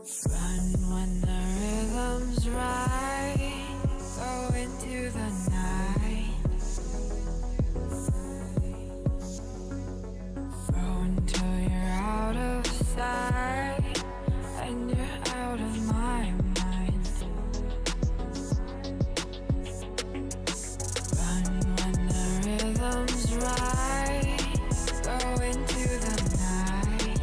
Run when the rhythm's right. Go into the night. Throw until you're out of sight and you're out of my mind. Run when the rhythm's right. Go into the night.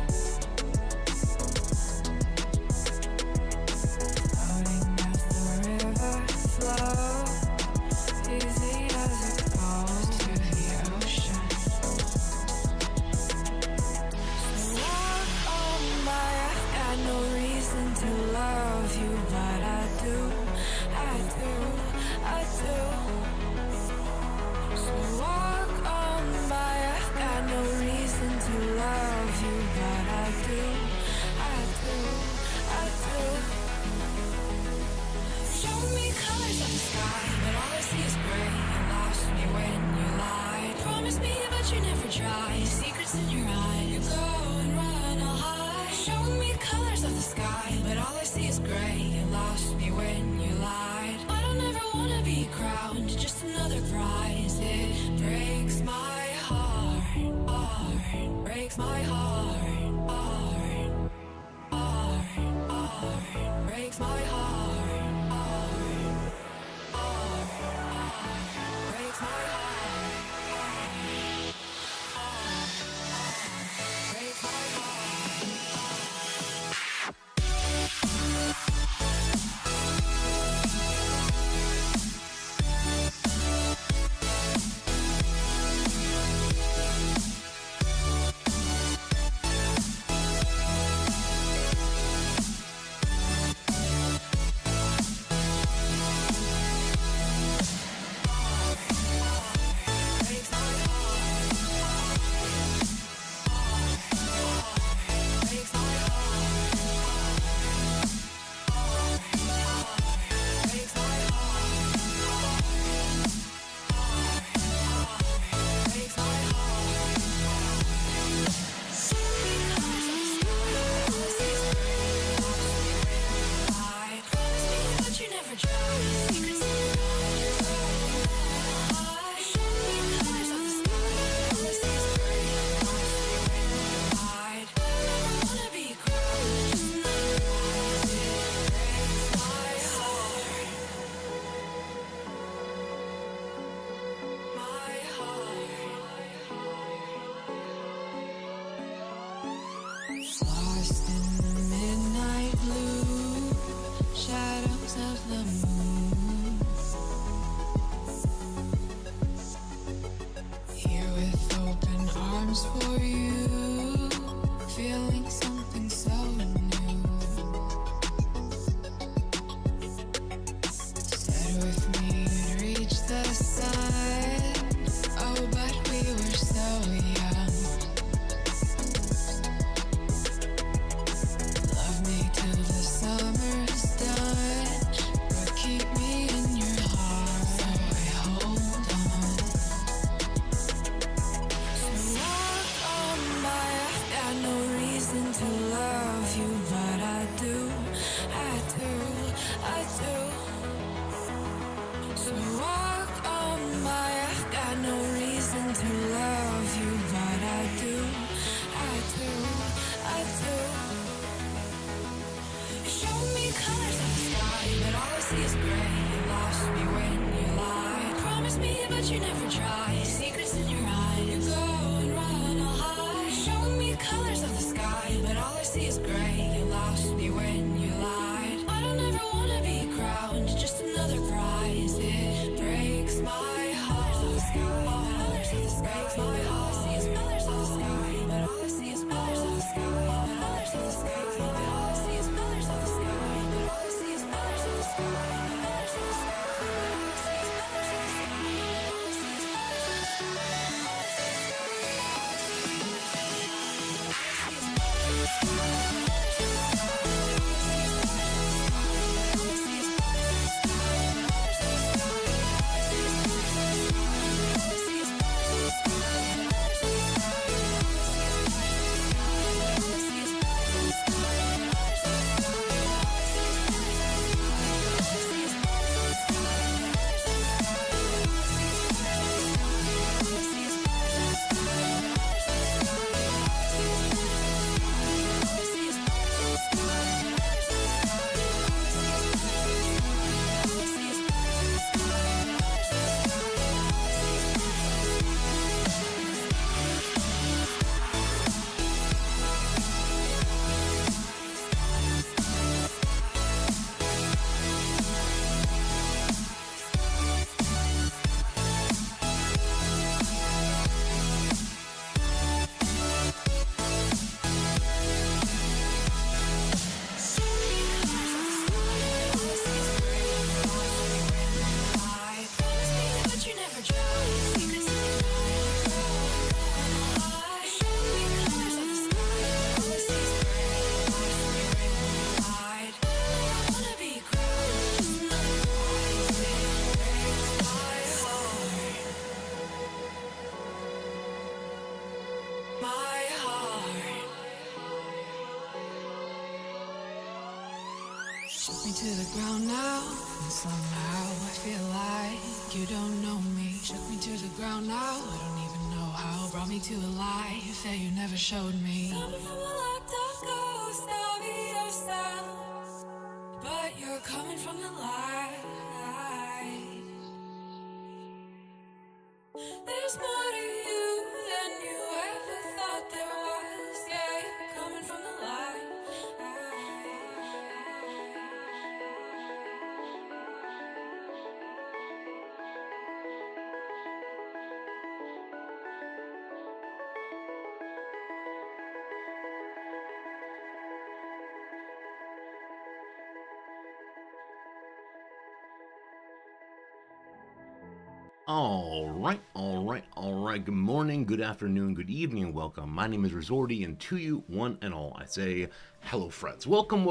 Floating as the river flows, easy as it goes to the ocean. So walk on by, I've got no reason to love you, but I do, I do, I do. So walk on by, I've got no reason to love you, but I do, I do, I do. Show me colors of the sky, but all I see is gray. You lost me when you lied. Promise me, but you never try. Secrets in your eye, you go and run, I'll hide. Show me colors of the sky, but all I see is gray. You lost me when you lied. I don't ever wanna be crowned, just another prize. It breaks my heart, heart, breaks my heart, heart, heart, heart, breaks my heart, heart, heart, heart, breaks my heart, heart, heart, breaks my heart. Lost in the midnight blue, shadows of the moon. Here with open arms for you, feeling something so new. Said with me you'd reach the sun, oh but we were so young. Love me till the summer's done, but keep me in your heart, so I hold on. So walk on by, I've got no reason to love you, but I do, I do, I do. So walk on by, I've got no reason to love you, but I do, I do, I do. Show me colors of the sky, but all I see is gray. You lost me when you lied. Promise me, but you never try. Secrets in your eye, you go and run, I'll hide. Show me colors of the sky, but all I see is gray. You lost me when you lied. I don't ever wanna be crowned, just another prize. It breaks my heart. Colors of the sky, breaks my heart. All I see is colors of the sky, but all I see is colors of the sky. Colors of the sky, but all I see is colors of the sky. But all I see is colors of the sky. Colors of the sky, but all I see is colors of the sky. All I see is colors of the sky. Shook me to the ground now, and somehow I feel like you don't know me. Shook me to the ground now, I don't even know how. Brought me to a life that you never showed me. Coming from a locked up ghost of yourself, but you're coming from the light. There's more to you than you ever thought there was. Yeah, you're coming from the light. All right. Good morning, good afternoon, good evening, welcome. My name is Resorty, and to you, one and all, I say hello, friends. Welcome.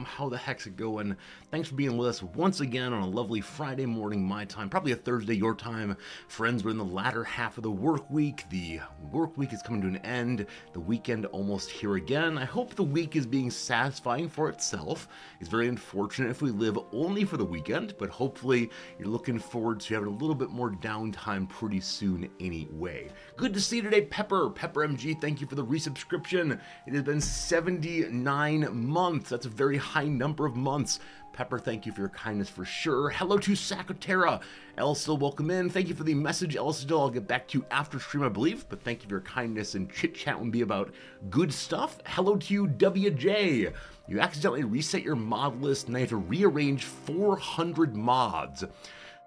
How the heck's it going? Thanks for being with us once again on a lovely Friday morning, my time, probably a Thursday, your time. Friends, we're in the latter half of the work week. The work week is coming to an end. The weekend almost here again. I hope the week is being satisfying for itself. It's very unfortunate if we live only for the weekend, but hopefully you're looking forward to having a little bit more downtime pretty soon anyway. Good to see you today, Pepper MG. Thank you for the resubscription. It has been 79 months. That's a very high number of months. Pepper, thank you for your kindness for sure. Hello to Sakotera. Elstill, welcome in. Thank you for the message, Elstill. I'll get back to you after stream, I believe, but thank you for your kindness, and chit chat will be about good stuff. Hello to you, WJ. You accidentally reset your mod list and I have to rearrange 400 mods.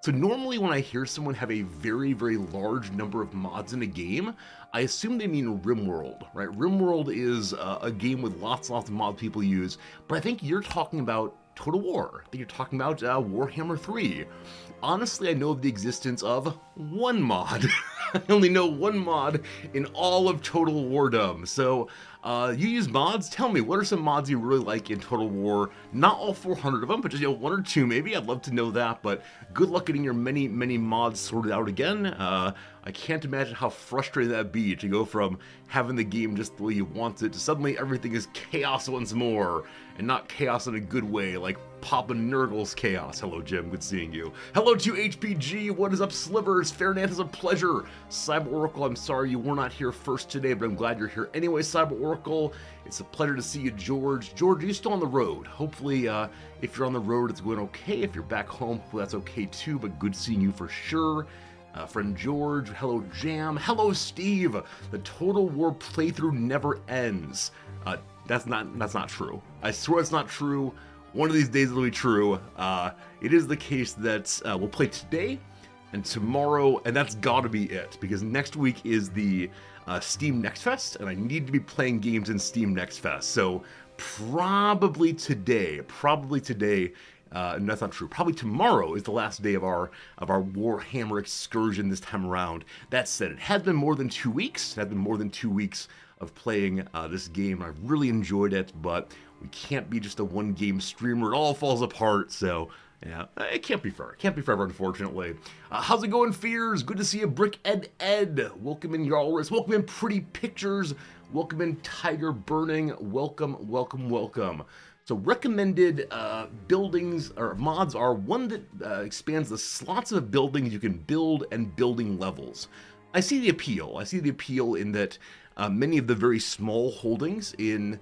So normally when I hear someone have a very, very large number of mods in a game, I assume they mean RimWorld, right? RimWorld is a game with lots of mods people use, but I think you're talking about Total War. I think you're talking about Warhammer 3. Honestly, I know of the existence of one mod. I only know one mod in all of Total Wardom. So you use mods? Tell me, what are some mods you really like in Total War? Not all 400 of them, but just one or two maybe. I'd love to know that, but good luck getting your many mods sorted out again. I can't imagine how frustrating that'd be to go from having the game just the way you want it to suddenly everything is chaos once more, and not chaos in a good way, like Papa Nurgle's chaos. Hello, Jim. Good seeing you. Hello to HPG. What is up, Slivers? Fairnant is a pleasure. Cyber Oracle, I'm sorry you were not here first today, but I'm glad you're here anyway, Cyber Oracle. It's a pleasure to see you, George. George, are you still on the road? Hopefully, if you're on the road, it's going okay. If you're back home, well, that's okay too, but good seeing you for sure. Friend George, hello Jam, hello Steve. The Total War playthrough never ends. That's not true. I swear it's not true. One of these days it'll be true. It is the case that we'll play today and tomorrow, and that's gotta be it, because next week is the Steam Next Fest, and I need to be playing games in Steam Next Fest. So probably today. And that's not true. Probably tomorrow is the last day of our Warhammer excursion this time around. That said, it has been more than 2 weeks. It has been more than 2 weeks of playing this game. I've really enjoyed it, but we can't be just a one-game streamer. It all falls apart, so yeah, it can't be fair. It can't be forever, unfortunately. How's it going, Fears? Good to see you, Brick Ed. Welcome in, Yarlris. Welcome in, Pretty Pictures. Welcome in, Tiger Burning. Welcome. So recommended buildings or mods are one that expands the slots of buildings you can build and building levels. I see the appeal in that many of the very small holdings in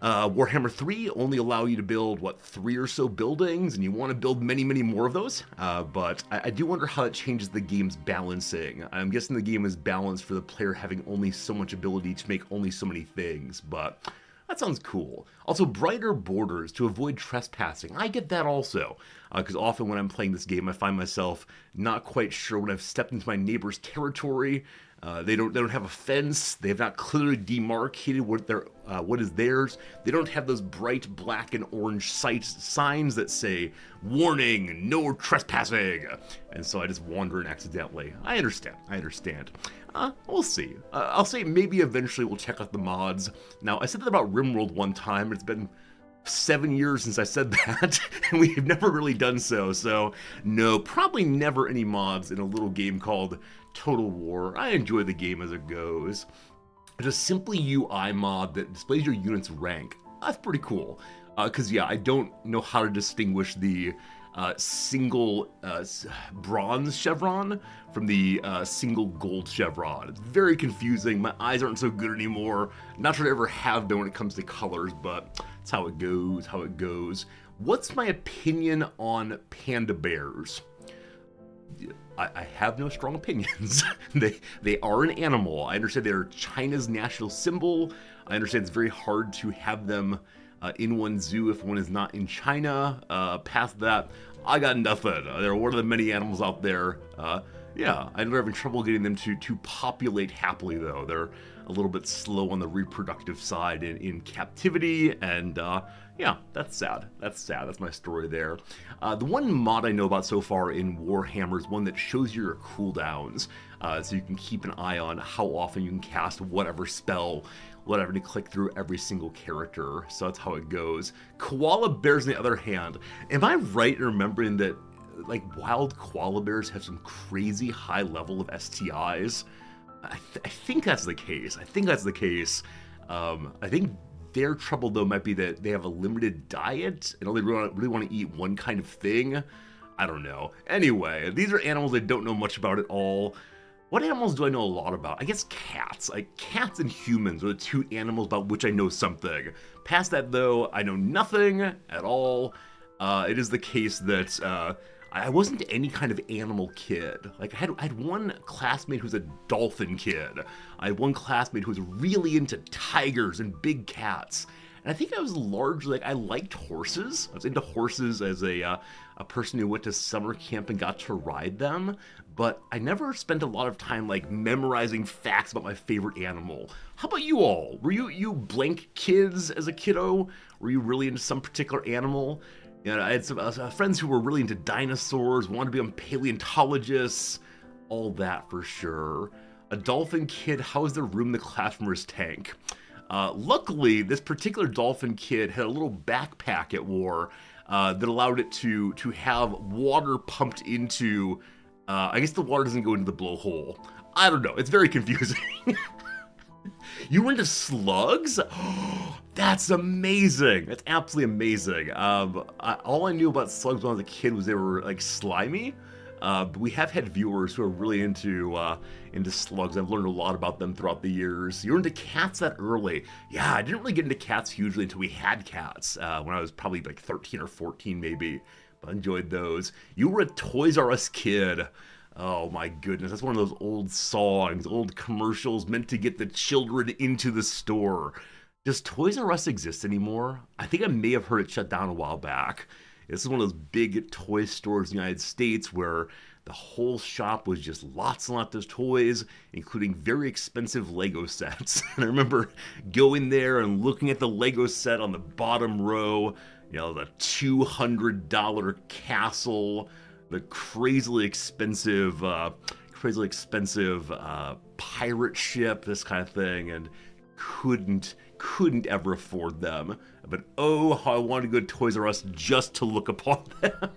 Warhammer 3 only allow you to build, 3 or so buildings, and you want to build many more of those. But I do wonder how that changes the game's balancing. I'm guessing the game is balanced for the player having only so much ability to make only so many things, but that sounds cool. Also, brighter borders to avoid trespassing. I get that also, because often when I'm playing this game, I find myself not quite sure when I've stepped into my neighbor's territory. They don't have a fence. They have not clearly demarcated what is theirs. They don't have those bright black and orange signs that say, warning, no trespassing. And so I just wander in accidentally. I understand. We'll see. I'll say maybe eventually we'll check out the mods. Now, I said that about RimWorld one time. It's been 7 years since I said that, and we've never really done so. So, no, probably never any mods in a little game called Total War. I enjoy the game as it goes. It's a simply UI mod that displays your unit's rank. That's pretty cool. Because, yeah, I don't know how to distinguish the single bronze chevron from the single gold chevron. It's very confusing. My eyes aren't so good anymore. Not sure I ever have been when it comes to colors, but it's how it goes, how it goes. What's my opinion on panda bears? I have no strong opinions. They are an animal. I understand they're China's national symbol. I understand it's very hard to have them in one zoo if one is not in China. Past that, I got nothing. They're one of the many animals out there. Yeah, I'm having trouble getting them to populate happily, though. They're a little bit slow on the reproductive side in captivity, and yeah, that's sad. That's sad. That's my story there. The one mod I know about so far in Warhammer is one that shows your cooldowns, so you can keep an eye on how often you can cast whatever spell, whatever, to click through every single character. So that's how it goes. Koala bears, on the other hand, am I right in remembering that like wild koala bears have some crazy high level of STIs? I think that's the case. I think their trouble, though, might be that they have a limited diet and only really want to eat one kind of thing. I don't know. Anyway, these are animals I don't know much about at all. What animals do I know a lot about? I guess cats. Like, cats and humans are the two animals about which I know something. Past that, though, I know nothing at all. It is the case that I wasn't any kind of animal kid. Like, I had one classmate who's a dolphin kid. I had one classmate who was really into tigers and big cats. And I think I was largely, like, I liked horses. I was into horses as a person who went to summer camp and got to ride them. But I never spent a lot of time, like, memorizing facts about my favorite animal. How about you all? Were you blank kids as a kiddo? Were you really into some particular animal? You know, I had some friends who were really into dinosaurs, wanted to become paleontologists, all that for sure. A dolphin kid, how is their room in the classroom or his tank? Luckily, this particular dolphin kid had a little backpack it wore that allowed it to have water pumped into, I guess the water doesn't go into the blowhole. I don't know, it's very confusing. You were into slugs? That's amazing. That's absolutely amazing. All I knew about slugs when I was a kid was they were like slimy. But we have had viewers who are really into slugs. I've learned a lot about them throughout the years. You were into cats that early. Yeah, I didn't really get into cats hugely until we had cats when I was probably like 13 or 14 maybe. But I enjoyed those. You were a Toys R Us kid. Oh my goodness, that's one of those old songs, old commercials meant to get the children into the store. Does Toys R Us exist anymore? I think I may have heard it shut down a while back. This is one of those big toy stores in the United States where the whole shop was just lots and lots of toys, including very expensive Lego sets. And I remember going there and looking at the Lego set on the bottom row, you know, the $200 castle, the crazily expensive pirate ship, this kind of thing, and couldn't ever afford them. But oh, how I wanted to go to Toys R Us just to look upon them.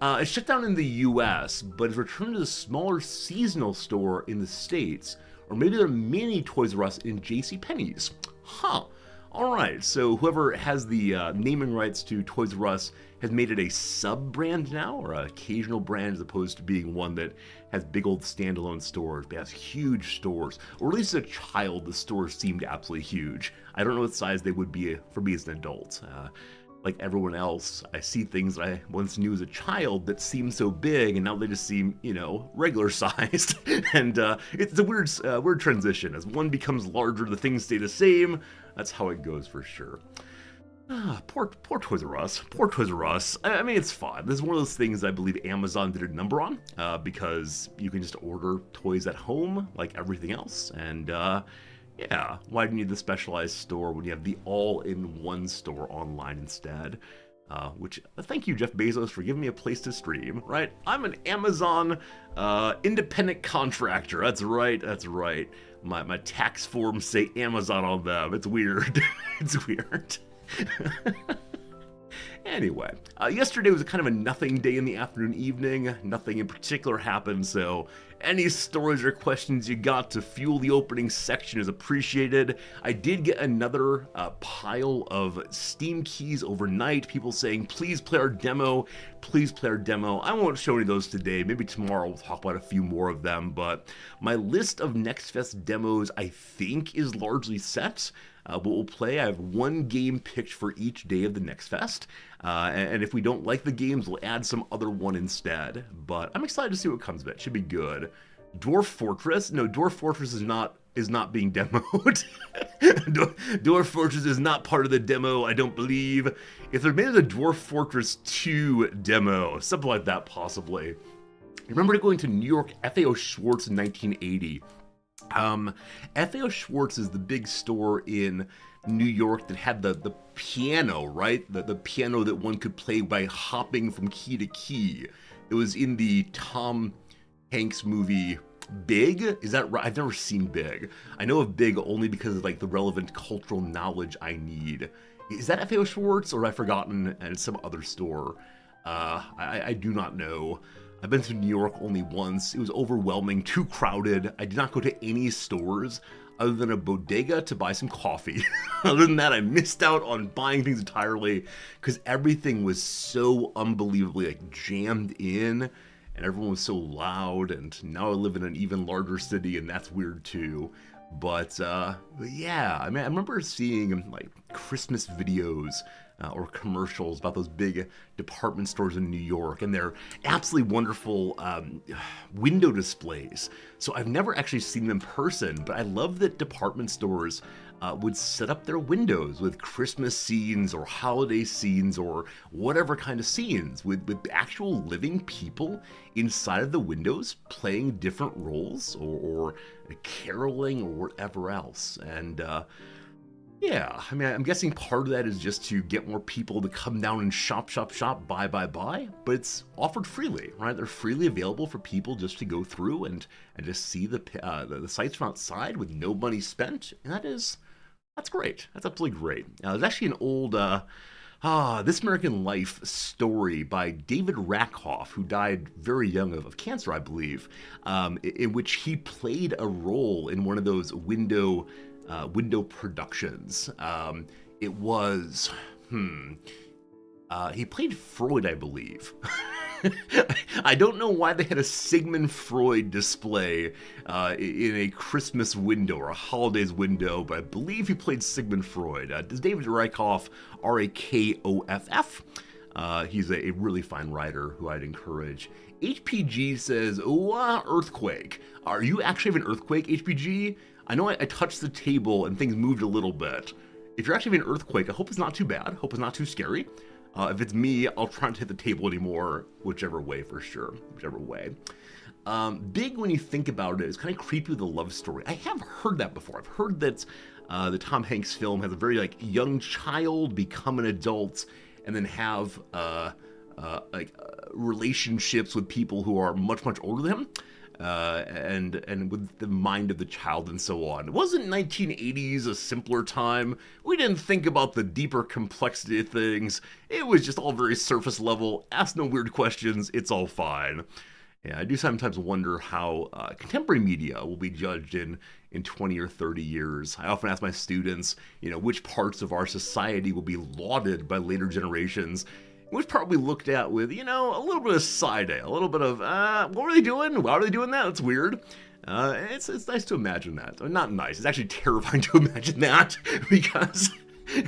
It shut down in the US, but it's returned to the smaller seasonal store in the States, or maybe there are many Toys R Us in JCPenney's. Huh. Alright, so whoever has the naming rights to Toys R Us has made it a sub-brand now, or an occasional brand, as opposed to being one that has big old standalone stores, but has huge stores. Or at least as a child, the stores seemed absolutely huge. I don't know what size they would be for me as an adult. Like everyone else, I see things that I once knew as a child that seem so big, and now they just seem, you know, regular sized. And it's a weird transition. As one becomes larger, the things stay the same. That's how it goes for sure. Poor Toys R Us. Poor Toys R Us. I mean, it's fun. This is one of those things I believe Amazon did a number on, because you can just order toys at home like everything else. And yeah, why do you need the specialized store when you have the all-in-one store online instead? Which, thank you, Jeff Bezos, for giving me a place to stream, right? I'm an Amazon independent contractor. That's right, that's right. My tax forms say Amazon on them. It's weird. It's weird. Anyway, yesterday was kind of a nothing day in the afternoon, evening. Nothing in particular happened, so Any stories or questions you got to fuel the opening section is appreciated. I did get another pile of Steam keys overnight, people saying, please play our demo, please play our demo. I won't show any of those today, maybe tomorrow we'll talk about a few more of them, but my list of Next Fest demos I think is largely set. But we'll play. I have one game picked for each day of the Next Fest, and if we don't like the games, we'll add some other one instead. But I'm excited to see what comes of it. Should be good. Dwarf Fortress? No, Dwarf Fortress is not being demoed. Dwarf Fortress is not part of the demo, I don't believe. If they're made of the Dwarf Fortress 2 demo, something like that possibly. I remember going to New York FAO Schwartz in 1980. FAO Schwartz is the big store in New York that had the piano, right? The piano that one could play by hopping from key to key. It was in the Tom Hanks movie Big? Is that right? I've never seen Big. I know of Big only because of like the relevant cultural knowledge I need. Is that FAO Schwartz or have I forgotten and some other store? I do not know. I've been to New York only once. It was overwhelming, too crowded. I did not go to any stores other than a bodega to buy some coffee. Other than that, I missed out on buying things entirely because everything was so unbelievably like jammed in and everyone was so loud, and now I live in an even larger city and that's weird too. But yeah, I mean, I remember seeing like Christmas videos or commercials about those big department stores in New York and their absolutely wonderful window displays. So I've never actually seen them in person, but I love that department stores would set up their windows with Christmas scenes or holiday scenes or whatever kind of scenes with actual living people inside of the windows playing different roles or caroling or whatever else. And yeah, I mean, I'm guessing part of that is just to get more people to come down and shop, buy, but it's offered freely, right? They're freely available for people just to go through and just see the sites from outside with no money spent, and that's great. That's absolutely great. There's actually an old This American Life story by David Rakoff, who died very young of cancer, I believe, in which he played a role in one of those window productions. It was, he played Freud, I believe. I don't know why they had a Sigmund Freud display in a Christmas window or a holidays window, but I believe he played Sigmund Freud. This is David Rakoff, Rakoff. He's a really fine writer who I'd encourage. HPG says, earthquake. Are you actually having an earthquake, HPG? I know I touched the table and things moved a little bit. If you're actually having an earthquake, I hope it's not too bad. Hope it's not too scary. If it's me, I'll try not to hit the table anymore, whichever way for sure, whichever way. Big, when you think about it, is kind of creepy with a love story. I have heard that before. I've heard that the Tom Hanks film has a very like young child become an adult and then have relationships with people who are much older than him. And with the mind of the child and so on. Wasn't 1980s a simpler time? We didn't think about the deeper complexity of things. It was just all very surface level. Ask no weird questions. It's all fine. Yeah, I do sometimes wonder how contemporary media will be judged in 20 or 30 years. I often ask my students, which parts of our society will be lauded by later generations, which part we looked at with, a little bit of side eye, a little bit of, what were they doing? Why are they doing that? That's weird. It's nice to imagine that. Not nice. It's actually terrifying to imagine that because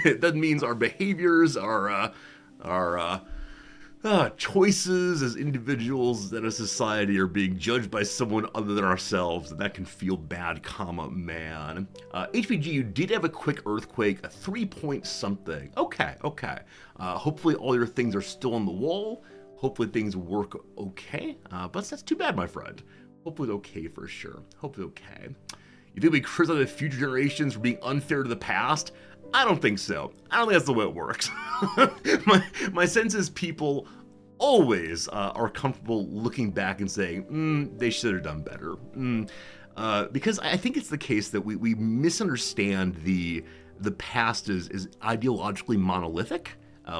that means our behaviors, our choices as individuals in a society are being judged by someone other than ourselves, and that can feel bad, man. HPG, you did have a quick earthquake, a 3-point something. Okay. Hopefully all your things are still on the wall. Hopefully things work okay. But that's too bad, my friend. Hopefully it's okay for sure. Hopefully okay. You think we criticize the future generations for being unfair to the past? I don't think so. I don't think that's the way it works. my sense is people always are comfortable looking back and saying, they should have done better. Because I think it's the case that we misunderstand the past is ideologically monolithic.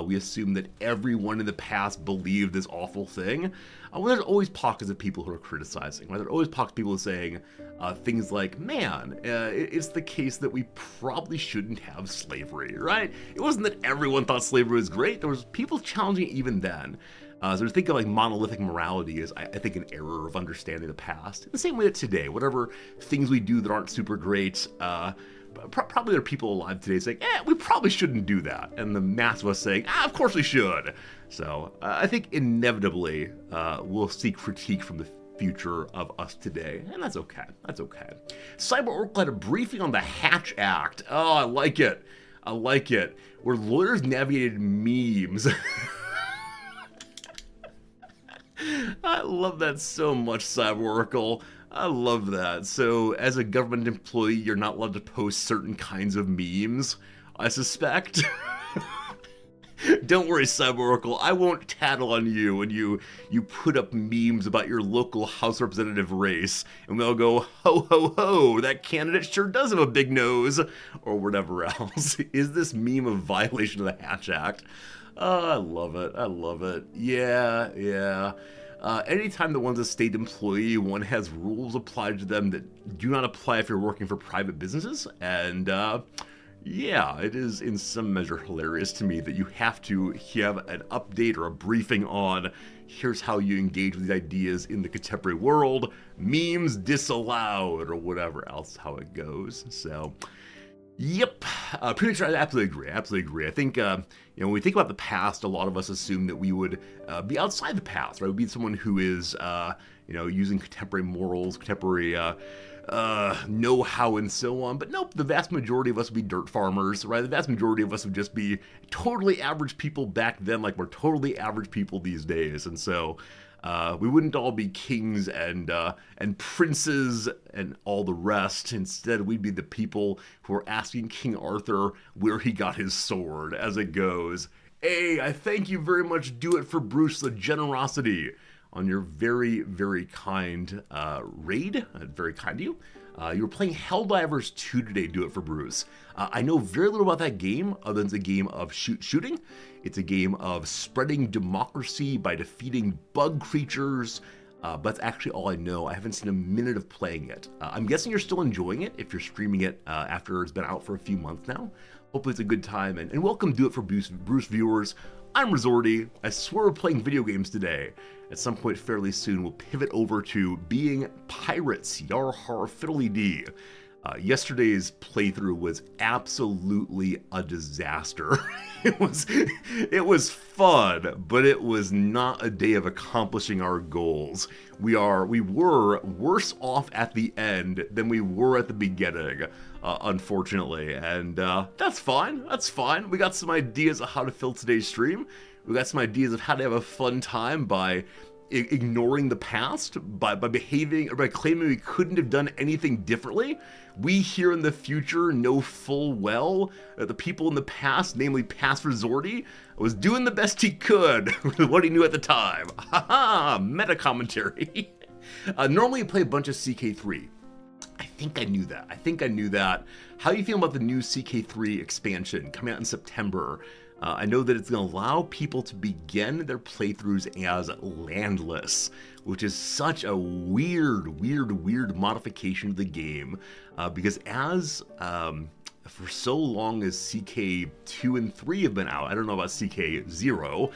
We assume that everyone in the past believed this awful thing. Well, there's always pockets of people who are criticizing. Right? There's always pockets of people who are saying things like, man, it's the case that we probably shouldn't have slavery, right? It wasn't that everyone thought slavery was great. There was people challenging it even then. So to think of like monolithic morality is, I think, an error of understanding the past. In the same way that today, whatever things we do that aren't super great, probably there are people alive today saying, we probably shouldn't do that. And the mass of us saying, of course we should. So I think inevitably we'll see critique from the future of us today, and that's okay. That's okay. Cyber Oracle had a briefing on the Hatch Act. Oh, I like it. I like it. Where lawyers navigated memes. I love that so much, Cyber Oracle. I love that. So, as a government employee, you're not allowed to post certain kinds of memes, I suspect. Don't worry, Cyber Oracle, I won't tattle on you when you put up memes about your local House Representative race, and we'll go, ho ho ho, that candidate sure does have a big nose, or whatever else. Is this meme a violation of the Hatch Act? Oh, I love it. I love it. Yeah. Anytime that one's a state employee, one has rules applied to them that do not apply if you're working for private businesses. And yeah, it is in some measure hilarious to me that you have to have an update or a briefing on here's how you engage with these ideas in the contemporary world, memes disallowed, or whatever else how it goes. So, yep, pretty much I absolutely agree. I think, when we think about the past, a lot of us assume that we would be outside the past, right? We'd be someone who is, using contemporary morals, contemporary know-how and so on. But nope, the vast majority of us would be dirt farmers, right? The vast majority of us would just be totally average people back then, like we're totally average people these days. And so we wouldn't all be kings and princes and all the rest. Instead, we'd be the people who are asking King Arthur where he got his sword as it goes. Hey, I thank you very much, Do It for Bruce, the generosity on your very, very kind raid. Very kind of you. You were playing Helldivers 2 today, Do It for Bruce. I know very little about that game other than it's a game of shooting. It's a game of spreading democracy by defeating bug creatures. But that's actually all I know. I haven't seen a minute of playing it. I'm guessing you're still enjoying it if you're streaming it after it's been out for a few months now. Hopefully it's a good time. And welcome Do It for Bruce viewers. I'm Resorty. I swear we're playing video games today. At some point fairly soon, we'll pivot over to being pirates. Yar har fiddly dee. Yesterday's playthrough was absolutely a disaster. It was fun, but it was not a day of accomplishing our goals. We were worse off at the end than we were at the beginning, unfortunately, and that's fine. That's fine. We got some ideas of how to fill today's stream. We got some ideas of how to have a fun time by ignoring the past, by behaving or by claiming we couldn't have done anything differently. We here in the future know full well that the people in the past, namely past Resorty, was doing the best he could with what he knew at the time. Haha, meta commentary. Normally you play a bunch of CK3. I think I knew that. How do you feel about the new CK3 expansion coming out in September? I know that it's going to allow people to begin their playthroughs as landless, which is such a weird modification of the game, because as for so long as CK2 and 3 have been out, I don't know about CK0,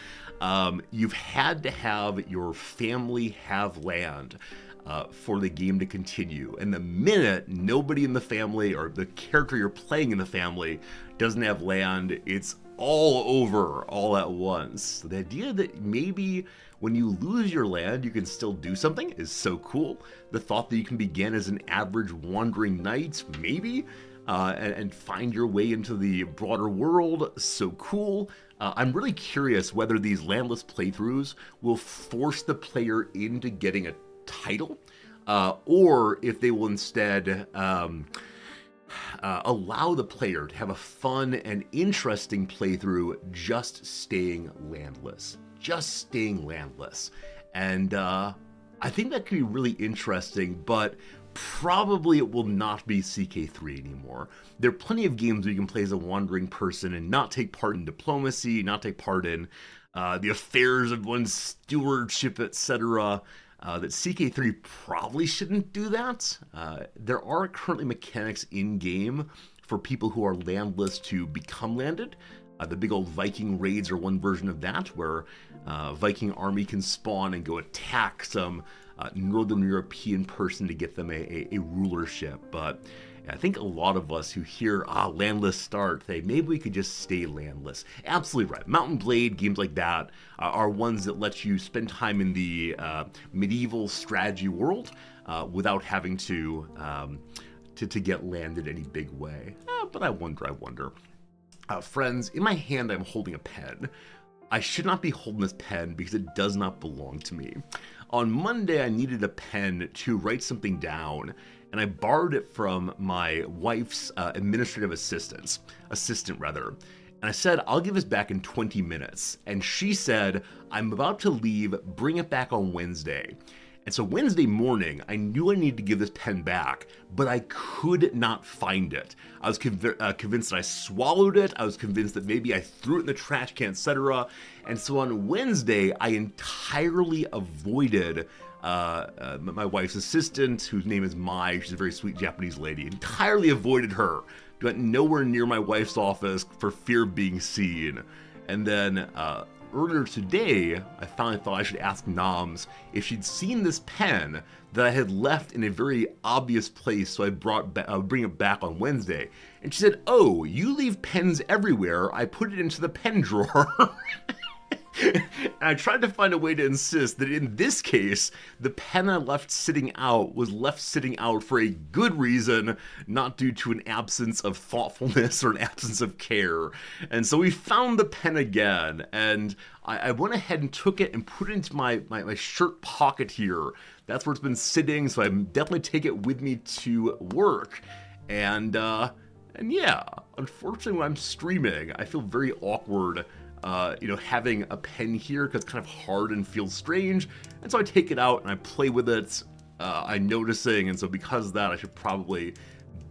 you've had to have your family have land for the game to continue. And the minute nobody in the family or the character you're playing in the family doesn't have land, it's all over all at once. So the idea that maybe when you lose your land you can still do something is so cool. The thought that you can begin as an average wandering knight, maybe, and find your way into the broader world, so cool. I'm really curious whether these landless playthroughs will force the player into getting a title, or if they will instead allow the player to have a fun and interesting playthrough just staying landless. And I think that could be really interesting, but probably it will not be CK3 anymore. There are plenty of games where you can play as a wandering person and not take part in diplomacy, not take part in the affairs of one's stewardship, etc. That CK3 probably shouldn't do that. There are currently mechanics in-game for people who are landless to become landed. The big old Viking raids are one version of that, where Viking army can spawn and go attack some Northern European person to get them a rulership. But I think a lot of us who hear, landless start, say, maybe we could just stay landless. Absolutely right. Mountain Blade, games like that, are ones that let you spend time in the medieval strategy world without having to get landed any big way. But I wonder. Friends, in my hand I'm holding a pen. I should not be holding this pen because it does not belong to me. On Monday, I needed a pen to write something down, and I borrowed it from my wife's administrative assistant. And I said, I'll give this back in 20 minutes. And she said, I'm about to leave, bring it back on Wednesday. And so Wednesday morning, I knew I needed to give this pen back, but I could not find it. I was convinced that I swallowed it. I was convinced that maybe I threw it in the trash can, etc. And so on Wednesday, I entirely avoided my wife's assistant, whose name is Mai. She's a very sweet Japanese lady. Entirely avoided her. Went nowhere near my wife's office for fear of being seen. And then earlier today, I finally thought I should ask Noms if she'd seen this pen that I had left in a very obvious place, so I would bring it back on Wednesday. And she said, oh, you leave pens everywhere. I put it into the pen drawer. And I tried to find a way to insist that in this case, the pen I left sitting out was left sitting out for a good reason, not due to an absence of thoughtfulness or an absence of care. And so we found the pen again, and I went ahead and took it and put it into my shirt pocket here. That's where it's been sitting, so I definitely take it with me to work. And yeah, unfortunately when I'm streaming, I feel very awkward having a pen here because it's kind of hard and feels strange. And so I take it out and I play with it. I'm noticing, and so because of that, I should probably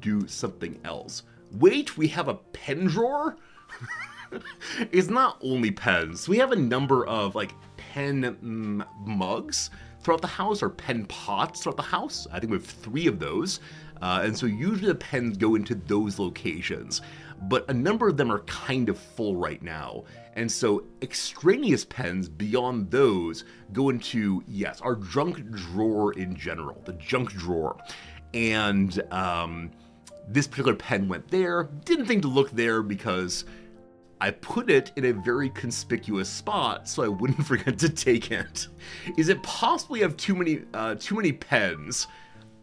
do something else. Wait, we have a pen drawer? It's not only pens. We have a number of pen mugs throughout the house, or pen pots throughout the house. I think we have 3 of those. And so usually the pens go into those locations. But a number of them are kind of full right now. And so extraneous pens beyond those go into, yes, our junk drawer in general, the junk drawer. And this particular pen went there. Didn't think to look there because I put it in a very conspicuous spot so I wouldn't forget to take it. Is it possible you have too many pens?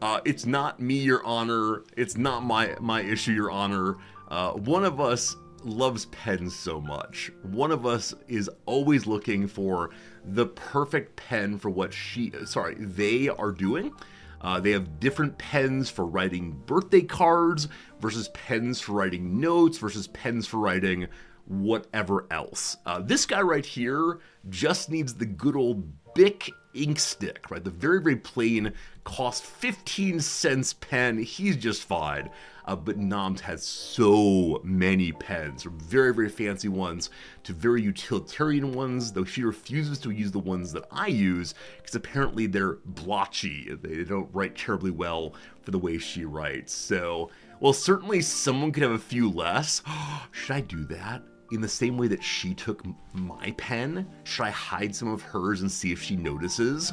It's not me, Your Honor. It's not my issue, Your Honor. One of us loves pens so much. One of us is always looking for the perfect pen for what they are doing. They have different pens for writing birthday cards versus pens for writing notes versus pens for writing whatever else. This guy right here just needs the good old Bic ink stick, right? The very, very plain, cost 15 cents pen. He's just fine. But Noms has so many pens, from very, very fancy ones to very utilitarian ones, though she refuses to use the ones that I use because apparently they're blotchy. They don't write terribly well for the way she writes. So, well, certainly someone could have a few less. Should I do that? In the same way that she took my pen? Should I hide some of hers and see if she notices?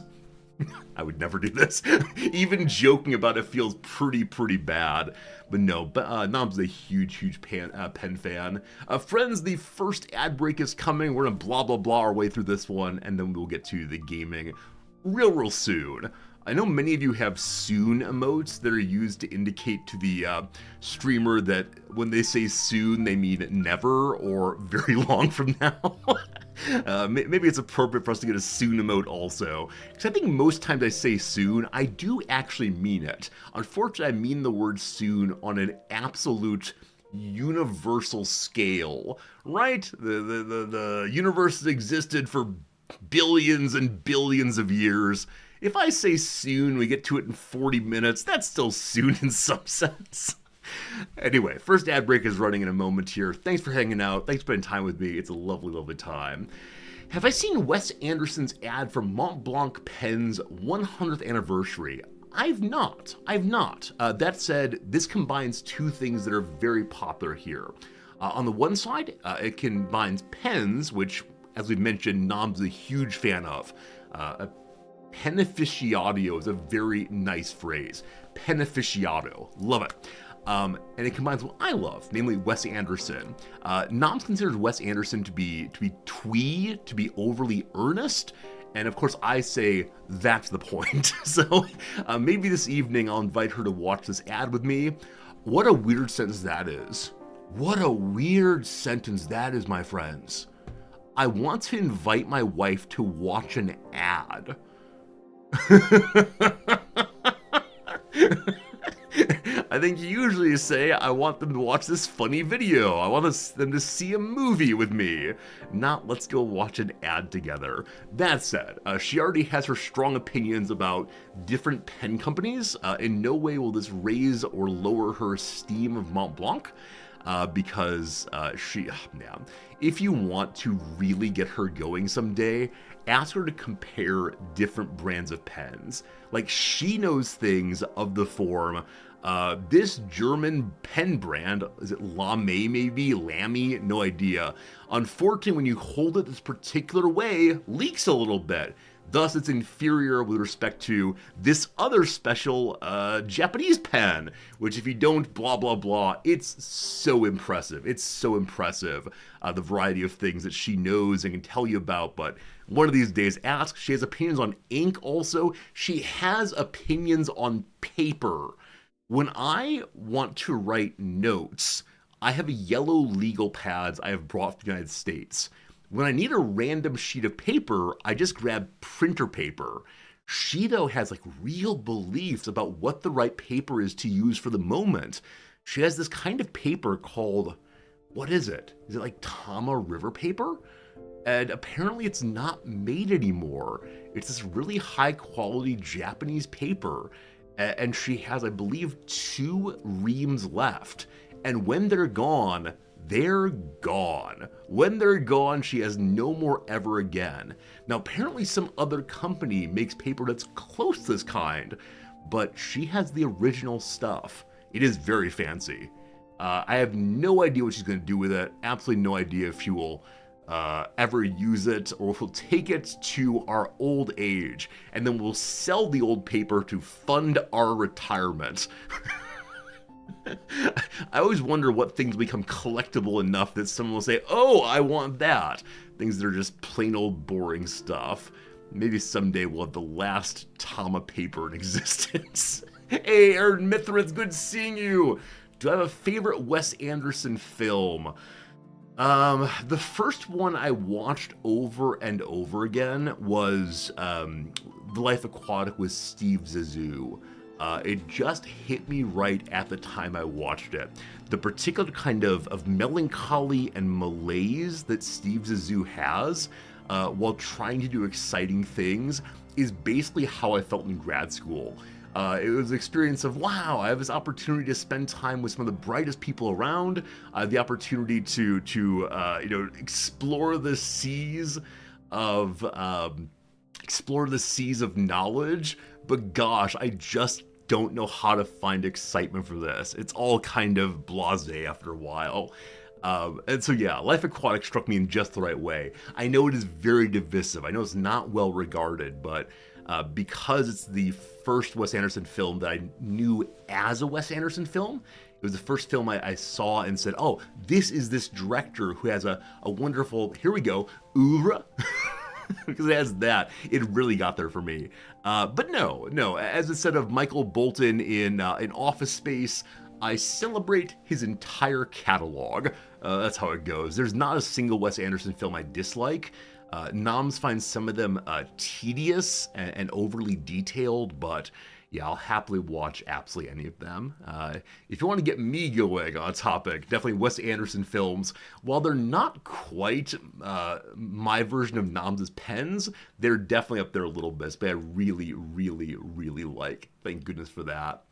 I would never do this. Even joking about it feels pretty bad. But no, Noms is a huge pen fan. Friends, the first ad break is coming. We're gonna blah our way through this one, and then we'll get to the gaming real soon. I know many of you have soon emotes that are used to indicate to the streamer that when they say soon, they mean never or very long from now. Maybe it's appropriate for us to get a soon emote also. Because I think most times I say soon, I do actually mean it. Unfortunately, I mean the word soon on an absolute universal scale, right? The universe has existed for billions and billions of years. if I say soon, we get to it in 40 minutes, that's still soon in some sense. Anyway, first ad break is running in a moment here. Thanks for hanging out. Thanks for spending time with me. It's a lovely, lovely time. Have I seen Wes Anderson's ad for Mont Blanc Pen's 100th anniversary? I've not. That said, this combines two things that are very popular here. On the one side, it combines pens, which, as we mentioned, Nom's a huge fan of. Pen aficionado is a very nice phrase. Pen aficionado. Love it. And it combines what I love, namely Wes Anderson. Noms considers Wes Anderson to be twee, to be overly earnest, and of course I say that's the point. So maybe this evening I'll invite her to watch this ad with me. What a weird sentence that is. What a weird sentence that is, my friends. I want to invite my wife to watch an ad. I think you usually say, I want them to watch this funny video. I want them to see a movie with me. Not, let's go watch an ad together. That said, she already has her strong opinions about different pen companies. In no way will this raise or lower her esteem of Mont Blanc. Because if you want to really get her going someday, ask her to compare different brands of pens. Like, she knows things of the form, this German pen brand, is it Lame maybe? Lamy? No idea. Unfortunately, when you hold it this particular way, leaks a little bit. Thus, it's inferior with respect to this other special Japanese pen, which if you don't blah, blah, blah, it's so impressive. It's so impressive, the variety of things that she knows and can tell you about. But one of these days, ask. She has opinions on ink also. She has opinions on paper. When I want to write notes, I have yellow legal pads I have brought from the United States. When I need a random sheet of paper, I just grab printer paper. She, though, has like real beliefs about what the right paper is to use for the moment. She has this kind of paper called, what is it? Is it like Tama River paper? And apparently it's not made anymore. It's this really high quality Japanese paper. And she has, I believe, 2 reams left. And when they're gone, they're gone. When they're gone, she has no more ever again. Now, apparently some other company makes paper that's close to this kind, but she has the original stuff. It is very fancy. I have no idea what she's going to do with it. Absolutely no idea if she will ever use it, or if we'll take it to our old age, and then we'll sell the old paper to fund our retirement. I always wonder what things become collectible enough that someone will say, oh, I want that. Things that are just plain old boring stuff. Maybe someday we'll have the last Tama paper in existence. Hey, Aaron Mithra, it's good seeing you. Do I have a favorite Wes Anderson film? The first one I watched over and over again was The Life Aquatic with Steve Zissou. It just hit me right at the time I watched it. The particular kind of melancholy and malaise that Steve Zissou has while trying to do exciting things is basically how I felt in grad school. It was an experience of, wow, I have this opportunity to spend time with some of the brightest people around. I have the opportunity to explore the seas of knowledge. But gosh, I just don't know how to find excitement for this. It's all kind of blasé after a while. And so yeah, Life Aquatic struck me in just the right way. I know it is very divisive. I know it's not well regarded, but because it's the first Wes Anderson film that I knew as a Wes Anderson film, it was the first film I saw and said, oh, this is this director who has a wonderful, here we go, oeuvre. Because it has that, it really got there for me. But no, as instead of Michael Bolton in Office Space, I celebrate his entire catalog. That's how it goes. There's not a single Wes Anderson film I dislike. Noms finds some of them tedious and overly detailed, but yeah, I'll happily watch absolutely any of them. If you want to get me going on a topic, definitely Wes Anderson films. While they're not quite my version of Nam's Pens, they're definitely up there a little bit, but I really, really, really like. Thank goodness for that.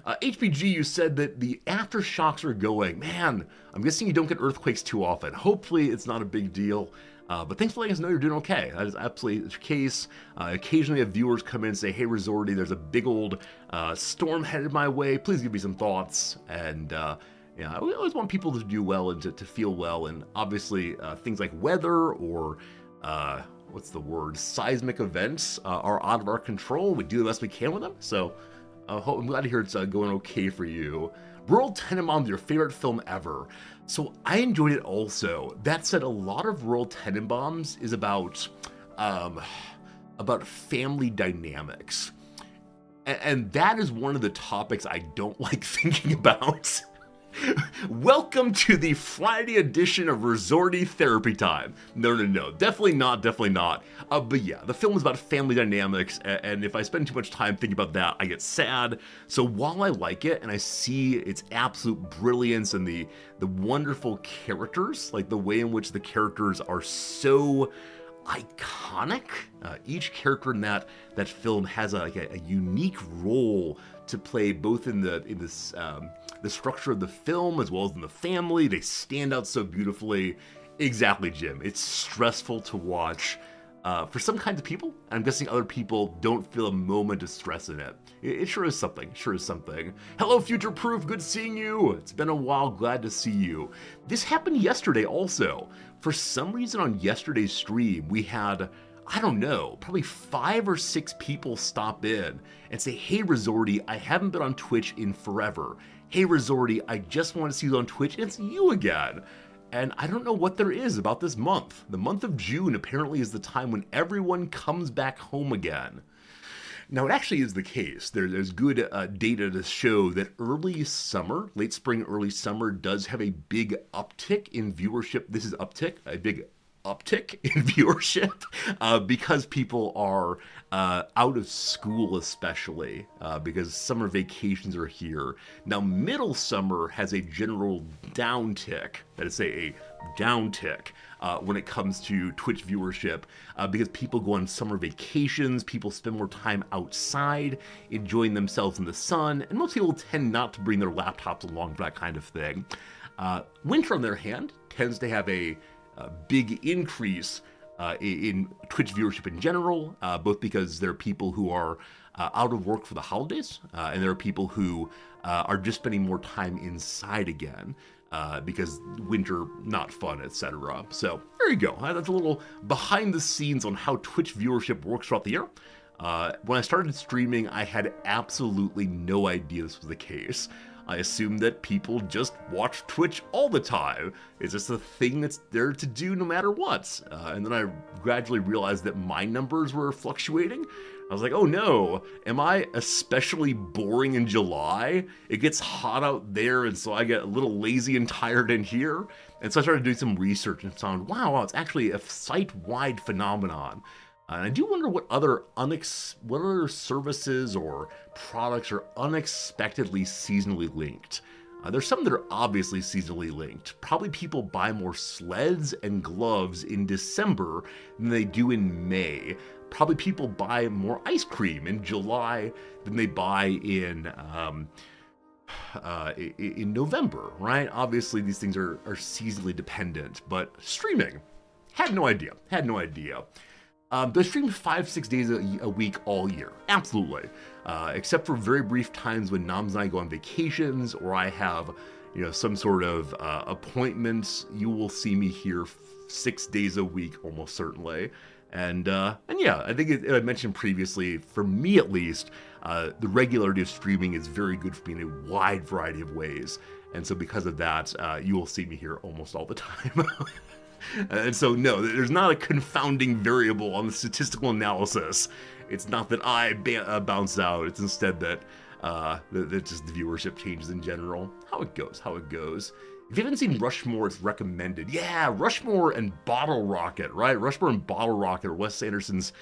HPG, you said that the aftershocks are going. Man, I'm guessing you don't get earthquakes too often. Hopefully it's not a big deal. But thanks for letting us know you're doing okay. That is absolutely the case. Occasionally, have viewers come in and say, "Hey, Resorty, there's a big old storm headed my way. Please give me some thoughts." And yeah, we always want people to do well and to feel well. And obviously, things like weather or what's the word? Seismic events are out of our control. We do the best we can with them. So I'm glad to hear it's going okay for you. Rural Tenenbaums, your favorite film ever. So I enjoyed it also. That said, a lot of Rural Tenenbaums is about family dynamics. And that is one of the topics I don't like thinking about. Welcome to the Friday edition of Resorty Therapy Time. No. Definitely not. But yeah, the film is about family dynamics, and if I spend too much time thinking about that, I get sad. So while I like it, and I see its absolute brilliance and the wonderful characters, like the way in which the characters are so iconic. Each character in that film has a unique role to play, both in the structure of the film as well as in the family. They stand out so beautifully. Exactly, Jim. It's stressful to watch for some kinds of people. I'm guessing other people don't feel a moment of stress in it. It sure is something. Hello, Future Proof. Good seeing you. It's been a while. Glad to see you. This happened yesterday also. For some reason on yesterday's stream, we had, I don't know, probably 5 or 6 people stop in and say, "Hey, Resorty, I haven't been on Twitch in forever. Hey, Resorty, I just want to see you on Twitch, and it's you again." And I don't know what there is about this month. The month of June apparently is the time when everyone comes back home again. Now, it actually is the case. There's good data to show that early summer, late spring, early summer, does have a big uptick in viewership. This is a big uptick in viewership because people are out of school, especially because summer vacations are here. Now, middle summer has a general downtick, that is a downtick when it comes to Twitch viewership because people go on summer vacations, people spend more time outside, enjoying themselves in the sun, and most people tend not to bring their laptops along for that kind of thing. Winter, on the other hand, tends to have a big increase in Twitch viewership in general, both because there are people who are out of work for the holidays, and there are people who are just spending more time inside again because winter not fun, etc. So there you go. That's a little behind the scenes on how Twitch viewership works throughout the year. When I started streaming, I had absolutely no idea this was the case. I assumed that people just watch Twitch all the time. It's just a thing that's there to do no matter what. And then I gradually realized that my numbers were fluctuating. I was like, oh no, am I especially boring in July? It gets hot out there, and so I get a little lazy and tired in here. And so I started doing some research and found, wow, it's actually a site-wide phenomenon. And I do wonder what other services or products are unexpectedly seasonally linked. There's some that are obviously seasonally linked. Probably people buy more sleds and gloves in December than they do in May. Probably people buy more ice cream in July than they buy in November, right? Obviously, these things are seasonally dependent, but streaming, had no idea. They stream 5-6 days a week all year, absolutely. Except for very brief times when Noms and I go on vacations, or I have, some sort of appointments. You will see me here 6 days a week, almost certainly. And yeah, I think I mentioned previously, for me at least, the regularity of streaming is very good for me in a wide variety of ways. And so because of that, you will see me here almost all the time. And so, no, there's not a confounding variable on the statistical analysis. It's not that I bounce out. It's instead that That just the viewership changes in general. How it goes. If you haven't seen Rushmore, it's recommended. Yeah, Rushmore and Bottle Rocket, right? Rushmore and Bottle Rocket are Wes Anderson's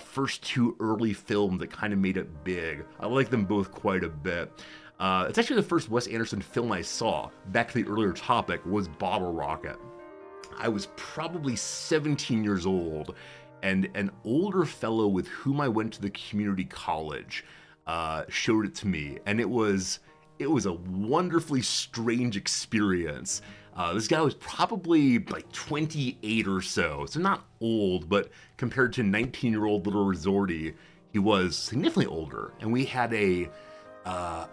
first two early films that kind of made it big. I like them both quite a bit. It's actually the first Wes Anderson film I saw. Back to the earlier topic, was Bottle Rocket. I was probably 17 years old, and an older fellow with whom I went to the community college showed it to me, and it was a wonderfully strange experience. This guy was probably like 28 or so not old, but compared to 19-year-old little Resorty, he was significantly older. And we had a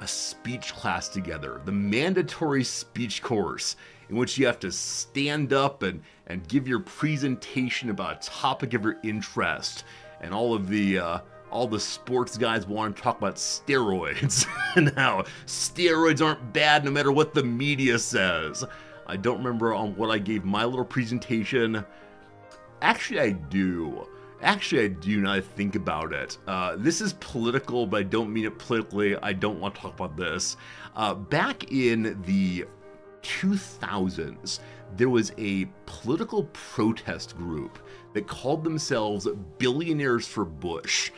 speech class together, the mandatory speech course, in which you have to stand up and give your presentation about a topic of your interest, and all the sports guys want to talk about steroids and how steroids aren't bad no matter what the media says. I don't remember on what I gave my little presentation. Actually, I do now that I think about it. This is political, but I don't mean it politically. I don't want to talk about this. Back in the 2000s, there was a political protest group that called themselves Billionaires for Bush.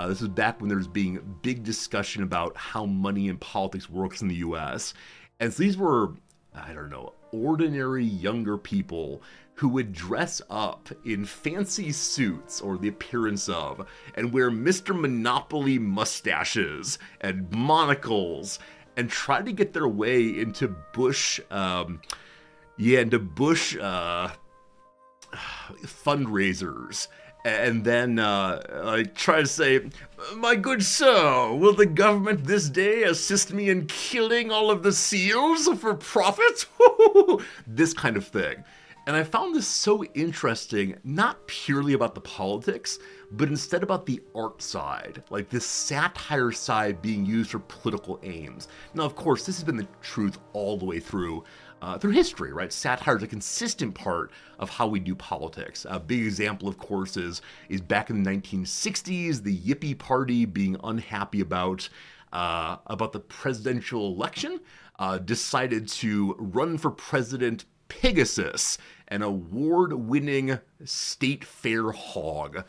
This was back when there was being big discussion about how money and politics works in the US. And so these were, I don't know, ordinary younger people who would dress up in fancy suits, or the appearance of, and wear Mr. Monopoly mustaches and monocles, and try to get their way into Bush, fundraisers. And then try to say, "My good sir, will the government this day assist me in killing all of the seals for profit?" This kind of thing. And I found this so interesting, not purely about the politics, but instead about the art side, like this satire side being used for political aims. Now, of course, this has been the truth all the way through history, right? Satire is a consistent part of how we do politics. A big example, of course, is back in the 1960s, the Yippie Party being unhappy about the presidential election, decided to run for president Pegasus, an award-winning state fair hog.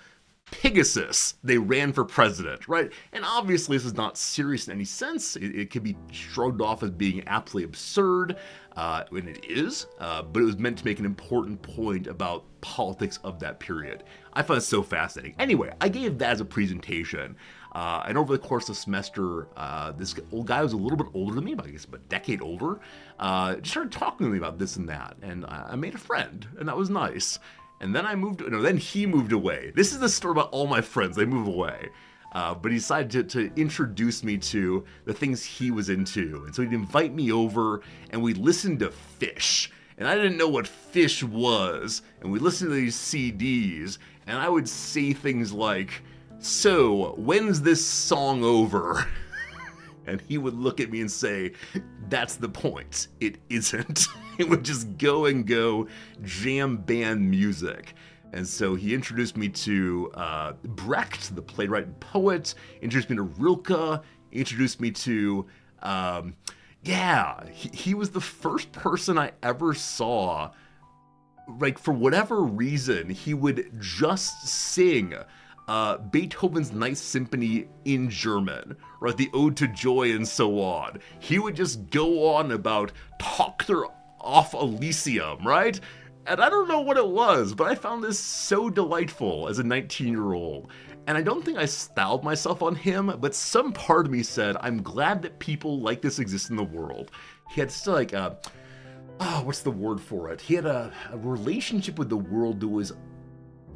Pegasus, they ran for president, right? And obviously this is not serious in any sense. It can be shrugged off as being absolutely absurd, and it is, but it was meant to make an important point about politics of that period. I found it so fascinating. Anyway, I gave that as a presentation, and over the course of the semester, this old guy was a little bit older than me, I guess about a decade older, just started talking to me about this and that, and I made a friend, and that was nice. And then then he moved away. This is the story about all my friends. They move away. But he decided to introduce me to the things he was into. And so he'd invite me over, and we'd listen to Fish. And I didn't know what Fish was. And we listened to these CDs, and I would say things like, "So, when's this song over?" And he would look at me and say, "That's the point. It isn't." It would just go jam band music. And so he introduced me to Brecht, the playwright and poet, introduced me to Rilke, introduced me to, he was the first person I ever saw, like, for whatever reason, he would just sing Beethoven's Ninth Symphony in German, right? The Ode to Joy and so on. He would just go on about Tochter auf Elysium, right? And I don't know what it was, but I found this so delightful as a 19-year-old. And I don't think I styled myself on him, but some part of me said, I'm glad that people like this exist in the world. He had still like what's the word for it? He had a relationship with the world that was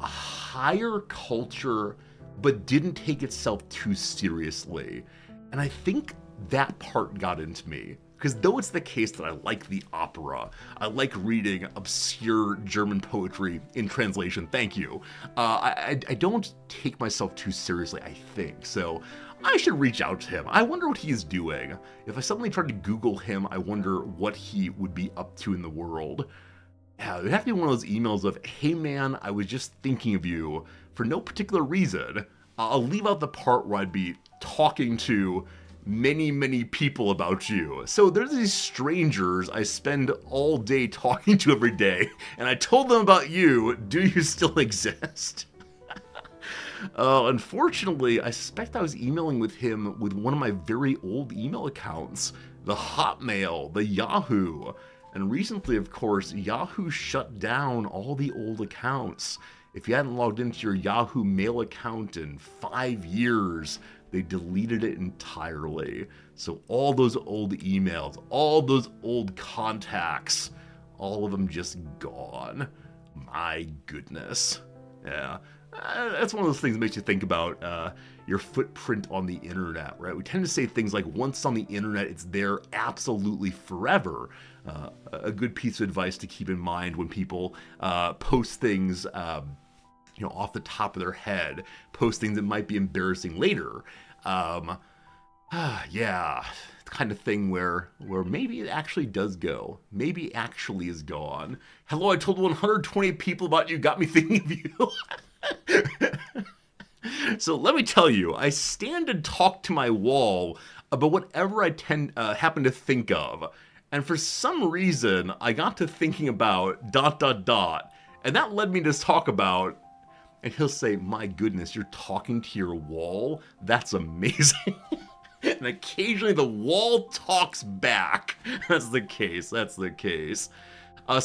a higher culture, but didn't take itself too seriously. And I think that part got into me. Because though it's the case that I like the opera, I like reading obscure German poetry in translation, thank you, I don't take myself too seriously, I think. So I should reach out to him. I wonder what he is doing. If I suddenly tried to Google him, I wonder what he would be up to in the world. Yeah, it'd have to be one of those emails of, "Hey man, I was just thinking of you for no particular reason." I'll leave out the part where I'd be talking to many people about you. So there's these strangers I spend all day talking to every day, and I told them about you. Do you still exist? Unfortunately, I suspect I was emailing with him with one of my very old email accounts, the Hotmail, the Yahoo. And recently, of course, Yahoo shut down all the old accounts. If you hadn't logged into your Yahoo Mail account in 5 years, they deleted it entirely. So all those old emails, all those old contacts, all of them just gone. My goodness. Yeah. That's one of those things that makes you think about your footprint on the internet, right? We tend to say things like, once on the internet, it's there absolutely forever. A good piece of advice to keep in mind when people post things off the top of their head, post things that might be embarrassing later. Yeah, the kind of thing where maybe it actually does go. Maybe actually is gone. Hello, I told 120 people about you, got me thinking of you. So let me tell you, I stand and talk to my wall about whatever I happen to think of. And for some reason, I got to thinking about ... And that led me to talk about, and he'll say, my goodness, you're talking to your wall? That's amazing. And occasionally the wall talks back. That's the case. Sounds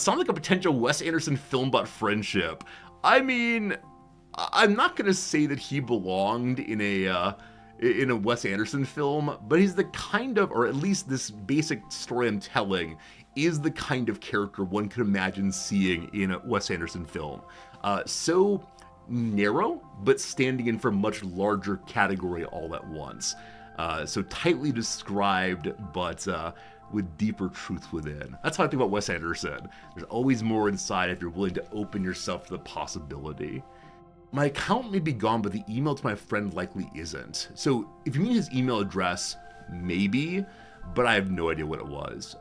like a potential Wes Anderson film about friendship. I mean, I'm not going to say that he belonged in a Wes Anderson film, but he's the kind of, or at least this basic story I'm telling, is the kind of character one could imagine seeing in a Wes Anderson film. So narrow, but standing in for a much larger category all at once. So tightly described, but with deeper truth within. That's how I think about Wes Anderson. There's always more inside if you're willing to open yourself to the possibility. My account may be gone, but the email to my friend likely isn't. So if you mean his email address, maybe, but I have no idea what it was.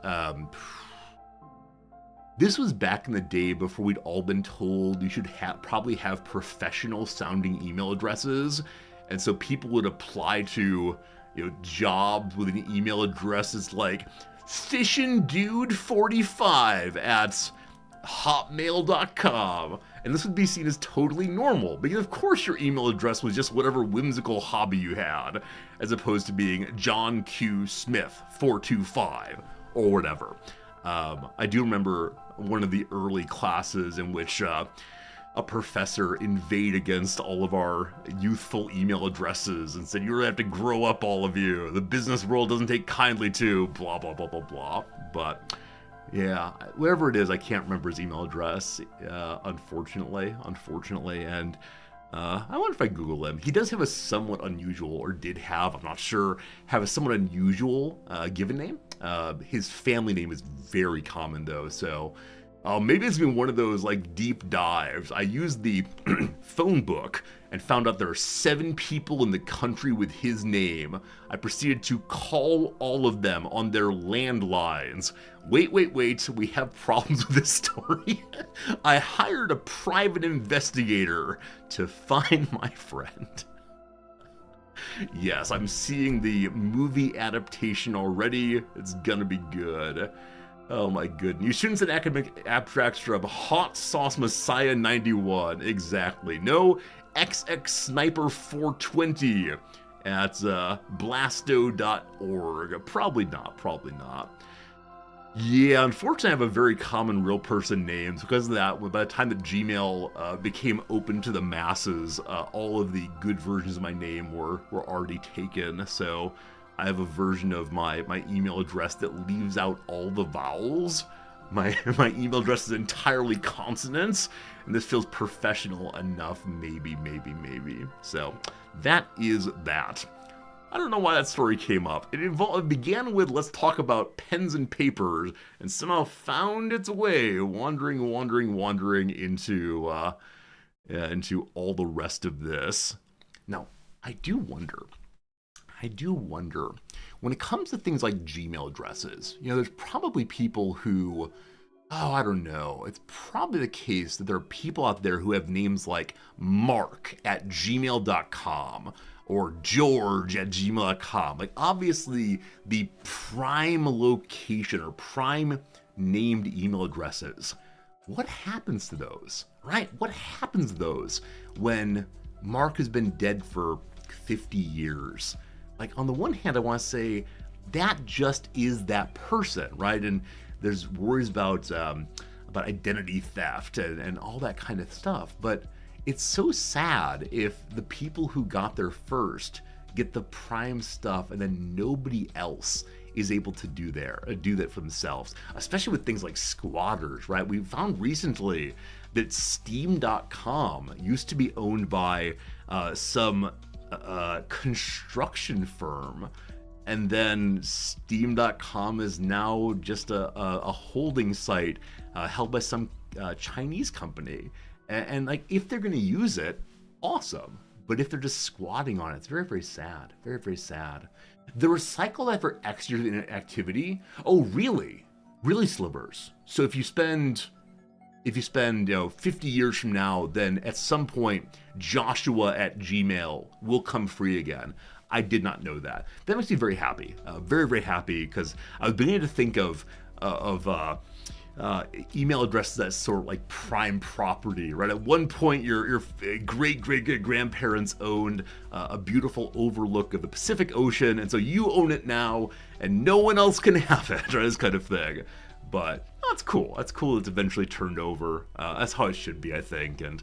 This was back in the day before we'd all been told you should probably have professional sounding email addresses. And so people would apply to jobs with an email address that's like fishanddude45@hotmail.com. And this would be seen as totally normal, because of course your email address was just whatever whimsical hobby you had, as opposed to being John Q. Smith 425 or whatever. I do remember one of the early classes in which a professor inveighed against all of our youthful email addresses and said, you're gonna have to grow up, all of you. The business world doesn't take kindly to blah, blah, blah, blah, blah. But yeah, whatever it is, I can't remember his email address, unfortunately. And I wonder if I Google him. He does have a somewhat unusual, or did have, I'm not sure, have a somewhat unusual given name. His family name is very common though, so maybe it's been one of those like deep dives. I used the phone book and found out there are 7 people in the country with his name. I proceeded to call all of them on their landlines. Wait, we have problems with this story. I hired a private investigator to find my friend. Yes, I'm seeing the movie adaptation already. It's gonna be good. Oh my goodness. You students in academic abstracts of Hot Sauce Messiah 91. Exactly. No XX Sniper 420 at blasto.org. Probably not. Yeah, unfortunately I have a very common real person name. So because of that, by the time that Gmail became open to the masses, all of the good versions of my name were already taken. So I have a version of my email address that leaves out all the vowels. My email address is entirely consonants, and this feels professional enough, maybe. So that is that. I don't know why that story came up. It began with, let's talk about pens and papers, and somehow found its way wandering into all the rest of this. Now, I do wonder, when it comes to things like Gmail addresses, there's probably people who, I don't know, it's probably the case that there are people out there who have names like mark@gmail.com, or george@gmail.com. Like, obviously, the prime location or prime named email addresses. What happens to those, right? What happens to those when Mark has been dead for 50 years? Like, on the one hand, I want to say that just is that person, right? And there's worries about identity theft and all that kind of stuff. But it's so sad if the people who got there first get the prime stuff and then nobody else is able to do that for themselves, especially with things like squatters, right? We found recently that Steam.com used to be owned by some construction firm, and then Steam.com is now just a holding site held by some Chinese company. And like, if they're going to use it, awesome. But if they're just squatting on it, it's very, very sad. Very, very sad. The recycle that for X years in activity. Oh, really? Really, Slivers? So if you spend 50 years from now, then at some point Joshua@gmail will come free again. I did not know that. That makes me very happy. Very, very happy, because I was beginning to think of email addresses that's sort of like prime property, right? At one point, your great-great-great-grandparents owned a beautiful overlook of the Pacific Ocean, and so you own it now, and no one else can have it, right? This kind of thing. But that's cool. That's cool. It's eventually turned over. That's how it should be, I think. And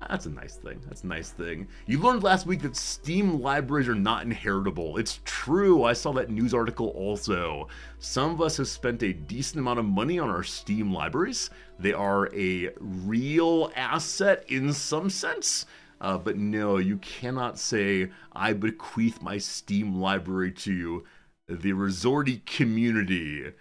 that's a nice thing. That's a nice thing. You learned last week that Steam libraries are not inheritable. It's true. I saw that news article also. Some of us have spent a decent amount of money on our Steam libraries. They are a real asset in some sense. But no, you cannot say, I bequeath my Steam library to the Resorty community.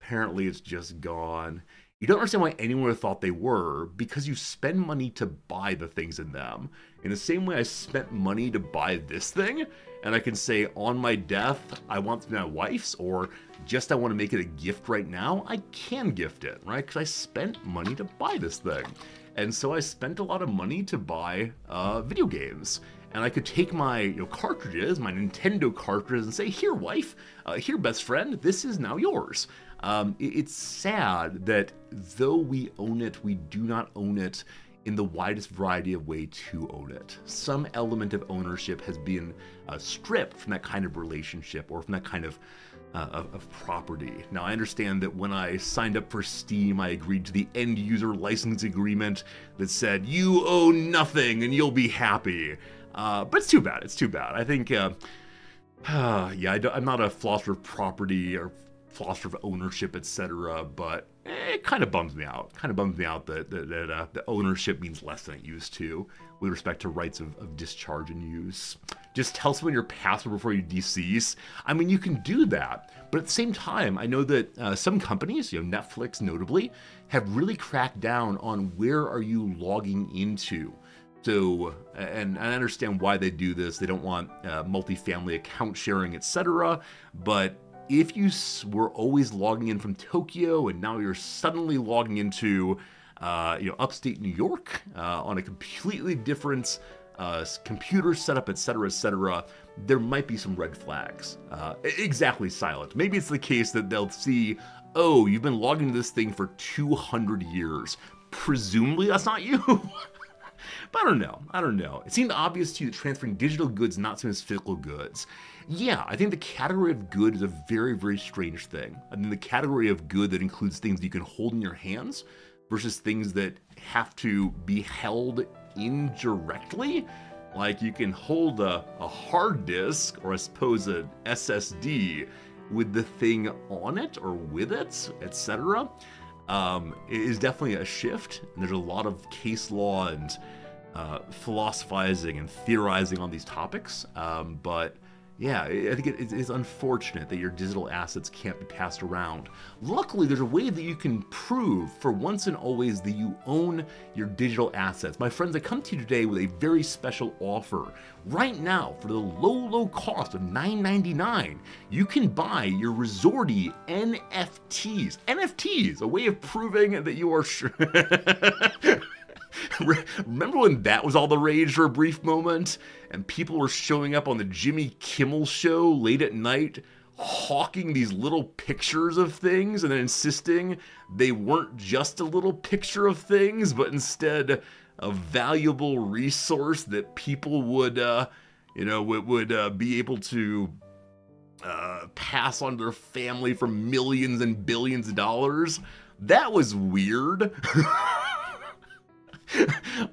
Apparently it's just gone. You don't understand why anyone would have thought they were, because you spend money to buy the things in them. In the same way I spent money to buy this thing, and I can say on my death, I want it to be my wife's, or just I want to make it a gift right now, I can gift it, right? Because I spent money to buy this thing. And so I spent a lot of money to buy video games. And I could take my cartridges, my Nintendo cartridges, and say, here, wife, here, best friend, this is now yours. It's sad that though we own it, we do not own it in the widest variety of way to own it. Some element of ownership has been stripped from that kind of relationship or from that kind of property. Now, I understand that when I signed up for Steam, I agreed to the end user license agreement that said, you own nothing and you'll be happy. But it's too bad. It's too bad. I think, yeah, I'm not a philosopher of property or philosopher of ownership, etc. But it kind of bums me out. That ownership means less than it used to with respect to rights of discharge and use. Just tell someone your password before you decease. I mean, you can do that, but at the same time, I know that some companies, Netflix notably, have really cracked down on where are you logging into. So, and I understand why they do this. They don't want multifamily account sharing, etc. But if you were always logging in from Tokyo and now you're suddenly logging into, upstate New York on a completely different computer setup, etc., there might be some red flags. Exactly, Silent. Maybe it's the case that they'll see, oh, you've been logging into this thing for 200 years. Presumably that's not you. But I don't know. It seemed obvious to you that transferring digital goods is not same as physical goods. Yeah, I think the category of good is a very, very strange thing. I think the category of good that includes things that you can hold in your hands versus things that have to be held indirectly. Like you can hold a hard disk or I suppose an SSD with the thing on it or with it, etc. It is definitely a shift. And there's a lot of case law and philosophizing and theorizing on these topics. But yeah, I think it is unfortunate that your digital assets can't be passed around. Luckily, there's a way that you can prove for once and always that you own your digital assets. My friends, I come to you today with a very special offer. Right now, for the low cost of $9.99, you can buy your Resorty NFTs. NFTs, a way of proving that you are sure. Remember when that was all the rage for a brief moment? And people were showing up on the Jimmy Kimmel show late at night, hawking these little pictures of things and then insisting they weren't just a little picture of things, but instead a valuable resource that people would, be able to pass on to their family for millions and billions of dollars. That was weird.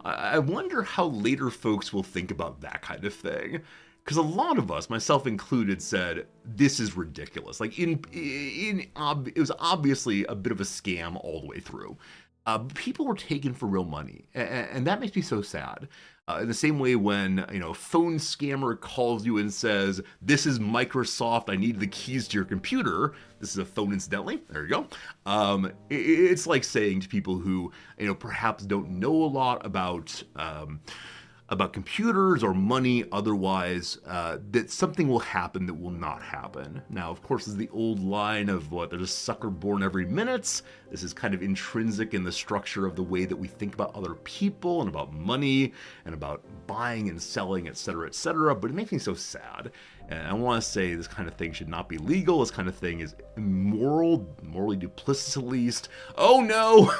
I wonder how later folks will think about that kind of thing. Because a lot of us, myself included, said, this is ridiculous. Like, it was obviously a bit of a scam all the way through. People were taken for real money, and that makes me so sad. In the same way when, a phone scammer calls you and says, this is Microsoft, I need the keys to your computer. This is a phone, incidentally. There you go. It's like saying to people who, perhaps don't know a lot about computers or money otherwise, that something will happen that will not happen. Now, of course, is the old line of there's a sucker born every minute. This is kind of intrinsic in the structure of the way that we think about other people and about money and about buying and selling, etc., etc. But it makes me so sad. And I want to say this kind of thing should not be legal. This kind of thing is immoral, morally duplicitous at least. Oh no!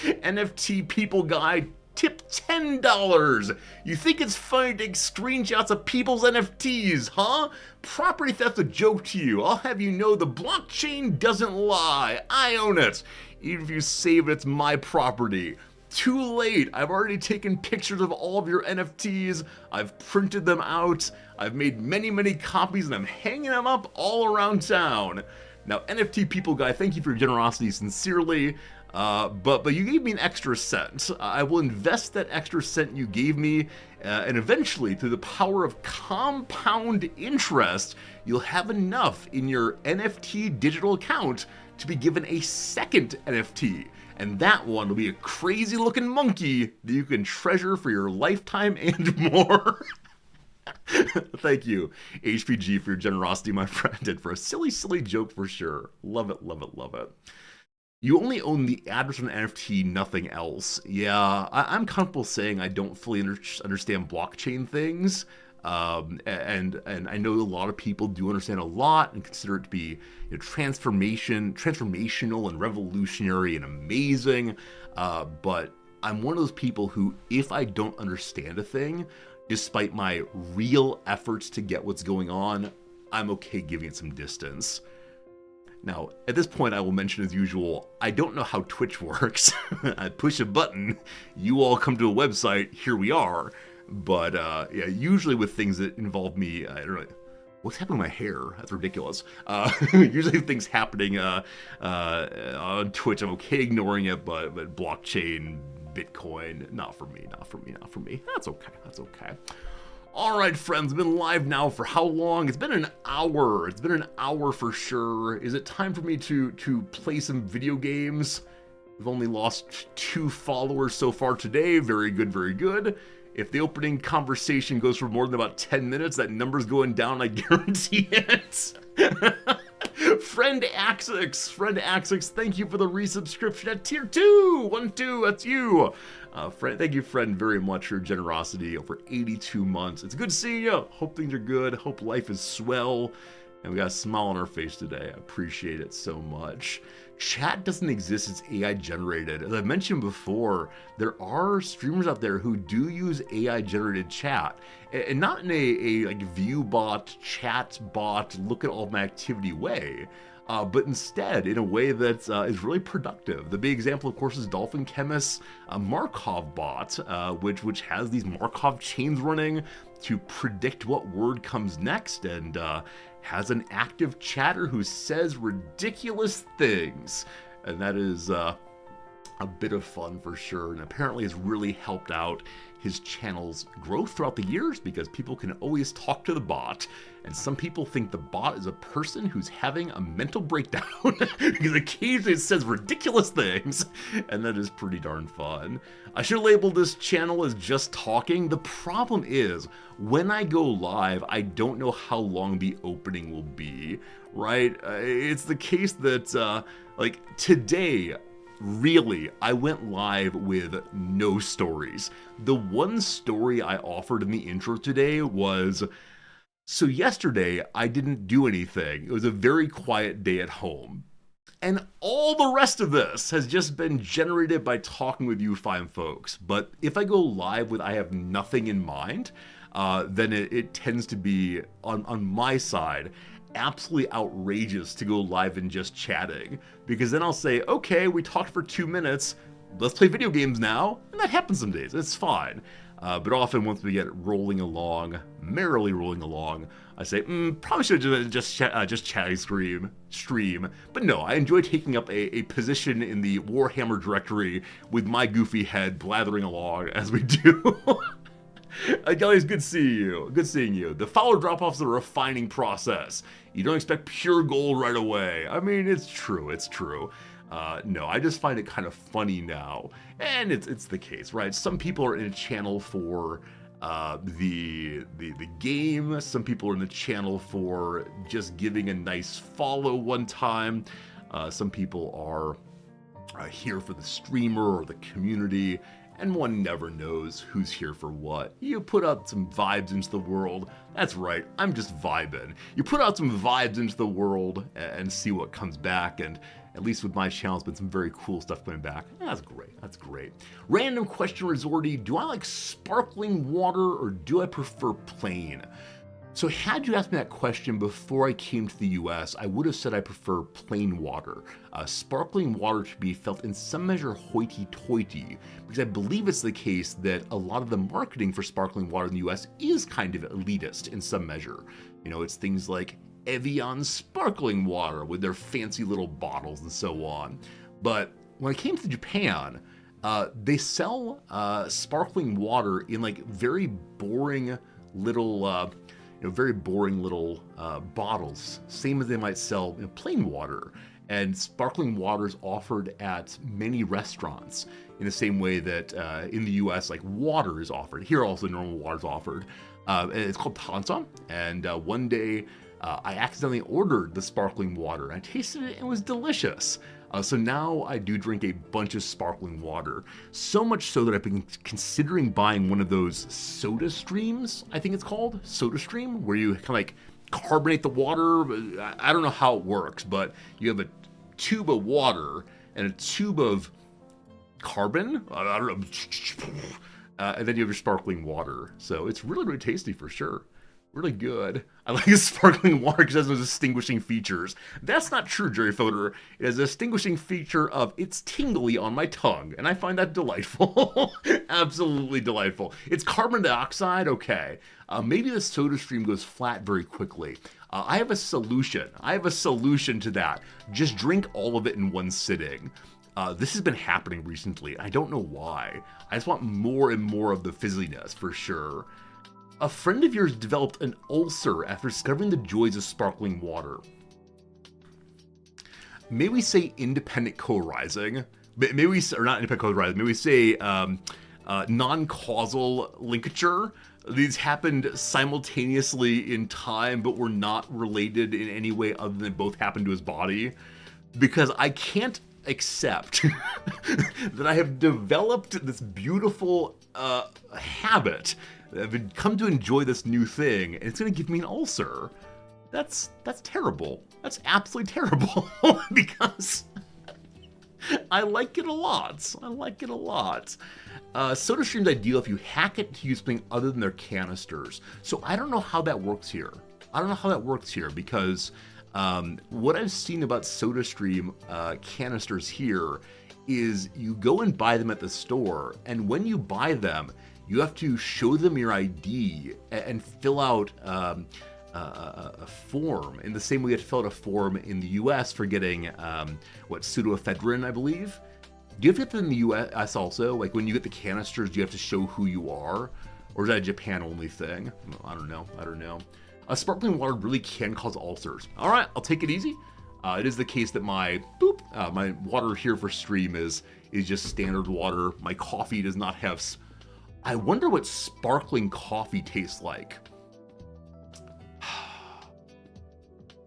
NFT people guy, tip $10. You think it's funny to take screenshots of people's NFTs, huh? Property theft's a joke to you. I'll have you know the blockchain doesn't lie. I own it. Even if you save it, it's my property. Too late. I've already taken pictures of all of your NFTs. I've printed them out. I've made many, many copies and I'm hanging them up all around town. Now, NFT people guy, thank you for your generosity sincerely. But you gave me an extra cent. I will invest that extra cent you gave me, and eventually, through the power of compound interest, you'll have enough in your NFT digital account to be given a second NFT. And that one will be a crazy-looking monkey that you can treasure for your lifetime and more. Thank you, HPG, for your generosity, my friend, and for a silly, silly joke for sure. Love it, love it, love it. You only own the address of an NFT, nothing else. Yeah, I'm comfortable saying I don't fully understand blockchain things, and I know a lot of people do understand a lot and consider it to be transformational and revolutionary and amazing. But I'm one of those people who, if I don't understand a thing, despite my real efforts to get what's going on, I'm okay giving it some distance. Now, at this point, I will mention as usual, I don't know how Twitch works. I push a button, you all come to a website, here we are. But yeah, usually with things that involve me, I don't know, what's happening to my hair? That's ridiculous. Usually things happening on Twitch, I'm okay ignoring it, but blockchain, Bitcoin, not for me, not for me, not for me. That's okay, that's okay. All right, friends, I've been live now for how long? It's been an hour. It's been an hour for sure. Is it time for me to play some video games? We've only lost 2 followers so far today. Very good, very good. If the opening conversation goes for more than about 10 minutes, that number's going down, I guarantee it. Friend Axix, thank you for the resubscription at tier 2. 1, 2, that's you. Thank you, friend, very much for your generosity over 82 months. It's good to see you. Hope things are good. Hope life is swell. And we got a smile on our face today. I appreciate it so much. Chat doesn't exist, it's AI generated. As I mentioned before, there are streamers out there who do use AI generated chat. And not in a like view bot, chat bot, look at all of my activity way. But instead in a way that is really productive. The big example, of course, is Dolphin Chemist's Markov bot, which has these Markov chains running to predict what word comes next, and has an active chatter who says ridiculous things. And that is a bit of fun for sure, and apparently has really helped out his channel's growth throughout the years because people can always talk to the bot, and some people think the bot is a person who's having a mental breakdown because occasionally it says ridiculous things, and that is pretty darn fun. I should label this channel as just talking. The problem is, when I go live, I don't know how long the opening will be, right? It's the case that, like, today, really, I went live with no stories. The one story I offered in the intro today was, so yesterday I didn't do anything. It was a very quiet day at home. And all the rest of this has just been generated by talking with you fine folks. But if I go live with I have nothing in mind, then it tends to be, on my side, absolutely outrageous to go live and just chatting. Because then I'll say, okay, we talked for 2 minutes, let's play video games now. And that happens some days, it's fine. But often once we get rolling along, merrily rolling along, I say, probably should have just chatting stream. But no, I enjoy taking up a position in the Warhammer directory with my goofy head blathering along as we do. Guys, good seeing you. Good seeing you. The follower drop-offs are a refining process. You don't expect pure gold right away. I mean, it's true. It's true. No, I just find it kind of funny now, and it's the case, right? Some people are in a channel for the game. Some people are in the channel for just giving a nice follow one time. Some people are here for the streamer or the community. And one never knows who's here for what. You put out some vibes into the world. That's right, I'm just vibing. You put out some vibes into the world and see what comes back. And at least with my channel, it's been some very cool stuff coming back. That's great, that's great. Random question, Resorty. Do I like sparkling water or do I prefer plain? So had you asked me that question before I came to the US, I would have said I prefer plain water. Sparkling water to be felt in some measure hoity-toity, because I believe it's the case that a lot of the marketing for sparkling water in the US is kind of elitist in some measure. You know, it's things like Evian sparkling water with their fancy little bottles and so on. But when I came to Japan, they sell sparkling water in like very boring little bottles, same as they might sell plain water. And sparkling water is offered at many restaurants in the same way that in the US, like water is offered. Here also normal water is offered. And it's called Tansa. And one day I accidentally ordered the sparkling water. I tasted it and it was delicious. So now I do drink a bunch of sparkling water. So much so that I've been considering buying one of those soda streams, I think it's called, soda stream, where you kind of like carbonate the water. I don't know how it works, but you have a tube of water and a tube of carbon. I don't know. And then you have your sparkling water. So it's really, really tasty for sure. Really good. I like sparkling water because it has those distinguishing features. That's not true, Jerry Fodor. It has a distinguishing feature of it's tingly on my tongue, and I find that delightful. Absolutely delightful. It's carbon dioxide, okay. Maybe the soda stream goes flat very quickly. I have a solution. I have a solution to that. Just drink all of it in one sitting. This has been happening recently. I don't know why. I just want more and more of the fizziness, for sure. A friend of yours developed an ulcer after discovering the joys of sparkling water. May we say independent co-arising? May we, or not independent co-arising, may we say non-causal linkage? These happened simultaneously in time, but were not related in any way other than both happened to his body. Because I can't accept that I have developed this beautiful habit. I've come to enjoy this new thing, and it's going to give me an ulcer. That's terrible. That's absolutely terrible because I like it a lot. I like it a lot. Soda Stream's ideal if you hack it to use something other than their canisters. So I don't know how that works here. Because what I've seen about Soda Stream canisters here is you go and buy them at the store, and when you buy them, you have to show them your ID and fill out a form in the same way you have to fill out a form in the US for getting, pseudoephedrine, I believe. Do you have to get that in the US also? Like when you get the canisters, do you have to show who you are? Or is that a Japan only thing? I don't know. Sparkling water really can cause ulcers. All right, I'll take it easy. It is the case that my water here for stream is just standard water. My coffee does not have... I wonder what sparkling coffee tastes like.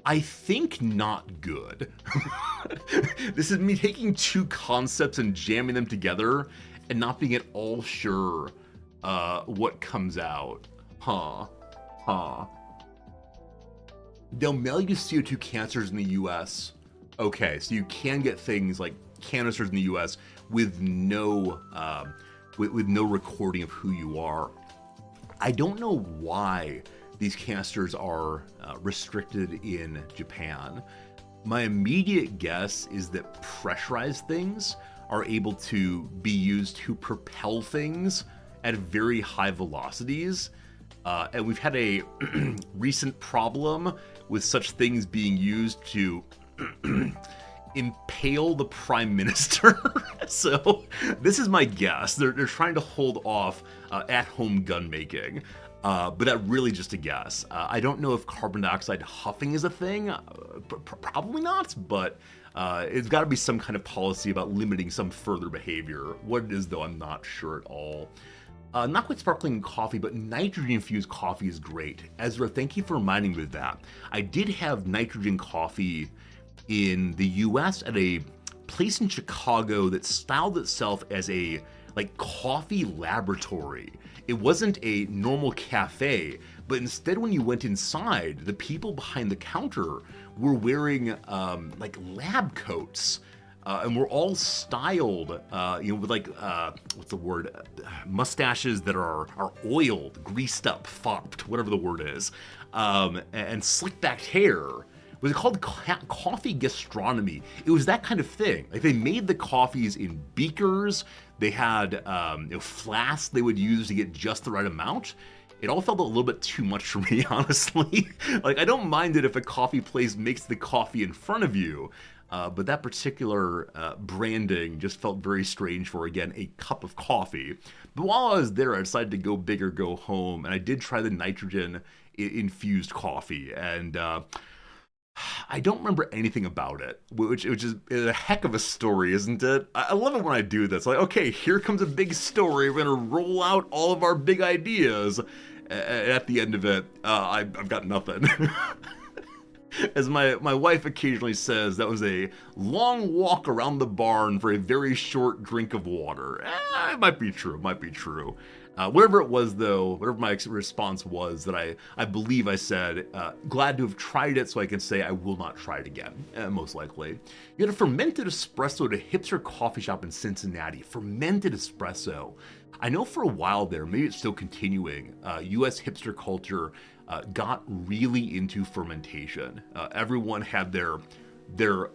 I think not good. This is me taking two concepts and jamming them together and not being at all sure what comes out. Huh. They'll mail you CO2 canisters in the US. Okay, so you can get things like canisters in the US with no with no recording of who you are. I don't know why these canisters are restricted in Japan. My immediate guess is that pressurized things are able to be used to propel things at very high velocities. And we've had a recent problem with such things being used to impale the prime minister. So this is my guess. They're trying to hold off at-home gun making. But that really just a guess. I don't know if carbon dioxide huffing is a thing. Probably not, but it's got to be some kind of policy about limiting some further behavior. What it is, though, I'm not sure at all. Not quite sparkling coffee, but nitrogen-infused coffee is great. Ezra, thank you for reminding me of that. I did have nitrogen coffee in the US at a place in Chicago that styled itself as a coffee laboratory. It wasn't a normal cafe, but instead when you went inside, the people behind the counter were wearing lab coats. And we're all styled, with what's the word? Mustaches that are oiled, greased up, fopped, whatever the word is, and slick back hair. Was it called coffee gastronomy? It was that kind of thing. Like they made the coffees in beakers. They had flasks they would use to get just the right amount. It all felt a little bit too much for me, honestly. I don't mind it if a coffee place makes the coffee in front of you. But that particular branding just felt very strange for, again, a cup of coffee. But while I was there, I decided to go big or go home, and I did try the nitrogen-infused coffee, and I don't remember anything about it, which is a heck of a story, isn't it? I love it when I do this. Okay, here comes a big story. We're going to roll out all of our big ideas. At the end of it, I've got nothing. As my wife occasionally says, that was a long walk around the barn for a very short drink of water. It might be true, whatever it was, though, whatever my response was, that I believe I said, glad to have tried it so I can say I will not try it again, most likely. You had a fermented espresso at a hipster coffee shop in Cincinnati. Fermented espresso. I know for a while there, maybe it's still continuing, US hipster culture got really into fermentation. Everyone had their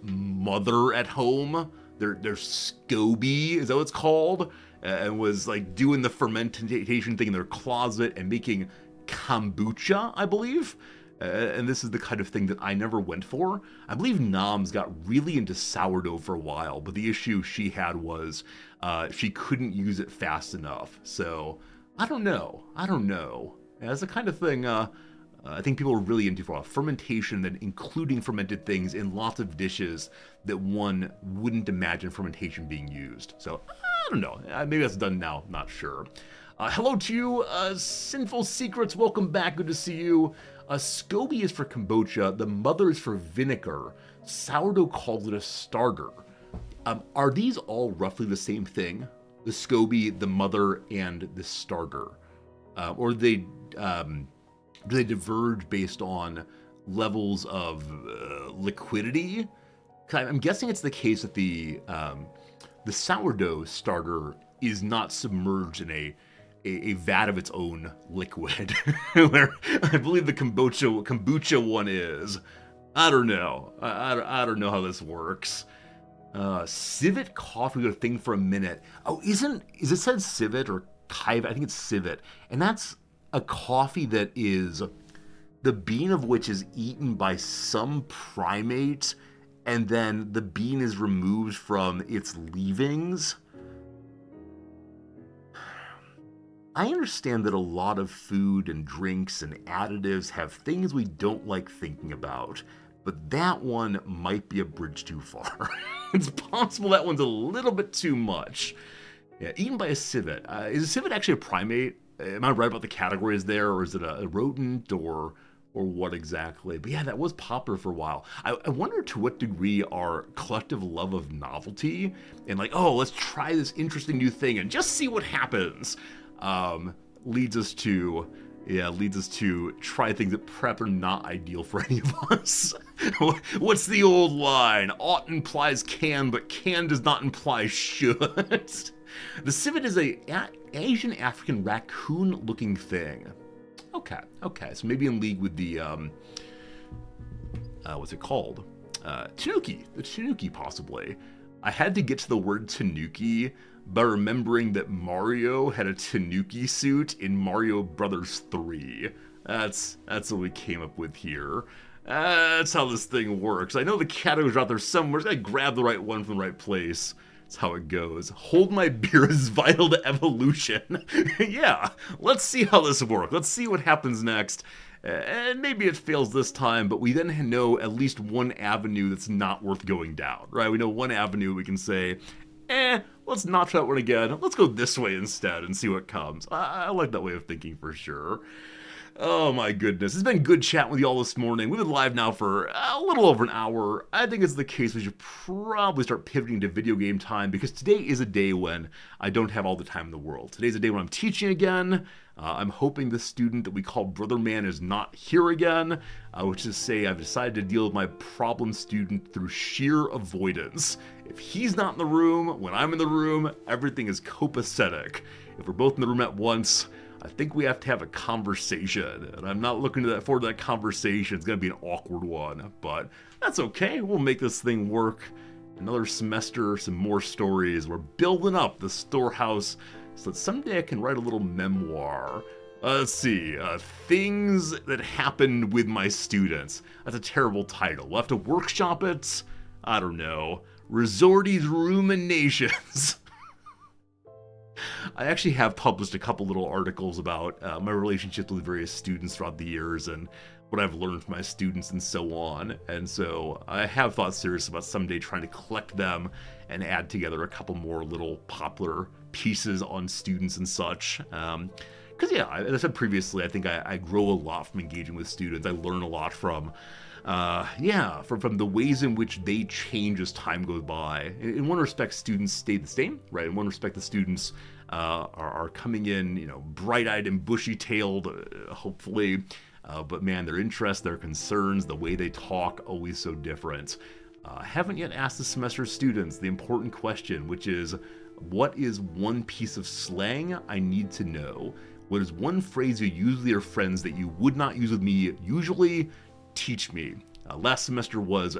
mother at home, their SCOBY, is that what it's called? And was doing the fermentation thing in their closet and making kombucha, I believe. And this is the kind of thing that I never went for. I believe Noms got really into sourdough for a while, but the issue she had was she couldn't use it fast enough. So I don't know. That's the kind of thing I think people are really into for a while. Fermentation, and including fermented things in lots of dishes that one wouldn't imagine fermentation being used. So I don't know. Maybe that's done now. Not sure. Hello to you, Sinful Secrets. Welcome back. Good to see you. SCOBY is for kombucha. The mother is for vinegar. Sourdough calls it a starter. Are these all roughly the same thing? The SCOBY, the mother, and the starter? Or do they diverge based on levels of liquidity? I'm guessing it's the case that the sourdough starter is not submerged in a vat of its own liquid, where I believe the kombucha one is. I don't know. I don't know how this works. Civet coffee was a thing for a minute. Oh, is it said civet or kive? I think it's civet, and that's a coffee that is the bean of which is eaten by some primate, and then the bean is removed from its leavings. I understand that a lot of food and drinks and additives have things we don't like thinking about, but that one might be a bridge too far. It's possible that one's a little bit too much. Yeah, eaten by a civet. Is a civet actually a primate? Am I right about the categories there, or is it a rodent, or or what exactly. But yeah, that was popular for a while. I wonder to what degree our collective love of novelty and like, oh, let's try this interesting new thing and just see what happens, leads us to try things that perhaps are not ideal for any of us. What's the old line? Ought implies can, but can does not imply should. The civet is a Asian African raccoon-looking thing. Okay, so maybe in league with the, what's it called? Tanuki, the Tanuki possibly. I had to get to the word Tanuki by remembering that Mario had a Tanuki suit in Mario Brothers 3. That's what we came up with here. That's how this thing works. I know the categories are out there somewhere, just gotta grab the right one from the right place. That's how it goes. Hold my beer is vital to evolution. Yeah, let's see how this works. Let's see what happens next. And maybe it fails this time, but we then know at least one avenue that's not worth going down, right? We know one avenue we can say, let's not try that one again. Let's go this way instead and see what comes. I like that way of thinking for sure. Oh my goodness, it's been good chatting with you all this morning. We've been live now for a little over an hour. I think it's the case we should probably start pivoting to video game time because today is a day when I don't have all the time in the world. Today's a day when I'm teaching again. I'm hoping the student that we call Brother Man is not here again, which is to say I've decided to deal with my problem student through sheer avoidance. If he's not in the room, when I'm in the room, everything is copacetic. If we're both in the room at once, I think we have to have a conversation, and I'm not looking forward to that conversation. It's going to be an awkward one, but that's okay. We'll make this thing work. Another semester, some more stories. We're building up the storehouse so that someday I can write a little memoir. Let's see, things that happened with my students. That's a terrible title. We'll have to workshop it. I don't know. Resorty's Ruminations. I actually have published a couple little articles about my relationships with various students throughout the years and what I've learned from my students and so on. And so I have thought seriously about someday trying to collect them and add together a couple more little popular pieces on students and such. Because yeah, as I said previously, I think I grow a lot from engaging with students. I learn a lot from the ways in which they change as time goes by. In one respect, students stay the same, right? In one respect, the students are coming in, bright-eyed and bushy-tailed, hopefully. But man, their interests, their concerns, the way they talk, always so different. I haven't yet asked the semester students the important question, which is, what is one piece of slang I need to know? What is one phrase you use with your friends that you would not use with me usually? Teach me. Last semester was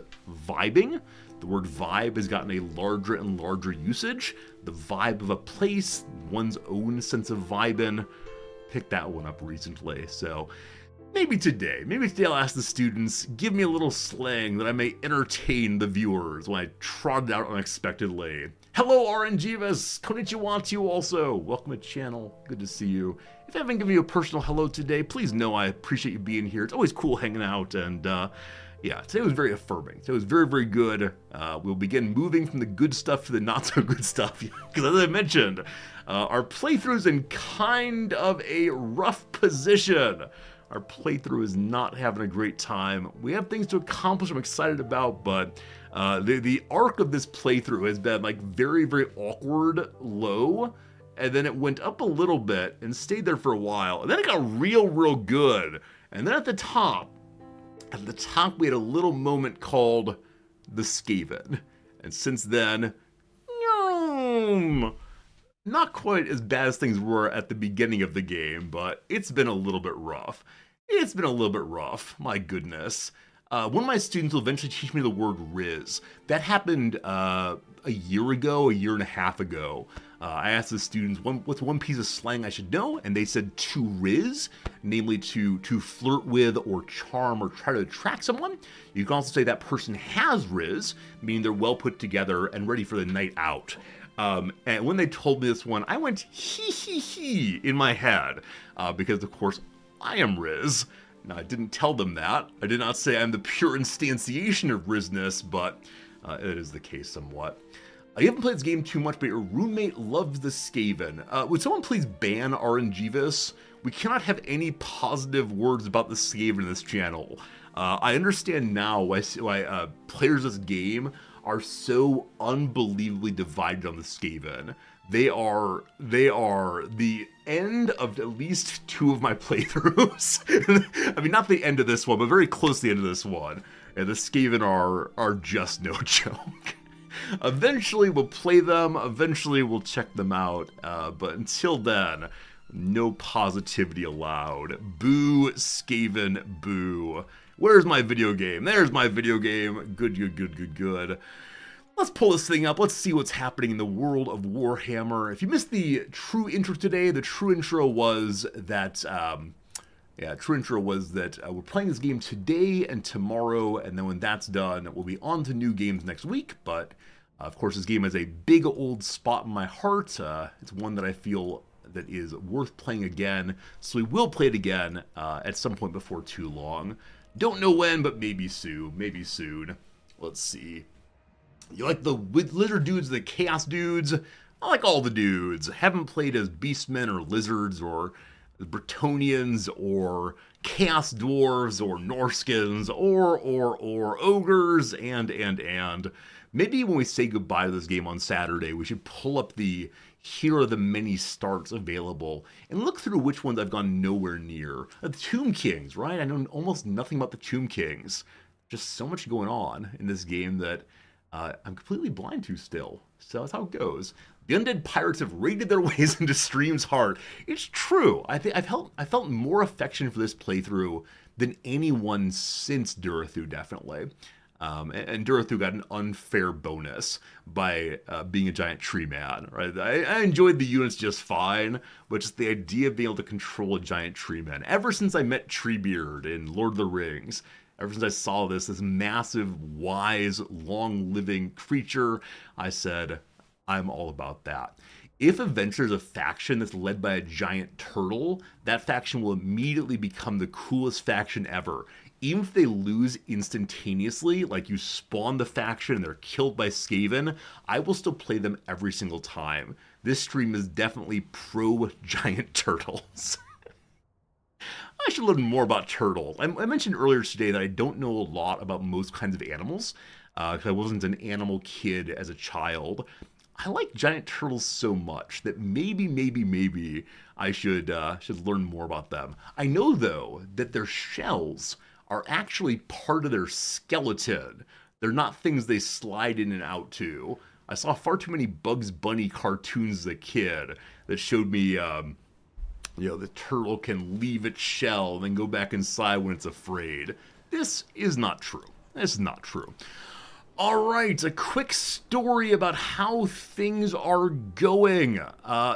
vibing. The word vibe has gotten a larger and larger usage. The vibe of a place, one's own sense of vibing. Picked that one up recently. So maybe today I'll ask the students, give me a little slang that I may entertain the viewers when I trot it out unexpectedly. Hello, RNGivas! Konnichiwa to you also! Welcome to the channel. Good to see you. If I haven't given you a personal hello today, please know I appreciate you being here. It's always cool hanging out, and yeah, today was very affirming. Today was very, very good. We'll begin moving from the good stuff to the not so good stuff, because as I mentioned, our playthrough's in kind of a rough position. Our playthrough is not having a great time. We have things to accomplish I'm excited about, but the arc of this playthrough has been like very, very awkward, low, and then it went up a little bit and stayed there for a while, and then it got real, real good. And then at the top we had a little moment called the Skaven. And since then, not quite as bad as things were at the beginning of the game, but it's been a little bit rough. My goodness. One of my students will eventually teach me the word Riz. That happened a year and a half ago. I asked the students, what's one piece of slang I should know? And they said to Riz, namely to flirt with or charm or try to attract someone. You can also say that person has Riz, meaning they're well put together and ready for the night out. And when they told me this one, I went hee in my head, because of course I am Riz. Now I didn't tell them that. I did not say I'm the pure instantiation of Rizness, but it is the case somewhat. You haven't played this game too much, but your roommate loves the Skaven. Would someone please ban RNGivas we cannot have any positive words about the Skaven in this channel. I understand now why players of this game are so unbelievably divided on the Skaven. They are the end of at least 2 of my playthroughs. I mean, not the end of this one, but very close to the end of this one. And the Skaven are just no joke. Eventually we'll play them, eventually we'll check them out, but until then, no positivity allowed. Boo, Skaven, boo. Where's my video game? There's my video game. Good, good, good, good, good. Let's pull this thing up. Let's see what's happening in the world of Warhammer. If you missed the true intro today, the true intro was that, we're playing this game today and tomorrow, and then when that's done, we'll be on to new games next week. But, of course, this game has a big old spot in my heart. It's one that I feel that is worth playing again, so we will play it again at some point before too long. Don't know when, but maybe soon. Maybe soon. Let's see. You like the lizard dudes, the chaos dudes? I like all the dudes. Haven't played as beastmen or lizards or Bretonnians or chaos dwarves or Norskins or ogres and. Maybe when we say goodbye to this game on Saturday, we should pull up the here are the many starts available and look through which ones I've gone nowhere near. The Tomb Kings, right? I know almost nothing about the Tomb Kings. Just so much going on in this game that I'm completely blind to still. So that's how it goes. The undead pirates have raided their ways into Stream's heart. It's true. I felt more affection for this playthrough than anyone since Durathu, definitely. And Durathu got an unfair bonus by being a giant tree man, right? I enjoyed the units just fine, but just the idea of being able to control a giant tree man. Ever since I met Treebeard in Lord of the Rings, ever since I saw this massive, wise, long-living creature, I said, I'm all about that. If eventually there's a faction that's led by a giant turtle, that faction will immediately become the coolest faction ever. Even if they lose instantaneously, like you spawn the faction and they're killed by Skaven, I will still play them every single time. This stream is definitely pro-giant turtles. I should learn more about turtles. I mentioned earlier today that I don't know a lot about most kinds of animals, because I wasn't an animal kid as a child. I like giant turtles so much that maybe I should learn more about them. I know, though, that their shells are actually part of their skeleton. They're not things they slide in and out to. I saw far too many Bugs Bunny cartoons as a kid that showed me, the turtle can leave its shell and then go back inside when it's afraid. This is not true. This is not true. All right, a quick story about how things are going.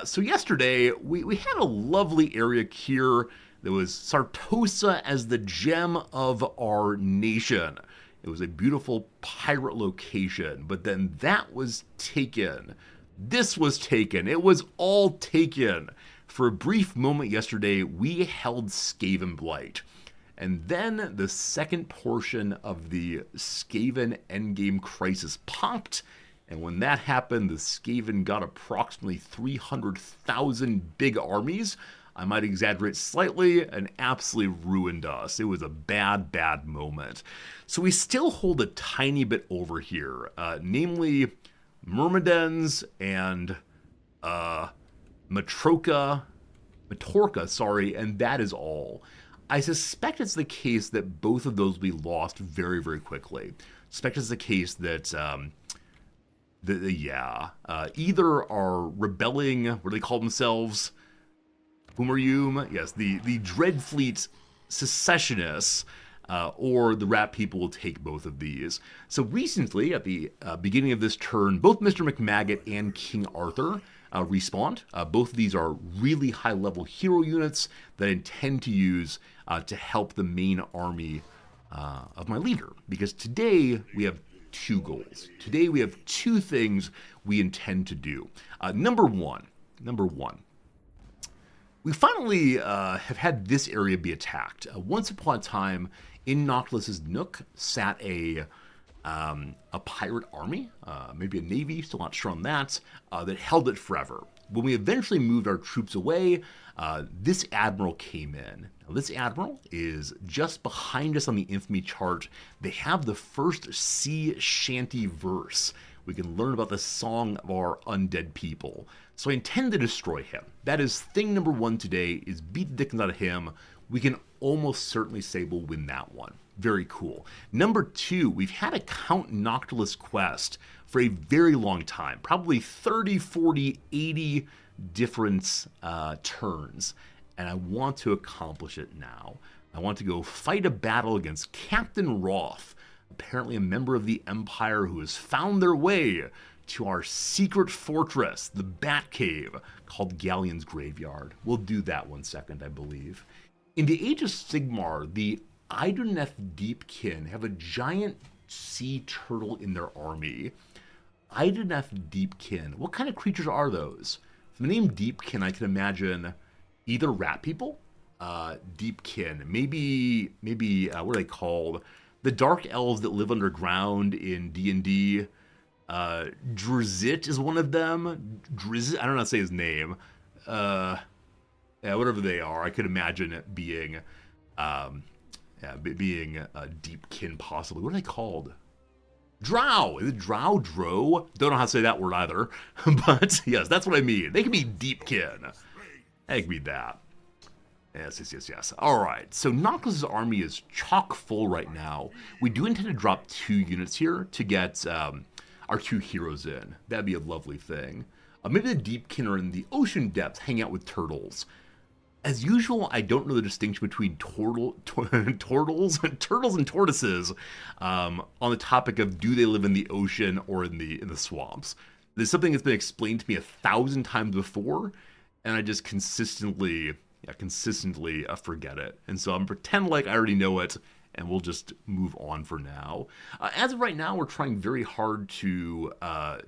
So yesterday, we had a lovely area here. There was Sartosa as the gem of our nation. It was a beautiful pirate location, but then that was taken. This was taken. It was all taken. For a brief moment yesterday, we held Skaven Blight. And then the second portion of the Skaven endgame crisis popped, and when that happened, the Skaven got approximately 300,000 big armies. I might exaggerate slightly, and absolutely ruined us. It was a bad, bad moment. So we still hold a tiny bit over here, namely Myrmidons and Matorka, and that is all. I suspect it's the case that both of those will be lost very, very quickly. I suspect it's the case that, either are rebelling, what do they call themselves? Boomeryum? Yes, the Dreadfleet secessionists, or the Rat people will take both of these. So recently, at the beginning of this turn, both Mr. McMaggot and King Arthur respawned. Both of these are really high-level hero units that I intend to use to help the main army of my leader. Because today we have two goals. Today we have two things we intend to do. Number one. We finally have had this area be attacked. Once upon a time, in Nautilus' Nook sat a a pirate army, maybe a navy, still not sure on that, that held it forever. When we eventually moved our troops away, this admiral came in. Now, this admiral is just behind us on the infamy chart. They have the first sea shanty verse. We can learn about the song of our undead people. So I intend to destroy him. That is thing number one today, is beat the dickens out of him. We can almost certainly say we'll win that one. Very cool. Number two, we've had a Count Noctilus quest for a very long time, probably 30, 40, 80 different turns, and I want to accomplish it now. I want to go fight a battle against Captain Roth, apparently a member of the Empire who has found their way to our secret fortress, the Batcave, called Galleon's Graveyard. We'll do that one second, I believe. In the Age of Sigmar, the Idoneth Deepkin have a giant sea turtle in their army. Idoneth Deepkin. What kind of creatures are those? From the name Deepkin, I can imagine either rat people, Deepkin, maybe what are they called? The dark elves that live underground in D&D. Drizzt is one of them. Drizzt, I don't know how to say his name. Yeah, whatever they are, I could imagine it being being a Deepkin possibly. What are they called? Drow! Is it Drow? Dro? Don't know how to say that word either. But yes, that's what I mean. They can be Deepkin. They can be that. Yes. Alright, so Noctilus's army is chock full right now. We do intend to drop 2 units here to get our 2 heroes in. That'd be a lovely thing. Maybe the Deepkin are in the ocean depths hanging out with turtles. As usual, I don't know the distinction between turtles and tortoises on the topic of do they live in the ocean or in the swamps. There's something that's been explained to me 1,000 times before, and I just consistently forget it. And so I'm pretend like I already know it, and we'll just move on for now. As of right now, we're trying very hard to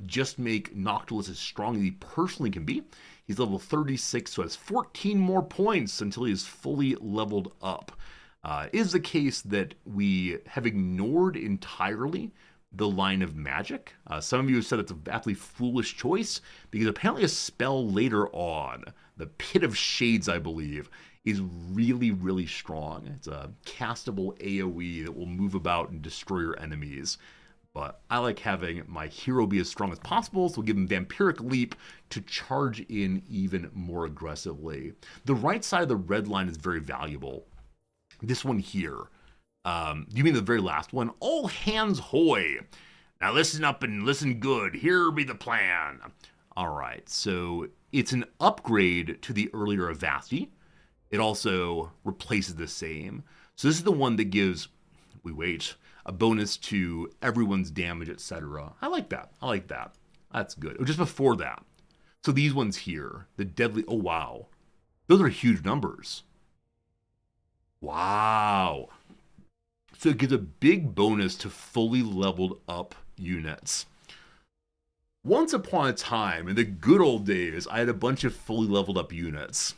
just make Noctilus as strong as he personally can be. He's level 36, so has 14 more points until he is fully leveled up. It is the case that we have ignored entirely the line of magic. Some of you have said it's a vastly foolish choice, because apparently a spell later on, the Pit of Shades, I believe, is really, really strong. It's a castable AoE that will move about and destroy your enemies. But I like having my hero be as strong as possible, so we'll give him Vampiric Leap to charge in even more aggressively. The right side of the red line is very valuable. This one here. You mean the very last one? All hands hoy! Now listen up and listen good. Here be the plan. Alright, so it's an upgrade to the earlier Avasti. It also replaces the same. So this is the one that gives, a bonus to everyone's damage, etc. I like that. That's good. Just before that. So these ones here, the deadly, oh wow. Those are huge numbers. Wow. So it gives a big bonus to fully leveled up units. Once upon a time, in the good old days, I had a bunch of fully leveled up units.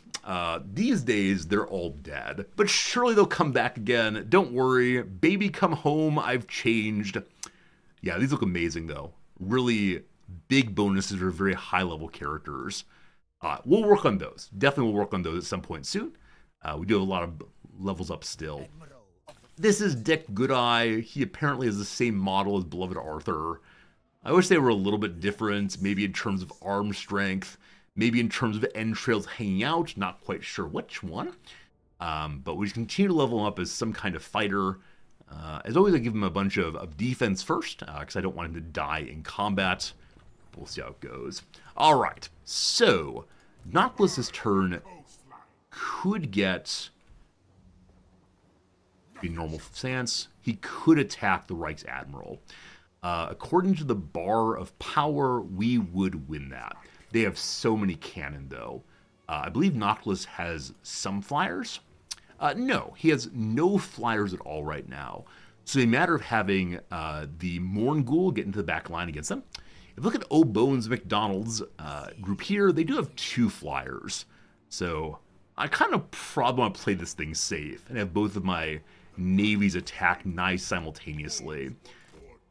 These days, they're all dead. But surely they'll come back again. Don't worry. Baby, come home. I've changed. Yeah, these look amazing, though. Really big bonuses for very high-level characters. We'll work on those. Definitely we'll work on those at some point soon. We do have a lot of levels up still. This is Dick Goodeye. He apparently has the same model as Beloved Arthur. I wish they were a little bit different, maybe in terms of arm strength, maybe in terms of entrails hanging out, not quite sure which one. But we continue to level him up as some kind of fighter. As always, I give him a bunch of defense first, because I don't want him to die in combat. We'll see how it goes. All right, so Noctilus's turn could get a normal stance. He could attack the Reich's Admiral. According to the Bar of Power, we would win that. They have so many cannon, though. I believe Noctilus has some flyers. No, he has no flyers at all right now. So it's a matter of having the Morngul get into the back line against them. If you look at O'Bones McDonald's group here, they do have 2 flyers. So I kind of probably want to play this thing safe and have both of my navies attack nice simultaneously.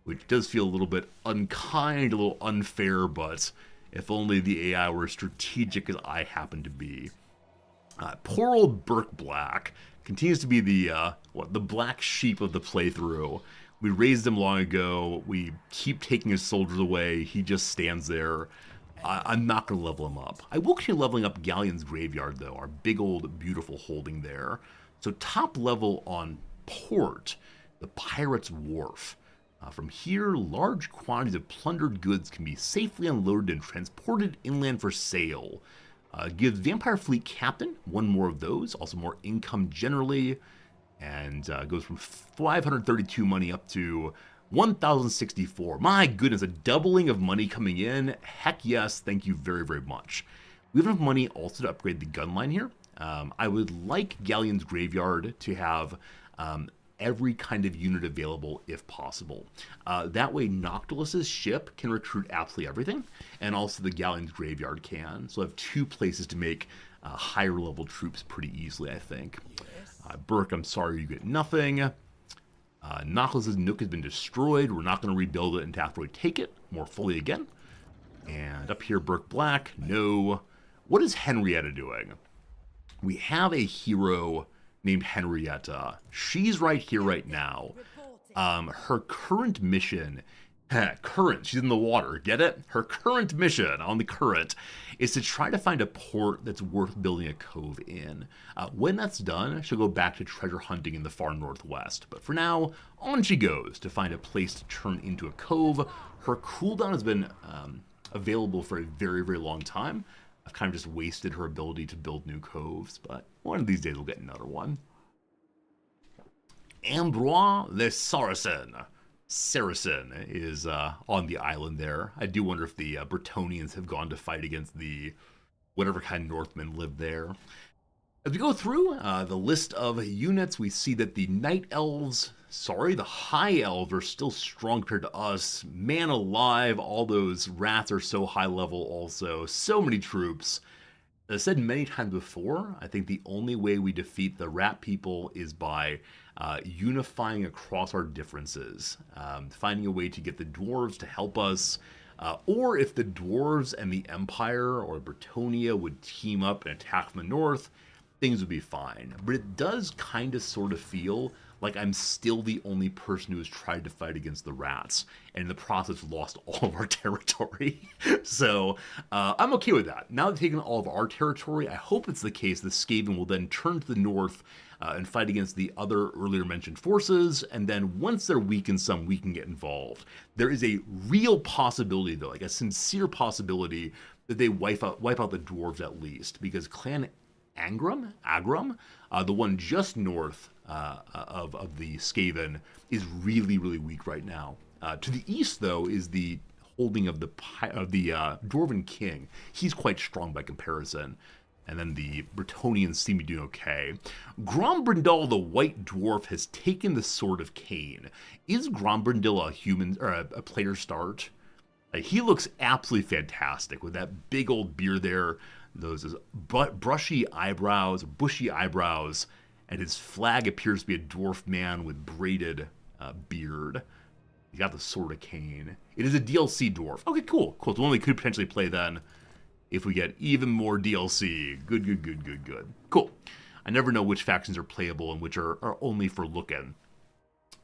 which does feel a little bit unkind, a little unfair, but if only the AI were as strategic as I happen to be. Poor old Burke Black continues to be the black sheep of the playthrough. We raised him long ago. We keep taking his soldiers away. He just stands there. I'm not going to level him up. I will continue leveling up Galleon's Graveyard, though, our big old beautiful holding there. So top level on Port, the Pirate's Wharf. From here, large quantities of plundered goods can be safely unloaded and transported inland for sale. Gives Vampire Fleet Captain one more of those, also more income generally, and goes from 532 money up to 1,064. My goodness, a doubling of money coming in. Heck yes, thank you very, very much. We have enough money also to upgrade the gun line here. I would like Galleon's Graveyard to have every kind of unit available if possible. That way Noctilus's ship can recruit absolutely everything, and also the Galleon's Graveyard can. So I have two places to make higher level troops pretty easily, I think. Burke, I'm sorry you get nothing. Noctilus's Nook has been destroyed. We're not going to rebuild it until after we take it more fully again. And up here, Burke Black, no. What is Henrietta doing? We have a hero named Henrietta. She's right here right now. Her current mission, she's in the water, get it? Her current mission on the current is to try to find a port that's worth building a cove in. When that's done, she'll go back to treasure hunting in the far northwest. But for now, on she goes to find a place to turn into a cove. Her cooldown has been available for a very, very long time. I've kind of just wasted her ability to build new coves, but one of these days we'll get another one. Ambroise le Saracen. Saracen is on the island there. I do wonder if the Bretonnians have gone to fight against the whatever kind of Northmen live there. As we go through the list of units, we see that the the High Elves are still strong compared to us. Man alive, all those rats are so high level also. So many troops. As I said many times before, I think the only way we defeat the rat people is by unifying across our differences. Finding a way to get the dwarves to help us. Or if the dwarves and the Empire or Bretonnia would team up and attack from the north, things would be fine. But it does kind of sort of feel like I'm still the only person who has tried to fight against the rats, and in the process lost all of our territory. So I'm okay with that. Now they've taken all of our territory, I hope it's the case that Skaven will then turn to the north and fight against the other earlier mentioned forces, and then once they're weakened some, we can get involved. There is a real possibility, though, like a sincere possibility, that they wipe out the dwarves at least, because Clan Agram, the one just north of the Skaven, is really, really weak right now. To the east, though, is the holding of the Dwarven King. He's quite strong by comparison. And then the Bretonnians seem to be doing okay. Grombrindal the White Dwarf has taken the Sword of Cain. Is Grombrindal a human or a player start? He looks absolutely fantastic with that big old beard there, those bushy eyebrows, and his flag appears to be a dwarf man with braided beard. He got the Sword of Cain. It is a DLC dwarf. Okay, cool. It's one we could potentially play then if we get even more DLC. Good. Cool. I never know which factions are playable and which are only for looking.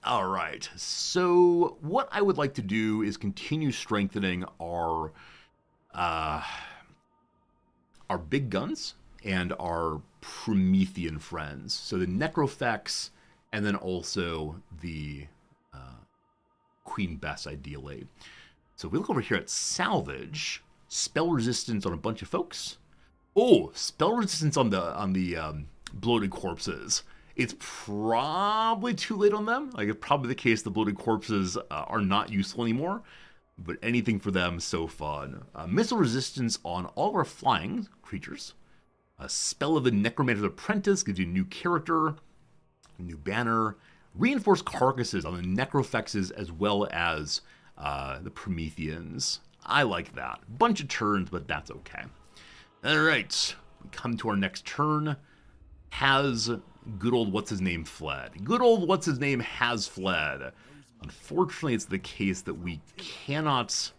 All right, so what I would like to do is continue strengthening our big guns and our Promethean friends. So the Necrofex, and then also the Queen Bess, ideally. So if we look over here at Salvage, spell resistance on a bunch of folks. Oh, spell resistance on the bloated corpses. It's probably too late on them. Like, it's probably the case the bloated corpses are not useful anymore. But anything for them, so fun. Missile resistance on all of our flying creatures. A spell of the Necromancer's Apprentice gives you a new character, a new banner. Reinforced carcasses on the Necrofexes as well as the Prometheans. I like that. Bunch of turns, but that's okay. All right, we come to our next turn. Has good old what's-his-name fled? Good old what's-his-name has fled. Unfortunately, it's the case that we cannot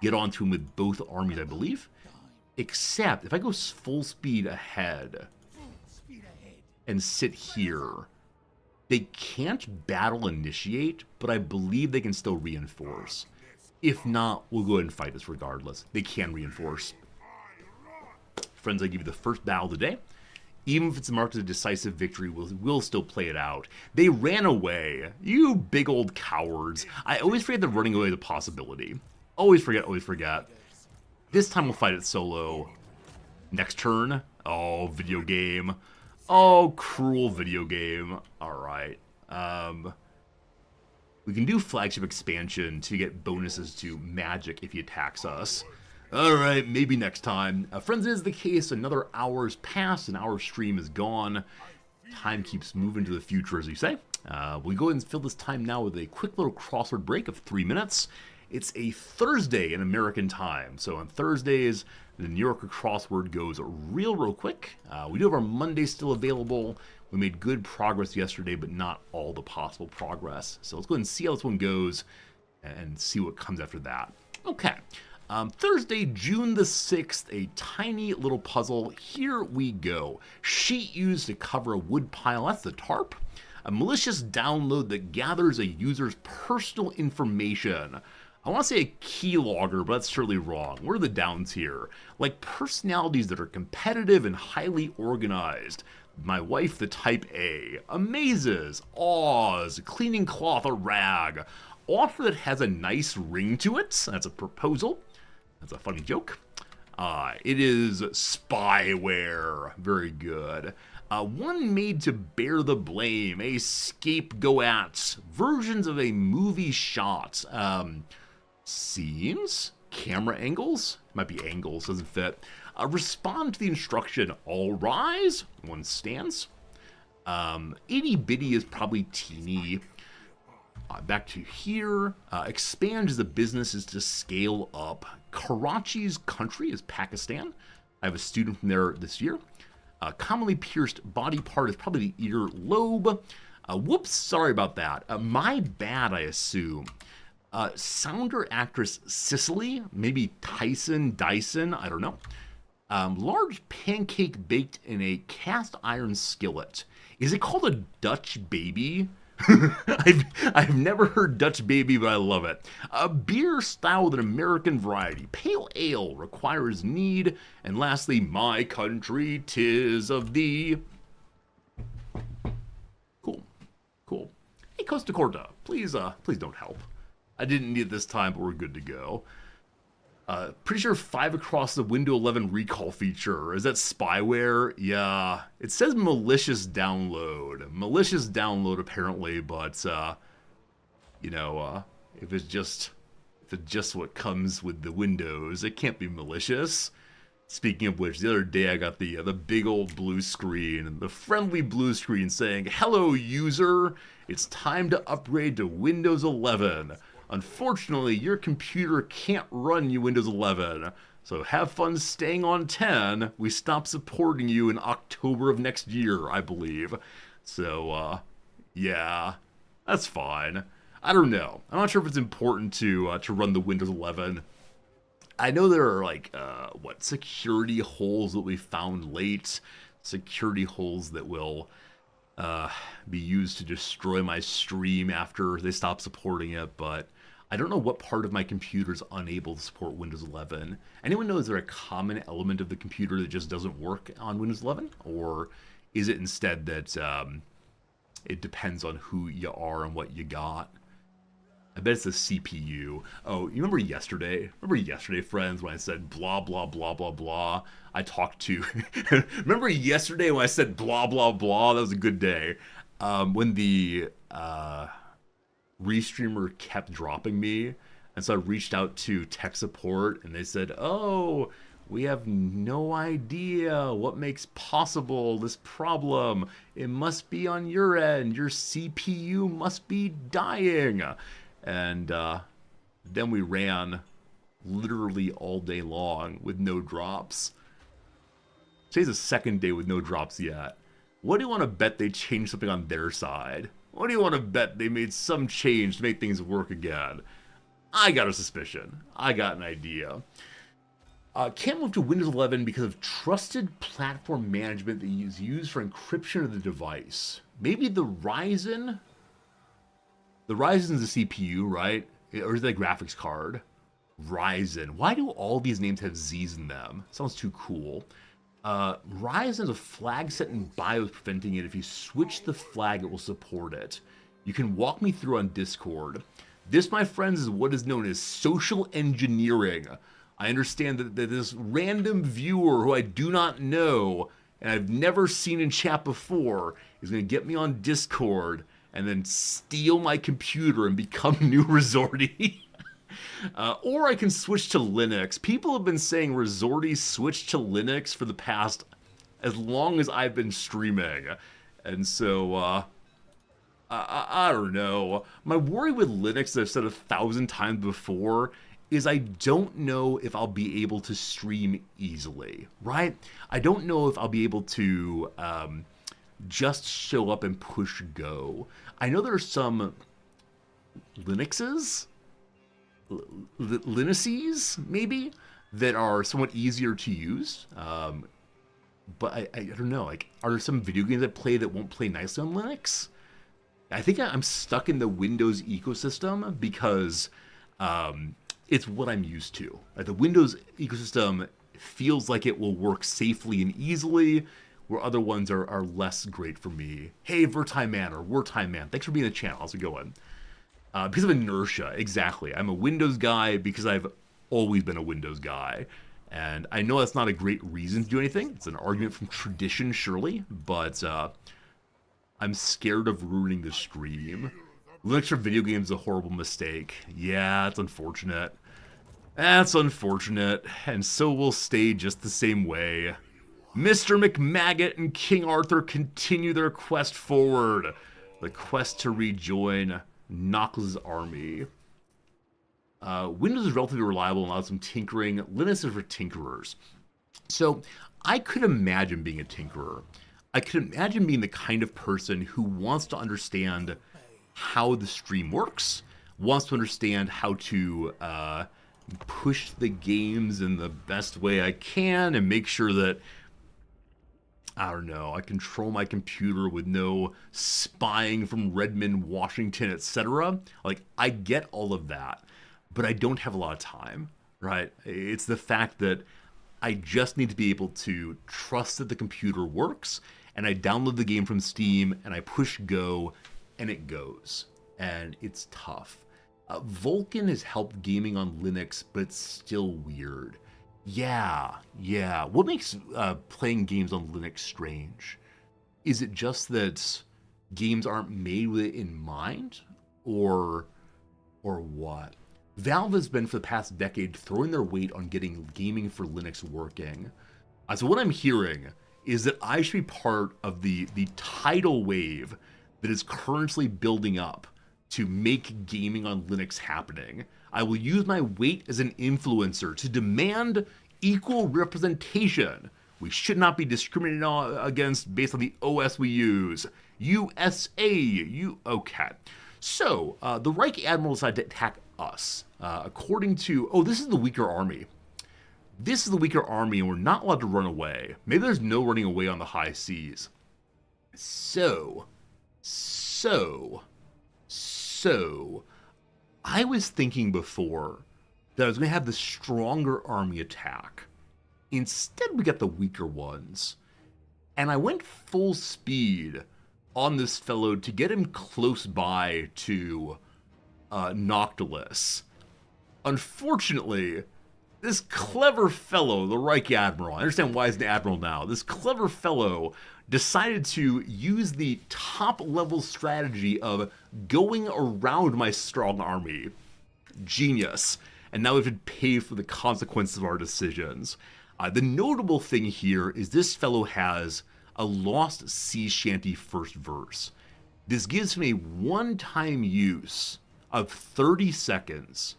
get onto him with both armies, I believe. Except, if I go full speed ahead and sit here, they can't battle initiate, but I believe they can still reinforce. If not, we'll go ahead and fight this regardless. They can reinforce. Friends, I give you the first battle of the day. Even if it's marked as a decisive victory, we'll still play it out. They ran away. You big old cowards. I always forget that running away is a possibility. Always forget, always forget. This time we'll fight it solo. Next turn. Oh, video game. Oh, cruel video game. Alright. We can do flagship expansion to get bonuses to magic if he attacks us. Alright, maybe next time. Friends, it is the case. Another hour's passed, an hour stream is gone. Time keeps moving to the future, as you say. We go ahead and fill this time now with a quick little crossword break of 3 minutes. It's a Thursday in American time. So on Thursdays, the New Yorker crossword goes real quick. We do have our Monday still available. We made good progress yesterday, but not all the possible progress. So let's go ahead and see how this one goes and see what comes after that. Okay. Thursday, June the 6th, a tiny little puzzle. Here we go. Sheet used to cover a wood pile. That's the tarp. A malicious download that gathers a user's personal information. I want to say a keylogger, but that's surely wrong. What are the downs here? Like personalities that are competitive and highly organized. My wife, the type A. Amazes, awes, cleaning cloth, a rag. Offer that has a nice ring to it. That's a proposal. That's a funny joke. It is spyware. Very good. One made to bear the blame. A scapegoat. Versions of a movie shot. Scenes? Camera angles? Might be angles, doesn't fit. Respond to the instruction. All rise. One stands. Itty bitty is probably teeny. Back to here. Expand as the business is to scale up. Karachi's country is Pakistan. I have a student from there this year. Commonly pierced body part is probably the ear lobe. Whoops, sorry about that. My bad, I assume. Sounder actress Cicely, maybe Dyson, I don't know. Large pancake baked in a cast iron skillet. Is it called a Dutch baby? I've never heard Dutch baby, but I love it. A beer style with an American variety. Pale ale requires need. And lastly, my country, 'tis of thee. Cool. Hey, Costa Corta, please don't help. I didn't need it this time, but we're good to go. Pretty sure 5 across the Windows 11 recall feature. Is that spyware? Yeah. It says malicious download. Malicious download, apparently, but, if it's just what comes with the Windows, it can't be malicious. Speaking of which, the other day I got the big old blue screen, the friendly blue screen saying, "Hello, user. It's time to upgrade to Windows 11. Unfortunately, your computer can't run you Windows 11, so have fun staying on 10. We stop supporting you in October of next year, I believe." So, yeah, that's fine. I don't know. I'm not sure if it's important to run the Windows 11. I know there are, security holes that we found late. Security holes that will be used to destroy my stream after they stop supporting it, but I don't know what part of my computer is unable to support Windows 11. Anyone know, is there a common element of the computer that just doesn't work on Windows 11? Or is it instead that it depends on who you are and what you got? I bet it's the CPU. Oh, you remember yesterday? Friends, when I said blah, blah, blah, blah, blah? I talked to... Remember yesterday when I said blah, blah, blah? That was a good day. When the restreamer kept dropping me, and so I reached out to tech support, and they said, "Oh, we have no idea what makes possible this problem. It must be on your end. Your CPU must be dying." And then we ran literally all day long with no drops. Today's the second day with no drops yet. What do you want to bet they changed something on their side? What do you want to bet they made some change to make things work again? I got a suspicion. I got an idea. Can't move to Windows 11 because of trusted platform management that is used for encryption of the device. Maybe the Ryzen? The Ryzen's the CPU, right? Or is that a graphics card? Ryzen. Why do all these names have Z's in them? Sounds too cool. Ryzen has a flag set in BIOS preventing it. If you switch the flag, it will support it. You can walk me through on Discord. This, my friends, is what is known as social engineering. I understand that this random viewer who I do not know and I've never seen in chat before is going to get me on Discord and then steal my computer and become new Resorty. Or I can switch to Linux. People have been saying Resorty switch to Linux for the past as long as I've been streaming. And so, I don't know. My worry with Linux, as I've said 1,000 times before, is I don't know if I'll be able to stream easily, right? I don't know if I'll be able to just show up and push go. I know there are some Linuxes, maybe, that are somewhat easier to use. But I don't know, like, are there some video games I play that won't play nicely on Linux? I think I'm stuck in the Windows ecosystem because it's what I'm used to. The Windows ecosystem feels like it will work safely and easily, where other ones are less great for me. Hey, Vertime Man or Wartime Man, thanks for being in the channel. How's it going? Because of inertia, exactly. I'm a Windows guy because I've always been a Windows guy. And I know that's not a great reason to do anything. It's an argument from tradition, surely, but I'm scared of ruining the stream. Linux for video games is a horrible mistake. Yeah, it's unfortunate. That's unfortunate, and so we'll stay just the same way. Mr. McMaggot and King Arthur continue their quest forward. The quest to rejoin Nox's army. Windows is relatively reliable and allows some tinkering. Linux is for tinkerers. So I could imagine being a tinkerer. I could imagine being the kind of person who wants to understand how the stream works, wants to understand how to push the games in the best way I can and make sure that, I don't know, I control my computer with no spying from Redmond, Washington, etc. Like, I get all of that, but I don't have a lot of time, right? It's the fact that I just need to be able to trust that the computer works, and I download the game from Steam, and I push go, and it goes. And it's tough. Vulkan has helped gaming on Linux, but it's still weird. Yeah. What makes playing games on Linux strange? Is it just that games aren't made with it in mind? Or what? Valve has been, for the past decade, throwing their weight on getting gaming for Linux working. So what I'm hearing is that I should be part of the tidal wave that is currently building up to make gaming on Linux happening. I will use my weight as an influencer to demand equal representation. We should not be discriminated against based on the OS we use. USA, okay. So, the Reich Admiral decided to attack us. According to, this is the weaker army. This is the weaker army, and we're not allowed to run away. Maybe there's no running away on the high seas. So, I was thinking before that I was going to have the stronger army attack. Instead, we got the weaker ones. And I went full speed on this fellow to get him close by to Noctilus. Unfortunately, this clever fellow, the Reich Admiral, I understand why he's an admiral now, this clever fellow decided to use the top-level strategy of going around my strong army. Genius. And now we have to pay for the consequences of our decisions. The notable thing here is this fellow has a Lost Sea Shanty first verse. This gives him a one-time use of 30 seconds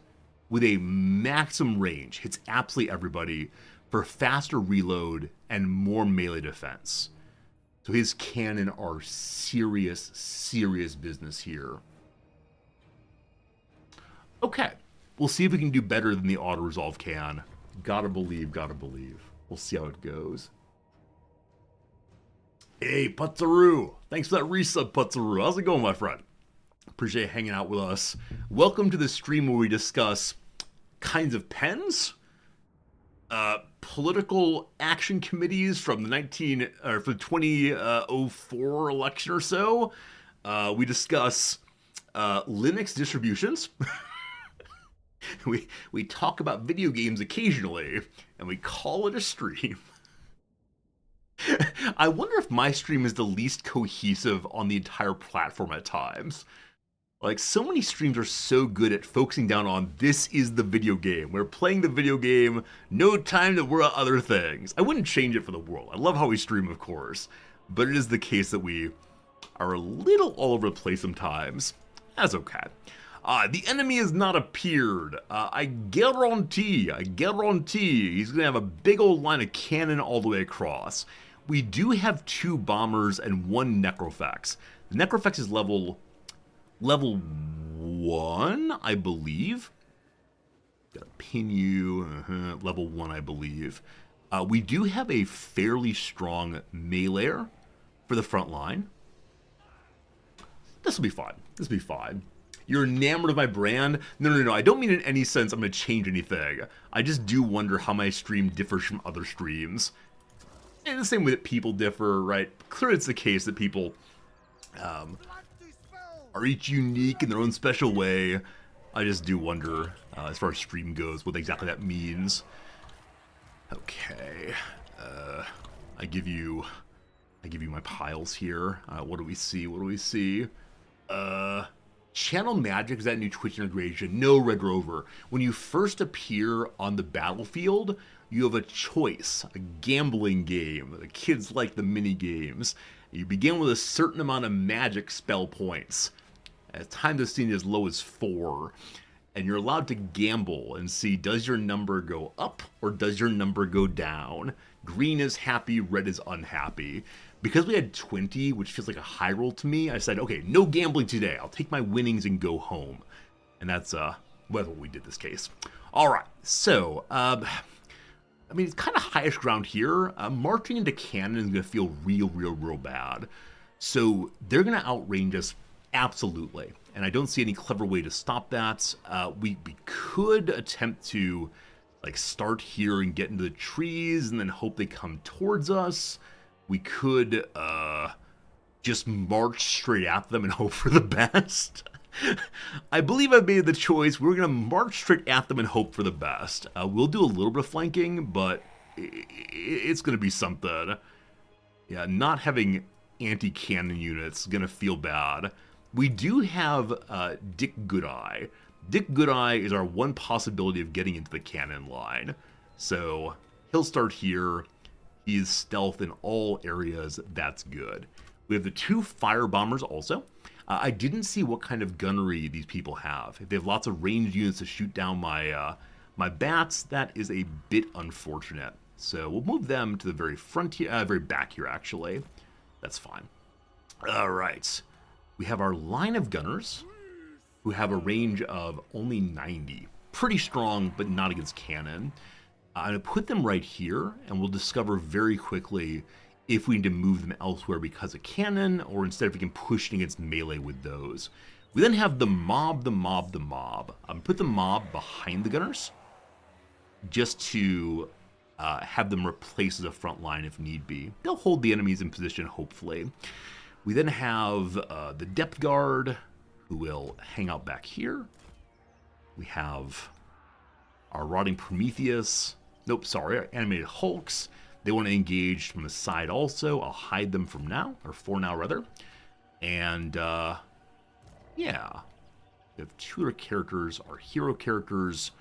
with a maximum range, hits absolutely everybody, for faster reload and more melee defense. So his cannon are serious, serious business here. Okay, we'll see if we can do better than the auto-resolve can. Gotta believe, gotta believe. We'll see how it goes. Hey, Putzaru! Thanks for that resub, Putzaru. How's it going, my friend? Appreciate you hanging out with us. Welcome to the stream where we discuss kinds of pens, political action committees from the 2004 election or so. We discuss Linux distributions. we talk about video games occasionally, and we call it a stream. I wonder if my stream is the least cohesive on the entire platform at times. Like, so many streams are so good at focusing down on this is the video game. We're playing the video game, no time to worry about other things. I wouldn't change it for the world. I love how we stream, of course. But it is the case that we are a little all over the place sometimes. That's okay. The enemy has not appeared. I guarantee he's going to have a big old line of cannon all the way across. We do have 2 bombers and 1 necrophex. The necrophex is level 1, I believe. Gotta pin you. Level 1, I believe. We do have a fairly strong meleeer for the front line. This will be fine. This will be fine. You're enamored of my brand? No. I don't mean in any sense I'm going to change anything. I just do wonder how my stream differs from other streams. In the same way that people differ, right? Clearly it's the case that people are each unique in their own special way. I just do wonder, as far as stream goes, what exactly that means. Okay. I give you my piles here. What do we see? Channel Magic is that new Twitch integration. No, Red Rover. When you first appear on the battlefield, you have a choice, a gambling game. The kids like the mini games. You begin with a certain amount of magic spell points. At times I've seen as low as 4. And you're allowed to gamble and see, does your number go up or does your number go down? Green is happy, red is unhappy. Because we had 20, which feels like a high roll to me, I said, okay, no gambling today. I'll take my winnings and go home. And that's what we did this case. All right, so, I mean, it's kind of highest ground here. Marching into cannon is going to feel real bad. So they're going to outrange us absolutely. And I don't see any clever way to stop that. We could attempt to like start here and get into the trees and then hope they come towards us. We could just march straight at them and hope for the best. I believe I made the choice. We're going to march straight at them and hope for the best. We'll do a little bit of flanking, but it's going to be something. Yeah, not having anti-cannon units is going to feel bad. We do have Dick Goodeye. Dick Goodeye is our one possibility of getting into the cannon line. So he'll start here. He's stealth in all areas. That's good. We have the 2 fire bombers also. I didn't see what kind of gunnery these people have. If they have lots of ranged units to shoot down my my bats, that is a bit unfortunate. So we'll move them to the very front here, very back here actually. That's fine. All right. We have our line of gunners who have a range of only 90. Pretty strong, but not against cannon. I'm going to put them right here, and we'll discover very quickly if we need to move them elsewhere because of cannon, or instead if we can push against melee with those. We then have the mob. I'm going to put the mob behind the gunners, just to have them replace the front line if need be. They'll hold the enemies in position, hopefully. We then have the depth guard, who will hang out back here. We have our rotting Prometheus. Nope, sorry, our animated Hulks. They want to engage from the side also. I'll hide them from now, or for now rather. And yeah, we have 2 other characters, our hero characters.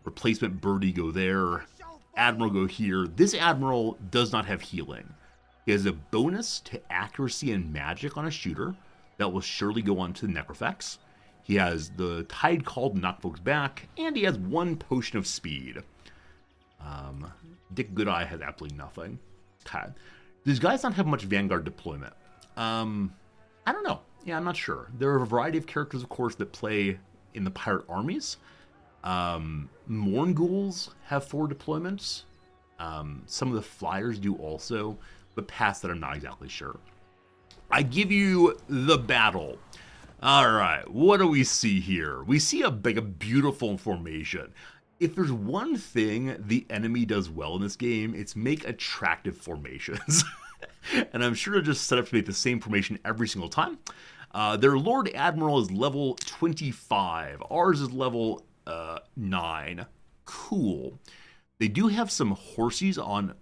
Replacement Birdie go there. Admiral go here. This Admiral does not have healing. He has a bonus to accuracy and magic on a shooter that will surely go on to the necrophex. He has the Tide Call to knock folks back, and he has 1 potion of speed. Dick Goodeye has absolutely nothing. Okay. These guys not have much Vanguard deployment. I don't know. Yeah, I'm not sure. There are a variety of characters, of course, that play in the pirate armies. Mornghuls have 4 deployments. Some of the flyers do also, but past that I'm not exactly sure. I give you the battle. All right, what do we see here? We see a beautiful formation. If there's one thing the enemy does well in this game, it's make attractive formations. And I'm sure they're just set up to make the same formation every single time. Their Lord Admiral is level 25. Ours is level 9. Cool. They do have some horses on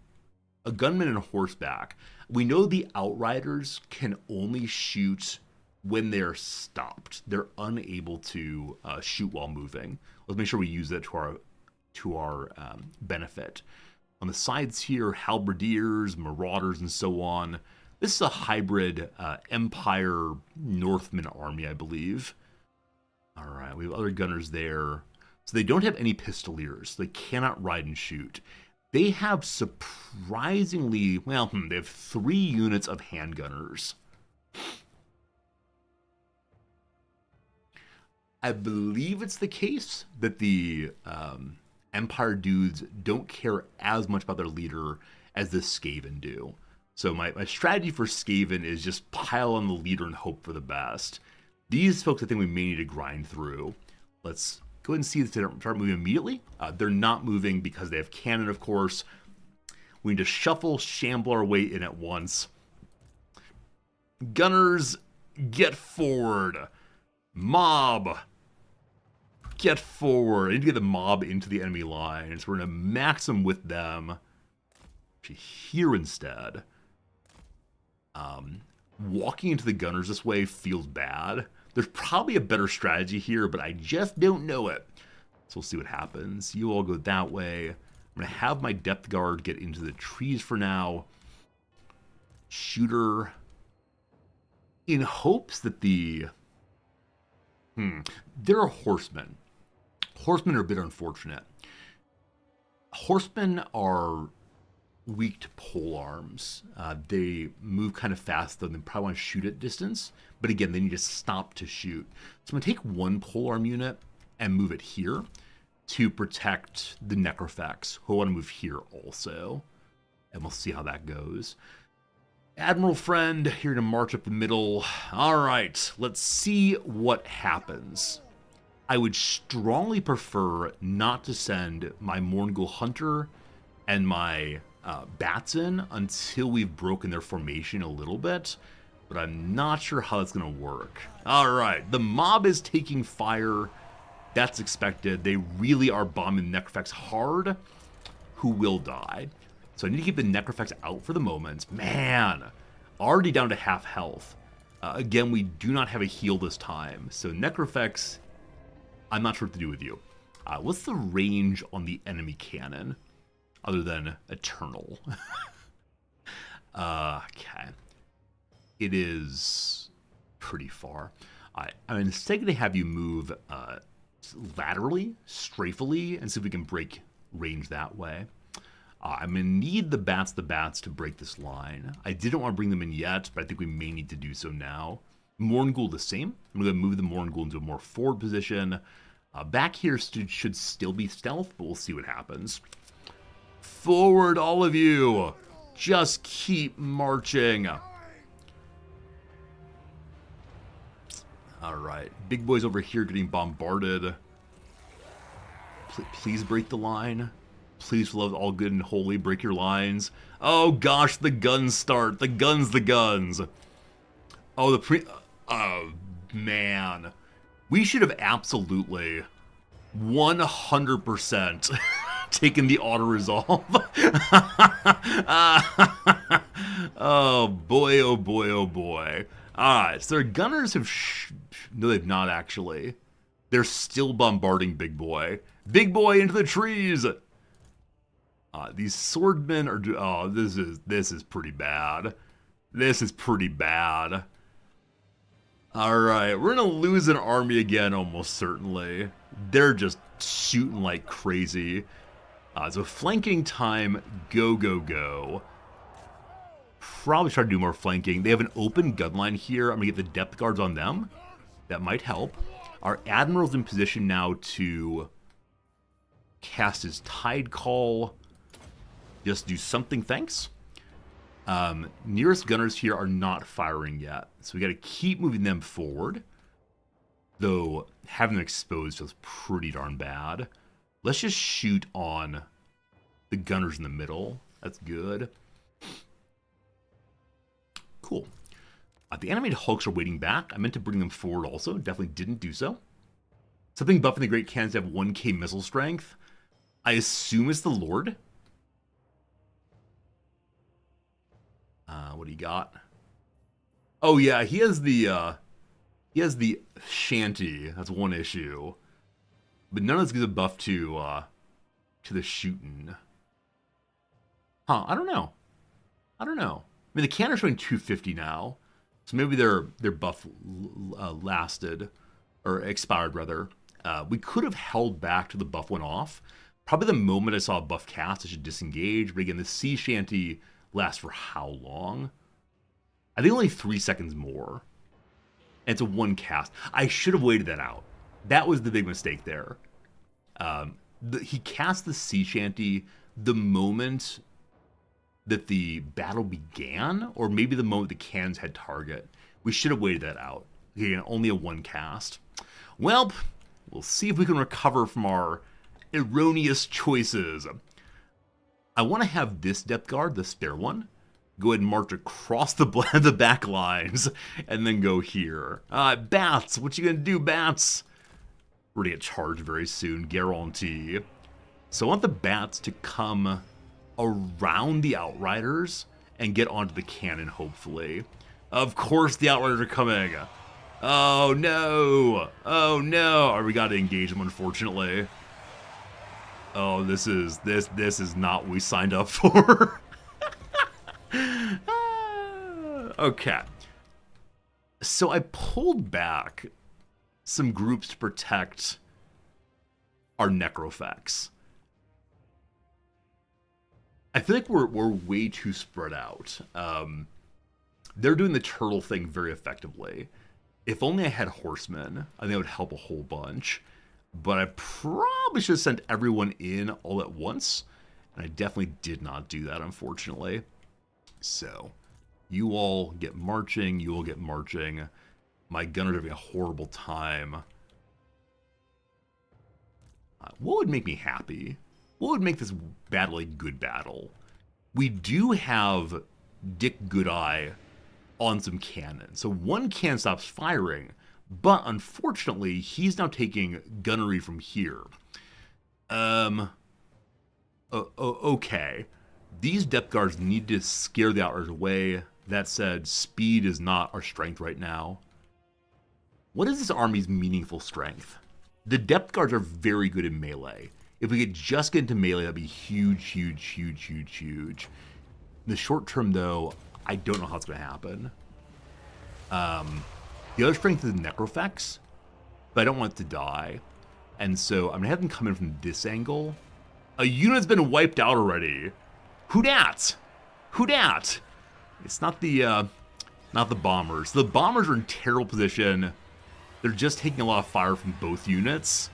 a gunman and a horseback. We know the Outriders can only shoot when they're stopped. They're unable to shoot while moving. Let's make sure we use that to our benefit. On the sides here, halberdiers, marauders, and so on. This is a hybrid Empire Northman army, I believe. All right, we have other gunners there. So they don't have any pistoliers. They cannot ride and shoot. They have surprisingly, well, they have 3 units of handgunners. I believe it's the case that the Empire dudes don't care as much about their leader as the Skaven do. So my strategy for Skaven is just pile on the leader and hope for the best. These folks I think we may need to grind through. Let's go ahead and see if they start moving immediately. They're not moving because they have cannon, of course. We need to shamble our way in at once. Gunners, get forward. Mob, get forward. I need to get the mob into the enemy line. So we're going to max them with them. Actually, here instead. Walking into the gunners this way feels bad. There's probably a better strategy here, but I just don't know it. So we'll see what happens. You all go that way. I'm going to have my depth guard get into the trees for now. Shooter. In hopes that the... There are horsemen. Horsemen are a bit unfortunate. Horsemen are weak to pole arms. They move kind of fast, though. They probably want to shoot at distance. But again, they need to stop to shoot. So I'm going to take 1 polearm unit and move it here to protect the Necrofex, who I want to move here also. And we'll see how that goes. Admiral friend, here to march up the middle. All right, let's see what happens. I would strongly prefer not to send my Morngul Hunter and my bats in until we've broken their formation a little bit, but I'm not sure how that's going to work. All right, the mob is taking fire. That's expected. They really are bombing the Necrofex hard, who will die. So I need to keep the Necrofex out for the moment. Man, already down to half health. Again, we do not have a heal this time. So Necrofex, I'm not sure what to do with you. What's the range on the enemy cannon? Other than Eternal. Okay. It is pretty far. I'm instead going to have you move laterally, strafely, and see if we can break range that way. I'm going to need the bats to break this line. I didn't want to bring them in yet, but I think we may need to do so now. Morngul the same. I'm going to move the Morngul into a more forward position. Back here should still be stealth, but we'll see what happens. Forward, all of you! Just keep marching. Alright, big boys over here getting bombarded. Please break the line. Please, love all good and holy, break your lines. Oh gosh, the guns start. The guns. Oh, oh, man. We should have absolutely 100% taken the auto-resolve. Oh boy, oh boy, oh boy. Alright, so their gunners have... No, they've not actually. They're still bombarding Big Boy. Big Boy into the trees! These swordmen are... Oh, this is pretty bad. This is pretty bad. Alright, we're gonna lose an army again, almost certainly. They're just shooting like crazy. So flanking time, go, go, go. probably try to do more flanking. They have an open gun line here. I'm going to get the depth guards on them. That might help. Our Admiral's in position now to cast his Tide Call. Just do something, thanks. Nearest gunners here are not firing yet, so we got to keep moving them forward. Though having them exposed feels pretty darn bad. Let's just shoot on the gunners in the middle. That's good. Cool. The animated hulks are waiting back. I meant to bring them forward also. Definitely didn't do so. Something buffing the Great Cannons to have 1k missile strength. I assume it's the Lord. What do you got? Oh yeah, he has the shanty. That's one issue. But none of this gives a buff to the shooting. Huh, I don't know. I mean, the cannons are showing 250 now. So maybe their buff lasted, or expired rather. We could have held back till the buff went off. Probably the moment I saw a buff cast, I should disengage. But again, the sea shanty lasts for how long? I think only 3 seconds more. And it's a one cast. I should have waited that out. That was the big mistake there. He cast the sea shanty the moment that the battle began, or maybe the moment the cannons had target. We should have waited that out. Again, only a one cast. Well, we'll see if we can recover from our erroneous choices. I want to have this depth guard, the spare one, go ahead and march across the back lines, and then go here. Bats, what you gonna do, Bats? We're gonna get charged very soon, guarantee. So I want the Bats to come around the Outriders and get onto the cannon, hopefully. Of course the Outriders are coming. Oh no! Oh no! We gotta engage them, unfortunately. Oh, this is not what we signed up for. Okay. So I pulled back some groups to protect our Necrofex. I feel like we're way too spread out. They're doing the turtle thing very effectively. If only I had horsemen, I think it would help a whole bunch. But I probably should have sent everyone in all at once. And I definitely did not do that, unfortunately. So, you all get marching. You all get marching. My gunners are having a horrible time. What would make me happy? What would make this battle a good battle? We do have Dick Goodeye on some cannon. So one cannon stops firing. But unfortunately, he's now taking gunnery from here. Okay. These depth guards need to scare the Outriders away. That said, speed is not our strength right now. What is this army's meaningful strength? The depth guards are very good in melee. If we could just get into melee, that'd be huge, huge, huge, huge, huge. In the short term, though, I don't know how it's going to happen. The other strength is Necrofex, but I don't want it to die. And so I'm going to have them come in from this angle. A unit's been wiped out already. Who dat? Who dat? It's not the bombers. The bombers are in terrible position. They're just taking a lot of fire from both units.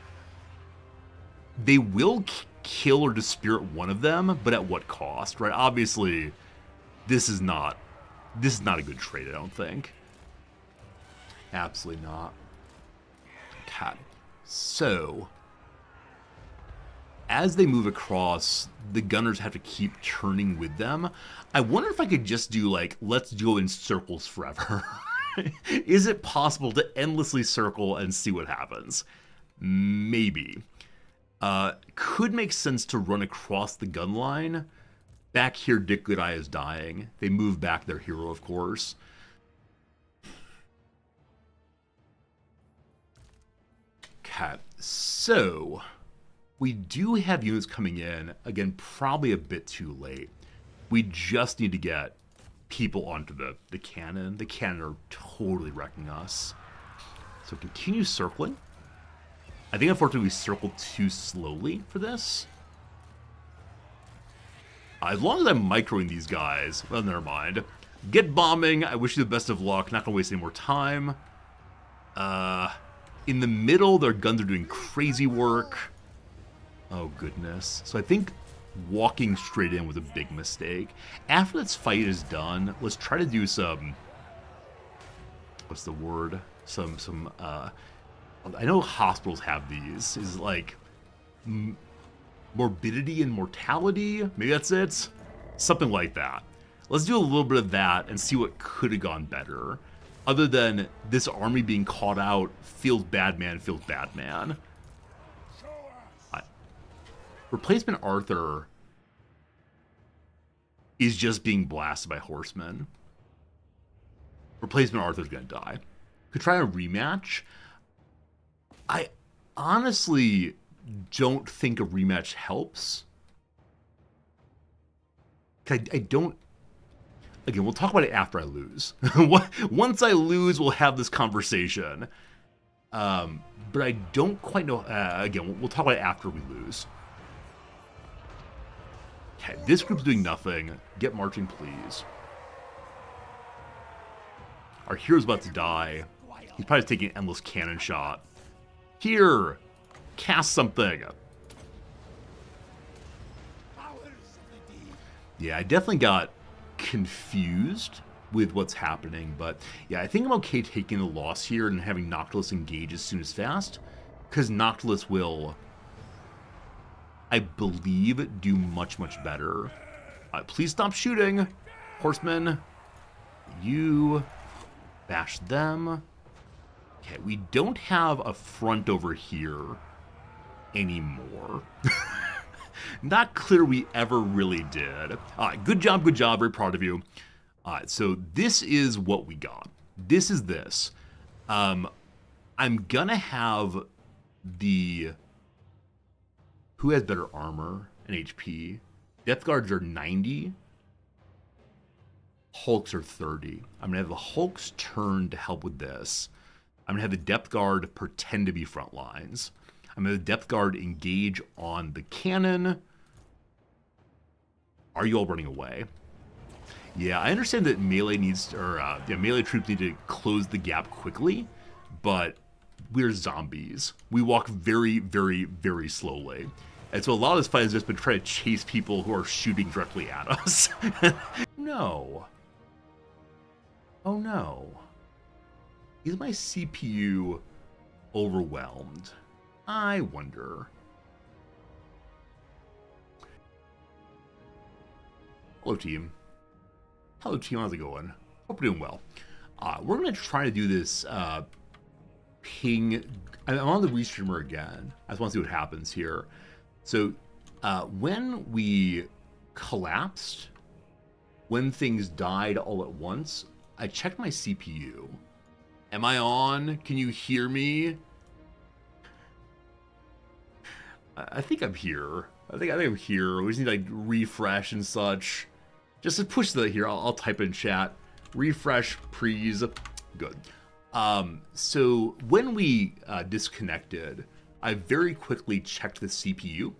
They will kill or dispirit one of them, but at what cost, right? Obviously, this is not a good trade, I don't think. Absolutely not. Okay. So, as they move across, the gunners have to keep turning with them. I wonder if I could just do, like, let's go in circles forever. Is it possible to endlessly circle and see what happens? Maybe. Could make sense to run across the gun line. Back here, Dick Goodeye is dying. They move back their hero, of course. Okay, so we do have units coming in. Again, probably a bit too late. We just need to get people onto the cannon. The cannon are totally wrecking us. So continue circling. I think unfortunately we circled too slowly for this. As long as I'm microing these guys, well, never mind. Get bombing. I wish you the best of luck. Not gonna waste any more time. In the middle, their guns are doing crazy work. Oh, goodness. So I think walking straight in was a big mistake. After this fight is done, let's try to do some... What's the word? I know hospitals have these. Is like morbidity and mortality? Maybe that's it? Something like that. Let's do a little bit of that and see what could have gone better. Other than this army being caught out, feels bad man, feels bad man. Replacement Arthur is just being blasted by horsemen. Replacement Arthur's gonna die. Could try a rematch. I honestly don't think a rematch helps. I don't... Again, we'll talk about it after I lose. Once I lose, we'll have this conversation. But I don't quite know... again, we'll talk about it after we lose. Okay, this group's doing nothing. Get marching, please. Our hero's about to die. He's probably taking an endless cannon shot. Here! Cast something! Yeah, I definitely got confused with what's happening, but yeah, I think I'm okay taking the loss here and having Noctilus engage as soon as fast, because Noctilus will, I believe, do much, much better. Please stop shooting, horsemen. You bash them. Okay, we don't have a front over here anymore. Not clear we ever really did. Good job, very proud of you. So this is what we got. This is this. I'm gonna have the... Who has better armor and HP? Death Guards are 90. Hulks are 30. I'm gonna have the Hulks turn to help with this. I'm gonna have the Depth Guard pretend to be front lines. I'm gonna have the Depth Guard engage on the cannon. Are you all running away? Yeah, I understand that melee needs, or melee troops need to close the gap quickly, but we're zombies. We walk very, very, very slowly. And so a lot of this fight has just been trying to chase people who are shooting directly at us. No. Oh no. Is my CPU overwhelmed? I wonder. Hello, team. Hello, team. How's it going? Hope you're doing well. We're going to try to do this ping. I'm on the restreamer again. I just want to see what happens here. So, when we collapsed, when things died all at once, I checked my CPU. Am I on? Can you hear me? I think I'm here. I think I'm here. We just need to like refresh and such. Just to push the here. I'll type in chat. Refresh, please. Good. So when we disconnected, I very quickly checked the CPU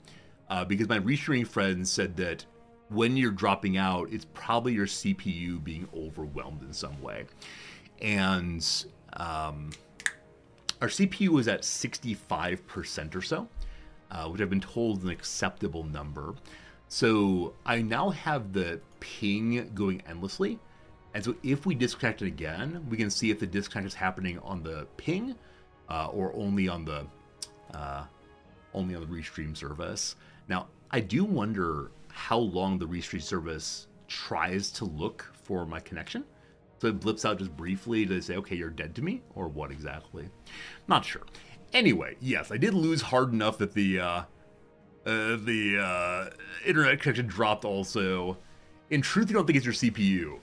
because my restreaming friend said that when you're dropping out, it's probably your CPU being overwhelmed in some way. And our CPU was at 65% or so, which I've been told is an acceptable number. So I now have the ping going endlessly. And so if we disconnect it again, we can see if the disconnect is happening on the ping or only on the restream service. Now, I do wonder how long the restream service tries to look for my connection. So it blips out just briefly to say, okay, you're dead to me, or what exactly? Not sure. Anyway, yes, I did lose hard enough that the internet connection dropped also. In truth, you don't think it's your CPU.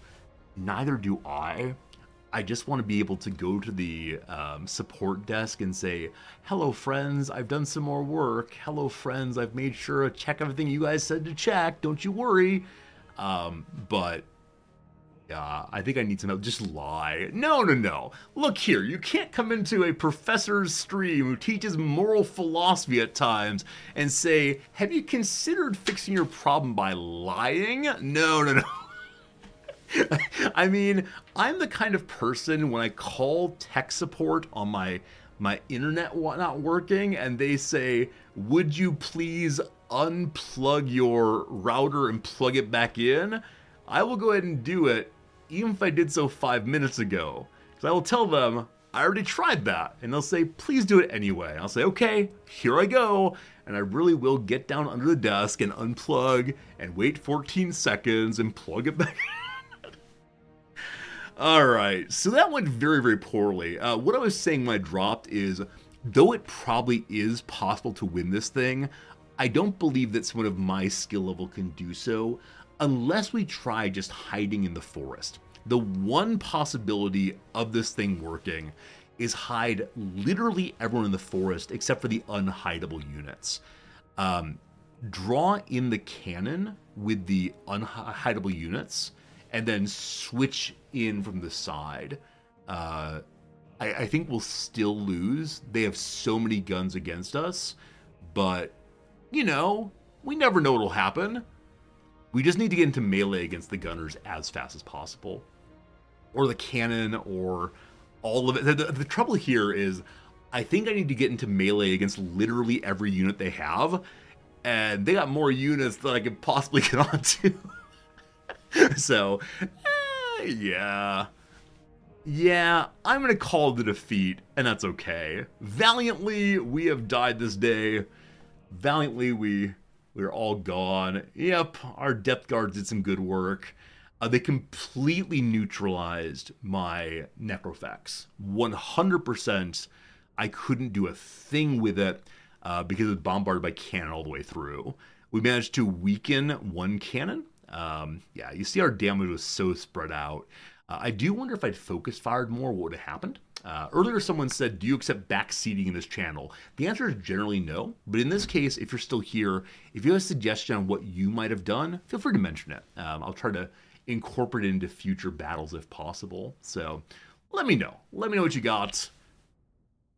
Neither do I. I just want to be able to go to the support desk and say, hello friends, I've done some more work. Hello friends, I've made sure to check everything you guys said to check. Don't you worry. But yeah, I think I need to know. Just lie. No. Look here, you can't come into a professor's stream who teaches moral philosophy at times and say, have you considered fixing your problem by lying? No. I mean, I'm the kind of person when I call tech support on my internet not working and they say, would you please unplug your router and plug it back in? I will go ahead and do it, even if I did so 5 minutes ago. So I will tell them, I already tried that. And they'll say, please do it anyway. I'll say, okay, here I go. And I really will get down under the desk and unplug and wait 14 seconds and plug it back in. All right, so that went very, very poorly. What I was saying when I dropped is, though it probably is possible to win this thing, I don't believe that someone of my skill level can do so unless we try just hiding in the forest. The one possibility of this thing working is hide literally everyone in the forest except for the unhideable units. Draw in the cannon with the unhideable units and then switch in from the side. I think we'll still lose. They have so many guns against us, but, you know, we never know what'll happen. We just need to get into melee against the gunners as fast as possible. Or the cannon, or all of it. The trouble here is, I think I need to get into melee against literally every unit they have, and they got more units than I could possibly get onto. So, yeah. Yeah, I'm going to call it a defeat, and that's okay. Valiantly, we have died this day. Valiantly, we're all gone. Yep, our depth guards did some good work. They completely neutralized my Necrofex. 100%, I couldn't do a thing with it because it was bombarded by cannon all the way through. We managed to weaken one cannon. Yeah, you see our damage was so spread out. I do wonder if I'd focus fired more, what would have happened? Earlier someone said, do you accept backseating in this channel? The answer is generally no, but in this case, if you're still here, if you have a suggestion on what you might have done, feel free to mention it. I'll try to incorporate it into future battles if possible. So let me know. Let me know what you got.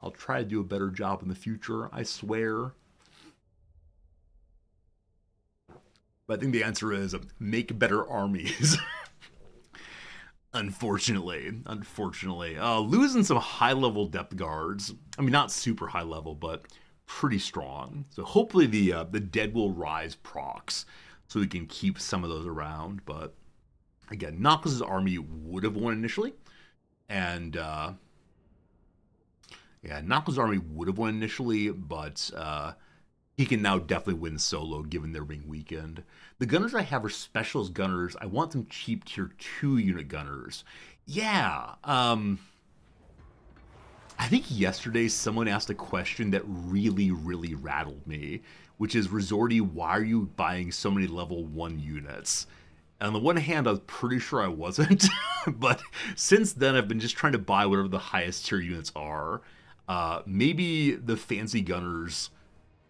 I'll try to do a better job in the future, I swear. But I think the answer is make better armies. Unfortunately. Losing some high-level depth guards. I mean, not super high level, but pretty strong. So hopefully the Dead Will Rise procs, so we can keep some of those around. But again, Noctis' army would have won initially. And yeah, Noctis' army would have won initially, but he can now definitely win solo, given they're being weakened. The gunners I have are specialist gunners. I want some cheap tier 2 unit gunners. Yeah, I think yesterday someone asked a question that really, really rattled me, which is, Resorty, why are you buying so many level 1 units? And on the one hand, I was pretty sure I wasn't, but since then I've been just trying to buy whatever the highest tier units are. Maybe the fancy gunners,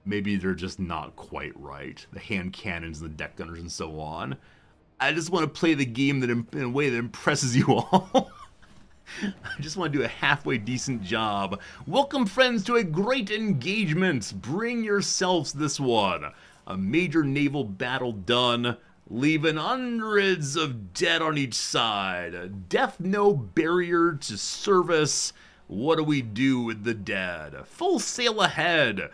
maybe they're just not quite right. The hand cannons and the deck gunners and so on. I just want to play the game that in a way that impresses you all. I just want to do a halfway decent job. Welcome, friends, to a great engagement. Bring yourselves this one. A major naval battle done, leaving hundreds of dead on each side. Death no barrier to service. What do we do with the dead? Full sail ahead.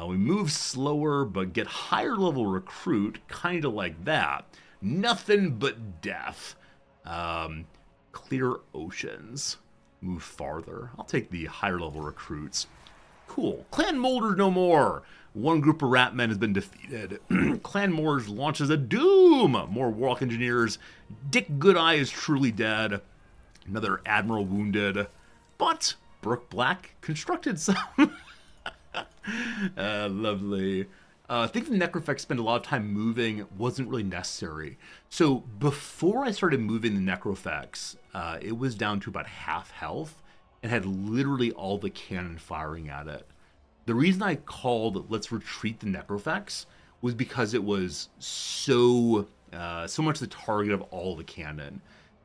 We move slower, but get higher level recruit, kind of like that. Nothing but death. Clear oceans. Move farther. I'll take the higher level recruits. Cool. Clan Molder no more. One group of Ratmen has been defeated. Clan Moors launches a doom. More Warlock Engineers. Dick Goodeye is truly dead. Another Admiral wounded. But Brooke Black constructed some. Lovely. I think the Necrofex spent a lot of time moving wasn't really necessary. So before I started moving the Necrofex, it was down to about half health and had literally all the cannon firing at it. The reason I called let's retreat the Necrofex was because it was so much the target of all the cannon.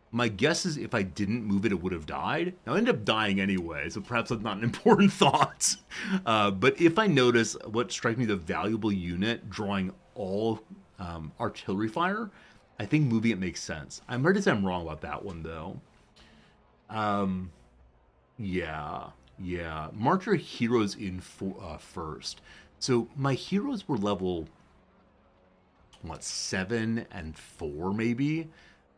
My guess is if I didn't move it, it would have died. Now, I ended up dying anyway, so perhaps that's not an important thought. But if I notice what strikes me the valuable unit drawing all artillery fire I think moving it makes sense. I'm ready to say I'm wrong about that one though. Yeah, yeah. March your heroes in first. So my heroes were level what 7 and 4 maybe.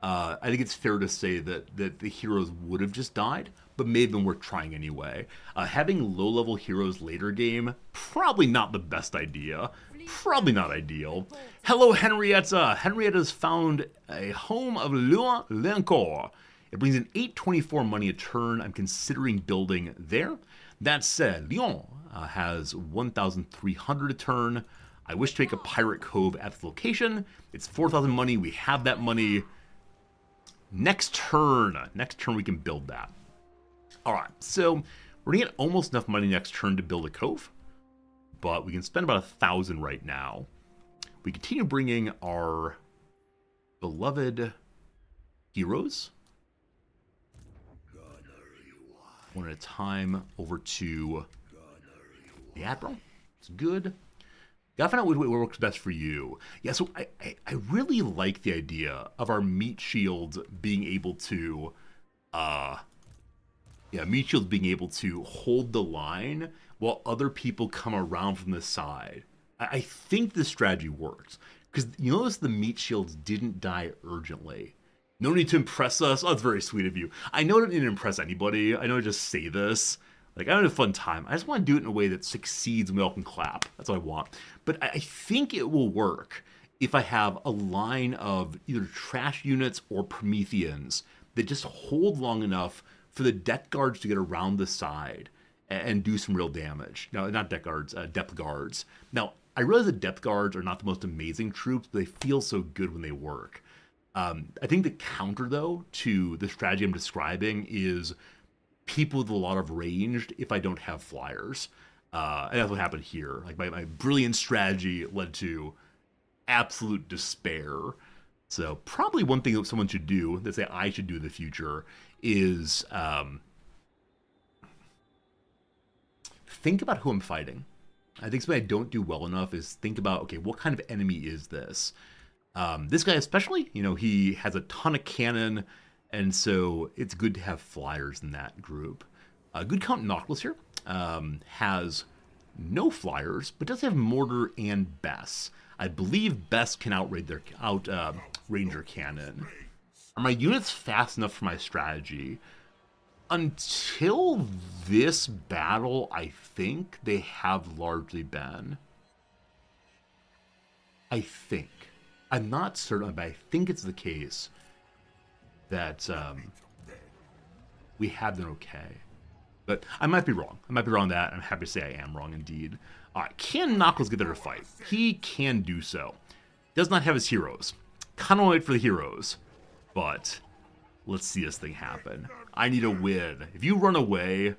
I think it's fair to say that the heroes would have just died, but may have been worth trying anyway. Having low level heroes later game probably not the best idea. Probably not ideal. Hello, Henrietta. Henrietta's found a home of Lyon Lencourt. It brings in 824 money a turn. I'm considering building there. That said, Lyon has 1,300 a turn. I wish to make a pirate cove at the location. It's 4,000 money. We have that money. Next turn we can build that. All right, so we're gonna get almost enough money next turn to build a cove, but we can spend about 1,000 right now. We continue bringing our beloved heroes one at a time over to the Admiral. It's good. Gotta find out what works best for you. Yeah, so I really like the idea of our meat shields being able to, meat shields being able to hold the line while other people come around from the side. I think this strategy works. Because you notice the meat shields didn't die urgently. No need to impress us. Oh, it's very sweet of you. I know I don't need to impress anybody. I know I just say this. Like, I had a fun time. I just want to do it in a way that succeeds and we all can clap. That's what I want. But I think it will work if I have a line of either trash units or Prometheans that just hold long enough for the death guards to get around the side and do some real damage. No, not death guards, depth guards. Now, I realize that depth guards are not the most amazing troops, but they feel so good when they work. I think the counter, though, to the strategy I'm describing is people with a lot of ranged if I don't have flyers. And that's what happened here. Like, my brilliant strategy led to absolute despair. So probably one thing that someone should do, that say I should do in the future, is think about who I'm fighting. I think something I don't do well enough is think about, okay, what kind of enemy is this? This guy especially, he has a ton of cannon, and so it's good to have flyers in that group. Good Count Nautilus here has no flyers, but does have mortar and Bess. I believe Bess can outrange your cannon. Are my units fast enough for my strategy? Until this battle, I think they have largely been. I think. I'm not certain, but I think it's the case that we have been okay. But I might be wrong. I might be wrong on that. I'm happy to say I am wrong indeed. All right, can Knuckles get there to fight? He can do so. Does not have his heroes. Kind of wait for the heroes. But let's see this thing happen. I need a win. If you run away...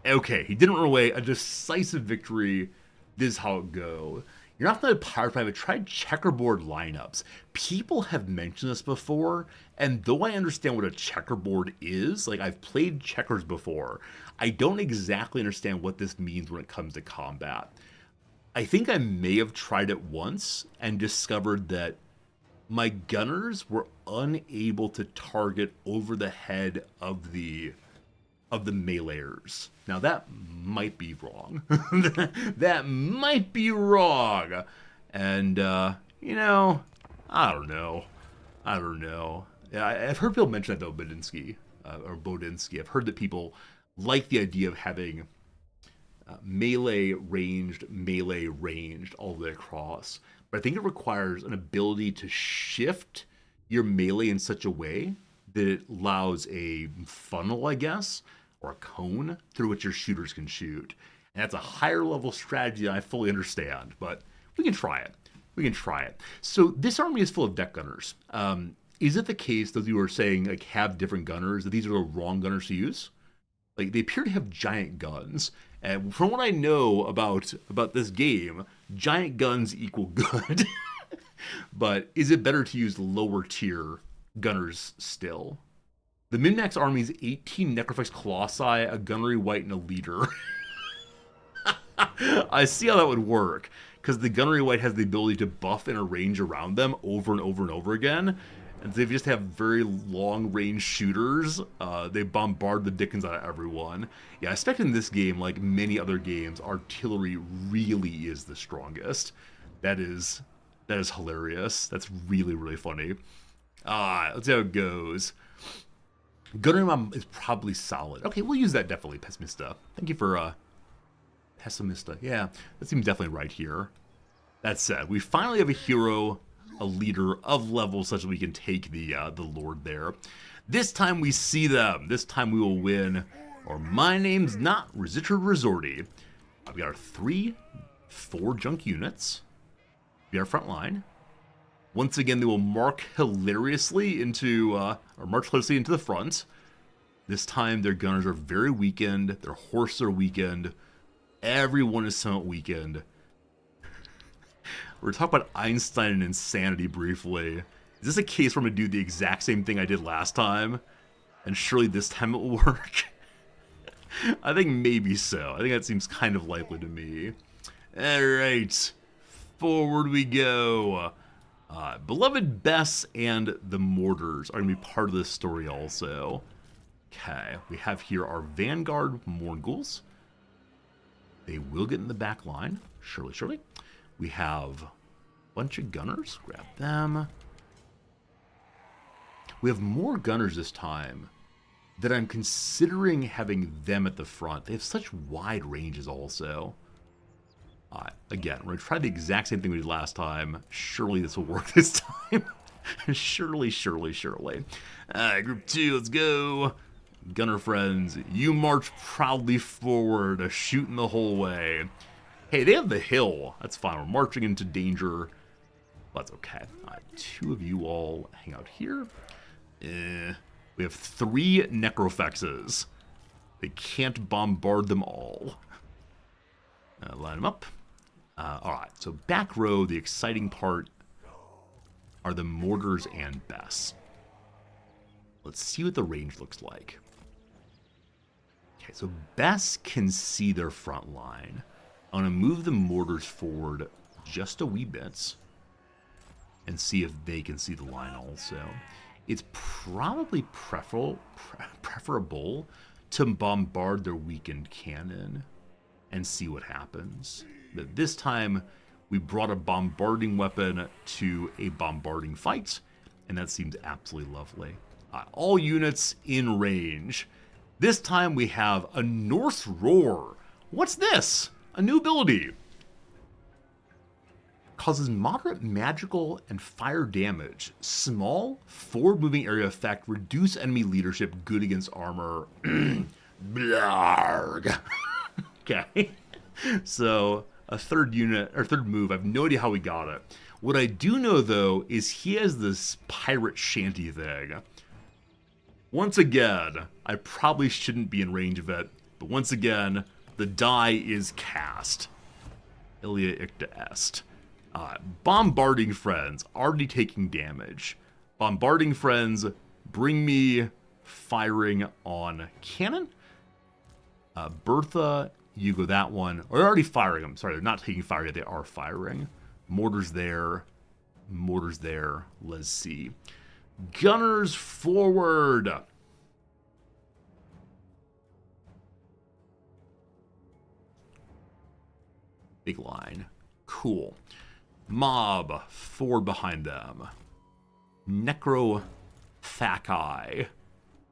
Okay, he didn't run away. A decisive victory. This is how it goes. You're not going to pirate, but I've tried checkerboard lineups. People have mentioned this before, and though I understand what a checkerboard is, like I've played checkers before, I don't exactly understand what this means when it comes to combat. I think I may have tried it once and discovered that my gunners were unable to target over the head of the meleeers. Now that might be wrong. That might be wrong. And I don't know. Yeah, I've heard people mention that though, Bodinsky. I've heard that people like the idea of having melee ranged all the way across. But I think it requires an ability to shift your melee in such a way that it allows a funnel, I guess, or a cone through which your shooters can shoot. And that's a higher level strategy that I fully understand, but we can try it. So this army is full of deck gunners. Is it the case that you were saying like have different gunners, that these are the wrong gunners to use? Like they appear to have giant guns. And from what I know about this game, giant guns equal good. But is it better to use lower tier gunners still? The Min-Max army's 18 Necrophix Colossi, a Gunnery White, and a Leader. I see how that would work. because the Gunnery White has the ability to buff in a range around them over and over and over again. And they just have very long-range shooters. They bombard the dickens out of everyone. Yeah, I expect in this game, like many other games, artillery really is the strongest. That is hilarious. That's really, really funny. Let's see how it goes. Gunnery Mom is probably solid. Okay, we'll use that definitely, Pessimista. Thank you for, Pessimista. Yeah, that seems definitely right here. That said, we finally have a hero, a leader of level such that we can take the Lord there. This time we see them. This time we will win. Or my name's not Richard Resorty. I've got our 4 junk units. Be our front line. Once again, they will march hilariously into the front. This time their gunners are very weakened. Their horses are weakened. Everyone is somewhat weakened. We're talking about Einstein and insanity briefly. Is this a case where I'm going to do the exact same thing I did last time? And surely this time it will work? I think maybe so. I think that seems kind of likely to me. Alright. Forward we go. Beloved Bess and the Mortars are going to be part of this story also. Okay. We have here our Vanguard Morghuls. They will get in the back line. Surely. We have a bunch of gunners. Grab them. We have more gunners this time that I'm considering having them at the front. They have such wide ranges also. Again, we're going to try the exact same thing we did last time. Surely this will work this time. Surely. Group 2, let's go. Gunner friends, you march proudly forward, shooting the whole way. Hey, they have the hill. That's fine. We're marching into danger. That's okay. 2 of you all hang out here. We have 3 Necrofexes. They can't bombard them all. Line them up. Alright, so back row, the exciting part are the Mortars and Bess. Let's see what the range looks like. Okay, so Bess can see their front line. I'm going to move the Mortars forward just a wee bit and see if they can see the line also. It's probably preferable to bombard their weakened cannon and see what happens. But this time, we brought a bombarding weapon to a bombarding fight, and that seems absolutely lovely. All units in range. This time we have a Norse Roar. What's this? A new ability. Causes moderate magical and fire damage. Small, forward-moving area effect. Reduce enemy leadership. Good against armor. Blarg. Okay. So, a third unit, or third move. I have no idea how we got it. What I do know, though, is he has this pirate shanty thing. Once again, I probably shouldn't be in range of it. But once again, the die is cast. Ilia icta est. Bombarding friends, already taking damage. Bombarding friends, bring me firing on cannon. Bertha, you go that one. Or they're already firing them. Sorry, they're not taking fire yet. They are firing. Mortars there. Mortars there. Let's see. Gunners forward. Big line. Cool. Mob forward behind them. Necrofagi.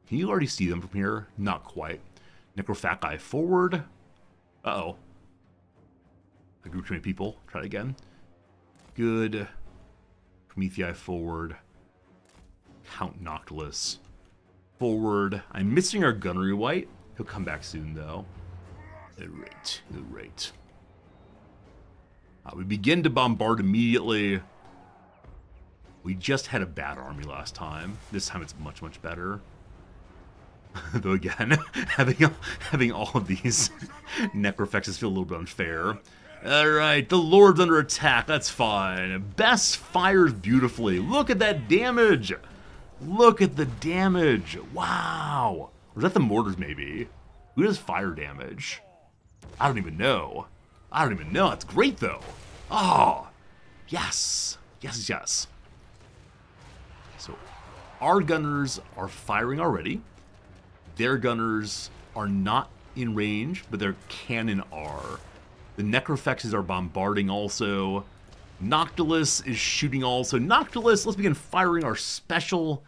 Can you already see them from here? Not quite. Necrofagi forward. Uh-oh. I grew too many people. Try it again. Good. Promethei forward. Count Noctilus forward. I'm missing our Gunnery White. He'll come back soon, though. Alright. We begin to bombard immediately. We just had a bad army last time. This time it's much, much better. Though again, having all of these Necrofexes feel a little bit unfair. Alright, the Lord's under attack. That's fine. Bess fires beautifully. Look at that damage. Look at the damage. Wow. Or is that the Mortars, maybe? Who does fire damage? I don't even know. That's great, though. Oh, yes. Yes, yes. So our gunners are firing already. Their gunners are not in range, but their cannon are. The Necrofexes are bombarding also. Noctilus is shooting also. Noctilus, let's begin firing our special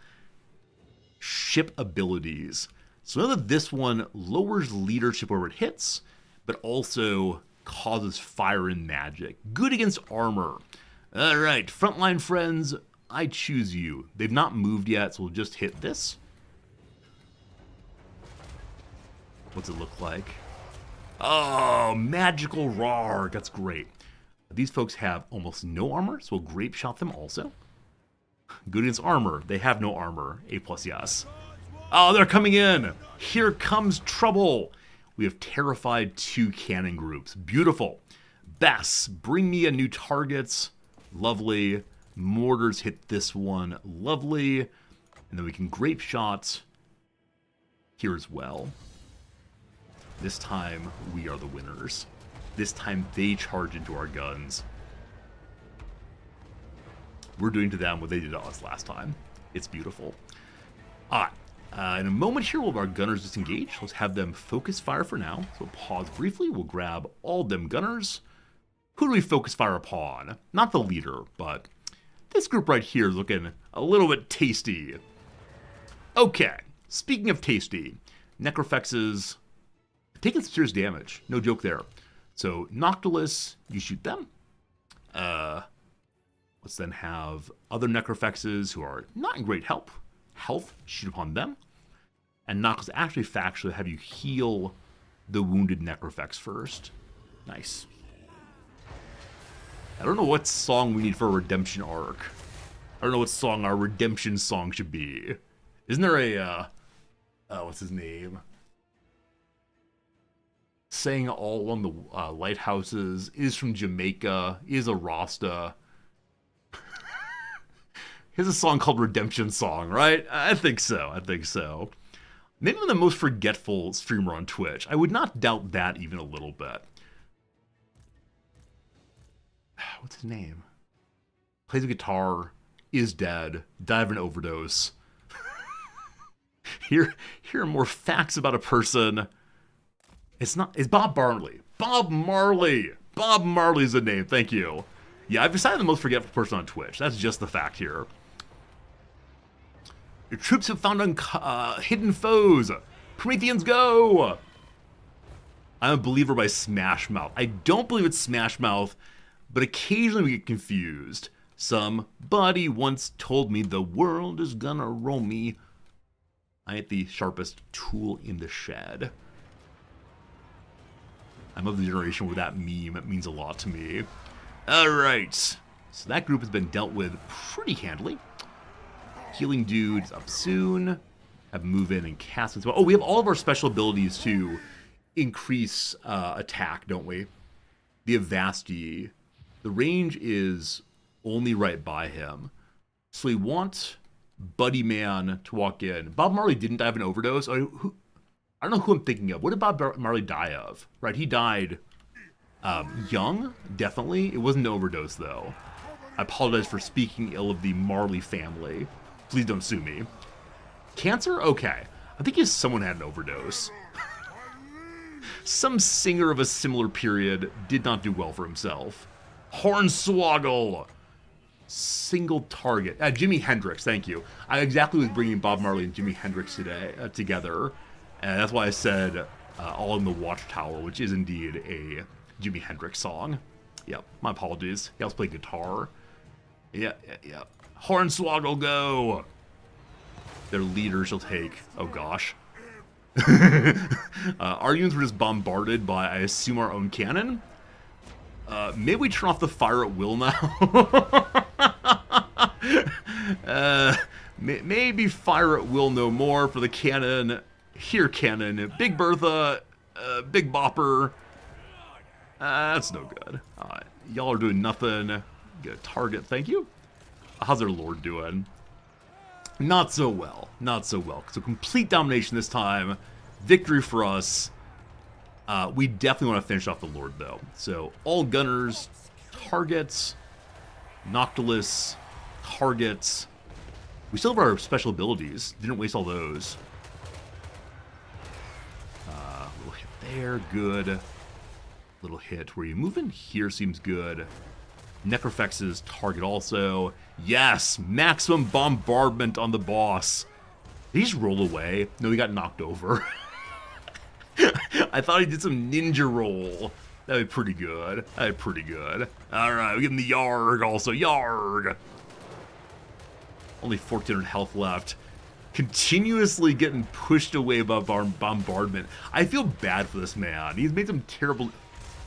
ship abilities. So know that this one lowers leadership where it hits, but also causes fire and magic. Good against armor. All right, frontline friends, I choose you. They've not moved yet, so we'll just hit this. What's it look like? Oh, magical roar. That's great. These folks have almost no armor, so we'll grape shot them also. Good against armor. They have no armor. A+, yes. Oh, they're coming in. Here comes trouble. We have terrified 2 cannon groups. Beautiful. Bess, bring me a new target. Lovely. Mortars hit this one. Lovely. And then we can grape shot here as well. This time, we are the winners. This time, they charge into our guns. We're doing to them what they did to us last time. It's beautiful. All right. In a moment here, we'll have our gunners disengage. Let's have them focus fire for now. So pause briefly. We'll grab all them gunners. Who do we focus fire upon? Not the leader, but this group right here is looking a little bit tasty. Okay. Speaking of tasty, Necrofexes taking some serious damage. No joke there. So Noctilus, you shoot them. Let's then have other Necrofexes who are not in great health, shoot upon them. And Noctilus actually factually have you heal the wounded Necrofex first. Nice. I don't know what song we need for a redemption arc. I don't know what song our redemption song should be. Isn't there a, what's his name? Saying all along the lighthouses, is from Jamaica, is a Rasta. Here's a song called Redemption Song, right? I think so. Maybe I'm the most forgetful streamer on Twitch. I would not doubt that even a little bit. What's his name? Plays a guitar, is dead, died of an overdose. Here are more facts about a person. It's Bob Marley. Bob Marley. Bob Marley's the name. Thank you. Yeah, I've decided the most forgetful person on Twitch. That's just the fact here. Your troops have found hidden foes. Prometheans, go! I'm a believer by Smash Mouth. I don't believe it's Smash Mouth, but occasionally we get confused. Somebody once told me the world is gonna roll me. I ain't the sharpest tool in the shed. I'm of the generation where that meme means a lot to me. Alright. So that group has been dealt with pretty handily. Healing dudes up soon. Have move in and cast as well. Oh, we have all of our special abilities to increase attack, don't we? The Avasti. The range is only right by him. So we want Buddy Man to walk in. Bob Marley didn't die of an overdose. I don't know who I'm thinking of. What did Bob Marley die of? Right, he died young, definitely. It wasn't an overdose, though. I apologize for speaking ill of the Marley family. Please don't sue me. Cancer? Okay. I think someone had an overdose. Some singer of a similar period did not do well for himself. Hornswoggle! Single target. Jimi Hendrix, thank you. I exactly was bringing Bob Marley and Jimi Hendrix today together. And that's why I said All in the Watchtower, which is indeed a Jimi Hendrix song. Yep, my apologies. He also played guitar. Yeah. Hornswoggle, go! Their leader shall take. Oh gosh. Our units were just bombarded by, I assume, our own cannon. Maybe we turn off the fire at will now. Maybe fire at will no more for the cannon. Here, cannon. Big Bertha. Big Bopper. That's no good. Y'all are doing nothing. Get a target, thank you. How's our lord doing? Not so well. So complete domination this time. Victory for us. We definitely want to finish off the lord, though. So all gunners targets. Noctilus, targets. We still have our special abilities. Didn't waste all those. Little hit there, good. Little hit. Where you moving? Here seems good. Necrofex's target also. Yes! Maximum bombardment on the boss. Did he just roll away? No, he got knocked over. I thought he did some ninja roll. That'd be pretty good. That'd be pretty good. Alright, we give him the Yarg also. Yarg! Only 1,400 health left. Continuously getting pushed away by bombardment. I feel bad for this man. He's made some terrible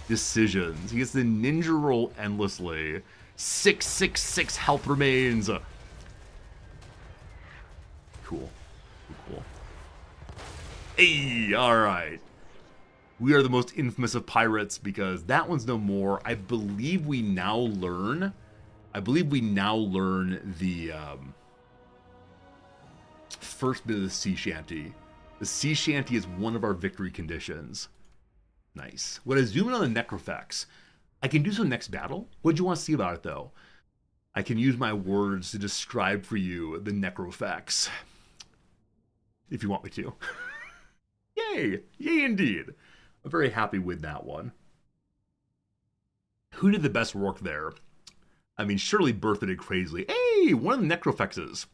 decisions. He gets the ninja roll endlessly. 666 health remains. Cool. Cool. Hey, alright. We are the most infamous of pirates because that one's no more. I believe we now learn the first bit of the sea shanty. The sea shanty is one of our victory conditions. Nice. When I zoom in on the necrofex, I can do so next battle. What do you want to see about it though? I can use my words to describe for you the necrofex. If you want me to. Yay! Yay indeed. I'm very happy with that one. Who did the best work there? I mean, surely Bertha did crazily. Hey! One of the necrofexes.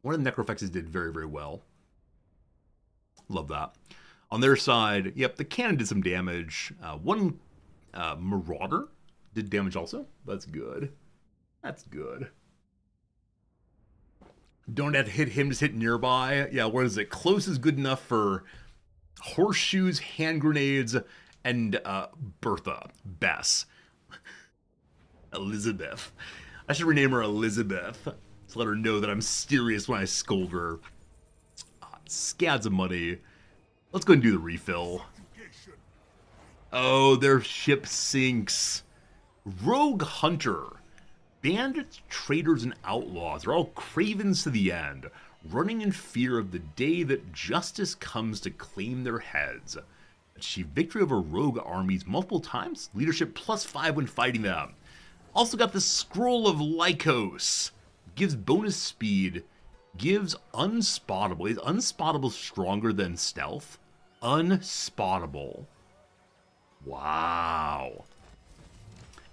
One of the necrofexes did very, very well. Love that. On their side, yep, the cannon did some damage. One marauder did damage also. That's good. That's good. Don't have to hit him, just hit nearby. Yeah, what is it? Close is good enough for horseshoes, hand grenades, and Bertha. Bess. Elizabeth. I should rename her Elizabeth to let her know that I'm serious when I scold her. Scads of money. Let's go and do the refill. Oh, their ship sinks. Rogue Hunter. Bandits, traitors, and outlaws are all cravens to the end, running in fear of the day that justice comes to claim their heads. Achieve victory over rogue armies multiple times, leadership +5 when fighting them. Also got the Scroll of Lycos. Gives bonus speed, gives unspottable. Is unspottable stronger than stealth? Unspottable. Wow.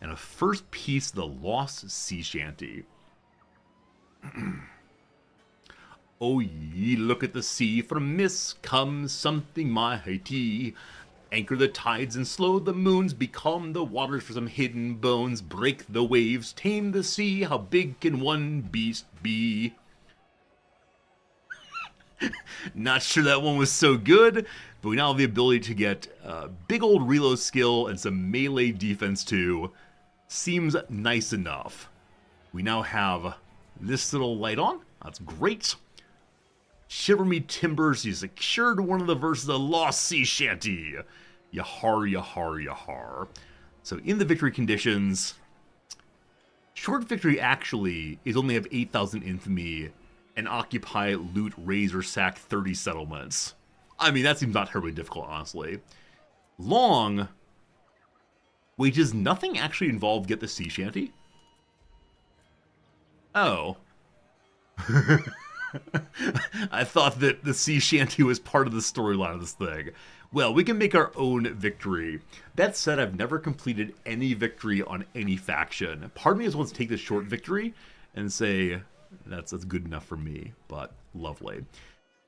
And a first piece of the Lost Sea Shanty. Oh ye, look at the sea, from mist comes something mighty. Anchor the tides and slow the moons, become the waters for some hidden bones. Break the waves, tame the sea, how big can one beast be? Not sure that one was so good, but we now have the ability to get big old reload skill and some melee defense too. Seems nice enough. We now have this little light on. That's great. Shiver me timbers, you secured one of the verses of Lost Sea Shanty. Yahar, yahar, yahar. So in the victory conditions, short victory actually is only have 8,000 infamy and occupy, loot, raise, or sack 30 settlements. I mean, that seems not terribly difficult, honestly. Long, wait, does nothing actually involve get the sea shanty? Oh. I thought that the sea shanty was part of the storyline of this thing. Well, we can make our own victory. That said, I've never completed any victory on any faction. Part of me just wants to take this short victory and say, that's good enough for me, but lovely.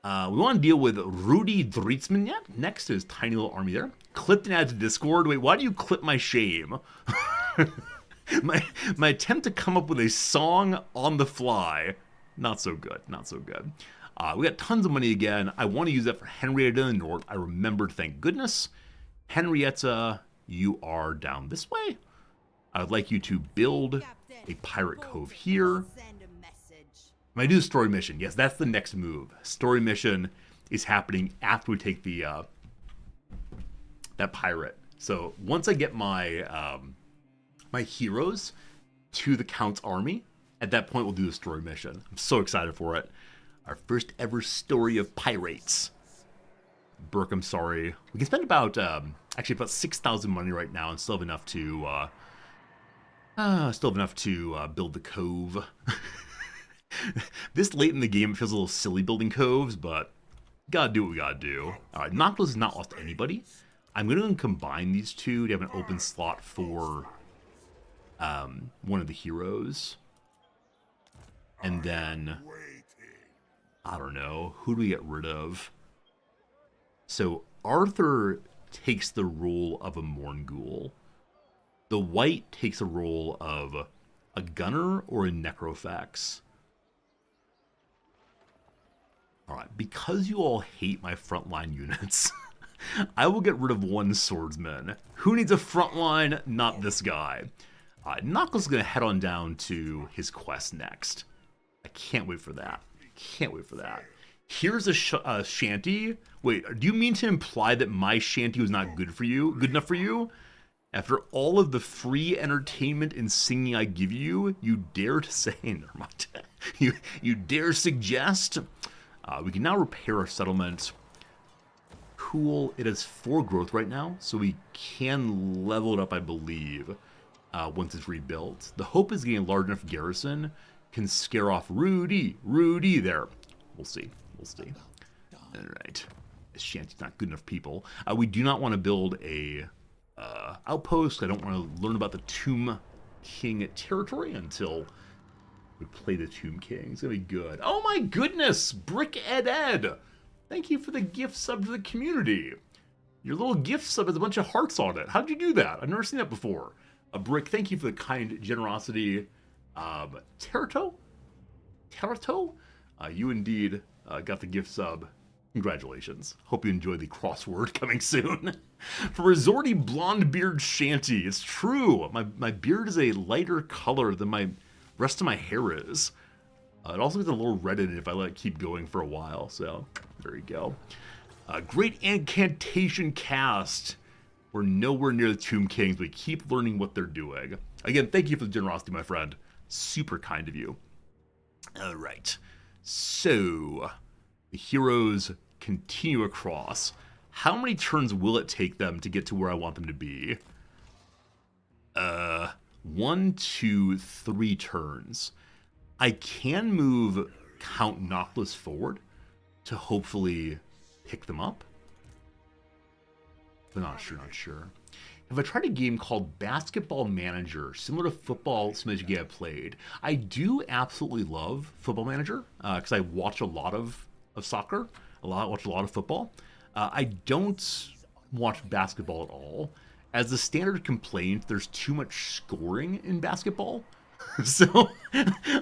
We want to deal with Rudy Dritzman yet. Next to his tiny little army there. Clipped and added to Discord. Wait, why do you clip my shame? my attempt to come up with a song on the fly. Not so good, not so good. We got tons of money again. I want to use that for Henrietta in the North. I remembered, thank goodness. Henrietta, you are down this way. I would like you to build a pirate cove here. I'm going to do the story mission. Yes, that's the next move. Story mission is happening after we take the that pirate. So once I get my my heroes to the Count's army, at that point we'll do the story mission. I'm so excited for it. Our first ever story of pirates. Burke, I'm sorry. We can spend about actually about 6,000 money right now and still have enough to Still have enough to build the cove. This late in the game, it feels a little silly building coves, but gotta do what we gotta do. Alright, Noctis has not lost anybody. I'm gonna combine these two to have an open slot for one of the heroes. And then, I don't know, who do we get rid of? So Arthur takes the role of a Morngul. The white takes the role of a gunner or a necrophax. Alright, because you all hate my frontline units, I will get rid of one swordsman. Who needs a frontline? Not this guy. Knuckles is going to head on down to his quest next. I can't wait for that. Can't wait for that. Here's a shanty. Wait, do you mean to imply that my shanty was not good for you? Good enough for you? After all of the free entertainment and singing I give you, you dare to say, never mind. you dare suggest? We can now repair our settlement. Cool. It has 4 growth right now, so we can level it up, I believe, once it's rebuilt. The hope is getting a large enough garrison can scare off Rudy there. We'll see. We'll see. All right. This shanty's not good enough people. We do not want to build a outpost. I don't want to learn about the Tomb King territory until we play the Tomb King. It's going to be good. Oh my goodness! Brick Ed! Thank you for the gift sub to the community. Your little gift sub has a bunch of hearts on it. How'd you do that? I've never seen that before. Brick, thank you for the kind generosity. Terito? You indeed got the gift sub. Congratulations. Hope you enjoy the crossword coming soon. For Resorty Blonde Beard Shanty, it's true. My beard is a lighter color than my rest of my hair is. It also gets a little reddened if I let it keep going for a while, so there you go. Great Incantation Cast. We're nowhere near the Tomb Kings, but we keep learning what they're doing. Again, thank you for the generosity, my friend. Super kind of you. All right. So, the heroes continue across. How many turns will it take them to get to where I want them to be? 1, 2, 3 turns. I can move Count Noctis forward to hopefully pick them up. But not sure. Have I tried a game called Basketball Manager, similar to Football Simulator game I played? I do absolutely love Football Manager, because I watch a lot of soccer, watch a lot of football. I don't watch basketball at all. As the standard complaint, there's too much scoring in basketball. So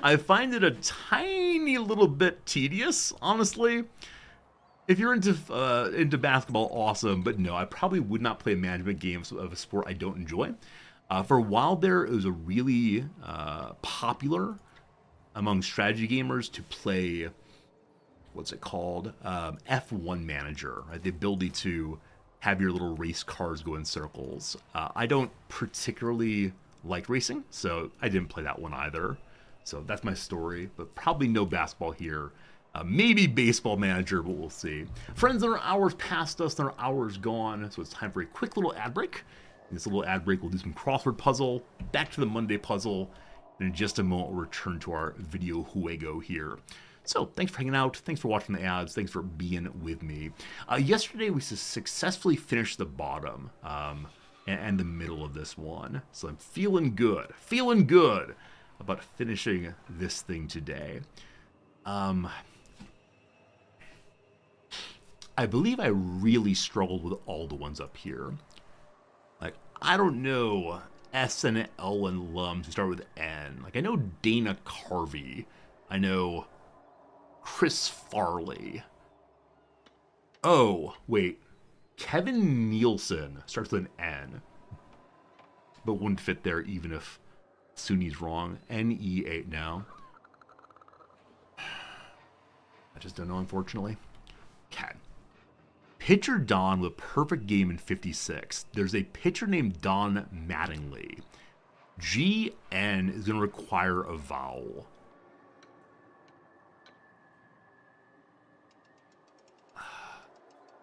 I find it a tiny little bit tedious, honestly. If you're into basketball, awesome. But no, I probably would not play a management game of a sport I don't enjoy. For a while there, it was a really popular among strategy gamers to play, what's it called? F1 Manager, right? The ability to have your little race cars go in circles. I don't particularly like racing, so I didn't play that one either. So that's my story, but probably no basketball here. Maybe Baseball Manager, but we'll see. Friends, there are hours past us, there are hours gone, so it's time for a quick little ad break. In this little ad break, we'll do some crossword puzzle, back to the Monday puzzle, and in just a moment, we'll return to our video juego here. So, thanks for hanging out, thanks for watching the ads, thanks for being with me. Yesterday, we successfully finished the bottom and the middle of this one, so I'm feeling good about finishing this thing today. I believe I really struggled with all the ones up here. Like, I don't know S and L and Lums who start with N. Like, I know Dana Carvey. I know Chris Farley. Oh, wait. Kevin Nielsen starts with an N. But wouldn't fit there even if Suni's wrong. N-E-A now. I just don't know, unfortunately. Cat. Pitcher Don with a perfect game in 56. There's a pitcher named Don Mattingly. GN is going to require a vowel.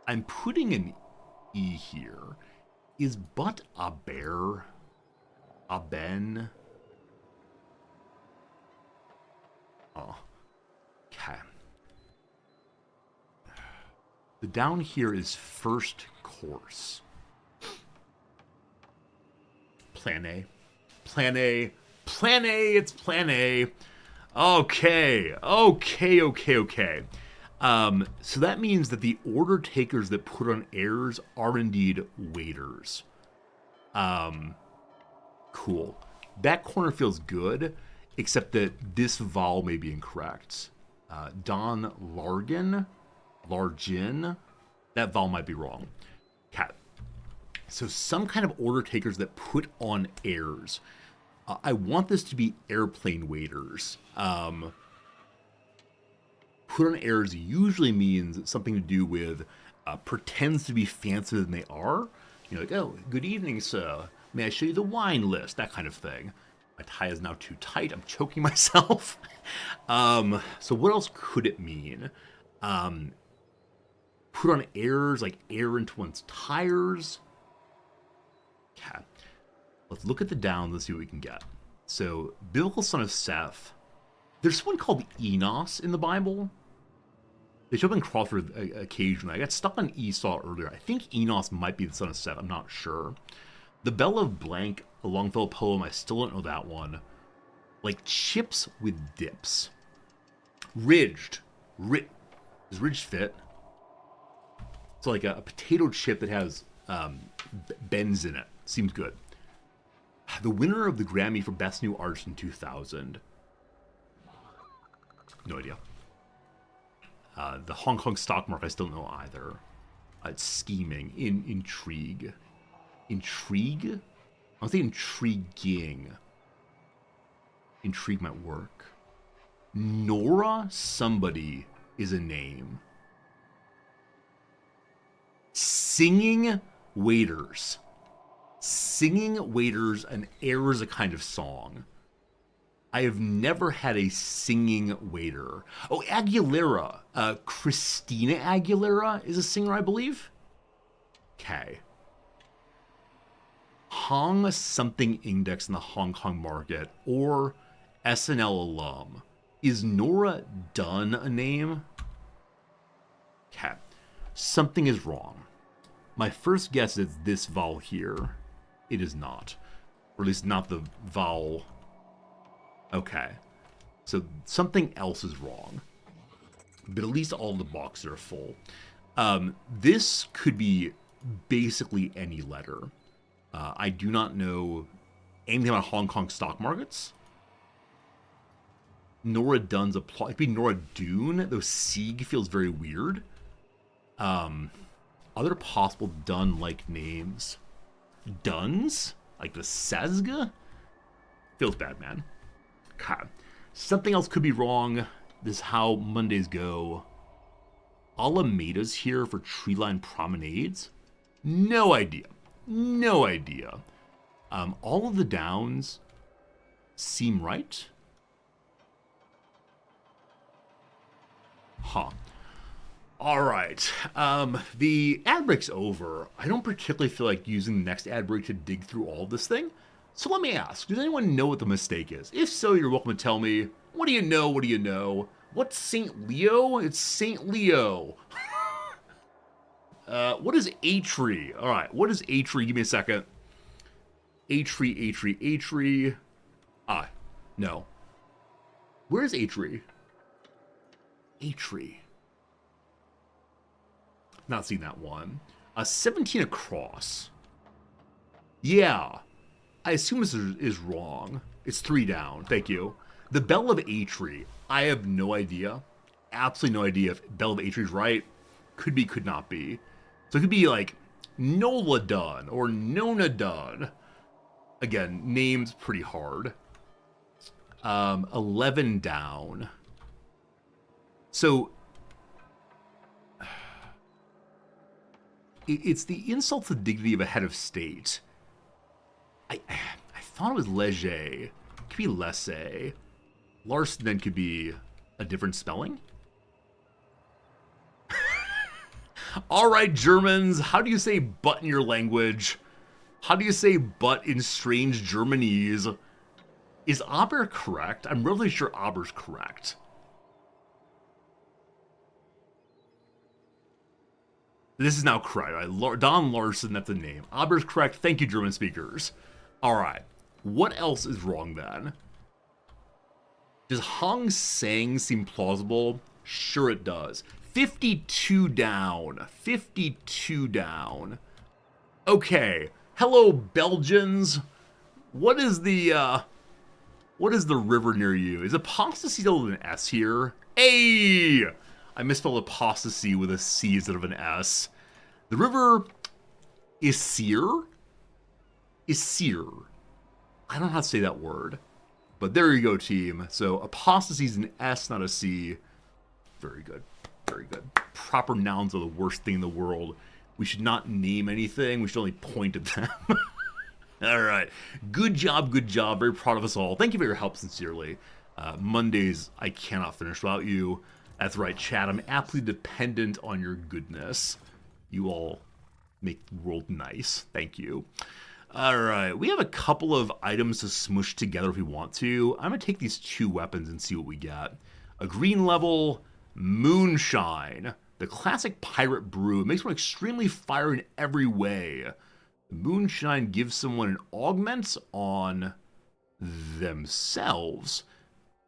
I'm putting an E here. Is but a bear? A ben? Okay. The down here is first course. Plan A. Plan A. Plan A. It's Plan A. Okay. So that means that the order takers that put on heirs are indeed waiters. Cool. That corner feels good, except that this vowel may be incorrect. Don Largin? That vowel might be wrong. Okay. So some kind of order takers that put on heirs. I want this to be airplane waiters. Put on airs usually means something to do with pretends to be fancier than they are. You know, like, oh, good evening, sir. May I show you the wine list? That kind of thing. My tie is now too tight. I'm choking myself. So what else could it mean? Put on airs, like air into one's tires. Okay. Let's look at the downs. Let's see what we can get. So, biblical son of Seth. There's someone called Enos in the Bible. They show up in Crawford occasionally. I got stuck on Esau earlier. I think Enos might be the son of Seth. I'm not sure. The Bell of Blank, a Longfellow poem. I still don't know that one. Like chips with dips. Ridged. Does ridged fit? It's like a potato chip that has bends in it. Seems good. The winner of the Grammy for Best New Artist in 2000. No idea. The Hong Kong stock market, I still don't know either. It's scheming. Intrigue. Intrigue? I'll say intriguing. Intrigue might work. Nora somebody is a name. Singing waiters. Singing waiters, an air is a kind of song. I have never had a singing waiter. Oh, Aguilera. Christina Aguilera is a singer, I believe. Okay. Hong something index in the Hong Kong market, or SNL alum. Is Nora Dunn a name? Okay. Something is wrong. My first guess is this vowel here. It is not. Or at least not the vowel. Okay. So something else is wrong. But at least all the boxes are full. This could be basically any letter. I do not know anything about Hong Kong stock markets. Nora Dunn's a plot. It could be Nora Dune, though Sieg feels very weird. Other possible Dunn-like names. Duns? Like the Sezga? Feels bad, man. God. Something else could be wrong. This is how Mondays go. Alameda's here for tree-lined promenades? No idea. No idea. All of the downs seem right. Huh. All right. The ad break's over. I don't particularly feel like using the next ad break to dig through all of this thing. So let me ask, does anyone know what the mistake is? If so, you're welcome to tell me. What do you know? What do you know? What's St. Leo? It's St. Leo. What is Atri? All right, what is Atri? Give me a second. Atri. Ah, no. Where is Atri? Atri. Not seen that one. 17 across. Yeah. I assume this is wrong. It's 3 down. Thank you. The Bell of Atri. I have no idea. Absolutely no idea if Bell of Atri is right. Could be, could not be. So it could be like Nola Dunn or Nona Dunn. Again, names pretty hard. 11 down. So it's the insult to the dignity of a head of state. I thought it was Leger. It could be Laissez. Larson then could be a different spelling. All right, Germans, how do you say butt in your language? How do you say butt in strange Germanese? Is Aber correct? I'm really sure Aber's correct. This is now correct. Right? Don Larson, that's the name. Aber's correct. Thank you, German speakers. All right. What else is wrong then? Does Hong Sang seem plausible? Sure it does. 52 down. 52 down. Okay. Hello, Belgians. What is the river near you? Is apostasy still with an S here? Hey! I misspelled apostasy with a C instead of an S. The river is Seer? Is Seer. I don't know how to say that word. But there you go, team. So apostasy is an S, not a C. Very good. Very good. Proper nouns are the worst thing in the world. We should not name anything. We should only point at them. All right. Good job. Good job. Very proud of us all. Thank you for your help, sincerely. Mondays, I cannot finish without you. That's right, chat. I'm aptly dependent on your goodness. You all make the world nice. Thank you. All right. We have a couple of items to smush together if we want to. I'm going to take these two weapons and see what we get. A green level moonshine. The classic pirate brew. It makes one extremely fire in every way. The moonshine gives someone an augment on themselves,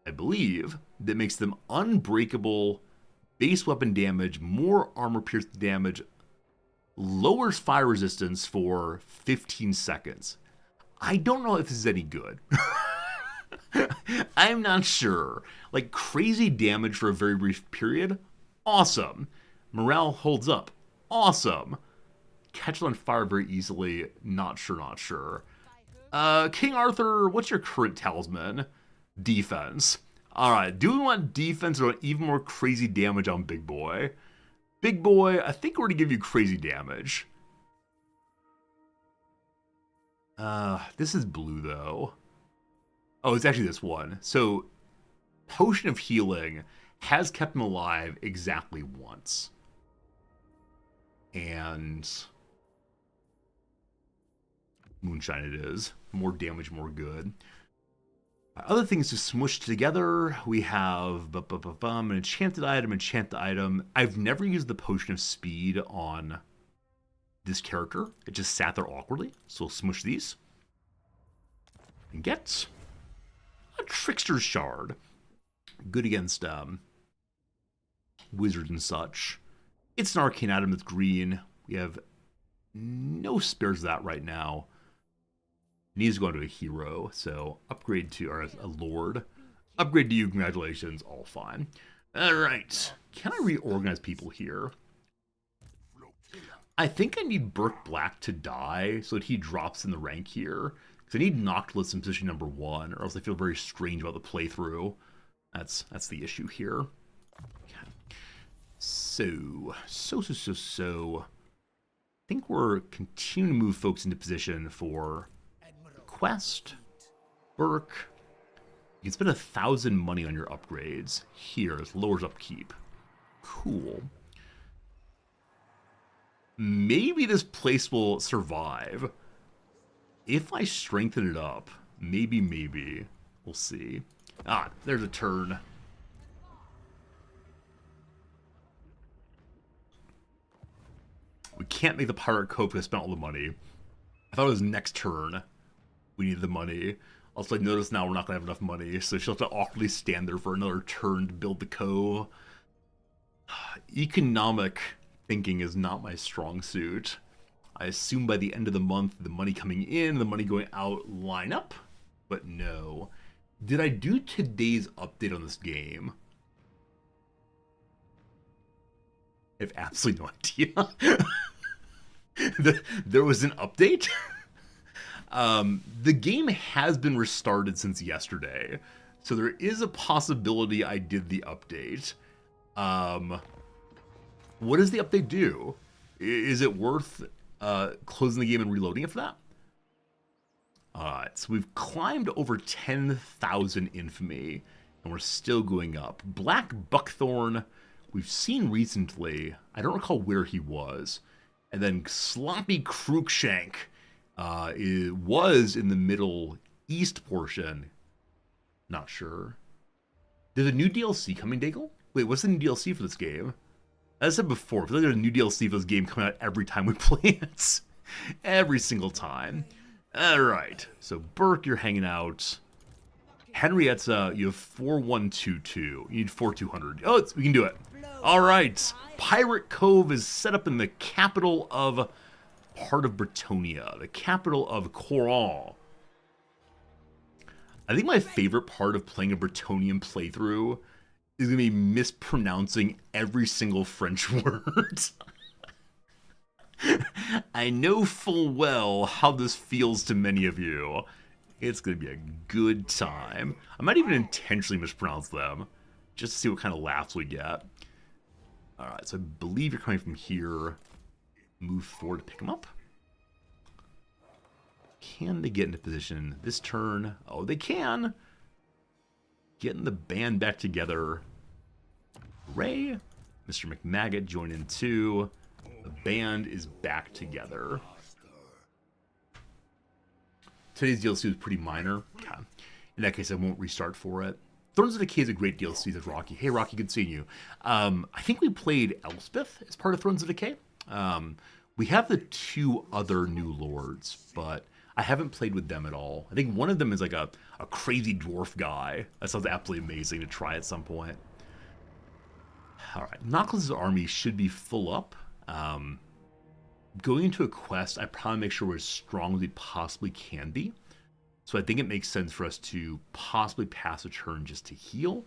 I believe, that makes them unbreakable, base weapon damage, more armor piercing damage, lowers fire resistance for 15 seconds. I don't know if this is any good. I'm not sure. Like, crazy damage for a very brief period? Awesome. Morale holds up. Awesome. Catch it on fire very easily. Not sure, not sure. King Arthur, what's your current talisman? Defense. Alright, do we want defense or even more crazy damage on Big Boy? Big Boy, I think we're going to give you crazy damage. This is blue, though. Oh, it's actually this one. So, Potion of Healing has kept him alive exactly once. And moonshine it is. More damage, more good. Other things to smush together, we have an enchanted item. I've never used the Potion of Speed on this character. It just sat there awkwardly, so we'll smush these. And get a Trickster's Shard. Good against wizards and such. It's an arcane item that's green. We have no spares of that right now. It needs to go into a hero, so upgrade to, or a lord. Upgrade to you, congratulations, all fine. Alright, can I reorganize people here? I think I need Burke Black to die so that he drops in the rank here. Because I need Noctilus in position number 1, or else I feel very strange about the playthrough. That's the issue here. Okay. So. I think we're continuing to move folks into position for quest. Burke. You can spend 1,000 money on your upgrades. Here, it lowers upkeep. Cool. Maybe this place will survive. If I strengthen it up, maybe. We'll see. Ah, there's a turn. We can't make the pirate cope because I spent all the money. I thought it was next turn we needed the money. Also, I notice now we're not going to have enough money, so she'll have to awkwardly stand there for another turn to build the cove. Economic thinking is not my strong suit. I assume by the end of the month, the money coming in, the money going out line up, but no. Did I do today's update on this game? I have absolutely no idea. There was an update? The game has been restarted since yesterday, so there is a possibility I did the update. What does the update do? Is it worth closing the game and reloading it for that? Alright, so we've climbed over 10,000 infamy, and we're still going up. Black Buckthorn, we've seen recently. I don't recall where he was. And then Sloppy Cruikshank was in the Middle East portion. Not sure. There's a new DLC coming, Daigle? Wait, what's the new DLC for this game? As I said before, I feel like there's a new DLC for this game coming out every time we play it. Every single time. Alright, so Burke, you're hanging out. Henrietta, you have 4122. You need 4200. Oh, we can do it. Alright, Pirate Cove is set up in the capital of part of Bretonia, the capital of Coran. I think my favorite part of playing a Bretonian playthrough is going to be mispronouncing every single French word. I know full well how this feels to many of you. It's going to be a good time. I might even intentionally mispronounce them, just to see what kind of laughs we get. Alright, so I believe you're coming from here. Move forward to pick them up. Can they get into position this turn? Oh, they can. Getting the band back together. Ray, Mr. McMaggot join in too. The band is back together. Today's DLC was pretty minor. Okay. In that case, I won't restart for it. Thrones of Decay is a great DLC with Rocky. Hey, Rocky, good seeing you. I think we played Elspeth as part of Thrones of Decay. We have the 2 other new lords, but I haven't played with them at all. I think one of them is like a crazy dwarf guy. That sounds absolutely amazing to try at some point. Alright, Noctis' army should be full up. Going into a quest, I probably make sure we're as strong as we possibly can be. So I think it makes sense for us to possibly pass a turn just to heal.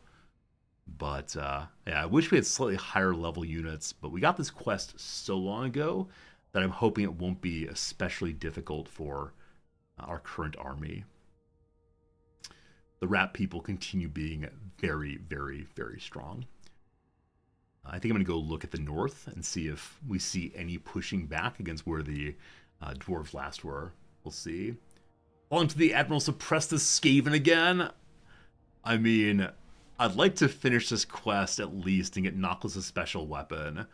But, yeah, I wish we had slightly higher level units, but we got this quest so long ago that I'm hoping it won't be especially difficult for our current army. The rat people continue being very, very, very strong. I think I'm going to go look at the north and see if we see any pushing back against where the dwarves last were. We'll see. On to the Admiral suppress the Skaven again. I mean, I'd like to finish this quest at least and get Noctis a special weapon.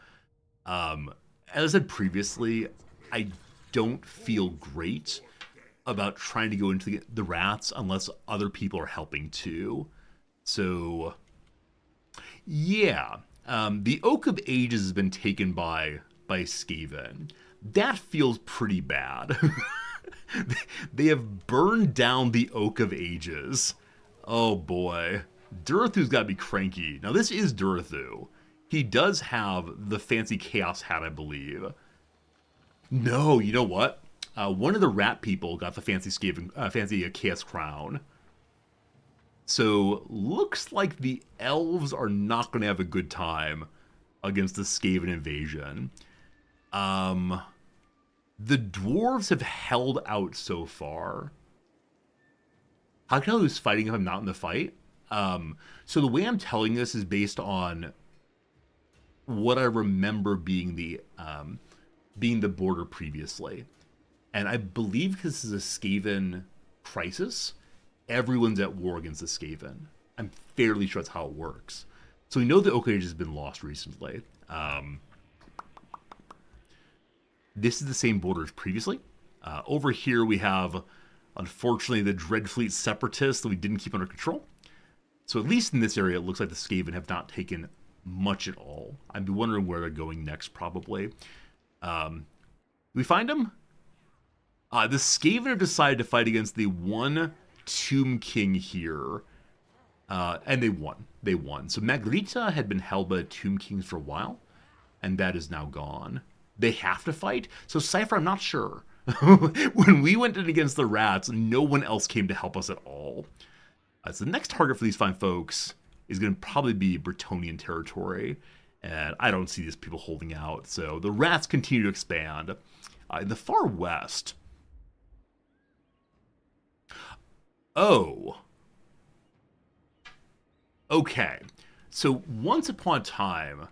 As I said previously, I don't feel great about trying to go into the rats unless other people are helping too. So, yeah. The Oak of Ages has been taken by Skaven. That feels pretty bad. They have burned down the Oak of Ages. Oh boy. Durathu's got to be cranky. Now this is Durathu. He does have the fancy Chaos hat, I believe. No, you know what? One of the rat people got the fancy Chaos crown. So, looks like the elves are not going to have a good time against the Skaven invasion. The dwarves have held out so far. How can I tell who's fighting if I'm not in the fight? So the way I'm telling this is based on what I remember being the border previously. And I believe because this is a Skaven crisis, everyone's at war against the Skaven. I'm fairly sure that's how it works. So we know the Oak Age has been lost recently. This is the same border as previously. Over here we have, unfortunately, the Dreadfleet Separatists that we didn't keep under control. So at least in this area, it looks like the Skaven have not taken much at all. I'd be wondering where they're going next, probably. We find them? The Skaven have decided to fight against the one Tomb King here. And they won. They won. So Magritta had been held by Tomb Kings for a while, and that is now gone. They have to fight? So Cypher, I'm not sure. When we went in against the rats, no one else came to help us at all. So the next target for these fine folks is going to probably be Bretonian territory, and I don't see these people holding out. So the rats continue to expand. In the far west... Oh. Okay. So once upon a time,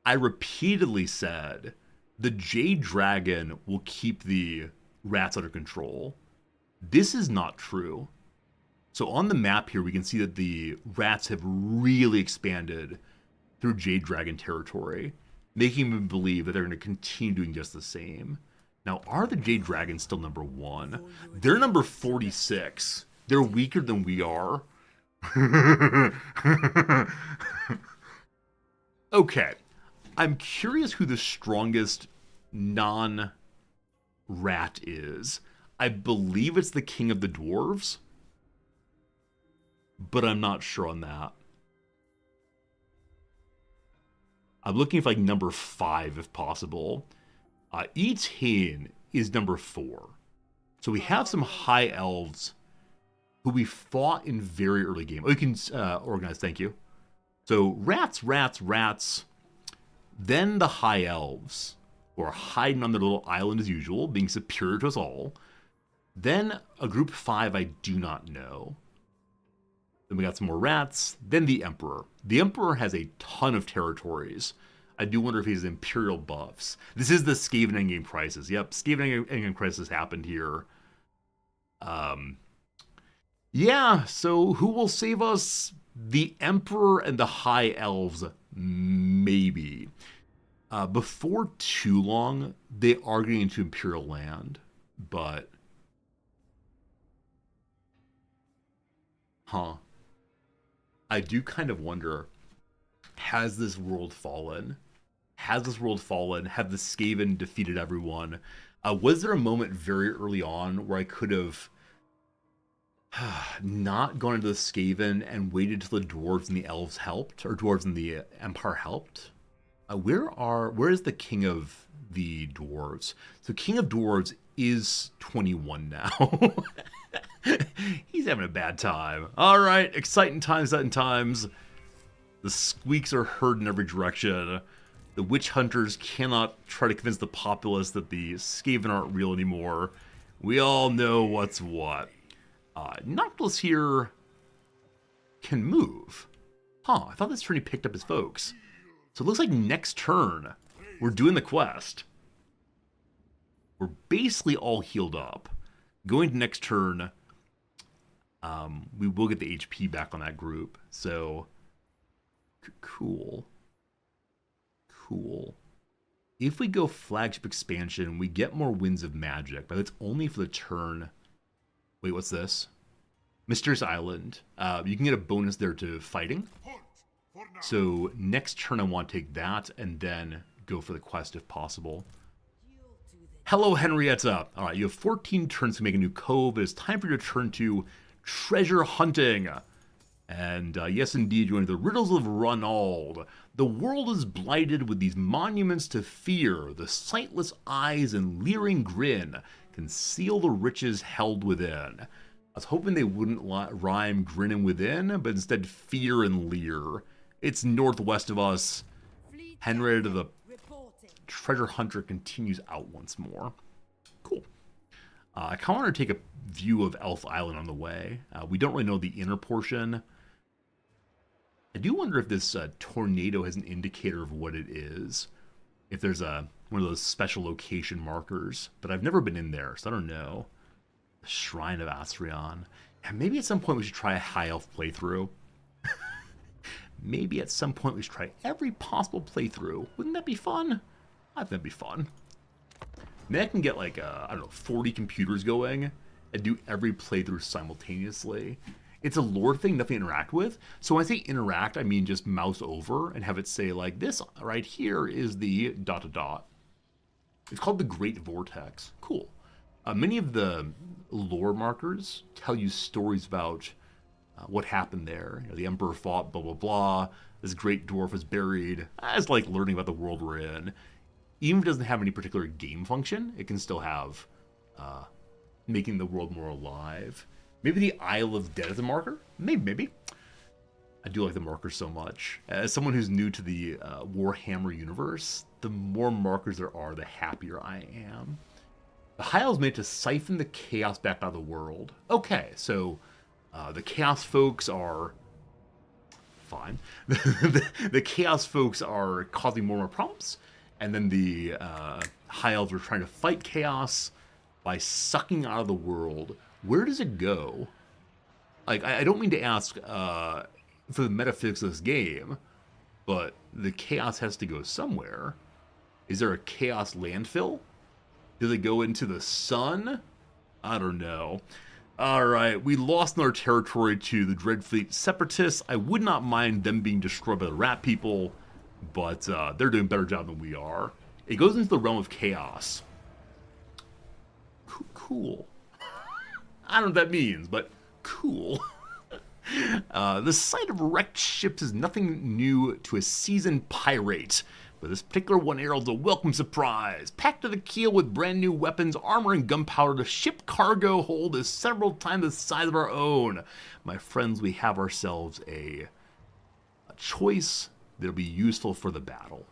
I repeatedly said the Jade Dragon will keep the rats under control. This is not true. So on the map here, we can see that the rats have really expanded through Jade Dragon territory, making me believe that they're going to continue doing just the same. Now, are the Jade Dragons still number 1? They're number 46. They're weaker than we are. Okay. I'm curious who the strongest non-rat is. I believe it's the king of the dwarves, but I'm not sure on that. I'm looking for like number 5 if possible. E10 is number 4. So we have some high elves who we fought in very early game. Oh, you can organize, thank you. So rats, then the high elves, who are hiding on their little island as usual, being superior to us all. Then a group 5 I do not know. Then we got some more rats. Then the Emperor. The Emperor has a ton of territories. I do wonder if he has imperial buffs. This is the Skaven Endgame Crisis. Yep, Skaven Endgame Crisis happened here. Yeah, so who will save us? The Emperor and the High Elves, maybe. Before too long, they are getting into Imperial land, but... I do kind of wonder, has this world fallen? Has this world fallen? Have the Skaven defeated everyone? Was there a moment very early on where I could have not gone into the Skaven and waited till the dwarves and the elves helped, or dwarves and the Empire helped? Where is the king of the dwarves? So king of dwarves is 21 now. He's having a bad time. All right, exciting times. The squeaks are heard in every direction. The witch hunters cannot try to convince the populace that the Skaven aren't real anymore. We all know what's what. Noctilus here can move. I thought this turn he picked up his folks. So it looks like next turn, we're doing the quest. We're basically all healed up. Going to next turn, we will get the HP back on that group. So, cool. If we go flagship expansion, we get more Winds of Magic, but that's only for the turn. Wait, what's this? Mysterious Island. You can get a bonus there to fighting. So next turn I want to take that and then go for the quest if possible. Hello, Henrietta. All right, you have 14 turns to make a new cove. It is time for you to turn to treasure hunting. And yes, indeed, you enter the riddles of Ronald. The world is blighted with these monuments to fear. The sightless eyes and leering grin conceal the riches held within. I was hoping they wouldn't rhyme grin and within, but instead fear and leer. It's northwest of us. Henrietta the treasure hunter continues out once more. Cool. I kind of want to take a view of Elf Island on the way. We don't really know the inner portion. I do wonder if this tornado has an indicator of what it is. If there's one of those special location markers. But I've never been in there, so I don't know. The Shrine of Asrion. And maybe at some point we should try a high elf playthrough. Maybe at some point we should try every possible playthrough. Wouldn't that be fun? I think that'd be fun. Maybe I can get like, I don't know, 40 computers going and do every playthrough simultaneously. It's a lore thing, nothing to interact with. So when I say interact, I mean just mouse over and have it say like, this right here is the ... It's called the Great Vortex. Cool. Many of the lore markers tell you stories about what happened there. You know, the Emperor fought, blah, blah, blah. This great dwarf was buried. It's like learning about the world we're in. Even if it doesn't have any particular game function, it can still have making the world more alive. Maybe the Isle of Dead is a marker? Maybe. I do like the markers so much. As someone who's new to the Warhammer universe, the more markers there are, the happier I am. The High Elves made to siphon the chaos back out of the world. Okay, so the chaos folks are fine. The chaos folks are causing more and more problems, and then the High Elves are trying to fight chaos by sucking out of the world. Where does it go? Like, I don't mean to ask for the metaphysics of this game, but the chaos has to go somewhere. Is there a chaos landfill? Do they go into the sun? I don't know. Alright, we lost our territory to the Dreadfleet Separatists. I would not mind them being destroyed by the rat people. but they're doing a better job than we are. It goes into the realm of chaos. Cool. I don't know what that means, but cool. The sight of wrecked ships is nothing new to a seasoned pirate, but this particular one heralds a welcome surprise. Packed to the keel with brand new weapons, armor, and gunpowder, the ship cargo hold is several times the size of our own. My friends, we have ourselves a choice that'll be useful for the battle.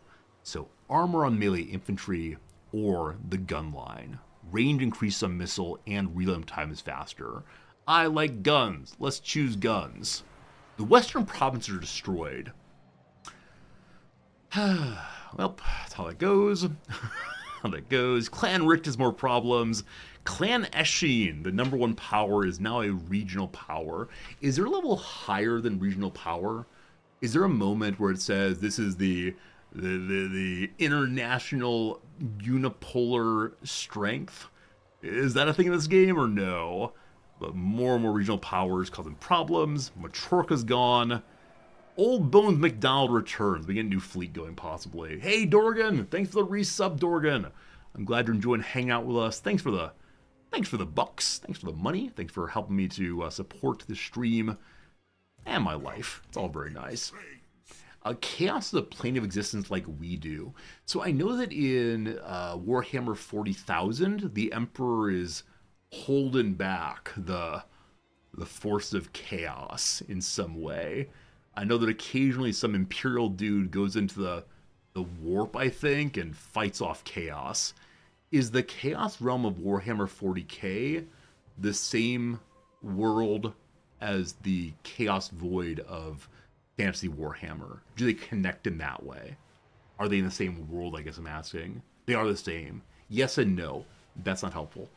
So armor on melee infantry or the gun line. Range increase on missile and reload time is faster. I like guns. Let's choose guns. The western provinces are destroyed. Well, that's how that goes. How that goes. Clan Richt has more problems. Clan Eshin, the number one power, is now a regional power. Is there a level higher than regional power? Is there a moment where it says this is the international unipolar strength? Is that a thing in this game or no? But more and more regional powers causing problems. Majorca's gone. Old Bones McDonald returns. We get a new fleet going, possibly. Hey, Dorgan! Thanks for the resub, Dorgan. I'm glad you're enjoying hanging out with us. Thanks for the bucks. Thanks for the money. Thanks for helping me to support the stream and my life. It's all very nice. Chaos is a plane of existence like we do. So I know that in Warhammer 40,000, the Emperor is holding back the force of chaos in some way. I know that occasionally some Imperial dude goes into the warp, I think, and fights off chaos. Is the chaos realm of Warhammer 40k the same world as the chaos void of Fantasy Warhammer? Do they connect in that way? Are they in the same world, I guess I'm asking? They are the same. Yes and no. That's not helpful.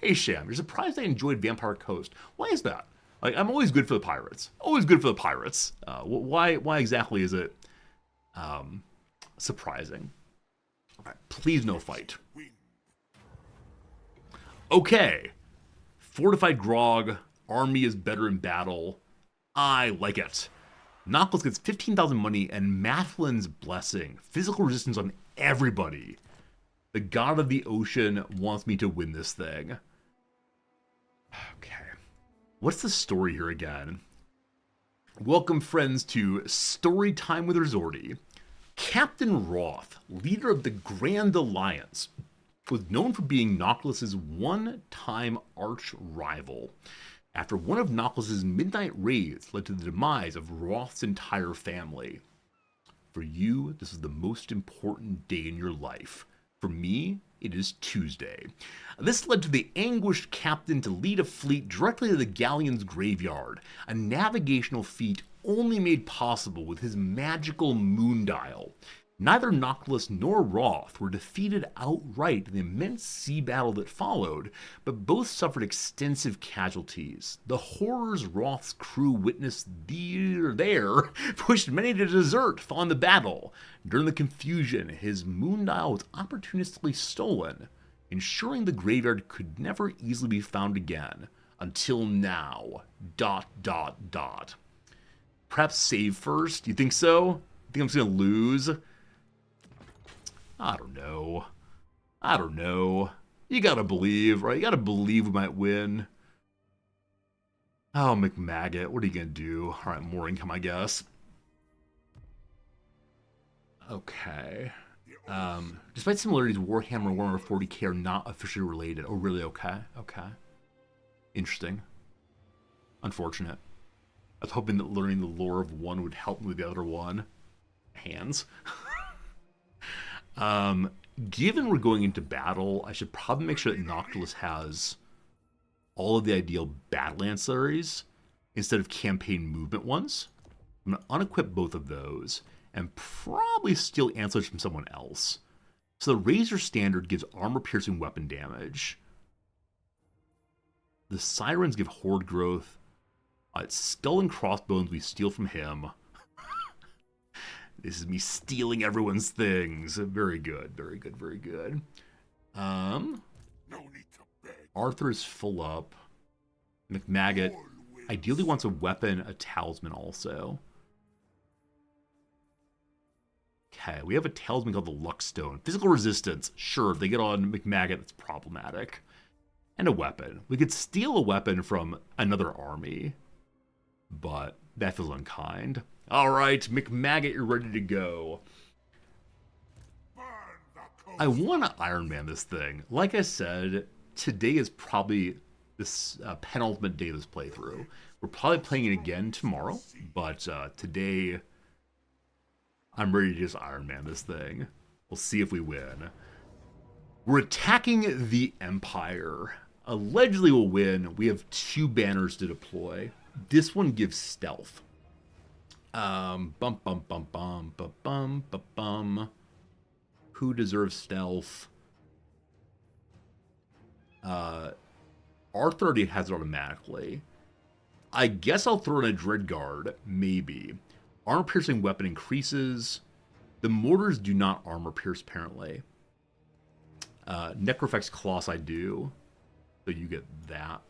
Hey, Sham, you're surprised I enjoyed Vampire Coast. Why is that? Like, I'm always good for the pirates. Always good for the pirates. Why exactly is it surprising? All right, please no fight. Okay. Fortified Grog. Army is better in battle. I like it. Noctis gets 15,000 money and Mathlin's Blessing. Physical resistance on everybody. The god of the ocean wants me to win this thing. Okay. What's the story here again? Welcome, friends, to Story Time with Resorty. Captain Roth, leader of the Grand Alliance, was known for being Noctis's one-time arch rival. After one of Noctis's midnight raids led to the demise of Roth's entire family. For you, this is the most important day in your life. For me, it is Tuesday. This led to the anguished captain to lead a fleet directly to the galleon's graveyard, a navigational feat only made possible with his magical moon dial. Neither Noctis nor Roth were defeated outright in the immense sea battle that followed, but both suffered extensive casualties. The horrors Roth's crew witnessed there pushed many to desert following the battle. During the confusion, his moon dial was opportunistically stolen, ensuring the graveyard could never easily be found again. Until now. ... Perhaps save first? You think so? You think I'm just gonna lose? I don't know. You gotta believe, right? You gotta believe we might win. Oh, McMaggot, what are you gonna do? All right, more income, I guess. Okay. Despite similarities, Warhammer and Warhammer 40k are not officially related. Oh, really? Okay. Interesting. Unfortunate. I was hoping that learning the lore of one would help me with the other one. Hands. Given we're going into battle, I should probably make sure that Noctis has all of the ideal battle ancillaries instead of campaign movement ones. I'm going to unequip both of those and probably steal ancillaries from someone else. So the Razor Standard gives armor-piercing weapon damage. The Sirens give horde growth. It's Skull and Crossbones we steal from him. This is me stealing everyone's things. Very good. No need to beg. Arthur is full up. McMaggot ideally wants a weapon, a talisman also. Okay, we have a talisman called the Luckstone. Physical resistance. Sure, if they get on McMaggot, it's problematic. And a weapon. We could steal a weapon from another army, but that feels unkind. All right, McMaggot, you're ready to go. I want to Iron Man this thing. Like I said, today is probably this penultimate day of this playthrough. We're probably playing it again tomorrow, but today I'm ready to just Iron Man this thing. We'll see if we win. We're attacking the Empire. Allegedly we'll win. We have 2 banners to deploy. This one gives stealth. Bum bum bum bum bum bum bum bum. Who deserves stealth? R30 has it automatically. I guess I'll throw in a Dread Guard, maybe. Armor piercing weapon increases. The mortars do not armor pierce, apparently. Necrofex Colossi do. So you get that.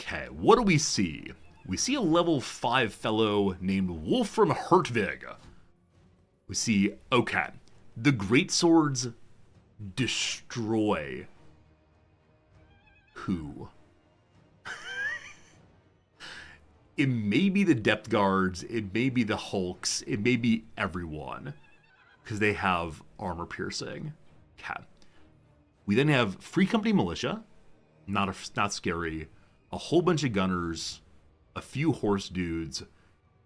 Okay, what do we see? We see a level 5 fellow named Wolfram Hertvig. We see, okay, the greatswords destroy who? It may be the depth guards, it may be the Hulks, it may be everyone, because they have armor piercing. Okay. We then have Free Company Militia, not scary, a whole bunch of gunners, a few horse dudes,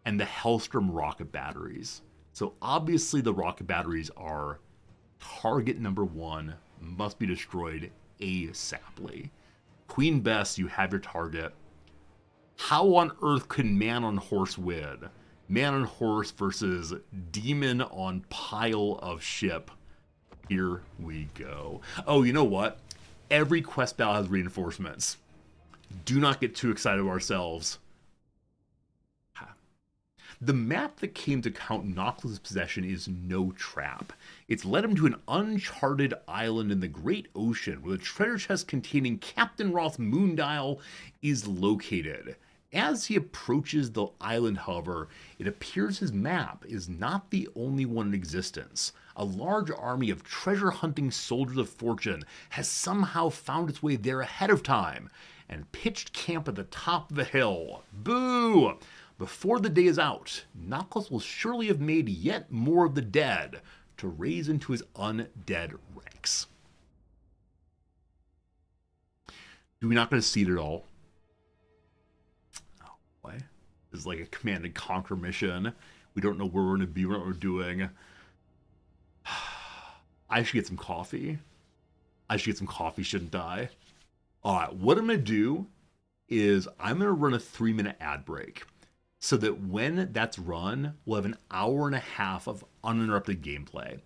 and the Hellstrom rocket batteries. So obviously the rocket batteries are target number 1, must be destroyed ASAPly. Queen Bess, you have your target. How on earth could man on horse win? Man on horse versus demon on pile of ship. Here we go. Oh, you know what? Every quest battle has reinforcements. Do not get too excited of ourselves. The map that came to Count Noctis' possession is no trap. It's led him to an uncharted island in the Great Ocean where the treasure chest containing Captain Roth's moondial is located. As he approaches the island, however, it appears his map is not the only one in existence. A large army of treasure-hunting soldiers of fortune has somehow found its way there ahead of time and pitched camp at the top of the hill. Boo! Before the day is out, Noctis will surely have made yet more of the dead to raise into his undead ranks. Do we not going to see it at all? Oh boy. This is like a Command and Conquer mission. We don't know where we're going to be, what we're doing. I should get some coffee. Shouldn't I? Alright, what I'm going to do is I'm going to run a 3-minute ad break. So that when that's run, we'll have an hour and a half of uninterrupted gameplay.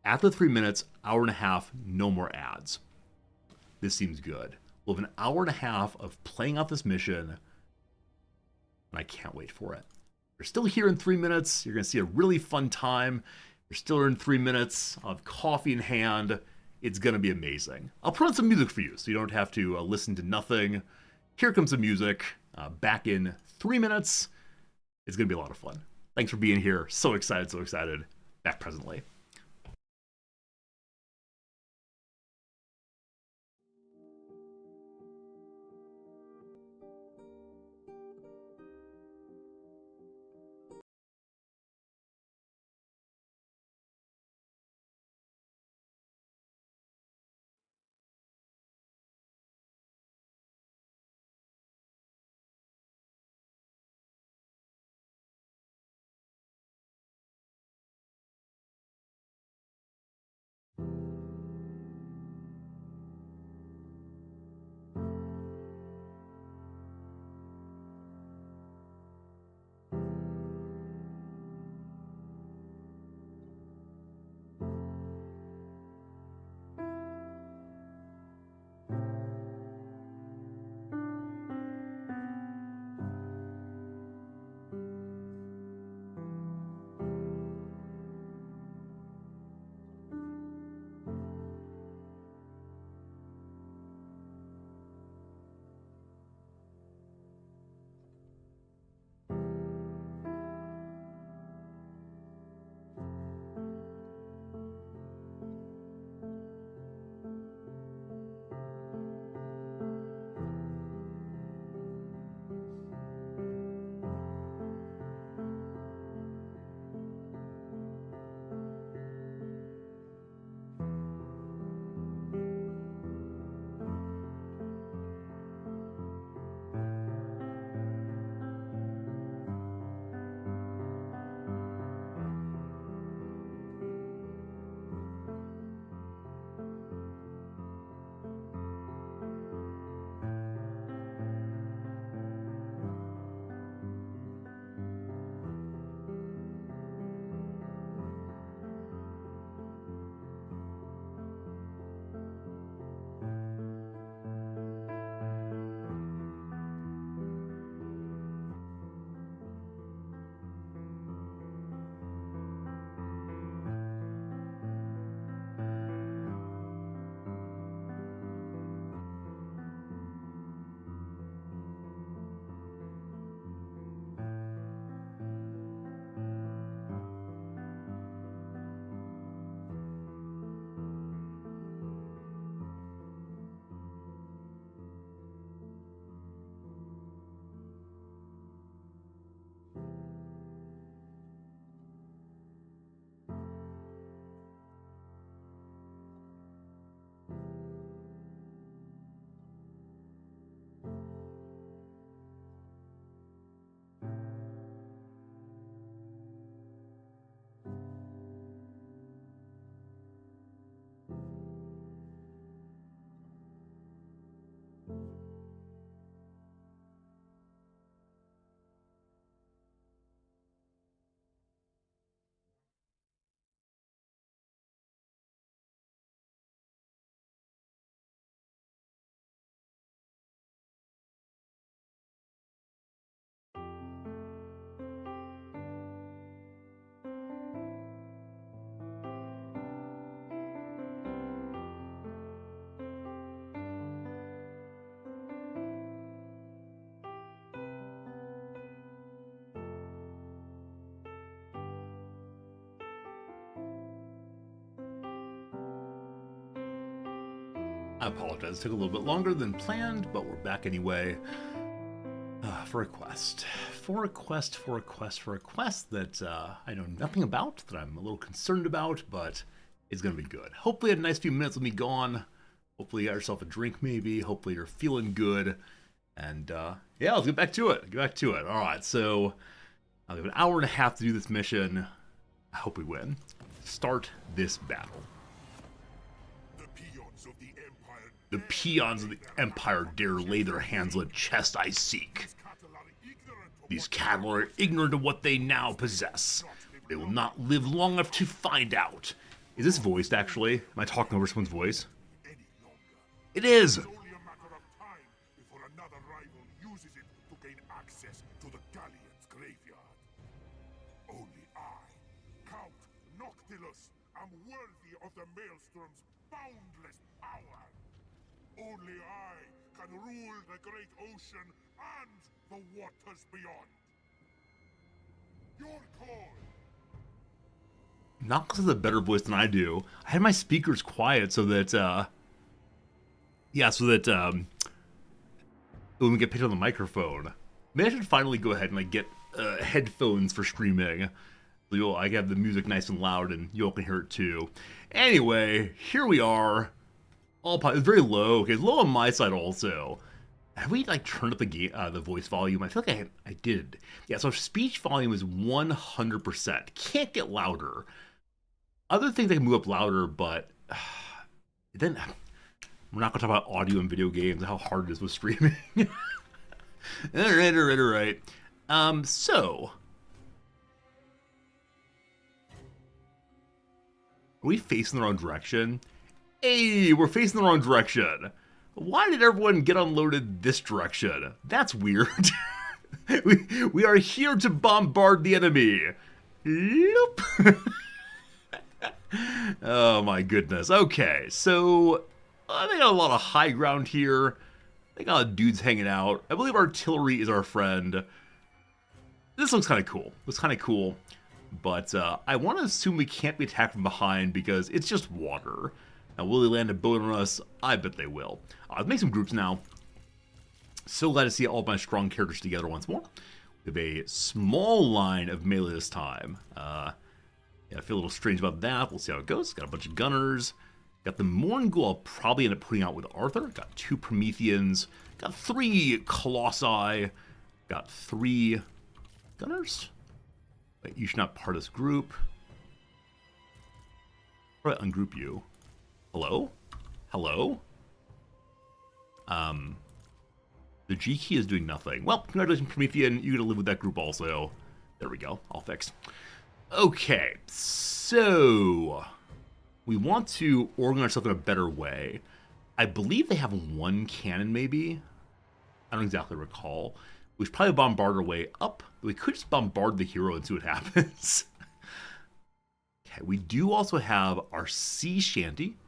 After 3 minutes, hour and a half, no more ads. This seems good. We'll have an hour and a half of playing out this mission, and I can't wait for it. You're still here in 3 minutes. You're going to see a really fun time. You're still here in 3 minutes. I'll have coffee in hand. It's going to be amazing. I'll put on some music for you so you don't have to listen to nothing. Here comes the music. Back in 3 minutes. It's going to be a lot of fun. Thanks for being here. So excited. Back presently. I apologize, it took a little bit longer than planned, but we're back anyway. For a quest. For a quest that I know nothing about, that I'm a little concerned about, but it's going to be good. Hopefully a nice few minutes with me gone. Hopefully you got yourself a drink maybe. Hopefully you're feeling good. And yeah, let's get back to it. Alright, so I'll have an hour and a half to do this mission. I hope we win. Start this battle. The peons of the Empire dare lay their hands on the chest I seek. These cattle are ignorant of what they now possess. They will not live long enough to find out. Is this voiced, actually? Am I talking over someone's voice? It is! It's only a matter of time before another rival uses it to gain access to the Galleon's graveyard. Only I, Count Noctilus, am worthy of the Maelstrom's boundless power. Only I can rule the great ocean and the waters beyond. Your call. Knuckles has a better voice than I do. I had my speakers quiet so that, when we get picked on the microphone. Maybe I should finally go ahead and like get headphones for streaming. So I have the music nice and loud and you all can hear it too. Anyway, here we are. It's very low. Okay, it's low on my side also. Have we like turned up the voice volume? I feel like I did. Yeah, so speech volume is 100%. Can't get louder. Other things I can move up louder, but then we're not gonna talk about audio and video games and how hard it is with streaming. All right. So are we facing the wrong direction? Hey, we're facing the wrong direction. Why did everyone get unloaded this direction? That's weird. we are here to bombard the enemy. Nope. Oh my goodness. Okay, so they got a lot of high ground here. They got a lot of dudes hanging out. I believe artillery is our friend. This looks kind of cool. But I want to assume we can't be attacked from behind because it's just water. Now, will they land a boat on us? I bet they will. Let's make some groups now. So glad to see all of my strong characters together once more. We have a small line of melee this time. Yeah, I feel a little strange about that. We'll see how it goes. Got a bunch of gunners. Got the Morngul I'll probably end up putting out with Arthur. Got 2 Prometheans. Got 3 Colossi. Got 3 gunners. Wait, you should not part of this group. Probably ungroup you. Hello? The G key is doing nothing. Well, congratulations, Promethean. You gotta live with that group also. There we go. All fixed. Okay, so we want to organize ourselves in a better way. I believe they have 1 cannon, maybe. I don't exactly recall. We should probably bombard our way up. We could just bombard the hero and see what happens. Okay, we do also have our sea shanty,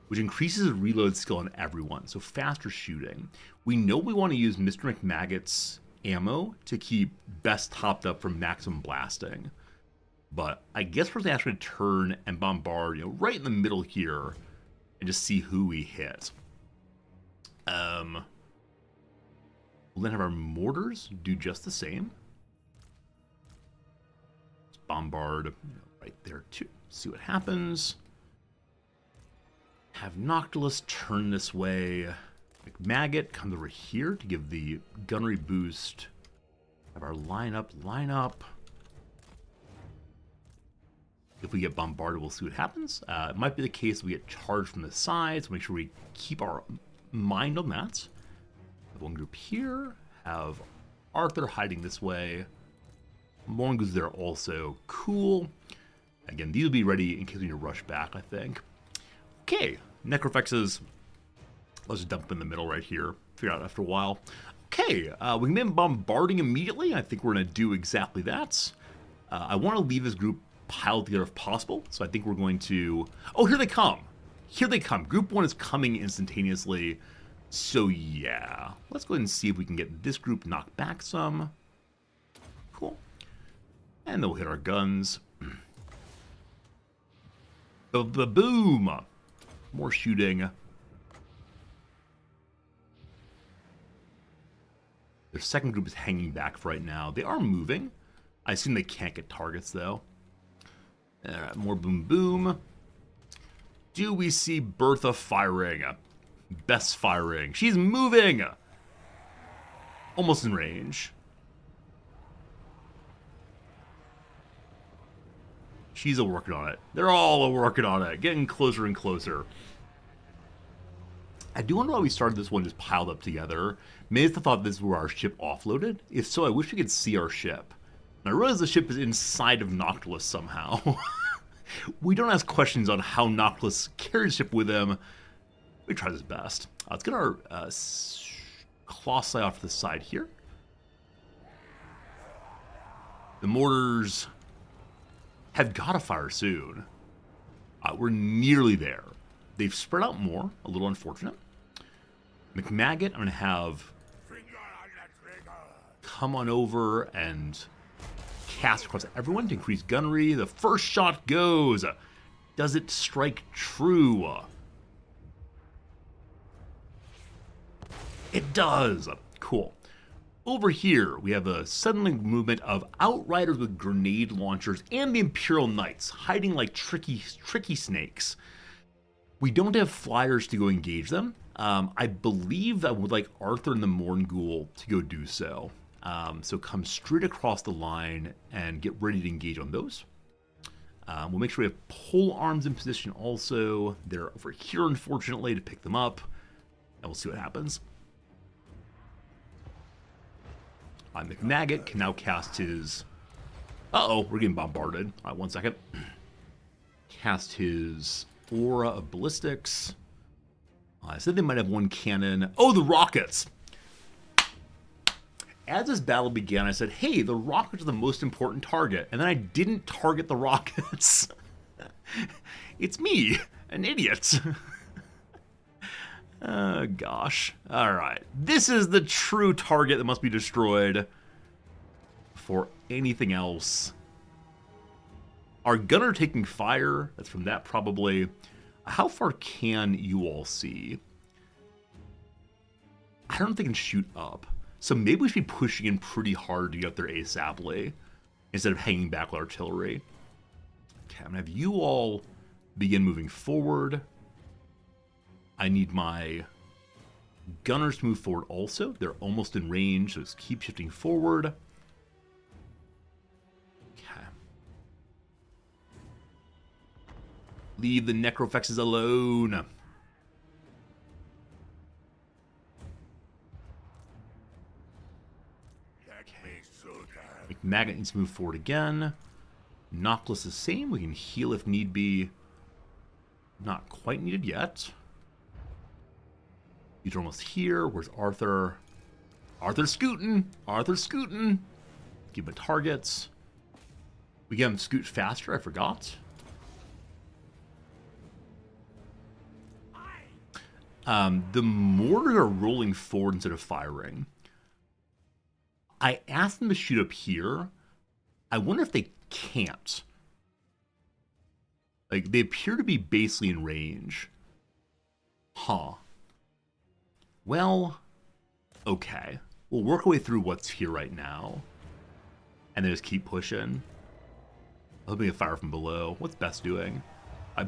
which increases the reload skill on everyone, so faster shooting. We know we want to use Mr. McMaggott's ammo to keep best topped up for maximum blasting. But I guess we're actually going to turn and bombard, right in the middle here and just see who we hit. We'll then have our mortars do just the same. Let's bombard right there too. See what happens. Have Noctilus turn this way. McMaggot comes over here to give the gunnery boost. Have our line up. If we get bombarded, we'll see what happens. It might be the case we get charged from the sides. So make sure we keep our mind on that. Have one group here. Have Arthur hiding this way. Morngo's there also. Cool. Again, these will be ready in case we need to rush back, I think. Okay, Necrofexes. Let's just dump them in the middle right here. Figure out after a while. Okay, we can begin bombarding immediately. I think we're going to do exactly that. I want to leave this group piled together if possible. So I think we're going to... Oh, here they come. Group 1 is coming instantaneously. So yeah, let's go ahead and see if we can get this group knocked back some. Cool. And then we'll hit our guns. Boom! More shooting. Their second group is hanging back for right now. They are moving. I assume they can't get targets, though. Alright, more boom boom. Do we see Bertha firing? Best firing. She's moving! Almost in range. She's a working on it. They're all a working on it. Getting closer and closer. I do wonder why we started this one just piled up together. Maybe I thought this was where our ship offloaded. If so, I wish we could see our ship. And I realize the ship is inside of Noctilus somehow. We don't ask questions on how Noctilus carries ship with him. We try his best. Let's get our Colossi off to the side here. The mortars have got to fire soon. We're nearly there. They've spread out more, a little unfortunate. McMaggot, I'm going to have come on over and cast across everyone to increase gunnery. The first shot goes. Does it strike true? It does. Cool. Over here, we have a sudden movement of Outriders with grenade launchers and the Imperial Knights hiding like tricky snakes. We don't have flyers to go engage them. I believe I would like Arthur and the Morngul to go do so. So come straight across the line and get ready to engage on those. We'll make sure we have pole arms in position also. They're over here, unfortunately, to pick them up. And we'll see what happens. McMaggot can now cast his... Uh-oh, we're getting bombarded. All right, 1 second. Cast his Aura of Ballistics. I said they might have one cannon. Oh, the rockets! As this battle began, I said, hey, the rockets are the most important target. And then I didn't target the rockets. It's me, an idiot. Oh, gosh. All right. This is the true target that must be destroyed before anything else. Our gunner taking fire. That's from that, probably. How far can you all see? I don't think they can shoot up. So maybe we should be pushing in pretty hard to get up there ASAPly instead of hanging back with artillery. Okay, I'm going to have you all begin moving forward. I need my gunners to move forward also. They're almost in range, so let's keep shifting forward. Okay. Leave the Necrofexes alone. Magnet needs to move forward again. Noctilus is the same. We can heal if need be. Not quite needed yet. These are almost here. Where's Arthur? Arthur's scooting. Arthur's scooting. Give him targets. We get him to scoot faster. I forgot. The mortars are rolling forward instead of firing. I asked them to shoot up here. I wonder if they can't. Like, they appear to be basically in range. Huh. Well, okay. We'll work our way through what's here right now. And then just keep pushing. Hoping to fire from below. What's Bess doing?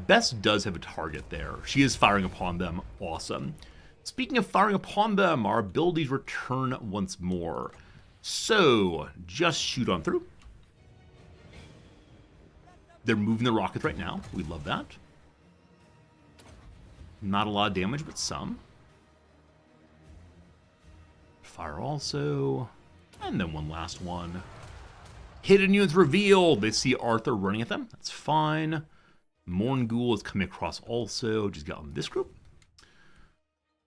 Bess does have a target there. She is firing upon them. Awesome. Speaking of firing upon them, our abilities return once more. So, just shoot on through. They're moving the rockets right now. We love that. Not a lot of damage, but some. Fire also. And then one last one. Hidden units revealed. They see Arthur running at them. That's fine. Morngul is coming across also. Just got on this group.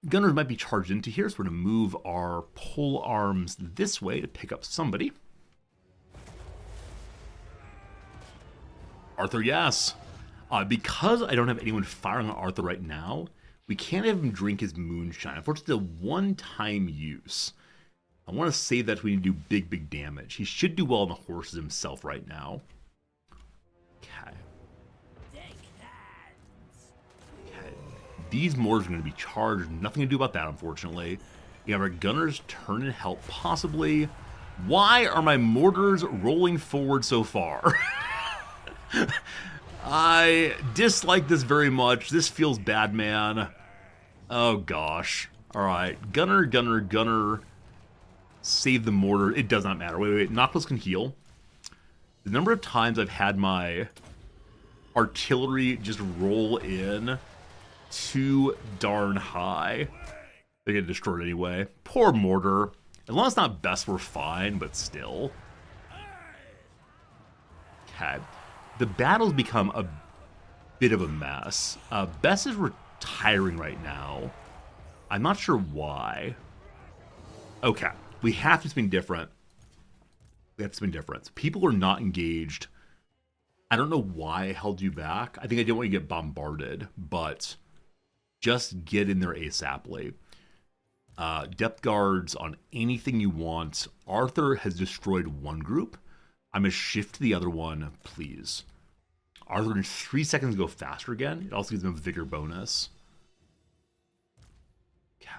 Gunners might be charged into here, so we're going to move our pole arms this way to pick up somebody. Arthur, yes. Because I don't have anyone firing on Arthur right now, we can't have him drink his moonshine. Unfortunately, it's a one-time use. I want to save that when we need to do big damage. He should do well on the horses himself right now. Okay. These mortars are going to be charged. Nothing to do about that, unfortunately. We have our gunners turn and help, possibly. Why are my mortars rolling forward so far? I dislike this very much. This feels bad, man. Oh, gosh. Alright, gunner, gunner, gunner. Save the mortar. It does not matter. Wait. Noctis can heal. The number of times I've had my artillery just roll in too darn high. They get destroyed anyway. Poor mortar. As long as it's not best, we're fine, but still. Okay. The battle's become a bit of a mess. Bess is retiring right now. I'm not sure why. Okay. We have to spin different. We have to spin different. People are not engaged. I don't know why I held you back. I think I didn't want you to get bombarded, but just get in there ASAPly. Depth guards on anything you want. Arthur has destroyed one group. I'm going to shift to the other one, please. Arthur in 3 seconds go faster again. It also gives him a vigor bonus. Okay.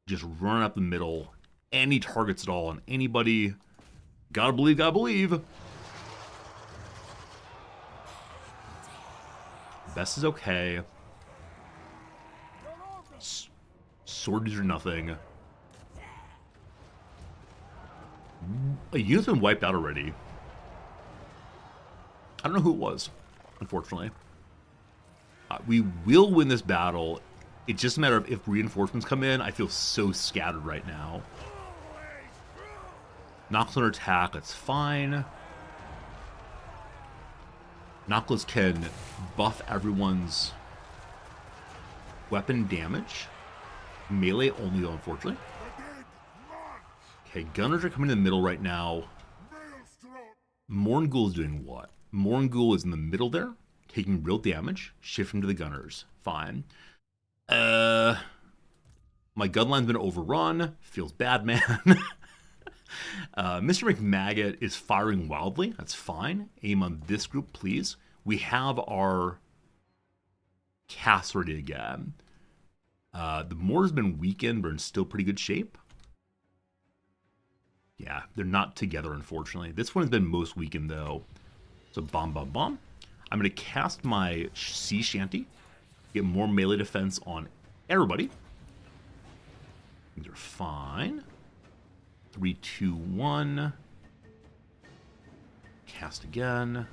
Just run up the middle. Any targets at all on anybody. Gotta believe, gotta believe. Best is okay. Swords are nothing. A unit's been wiped out already. I don't know who it was, unfortunately. We will win this battle. It's just a matter of if reinforcements come in. I feel so scattered right now. Noctis on attack, that's fine. Noctis can buff everyone's weapon damage. Melee only though, unfortunately. Okay, gunners are coming in the middle right now. Morngul is doing what? Morngul is in the middle there, taking real damage, shifting to the gunners. Fine. My gun line's been overrun. Feels bad, man. Mr. McMaggot is firing wildly. That's fine. Aim on this group, please. We have our cast ready again. The mortar's been weakened, but in still pretty good shape. Yeah, they're not together, unfortunately. This one's been most weakened, though. So, bomb, bomb, bomb. I'm going to cast my sea shanty. Get more melee defense on everybody. Things are fine. 3, 2, 1. Cast again.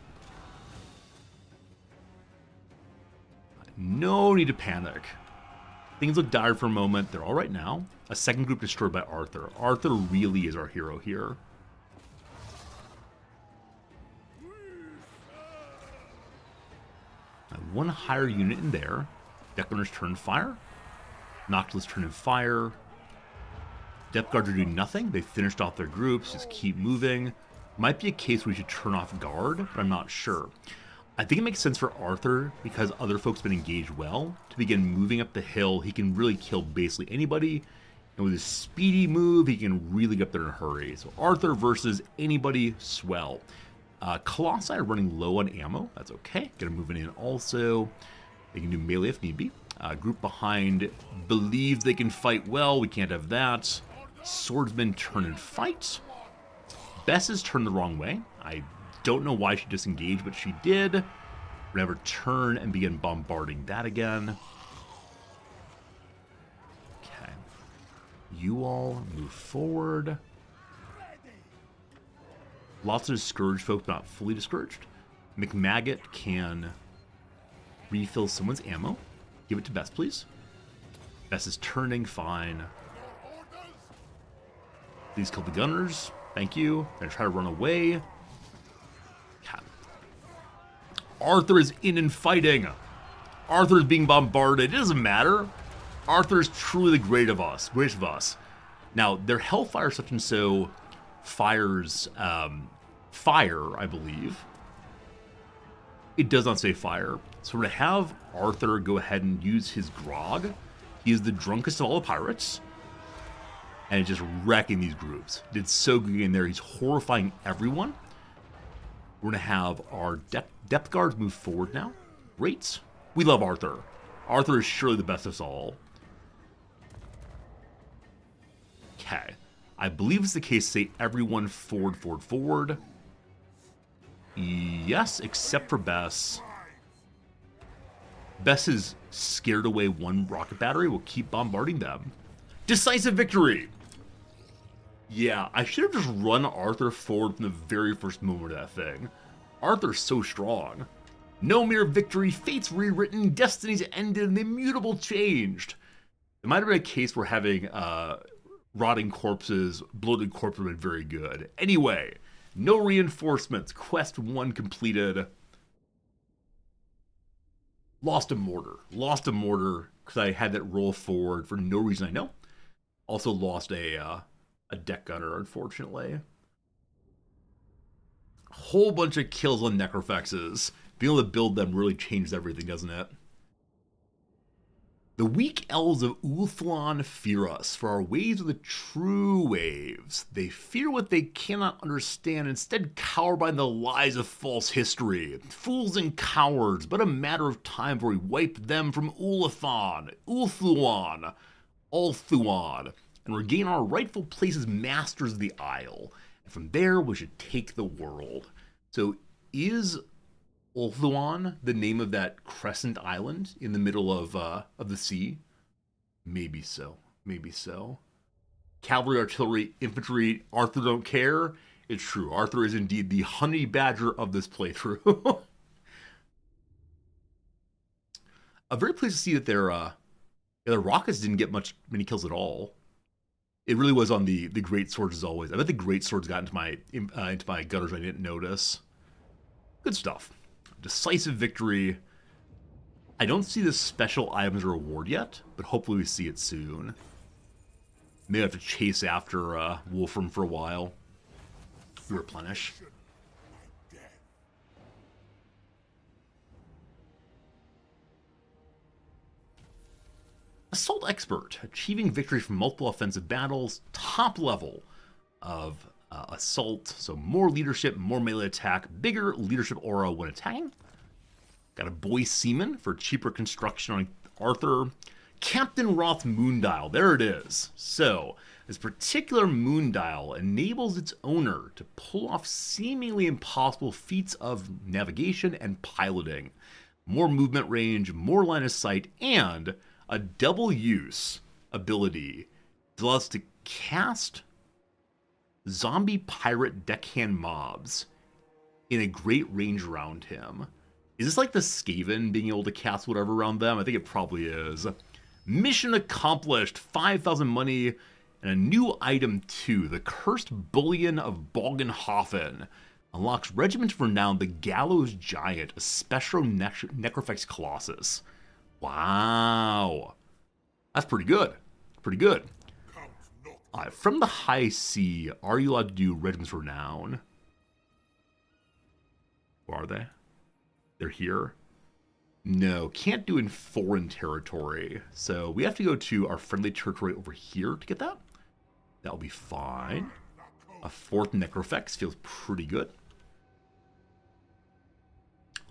No need to panic. Things look dire for a moment. They're all right now. A second group destroyed by Arthur. Arthur really is our hero here. One higher unit in there. Deck Runners turn fire. Noctis turn in fire. Depth guards are doing nothing. They finished off their groups. Just keep moving. Might be a case where we should turn off guard, but I'm not sure. I think it makes sense for Arthur, because other folks have been engaged well, to begin moving up the hill. He can really kill basically anybody. And with his speedy move, he can really get up there in a hurry. So Arthur versus anybody, swell. Colossi are running low on ammo. That's okay. Gonna move it in also. They can do melee if need be. Group behind believes they can fight well. We can't have that. Swordsman turn and fight. Bess is turned the wrong way. I don't know why she disengaged, but she did. We're gonna have her turn and begin bombarding that again. Okay. You all move forward. Lots of discouraged folk, not fully discouraged. McMaggot can refill someone's ammo. Give it to Bess, please. Bess is turning, fine. Please kill the gunners. Thank you. Gonna try to run away. God. Arthur is in and fighting. Arthur is being bombarded. It doesn't matter. Arthur is truly the greatest of us. Now, their Hellfire such and so fires fire, I believe. It does not say fire. So we're going to have Arthur go ahead and use his grog. He is the drunkest of all the pirates. And just wrecking these groups. Did so good in there. He's horrifying everyone. We're going to have our depth guards move forward now. Great. We love Arthur. Arthur is surely the best of us all. Okay. I believe it's the case to say everyone forward, forward, forward. Yes, except for Bess. Bess has scared away one rocket battery. We'll keep bombarding them. Decisive victory! Yeah, I should have just run Arthur forward from the very first moment of that thing. Arthur's so strong. No mere victory, fates rewritten, destinies ended, and the immutable changed. It might have been a case where having rotting corpses, bloated corpses would have been very good. Anyway, no reinforcements, quest 1 completed. Lost a mortar because I had that roll forward for no reason I know. Also lost a deck gunner, unfortunately. A whole bunch of kills on Necrofexes. Being able to build them really changed everything, doesn't it? The weak elves of Ulthuan fear us, for our waves are the true waves. They fear what they cannot understand, instead cower by the lies of false history. Fools and cowards, but a matter of time before we wipe them from Ulthuan, Ulthuan, and regain our rightful place as masters of the Isle. And from there, we should take the world. So, is Ulthuan the name of that crescent island in the middle of the sea? Maybe so. Maybe so. Cavalry, artillery, infantry, Arthur don't care. It's true. Arthur is indeed the honey badger of this playthrough. I'm very pleased to see that their rockets didn't get many kills at all. It really was on the great swords as always. I bet the great swords got into my gutters I didn't notice. Good stuff. Decisive victory. I don't see the special items reward yet, but hopefully we see it soon. May have to chase after Wolfram for a while. Replenish. Assault Expert. Achieving victory from multiple offensive battles. Top level of assault, so more leadership, more melee attack, bigger leadership aura when attacking. Got a boy seaman for cheaper construction on Arthur. Captain Roth's Moondial, there it is. So, this particular Moondial enables its owner to pull off seemingly impossible feats of navigation and piloting. More movement range, more line of sight, and a double use ability that allows us to cast zombie pirate deckhand mobs in a great range around him. Is this like the Skaven being able to cast whatever around them? I think it probably is. Mission accomplished. 5,000 money and a new item too. The Cursed Bullion of Bogenhofen unlocks Regiment of Renown, the Gallows Giant, a special Necrofex Colossus. Wow. That's pretty good. Pretty good. From the high sea, are you allowed to do Regiments of Renown? Where are they? They're here? No, can't do in foreign territory. So we have to go to our friendly territory over here to get that. That'll be fine. A 4th Necrofex feels pretty good.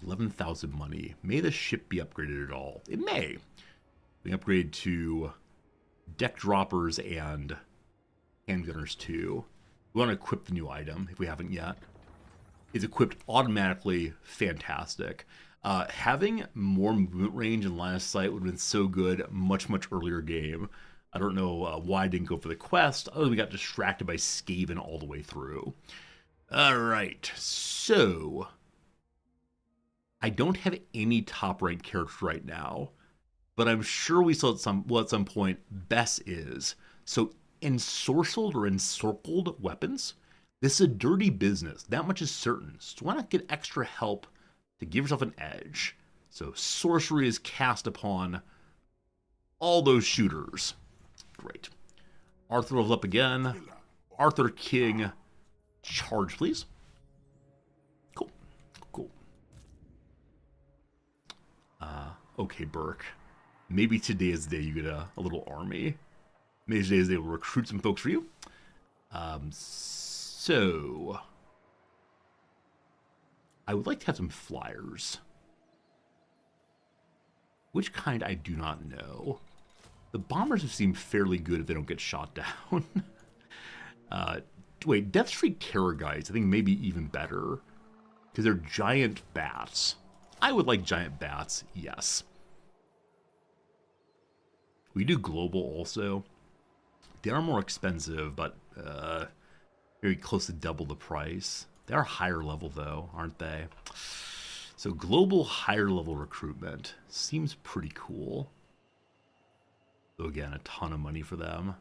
11,000 money. May the ship be upgraded at all? It may. We can upgrade to deck droppers and handgunners too. We want to equip the new item if we haven't yet. It's equipped automatically. Fantastic. Having more movement range and line of sight would have been so good much earlier game. I don't know why I didn't go for the quest. Oh, we got distracted by Skaven all the way through. Alright, so I don't have any top ranked characters right now, but I'm sure we saw at some point Bess is. So ensorcelled or encircled weapons, this is a dirty business. That much is certain. So why not get extra help to give yourself an edge? So sorcery is cast upon all those shooters. Great. Arthur levels up again. Arthur King, charge please. Cool. Okay, Burke. Maybe today is the day you get a little army. Maybe today is the day we'll recruit some folks for you. So I would like to have some flyers. Which kind, I do not know. The bombers have seemed fairly good if they don't get shot down. Wait, Death Streak Terrorgeists, I think maybe even better. Because they're giant bats. I would like giant bats, yes. We do global also. They are more expensive, but very close to double the price. They are higher level though, aren't they? So global higher level recruitment seems pretty cool. So again, a ton of money for them.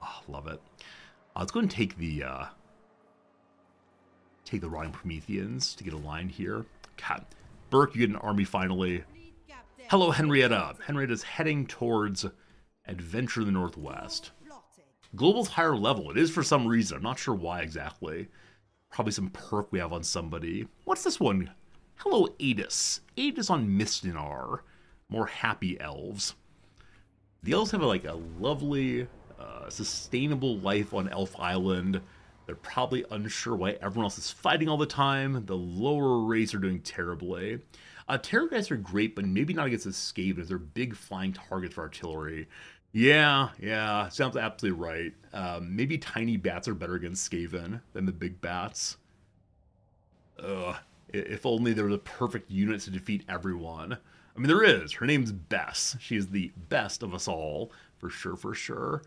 Oh, love it. Let's go and take the Rotting Prometheans to get a line here. God, Burke, you get an army finally. Hello, Henrietta. Henrietta's heading towards Adventure in the Northwest. Global's higher level. It is for some reason. I'm not sure why exactly. Probably some perk we have on somebody. What's this one? Hello, Adis. Adis on Mistinar. More happy elves. The elves have like a lovely, sustainable life on Elf Island. They're probably unsure why everyone else is fighting all the time. The lower race are doing terribly. Terrorgeists are great, but maybe not against the Skavens. They're big flying targets for artillery. Yeah, sounds absolutely right. Maybe tiny bats are better against Skaven than the big bats. If only there was a perfect unit to defeat everyone. I mean, there is. Her name's Bess. She is the best of us all, for sure.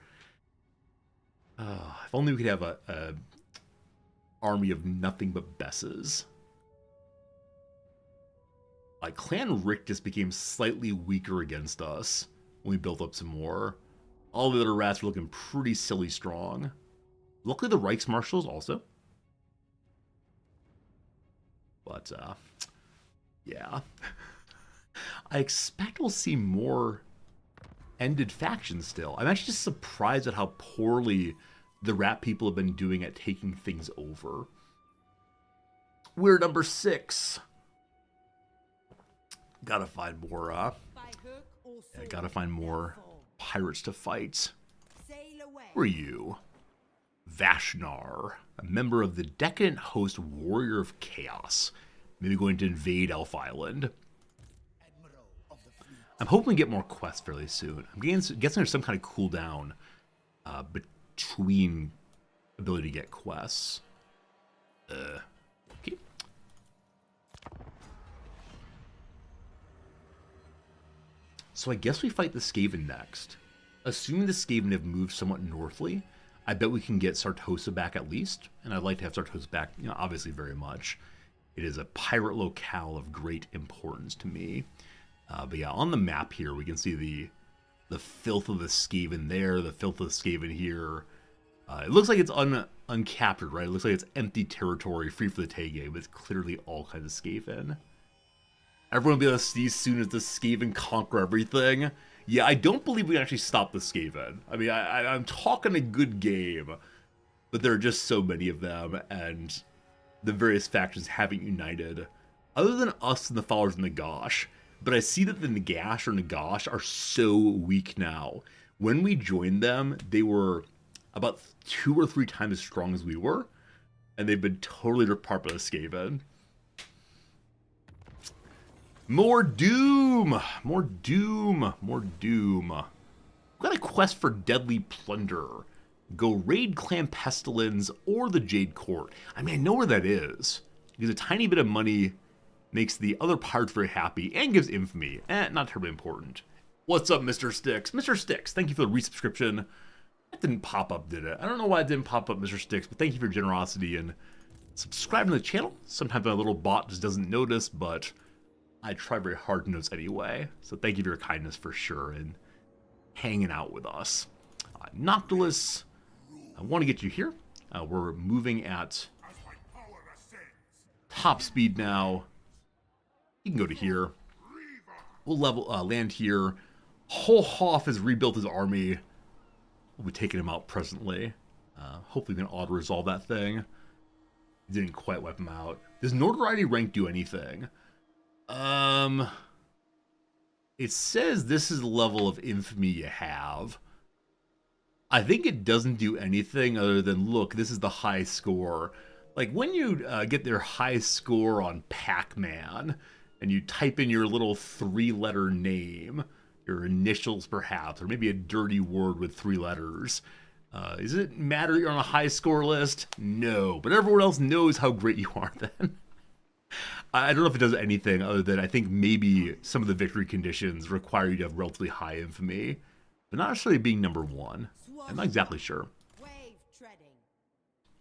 If only we could have a army of nothing but Besses. Clan Rick just became slightly weaker against us when we built up some more. All the other rats were looking pretty silly strong. Luckily, the Reichsmarschals also. But, yeah. I expect we'll see more ended factions still. I'm actually just surprised at how poorly the rat people have been doing at taking things over. We're number 6. Gotta find more, gotta find more pirates to fight. Who are you? Vashnar, a member of the decadent host Warrior of Chaos. Maybe going to invade Elf Island. I'm hoping we get more quests fairly soon. I'm guessing there's some kind of cooldown between ability to get quests. Okay. So I guess we fight the Skaven next. Assuming the Skaven have moved somewhat northly, I bet we can get Sartosa back at least. And I'd like to have Sartosa back, obviously very much. It is a pirate locale of great importance to me. But yeah, on the map here, we can see the filth of the Skaven there, the filth of the Skaven here. It looks like it's uncaptured, right? It looks like it's empty territory, free for the taking, but it's clearly all kinds of Skaven. Everyone will be able to see as soon as the Skaven conquer everything. Yeah, I don't believe we can actually stop the Skaven. I mean, I'm talking a good game, but there are just so many of them, and the various factions haven't united. Other than us and the followers of Nagash. But I see that the Nagash or Nagash are so weak now. When we joined them, they were about 2 or 3 times as strong as we were. And they've been totally ripped apart by the Skaven. More doom! More doom! More doom. We've got a quest for Deadly Plunder. Go raid Clan Pestilence or the Jade Court. I mean, I know where that is. Because a tiny bit of money makes the other pirates very happy and gives infamy. Not terribly important. What's up, Mr. Sticks? Mr. Sticks, thank you for the resubscription. That didn't pop up, did it? I don't know why it didn't pop up, Mr. Sticks, but thank you for your generosity and subscribing to the channel. Sometimes my little bot just doesn't notice, but I try very hard to notice anyway. So thank you for your kindness for sure and hanging out with us. Noctilus, I want to get you here. We're moving at top speed now. You can go to here. We'll land here. Holhoff has rebuilt his army. We'll be taking him out presently. Hopefully we can auto-resolve that thing. Didn't quite wipe him out. Does notoriety rank do anything? It says this is the level of infamy you have. I think it doesn't do anything other than, look, this is the high score. Like when you get their high score on Pac-Man, and you type in your little 3-letter name, your initials perhaps, or maybe a dirty word with 3 letters, Does it matter you're on a high score list? No, but everyone else knows how great you are then. I don't know if it does anything other than I think maybe some of the victory conditions require you to have relatively high infamy, but not necessarily being number one. I'm not exactly sure.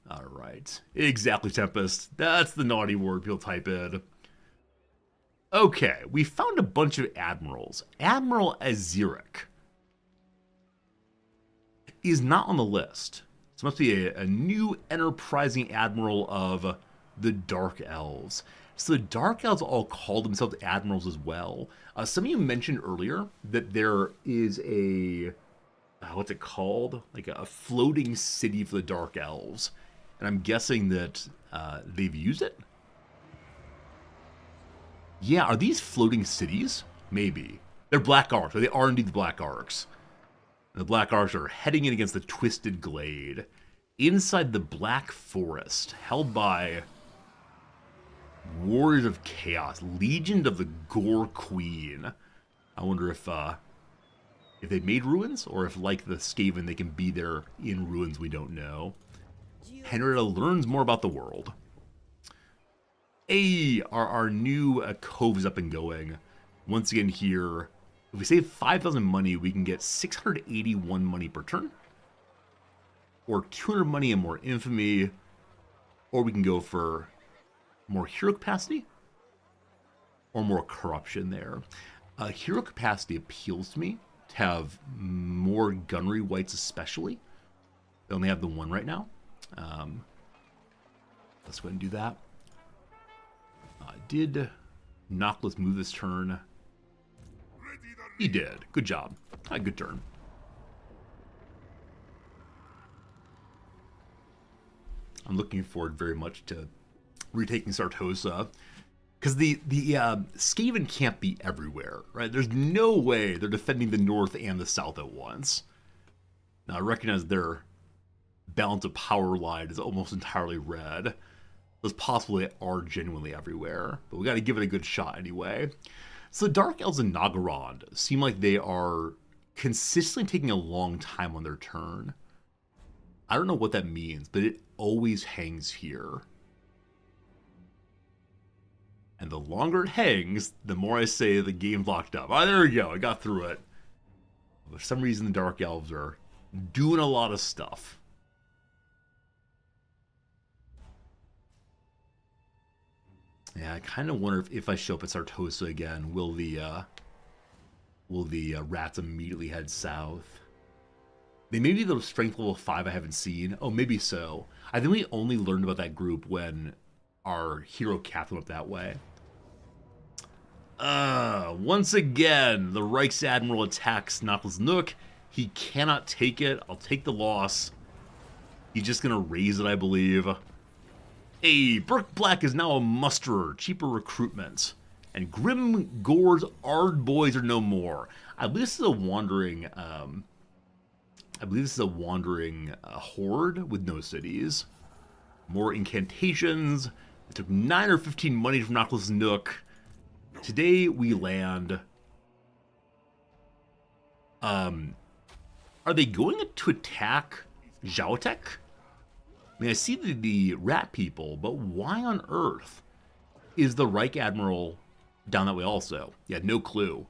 Alright, exactly, Tempest. That's the naughty word people type in. Okay, we found a bunch of admirals. Admiral Aziric is not on the list. This must be a new enterprising admiral of the Dark Elves. So the Dark Elves all call themselves admirals as well. Some of you mentioned earlier that there is a, what's it called? Like a floating city for the Dark Elves. And I'm guessing that they've used it? Yeah, are these floating cities? Maybe. They're Black Arcs, or they are indeed the Black Arcs. And the Black Arcs are heading in against the Twisted Glade. Inside the Black Forest, held by Warriors of Chaos, Legion of the Gore Queen. I wonder if they made ruins, or if, like the Skaven, they can be there in ruins we don't know. Henrietta learns more about the world. Hey, our new cove is up and going. Once again here, if we save 5,000 money, we can get 681 money per turn. Or 200 money and more infamy. Or we can go for more hero capacity. Or more corruption there. Hero capacity appeals to me to have more gunnery wights especially. They only have the one right now. Let's go ahead and do that. Did Noctis move this turn? He did. Good job. Good turn. I'm looking forward very much to retaking Sartosa. Because the Skaven can't be everywhere, right? There's no way they're defending the north and the south at once. Now, I recognize their balance of power line is almost entirely red. It's possible they are genuinely everywhere, but we got to give it a good shot anyway. So the Dark Elves in Nagarond seem like they are consistently taking a long time on their turn. I don't know what that means, but it always hangs here. And the longer it hangs, the more I say the game's locked up. There we go, I got through it. For some reason, the Dark Elves are doing a lot of stuff. Yeah, I kind of wonder if I show up at Sartosa again, will the rats immediately head south? They may be the strength level 5 I haven't seen. Oh, maybe so. I think we only learned about that group when our hero captain went that way. Once again, the Reichsadmiral attacks Noctis Nook. He cannot take it. I'll take the loss. He's just going to raise it, I believe. Hey, Burke Black is now a musterer, cheaper recruitment. And Grim Gore's Ard Boys are no more. I believe this is a wandering, horde with no cities. More incantations. It took 9 or 15 money from Noctis Nook. Today we land. Are they going to attack Zhaotek? I mean, I see the rat people, but why on earth is the Reich Admiral down that way also? Yeah, no clue.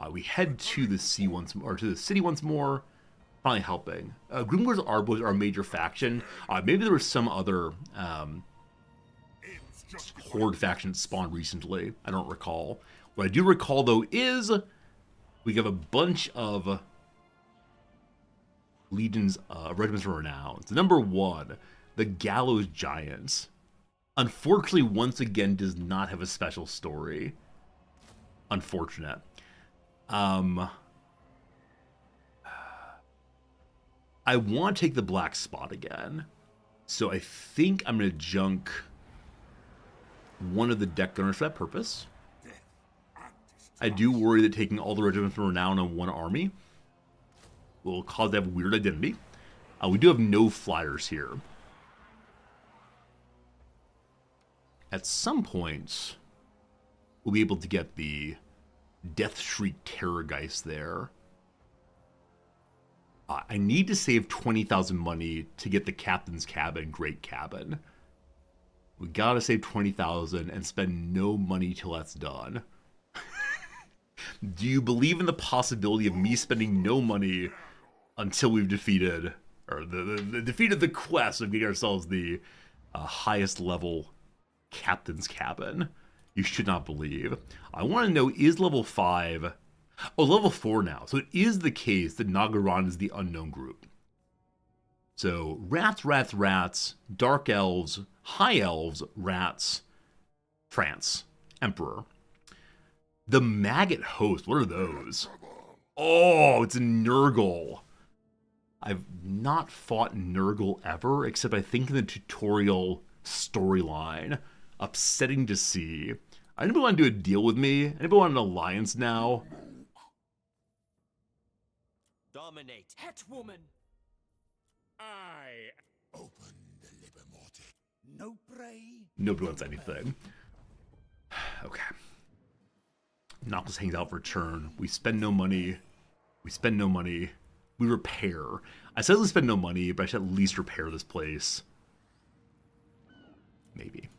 We head to the sea once more, or to the city once more. Finally helping. Grimgor's Arbos are a major faction. Maybe there was some other horde faction that spawned recently. I don't recall. What I do recall though is we have a bunch of legions, regiments of renown. So number 1, the Gallows Giants. Unfortunately, once again, does not have a special story. Unfortunate. I want to take the black spot again. So I think I'm going to junk one of the deck gunners for that purpose. I do worry that taking all the regiments from renown on one army will cause that weird identity. We do have no flyers here. At some point, we'll be able to get the Death Shriek Terrorgeist there. I need to save 20,000 money to get the captain's cabin, great cabin. We gotta save 20,000 and spend no money till that's done. Do you believe in the possibility of me spending no money until we've defeated, or defeated the quest of getting ourselves the highest level captain's cabin? You should not believe. I want to know, is level 5... Oh, level 4 now. So it is the case that Nagaran is the unknown group. So, rats, dark elves, high elves, rats, France, emperor. The maggot host, what are those? Oh, it's a Nurgle. I've not fought Nurgle ever, except I think in the tutorial storyline. Upsetting to see. Anybody want to do a deal with me? Anybody want an alliance now? Dominate. Het woman. I Open the liber mortis. no prey. Nobody wants anything. Okay. Noctis hangs out for a turn. We spend no money. We spend no money. We repair. I said let's spend no money, but I should at least repair this place. Maybe.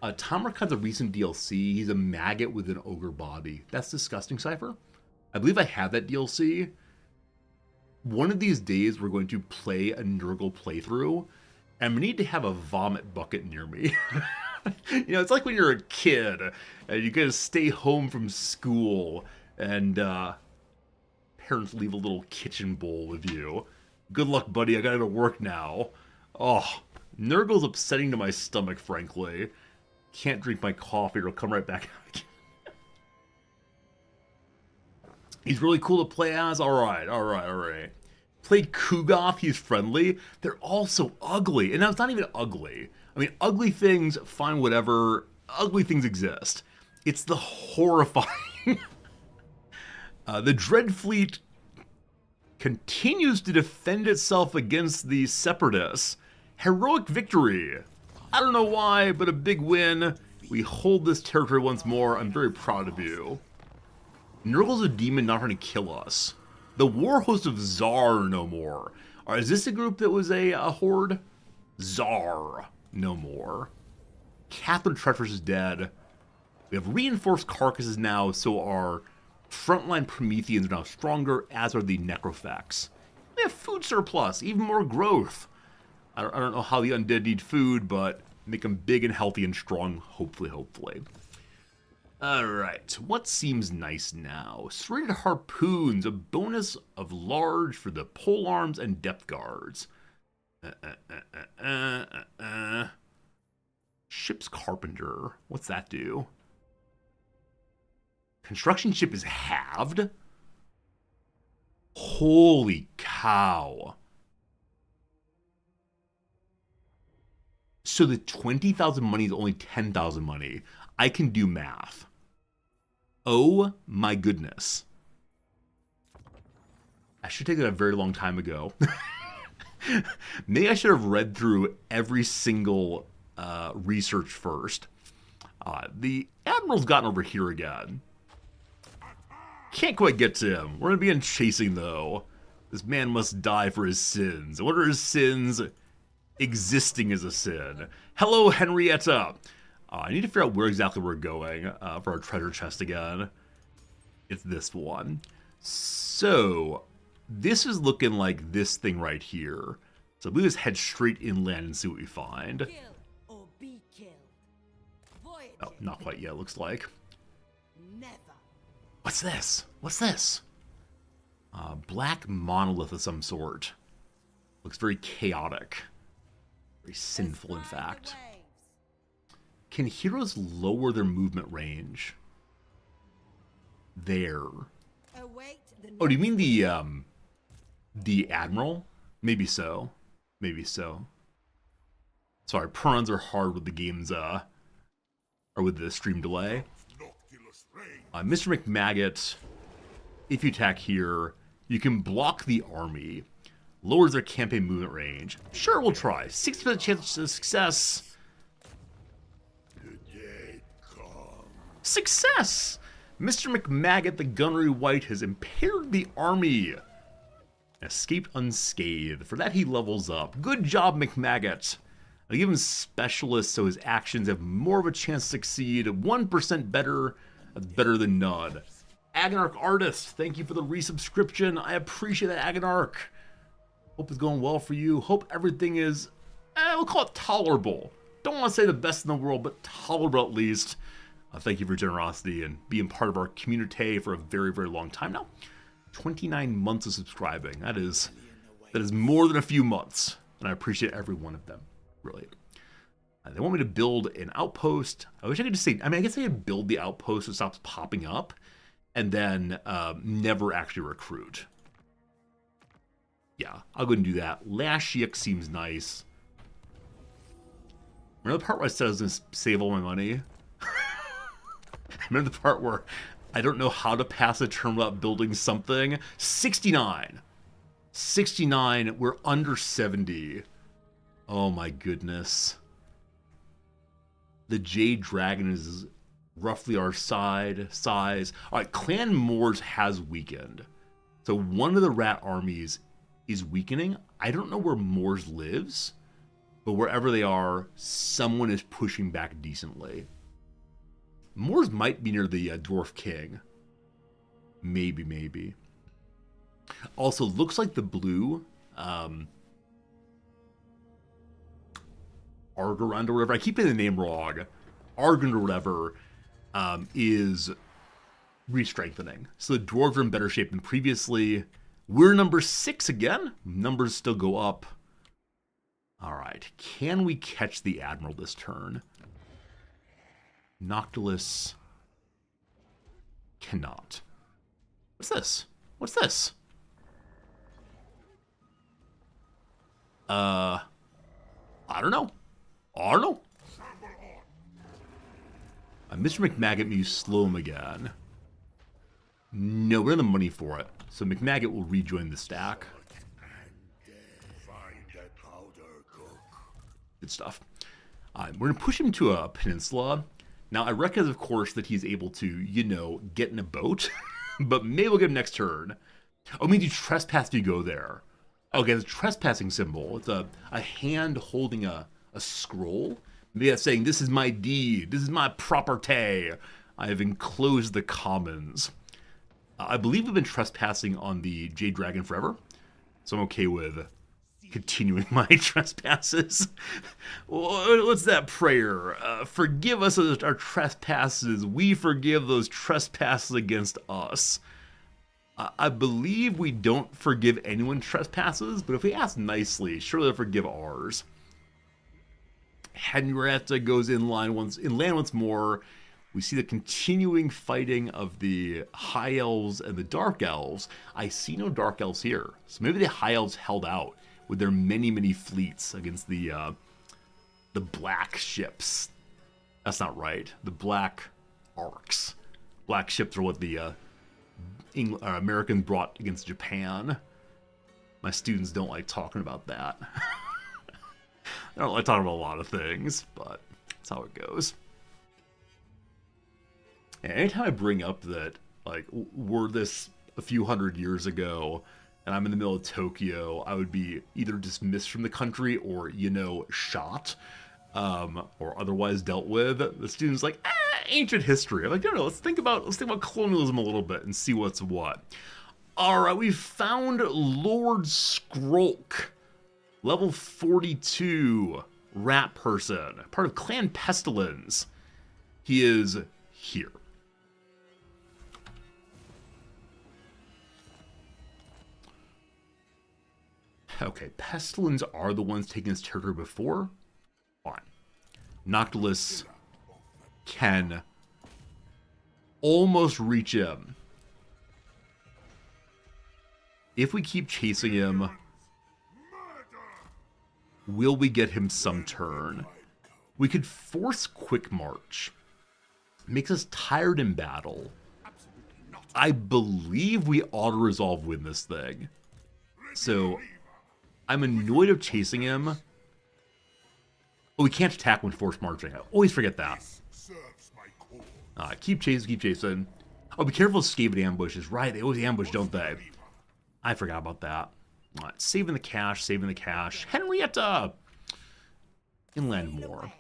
Tomric has a recent DLC. He's a maggot with an ogre body. That's disgusting, Cypher. I believe I have that DLC. One of these days, we're going to play a Nurgle playthrough, and we need to have a vomit bucket near me. You know, it's like when you're a kid, and you gotta stay home from school, and parents leave a little kitchen bowl with you. Good luck, buddy. I gotta go to work now. Oh, Nurgle's upsetting to my stomach, frankly. Can't drink my coffee, it'll come right back out again. He's really cool to play as? Alright. Played Kugoth, he's friendly. They're all so ugly. And now it's not even ugly. I mean, ugly things, fine, whatever. Ugly things exist. It's the horrifying. The Dread Fleet continues to defend itself against the Separatists. Heroic victory. I don't know why, but a big win. We hold this territory once more. I'm very proud of you. Nurgle's a demon not trying to kill us. The war host of Tsar no more. Is this a group that was a horde? Tsar no more. Catherine Treacherous is dead. We have reinforced carcasses now, so our frontline Prometheans are now stronger, as are the Necrofex. We have food surplus, even more growth. I don't know how the undead need food, but make them big and healthy and strong, hopefully. Alright, what seems nice now? Serrated Harpoons, a bonus of large for the polearms and depth guards. Ship's Carpenter, what's that do? Construction ship is halved? Holy cow. So the 20,000 money is only 10,000 money. I can do math. Oh my goodness. I should take that a very long time ago. Maybe I should have read through every single research first. The Admiral's gotten over here again. Can't quite get to him. We're going to begin chasing, though. This man must die for his sins. What are his sins? Existing is a sin. Hello, Henrietta. I need to figure out where exactly we're going for our treasure chest again. It's this one. So, this is looking like this thing right here. So we just head straight inland and see what we find. Kill or be killed. Voyager. Oh, not quite yet, looks like. Never. What's this? What's this? Black monolith of some sort. Looks very chaotic. Very sinful, in fact. Can heroes lower their movement range? There. Oh, do you mean the Admiral? Maybe so. Maybe so. Sorry, prawns are hard with the game's, or with the stream delay. Mr. McMaggot, if you attack here, you can block the army. Lowers their campaign movement range. Sure, we'll try. 60% chance of success. Success! Mr. McMaggot the Gunnery White has impaired the army. Escaped unscathed. For that he levels up. Good job, McMaggot. I give him Specialist so his actions have more of a chance to succeed. 1% better. That's better than none. Agonarch Artist, thank you for the resubscription. I appreciate that, Agonarch. Hope it's going well for you. Hope everything is, we'll call it tolerable. Don't want to say the best in the world, but tolerable at least. Thank you for your generosity and being part of our community for a very, very long time now. 29 months of subscribing. That is more than a few months, and I appreciate every one of them, really. They want me to build an outpost. I wish I could just say, I guess I could build the outpost so it stops popping up, and then never actually recruit. Yeah, I'll go and do that. Lashiek seems nice. Remember the part where I said I was going to save all my money? Remember the part where I don't know how to pass a turn without building something? 69. 69, we're under 70. Oh my goodness. The Jade Dragon is roughly our size. Alright, Clan Moors has weakened. So one of the rat armies is weakening. I don't know where Moors lives, but wherever they are, someone is pushing back decently. Moors might be near the Dwarf King. Maybe. Also, looks like the blue Argarund or whatever, I keep getting the name wrong, Argund or whatever, is re-strengthening. So the dwarves are in better shape than previously. We're number 6 again. Numbers still go up. Alright, can we catch the Admiral this turn? Noctilus cannot. What's this? What's this? I don't know. Mr. McMaggot used slow him again. No, we're in the money for it. So McMaggot will rejoin the stack. Good stuff. We're going to push him to a peninsula. Now, I recognize, of course, that he's able to, get in a boat. But maybe we'll get him next turn. Oh, I mean, you trespass if you go there. Okay, it's a trespassing symbol. It's a hand holding a scroll. Maybe that's saying, this is my deed. This is my property. I have enclosed the commons. I believe we've been trespassing on the Jade Dragon forever. So I'm okay with continuing my trespasses. What's that prayer? Forgive us our trespasses. We forgive those trespasses against us. I believe we don't forgive anyone trespasses, but if we ask nicely, surely they'll forgive ours. Henrietta goes land once more. We see the continuing fighting of the High Elves and the Dark Elves. I see no Dark Elves here, so maybe the High Elves held out with their many fleets against the black ships. That's not right. The black arcs. Black ships are what the Americans brought against Japan. My students don't like talking about that. I don't like talking about a lot of things, but that's how it goes. And anytime I bring up that, were this a few hundred years ago, and I'm in the middle of Tokyo, I would be either dismissed from the country or, shot, or otherwise dealt with. The student's like, ancient history. I'm like, no, let's think about colonialism a little bit and see what's what. All right, we found Lord Skrolk, level 42 rat person, part of Clan Pestilence. He is here. Okay, Pestilence are the ones taking this territory before. Fine. Noctilus can almost reach him. If we keep chasing him, will we get him some turn? We could force Quick March. Makes us tired in battle. I believe we auto-resolve win this thing. So I'm annoyed of chasing him. Oh, we can't attack when forced marching. I always forget that. Keep chasing. Oh, be careful of Skaven ambushes. Right, they always ambush, don't they? I forgot about that. All right, saving the cash, saving the cash. Henrietta! Inland Moor.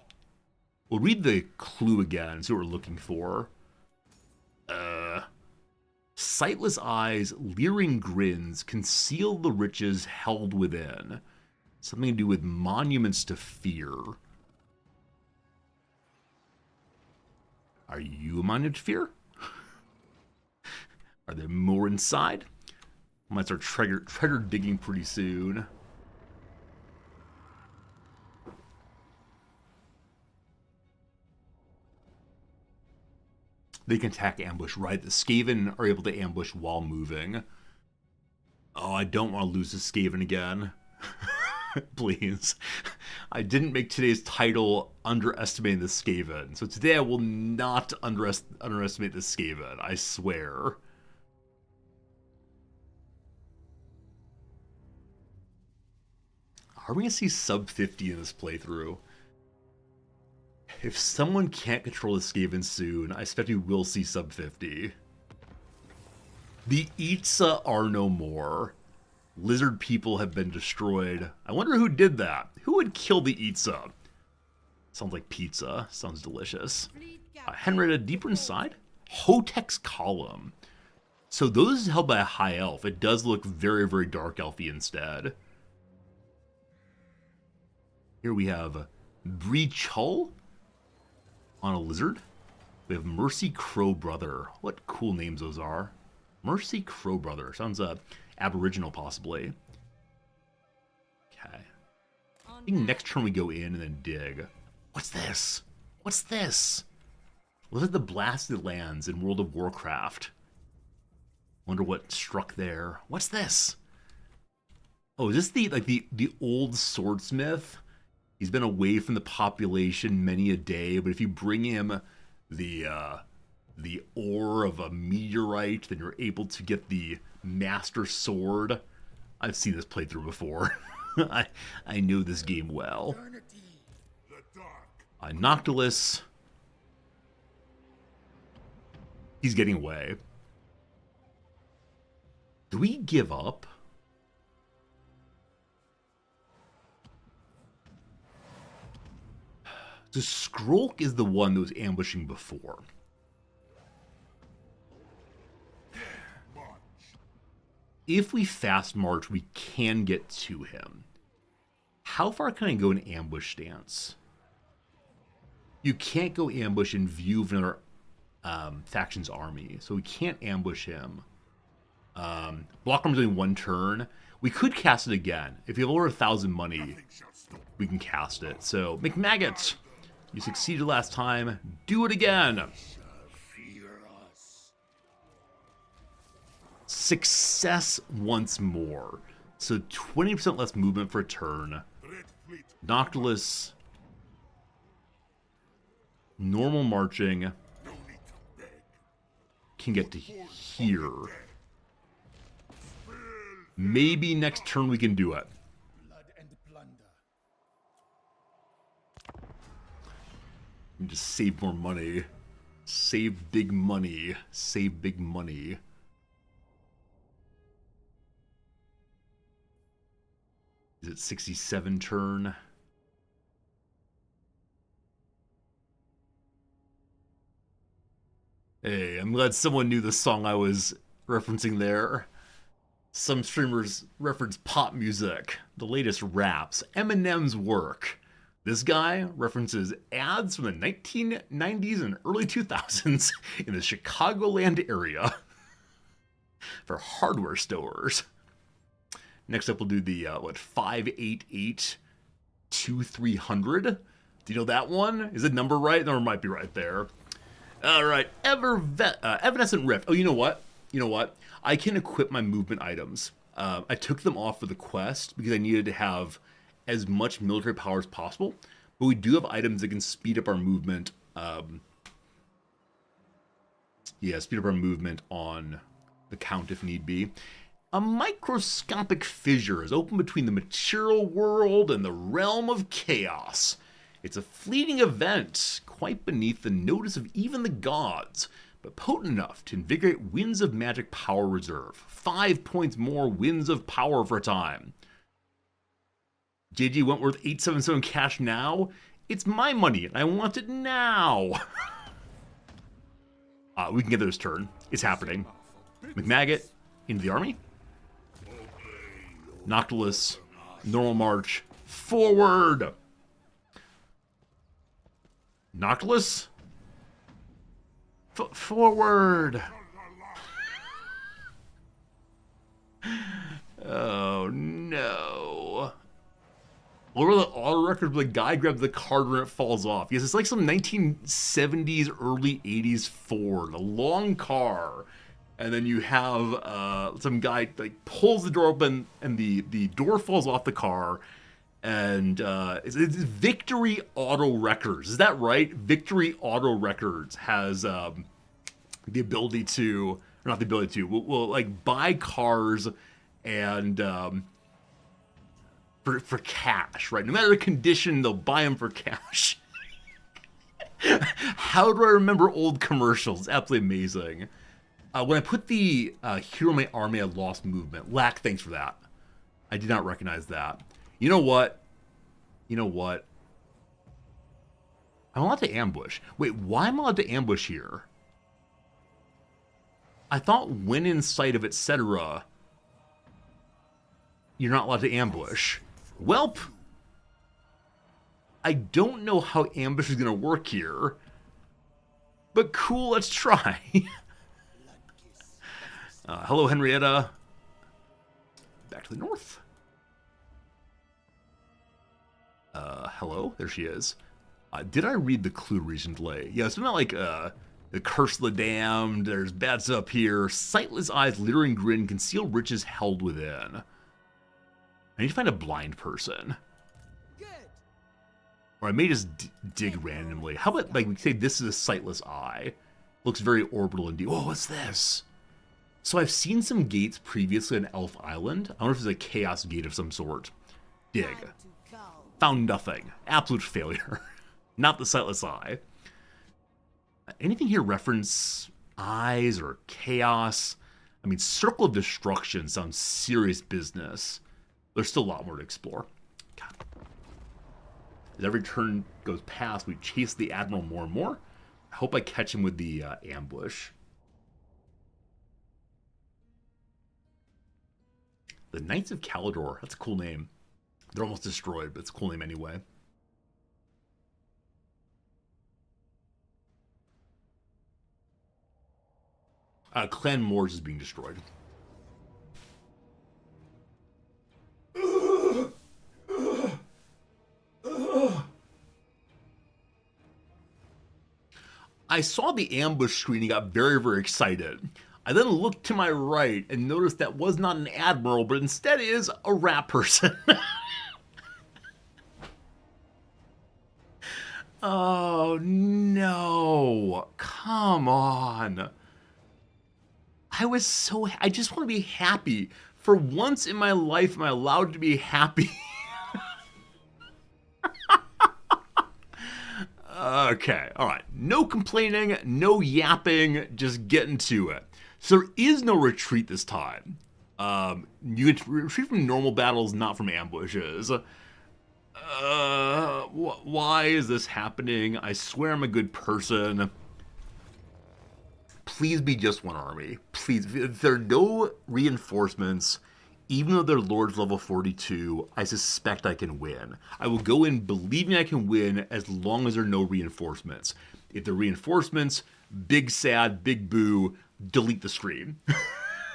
We'll read the clue again and see what we're looking for. Sightless eyes, leering grins, conceal the riches held within. Something to do with monuments to fear. Are you a monument to fear? Are there more inside? I might start treasure digging pretty soon. They can attack ambush, right? The Skaven are able to ambush while moving. Oh, I don't want to lose the Skaven again. Please. I didn't make today's title underestimating the Skaven. So today I will not underestimate the Skaven. I swear. Are we going to see sub 50 in this playthrough? If someone can't control the Skaven soon, I expect we will see sub 50. The Itza are no more. Lizard people have been destroyed. I wonder who did that. Who would kill the Itza? Sounds like pizza. Sounds delicious. Henrietta, deeper inside? Hotek's Column. So those is held by a high elf. It does look very, very dark elfy instead. Here we have Breach Hull on a lizard. We have Mercy Crow Brother. What cool names those are. Mercy Crow Brother. Sounds aboriginal, possibly. Okay. I think next turn we go in and then dig. What's this? What's this? Look at the blasted lands in World of Warcraft. Wonder what struck there. What's this? Oh, is this the old swordsmith? He's been away from the population many a day, but if you bring him the ore of a meteorite, then you're able to get the master sword. I've seen this playthrough before. I know this game well. Noctilus. He's getting away. Do we give up? So Skrolk is the one that was ambushing before. If we fast march, we can get to him. How far can I go in ambush stance? You can't go ambush in view of another faction's army, so we can't ambush him. Block room's only one turn. We could cast it again. If you have over 1,000 money, we can cast it. So, McMaggot, you succeeded last time. Do it again. Success once more. So 20% less movement for a turn. Noctilus. Normal marching. Can get to here. Maybe next turn we can do it. Just save more money. Save big money. Save big money. Is it 67 turn? Hey, I'm glad someone knew the song I was referencing there. Some streamers reference pop music, the latest raps, Eminem's work. This guy references ads from the 1990s and early 2000s in the Chicagoland area for hardware stores. Next up, we'll do the, 588-2300. Do you know that one? Is the number right? The number might be right there. All right, Evanescent Rift. Oh, you know what? I can equip my movement items. I took them off for the quest because I needed to have as much military power as possible. But we do have items that can speed up our movement. Speed up our movement on the count if need be. A microscopic fissure is open between the material world and the realm of chaos. It's a fleeting event, quite beneath the notice of even the gods, but potent enough to invigorate Winds of Magic Power Reserve. 5 points more Winds of Power for a time. JG Wentworth 877 cash now. It's my money and I want it now. We can get this turn. It's happening. McMaggot into the army. Noctilus, normal march, forward. Noctilus, forward. Oh no. Or the auto record, the guy grabs the card when it falls off. Yes, it's like some 1970s, early 80s Ford, a long car. And then you have some guy like pulls the door open and the door falls off the car. And it's Victory Auto Records. Is that right? Victory Auto Records has the ability to, or not the ability to, will like buy cars and for cash, right? No matter the condition, they'll buy them for cash. How do I remember old commercials? Absolutely amazing. When I put the Hero My Army, I lost movement. Lack, thanks for that. I did not recognize that. You know what? I'm allowed to ambush. Wait, why am I allowed to ambush here? I thought when in sight of etc., you're not allowed to ambush. Welp! I don't know how ambush is going to work here. But cool, let's try. Hello, Henrietta. Back to the north. Hello? There she is. Did I read the clue recently? Yeah, it's not like the Curse of the Damned, there's bad stuff up here, sightless eyes, leering grin, conceal riches held within. I need to find a blind person. Good. Or I may just dig randomly. How about, like, we say this is a sightless eye. Looks very orbital indeed. Oh, what's this? So I've seen some gates previously on Elf Island. I wonder if it's a chaos gate of some sort. Dig. Time to go. Found nothing. Absolute failure. Not the sightless eye. Anything here reference eyes or chaos? I mean, Circle of Destruction sounds serious business. There's still a lot more to explore. God. As every turn goes past, we chase the Admiral more and more. I hope I catch him with the ambush. The Knights of Calidor. That's a cool name. They're almost destroyed, but it's a cool name anyway. Clan Moors is being destroyed. I saw the ambush screen and got very, very excited. I then looked to my right and noticed that was not an admiral, but instead is a rat person. Oh, no. Come on. I just want to be happy. For once in my life, am I allowed to be happy? Okay, all right. No complaining, no yapping, just getting to it. So there is no retreat this time. You can retreat from normal battles, not from ambushes. Why is this happening? I swear I'm a good person. Please be just one army. Please, if there are no reinforcements, even though they're Lords level 42, I suspect I can win. I will go in believing I can win as long as there are no reinforcements. If there are reinforcements, big sad, big boo, delete the stream.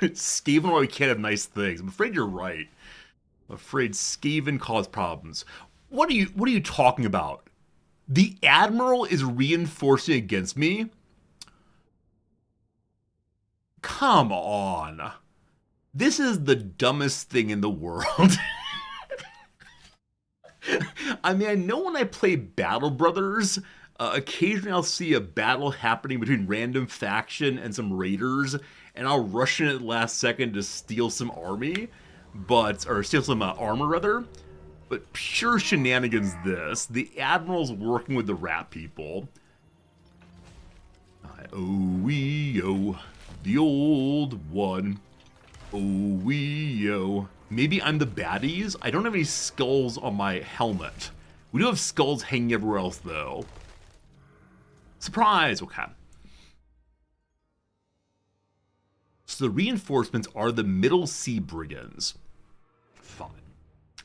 Skaven already can't have nice things. I'm afraid you're right. I'm afraid Skaven caused problems. What are you talking about? The Admiral is reinforcing against me? Come on. This is the dumbest thing in the world. I mean, I know when I play Battle Brothers, occasionally I'll see a battle happening between random faction and some raiders, and I'll rush in at the last second to steal some army, or steal some armor rather. But pure shenanigans this. The Admiral's working with the rat people. Oh, wee, oh, the old one. Oh, wee, oh. Maybe I'm the baddies? I don't have any skulls on my helmet. We do have skulls hanging everywhere else, though. Surprise! Okay. So the reinforcements are the Middle Sea Brigands. Fine.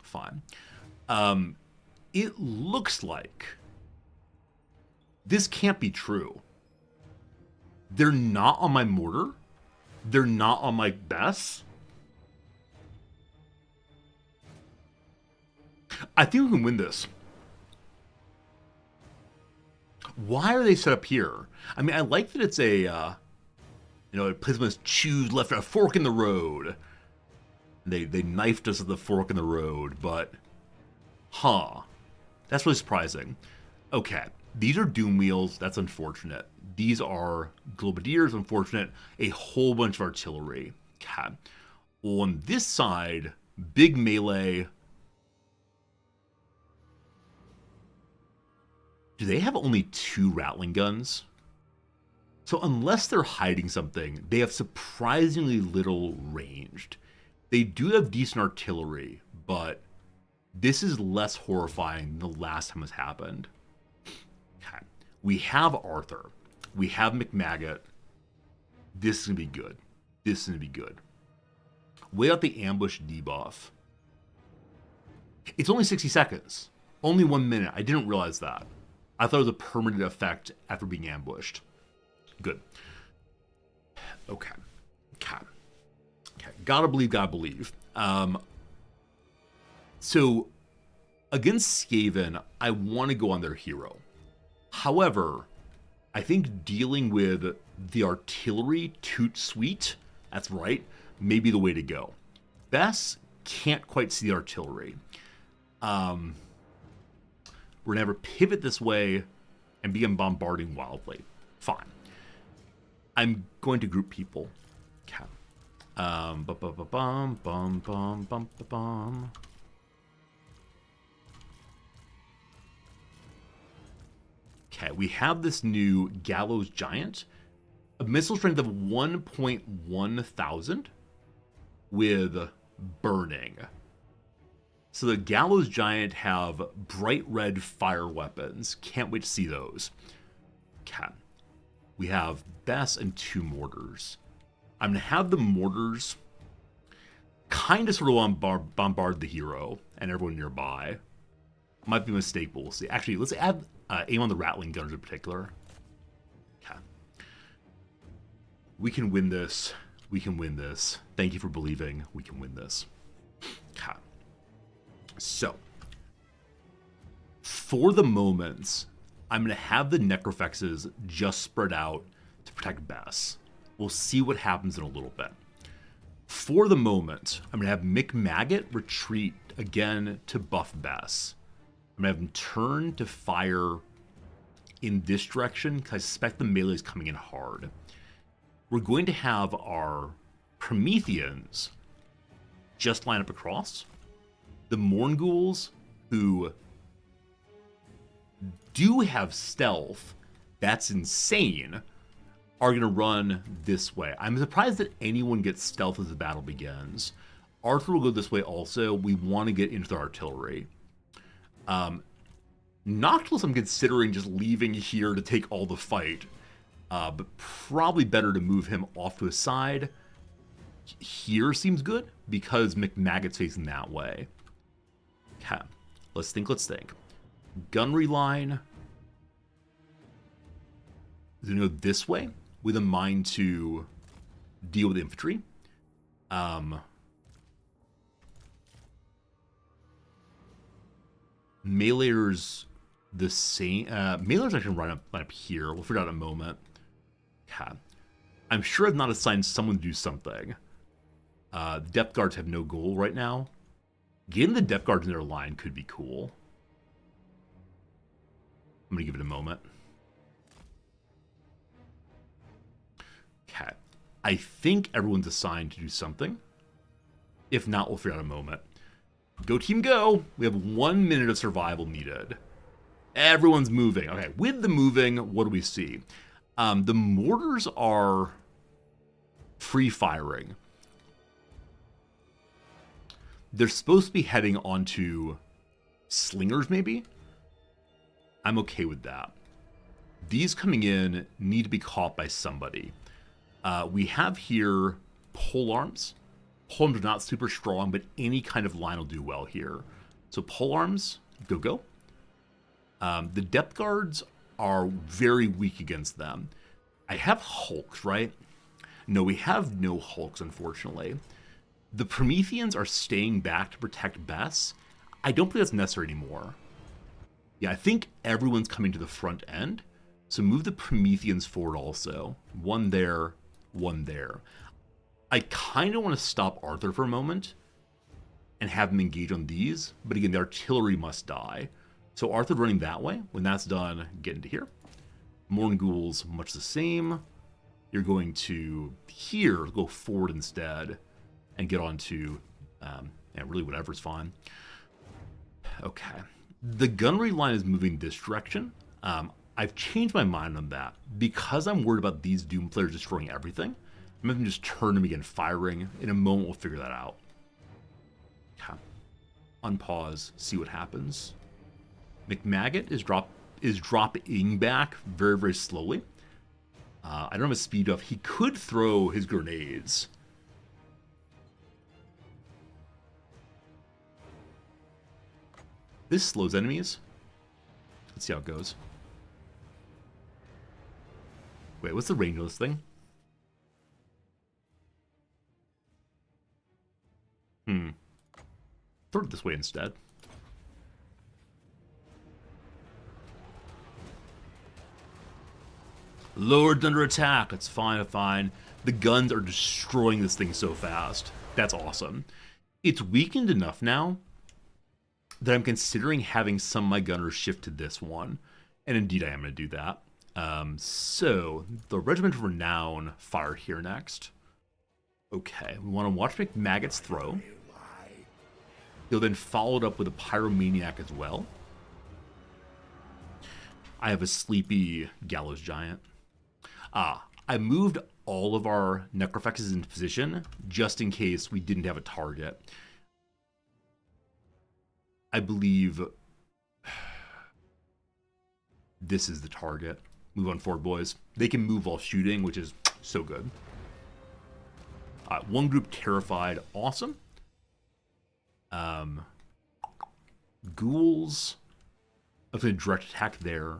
Fine. It looks like this can't be true. They're not on my mortar. They're not on my Bess. I think we can win this. Why are they set up here? I mean, I like that it's a, a place must choose left, a fork in the road. They knifed us at the fork in the road, but, that's really surprising. Okay, these are Doom Wheels. That's unfortunate. These are Globadiers. Unfortunate. A whole bunch of artillery. Okay. On this side, big melee. Do they have only 2 Rattling guns? So unless they're hiding something, they have surprisingly little ranged. They do have decent artillery, but this is less horrifying than the last time this happened. Okay. We have Arthur. We have McMaggot. This is going to be good. This is going to be good. Wait out the ambush debuff. It's only 60 seconds. Only 1 minute. I didn't realize that. I thought it was a permanent effect after being ambushed. Good. Okay. Okay. Okay. Gotta believe, gotta believe. So, against Skaven, I want to go on their hero. However, I think dealing with the artillery toot suite, that's right, may be the way to go. Bess can't quite see the artillery. We're going to have her pivot this way and begin bombarding wildly. Fine. I'm going to group people. Okay. Okay, we have this new Gallows Giant. A missile strength of 1.1 thousand with burning. So the Gallows Giant have bright red fire weapons. Can't wait to see those. Okay. We have Bess and 2 mortars. I'm going to have the mortars kind of sort of bombard the hero and everyone nearby. Might be a mistake, but we'll see. Actually, let's add aim on the Rattling gunners in particular. Okay. We can win this. We can win this. Thank you for believing. We can win this. Okay. So, for the moment, I'm going to have the Necrofexes just spread out to protect Bess. We'll see what happens in a little bit. For the moment, I'm going to have McMaggot retreat again to buff Bess. I'm going to have him turn to fire in this direction because I suspect the melee is coming in hard. We're going to have our Prometheans just line up across. The Mournghouls, who do have stealth, that's insane, are going to run this way. I'm surprised that anyone gets stealth as the battle begins. Arthur will go this way also. We want to get into the artillery. Noctilus I'm considering just leaving here to take all the fight. But probably better to move him off to a side. Here seems good because McMaggott's facing that way. Okay, let's think. Gunnery line is going to go this way with a mind to deal with infantry. Melee's the same. Melee's actually line up here. We'll figure out in a moment. Okay. I'm sure I've not assigned someone to do something. The depth guards have no goal right now. Getting the depth guards in their line could be cool. I'm going to give it a moment. Okay. I think everyone's assigned to do something. If not, we'll figure out in a moment. Go team go! We have 1 minute of survival needed. Everyone's moving. Okay, with the moving, what do we see? The mortars are free firing. They're supposed to be heading onto slingers, maybe? I'm okay with that. These coming in need to be caught by somebody. We have here polearms. Polearms are not super strong, but any kind of line will do well here. So polearms, go. The depth guards are very weak against them. I have hulks, right? No, we have no hulks, unfortunately. The Prometheans are staying back to protect Bess. I don't think that's necessary anymore. Yeah, I think everyone's coming to the front end. So move the Prometheans forward also. One there, one there. I kind of want to stop Arthur for a moment and have him engage on these. But again, the artillery must die. So Arthur running that way. When that's done, get into here. Morn-ghouls, much the same. You're going to here, go forward instead, and get onto, yeah, really whatever's fine. Okay. The gunnery line is moving this direction. I've changed my mind on that. Because I'm worried about these Doom players destroying everything, I'm going to just turn them again, firing. In a moment, we'll figure that out. Okay. Unpause, see what happens. McMaggot is dropping back very, very slowly. I don't have a speed up. He could throw his grenades. This slows enemies. Let's see how it goes. Wait, what's the range of this thing? Throw it this way instead. Lord's under attack. It's fine, fine. The guns are destroying this thing so fast. That's awesome. It's weakened enough now that I'm considering having some of my gunners shift to this one. And indeed, I am going to do that. So, the Regiment of Renown fire here next. Okay, we want to watch McMaggot's throw. He'll then follow it up with a Pyromaniac as well. I have a sleepy Gallows Giant. I moved all of our Necrofexes into position just in case we didn't have a target. I believe this is the target. Move on forward, boys. They can move while shooting, which is so good. One group terrified. Awesome. Ghouls. I'm going to direct attack there.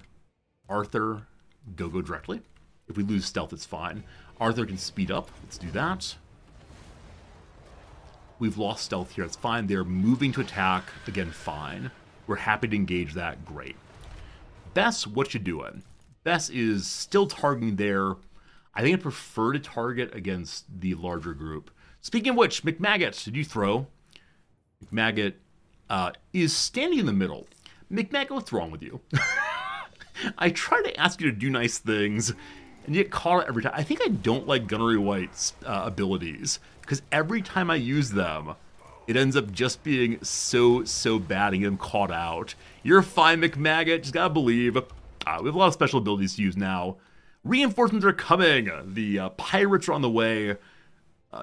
Arthur, go directly. If we lose stealth, it's fine. Arthur can speed up. Let's do that. We've lost stealth here. It's fine. They're moving to attack. Again, fine. We're happy to engage that. Great. Bess, what you doing? Bess is still targeting there. I think I prefer to target against the larger group. Speaking of which, McMaggot, did you throw? McMaggot is standing in the middle. McMaggot, what's wrong with you? I try to ask you to do nice things, and you get caught out every time. I think I don't like Gunnery White's abilities, because every time I use them, it ends up just being so bad and get him caught out. You're fine, McMaggot. Just gotta believe. We have a lot of special abilities to use now. Reinforcements are coming. The pirates are on the way.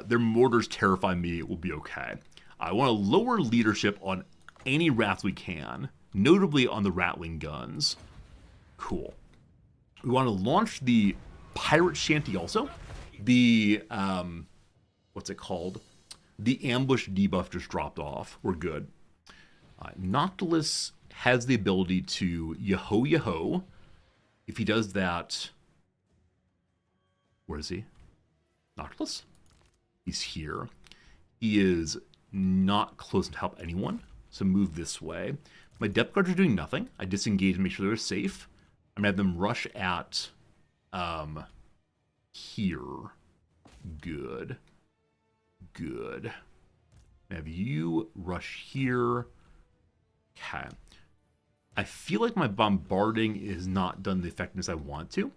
Their mortars terrify me. It will be okay. I want to lower leadership on any rats we can, notably on the Ratling guns. Cool. We want to launch the Pirate Shanty also. The, what's it called? The ambush debuff just dropped off. We're good. Noctilus has the ability to Yaho. If he does that... Where is he? Noctilus? He's here. He is not close to help anyone, so move this way. My depth guards are doing nothing. I disengage and make sure they're safe. I'm gonna have them rush at here. Good. Have you rush here. Okay. I feel like my bombarding is not done the effectiveness I want to.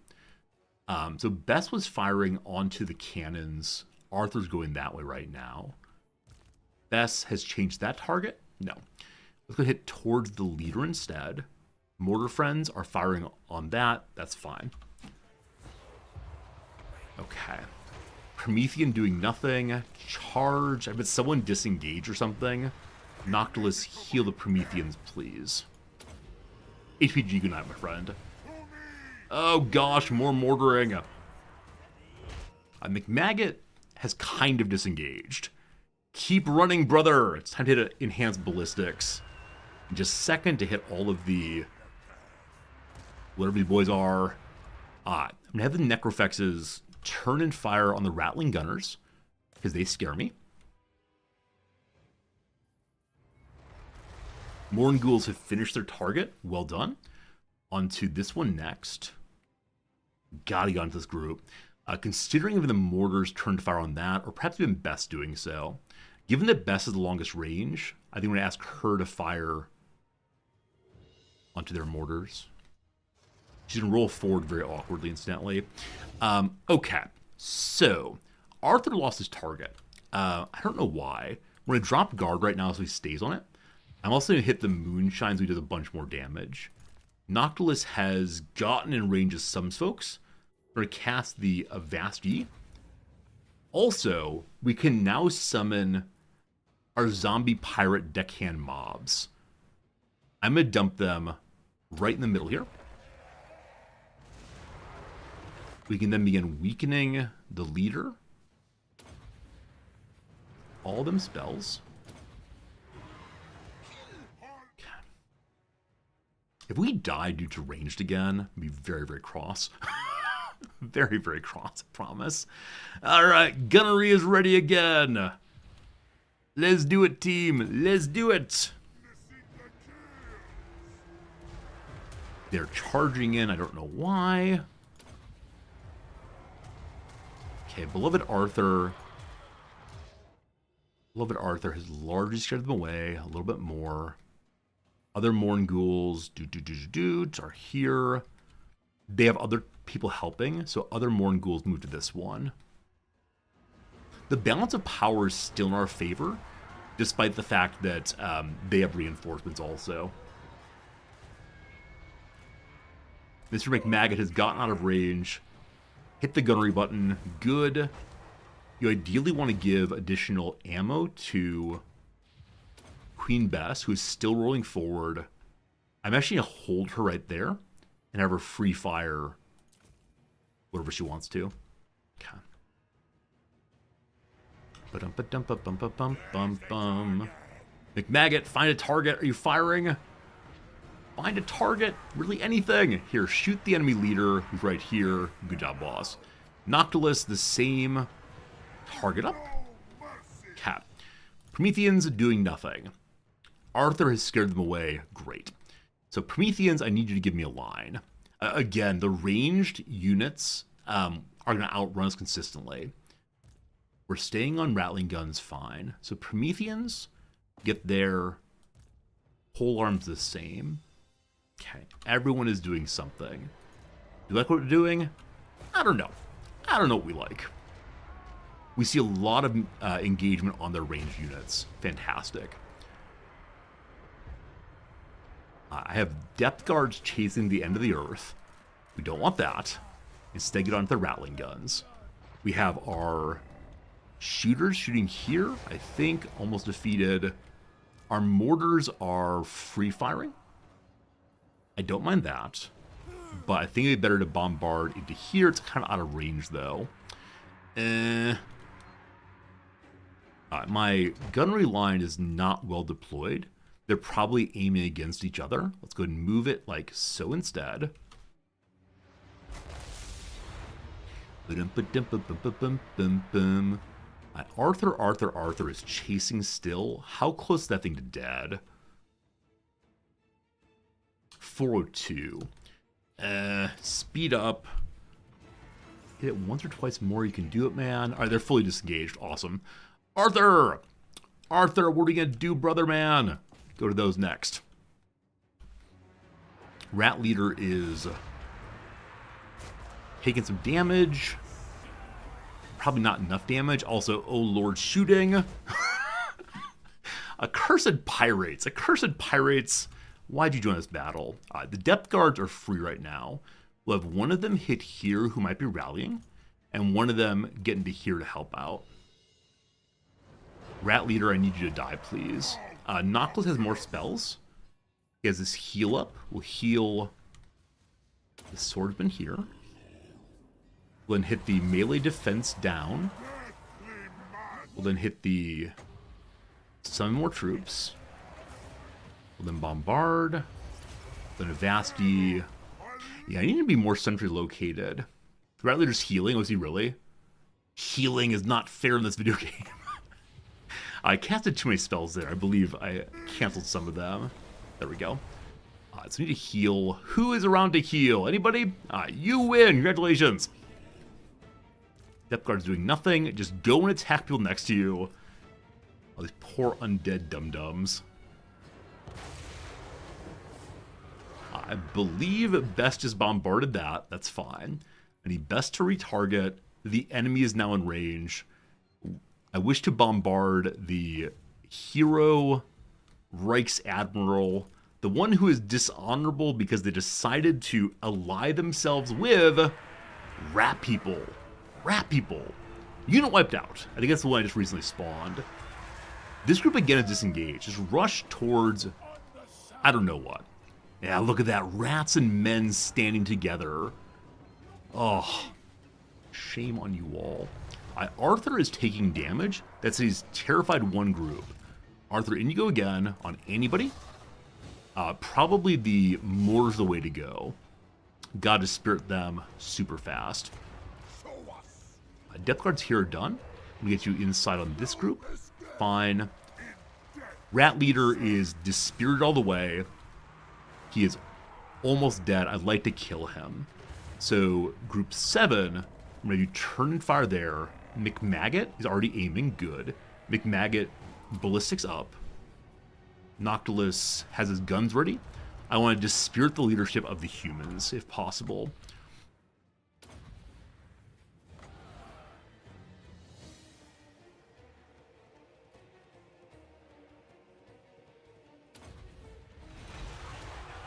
So Bess was firing onto the cannons. Arthur's going that way right now. Bess has changed that target? No. Let's go hit towards the leader instead. Mortar friends are firing on that. That's fine. Okay. Promethean doing nothing. Charge. I bet someone disengage or something. Noctilus, heal the Prometheans, please. HPG, good night, my friend. Oh gosh, more mortaring. McMaggot has kind of disengaged. Keep running, brother. It's time to hit enhanced ballistics. And just second to hit all of the whatever these boys are. I'm gonna have the Necrofexes turn and fire on the Rattling Gunners because they scare me. Morn Ghouls have finished their target. Well done. On to this one next. Gotta get onto this group. Considering even the mortars turned to fire on that, or perhaps even Bess doing so. Given that Bess is the longest range, I think I'm going to ask her to fire onto their mortars. She's going to roll forward very awkwardly, incidentally. Okay, so Arthur lost his target. I don't know why. We're going to drop guard right now so he stays on it. I'm also going to hit the Moonshine so he does a bunch more damage. Noctilus has gotten in range of some folks. We're going to cast the Avasti. Also, we can now summon our zombie pirate deckhand mobs. I'm going to dump them right in the middle here. We can then begin weakening the leader. All them spells. Okay. If we die due to ranged again, I'd be very, very cross. Very, very cross, I promise. Alright, gunnery is ready again. Let's do it, team. Let's do it. They're charging in. I don't know why. Okay, beloved Arthur. Beloved Arthur has largely scared them away. A little bit more. Other Morn Ghouls are here. They have other people helping, so other Morn Ghouls move to this one. The balance of power is still in our favor, despite the fact that they have reinforcements also. Mr. McMaggot has gotten out of range. Hit the gunnery button. Good. You ideally want to give additional ammo to Queen Bess, who is still rolling forward. I'm actually going to hold her right there and have her free fire whatever she wants to. Okay. Ba-dum-ba-dum-ba-bum-ba-bum-bum. McMaggot, find a target. Are you firing? Find a target. Really anything. Here, shoot the enemy leader who's right here. Good job, boss. Noctilus, the same. Target up. Cap. Prometheans doing nothing. Arthur has scared them away. Great. So Prometheans, I need you to give me a line. Again, the ranged units are going to outrun us consistently. We're staying on Rattling Guns fine. So Prometheans get their pole arms the same. Okay, everyone is doing something. You like what we're doing? I don't know. I don't know what we like. We see a lot of engagement on their ranged units. Fantastic. I have depth guards chasing the end of the earth. We don't want that. Instead, get onto the Rattling Guns. We have our shooters shooting here, I think, almost defeated. Our mortars are free firing. I don't mind that. But I think it'd be better to bombard into here. It's kind of out of range, though. My gunnery line is not well deployed. They're probably aiming against each other. Let's go ahead and move it like so instead. Arthur is chasing still. How close is that thing to dead? 402. Speed up. Hit it once or twice more. You can do it, man. All right, they're fully disengaged. Awesome. Arthur, what are you gonna do, brother man? Go to those next. Rat Leader is taking some damage. Probably not enough damage. Also, oh lord, shooting. Accursed Pirates. Accursed Pirates. Why'd you join this battle? The depth guards are free right now. We'll have one of them hit here who might be rallying. and one of them get into here to help out. Rat Leader, I need you to die, please. Noctilus has more spells. He has this heal up. We'll heal the swordsman here. We'll then hit the melee defense down. We'll then hit the summon more troops. We'll then bombard. Then Avasti. Yeah, I need to be more centrally located. The Rat Leader's healing. Was he really? Healing is not fair in this video game. I casted too many spells there. I believe I canceled some of them. There we go. So I need to heal. Who is around to heal? Anybody? You win. Congratulations. Depth Guard's doing nothing. Just go and attack people next to you. Oh, these poor undead dum-dums. I believe Best just bombarded that. That's fine. I need Best to retarget. The enemy is now in range. I wish to bombard the hero Reichsadmiral, the one who is dishonorable because they decided to ally themselves with rat people. Rat people. Unit wiped out. I think that's the one I just recently spawned. This group again is disengaged. Just rush towards, I don't know what. Yeah, look at that. Rats and men standing together. Oh, shame on you all. Arthur is taking damage. That's he's terrified one group. Arthur, in you go again on anybody. Probably the Moor's the way to go. Gotta spirit them super fast. Depth Guards here are done. I'm gonna get you inside on this group. Fine. Rat Leader is dispirited all the way. He is almost dead. I'd like to kill him. So, group 7, I'm gonna do turn and fire there. McMaggot is already aiming. Good. McMaggot, ballistics up. Noctilus has his guns ready. I want to dispirit the leadership of the humans, if possible.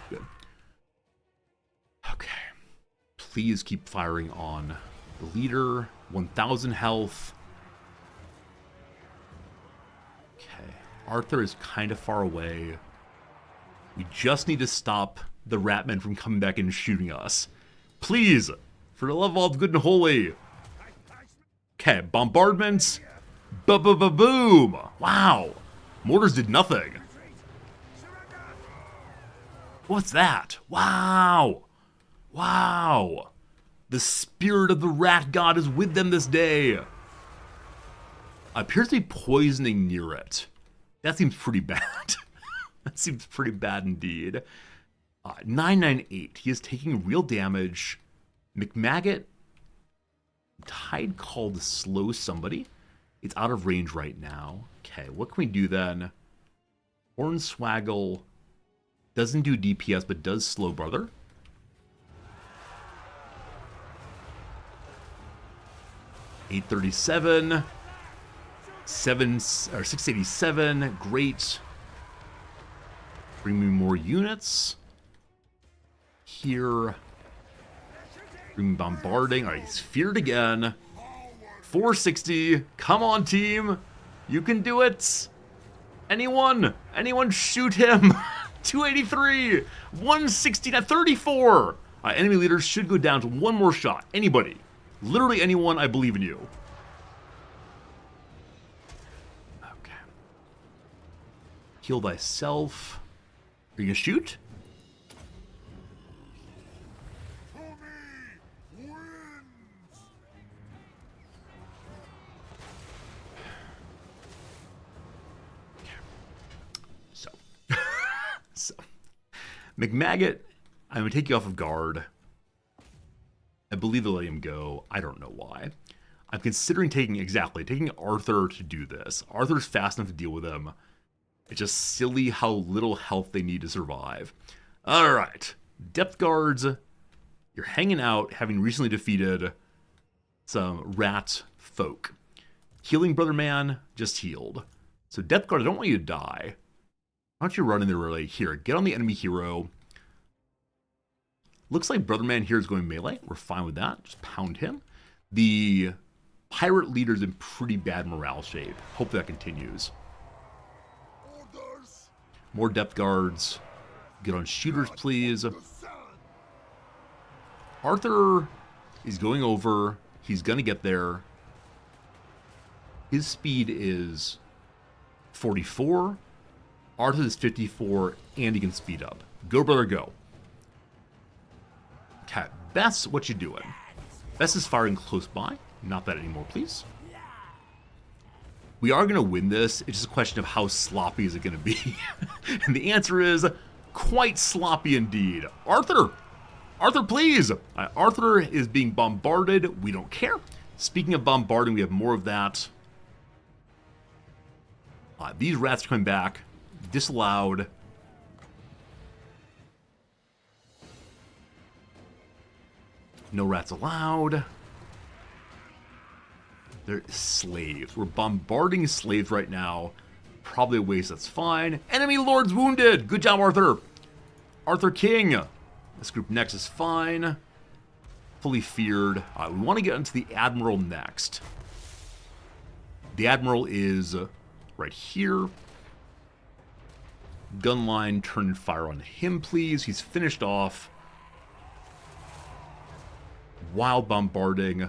Good. Okay. Please keep firing on the leader. 1,000 health. Okay. Arthur is kind of far away. We just need to stop the Ratmen from coming back and shooting us. Please! For the love of all that's good and holy. Okay, bombardment. Boom! Wow! Mortars did nothing. What's that? Wow! Wow! The spirit of the rat god is with them this day. Appears to be poisoning near it. That seems pretty bad. That seems pretty bad indeed. 998. He is taking real damage. McMaggot. Tide Call to slow somebody. It's out of range right now. Okay, what can we do then? Hornswaggle doesn't do DPS, but does slow brother. $837, 687, great. Bring me more units. Here. Bring me bombarding. Alright, he's feared again. 460. Come on, team. You can do it. Anyone? Anyone shoot him. 283. 169. 34. Enemy leaders should go down to one more shot. Anybody. Literally anyone, I believe in you. Okay. Heal thyself. Are you gonna shoot? So, McMaggot, I'm gonna take you off of guard. I believe they'll let him go. I don't know why. I'm considering taking Arthur to do this. Arthur's fast enough to deal with him. It's just silly how little health they need to survive. All right, Depth Guards, you're hanging out, having recently defeated some rat folk. Healing Brother Man just healed. So Depth Guard, I don't want you to die. Why don't you run in there really? Here, get on the enemy hero. Looks like Brother Man here is going melee. We're fine with that. Just pound him. The pirate leader's in pretty bad morale shape. Hope that continues. Orders. More depth guards. Get on shooters, please. Arthur is going over. He's going to get there. His speed is 44. Arthur is 54, and he can speed up. Go, brother, go. Okay, Bess, what you doing? Bess is firing close by. Not that anymore, please. We are going to win this. It's just a question of how sloppy is it going to be. And the answer is quite sloppy indeed. Arthur! Arthur, please! Arthur is being bombarded. We don't care. Speaking of bombarding, we have more of that. These rats are coming back. Disallowed. No rats allowed. They're slaves. We're bombarding slaves right now. Probably a waste, that's fine. Enemy lords wounded! Good job, Arthur! Arthur King! This group next is fine. Fully feared. We want to get into the Admiral next. The Admiral is right here. Gun line, turn and fire on him, please. He's finished off. While bombarding.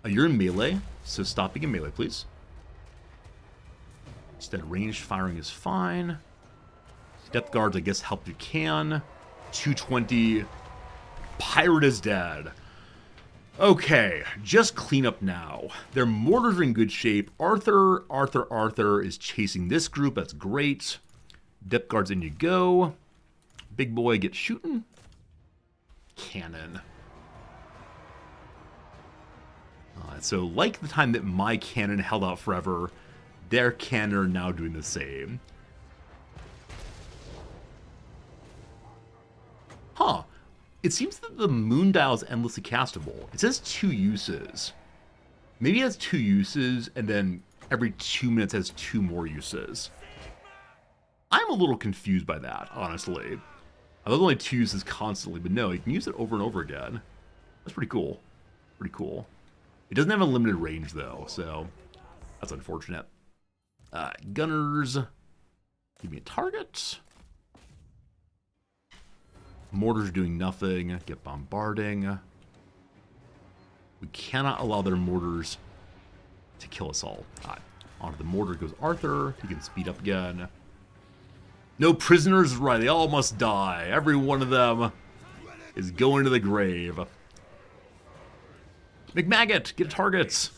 You're in melee, so stop being in melee, please. Instead, ranged firing is fine. Depth guards, I guess, help you can. 220. Pirate is dead. Okay, just clean up now. Their mortars are in good shape. Arthur is chasing this group. That's great. Depth guards, in you go. Big boy, get shooting. Cannon. So, like the time that my cannon held out forever, their cannon are now doing the same. Huh. It seems that the moon dial is endlessly castable. It says 2 uses. Maybe it has 2 uses, and then every 2 minutes has 2 more uses. I'm a little confused by that, honestly. I thought only 2 uses constantly, but no, you can use it over and over again. That's pretty cool. Pretty cool. It doesn't have a limited range, though, so that's unfortunate. Gunners, give me a target. Mortars doing nothing. Get bombarding. We cannot allow their mortars to kill us all. Onto the mortar goes Arthur. He can speed up again. No prisoners, right? They all must die. Every one of them is going to the grave. McMaggot, get targets.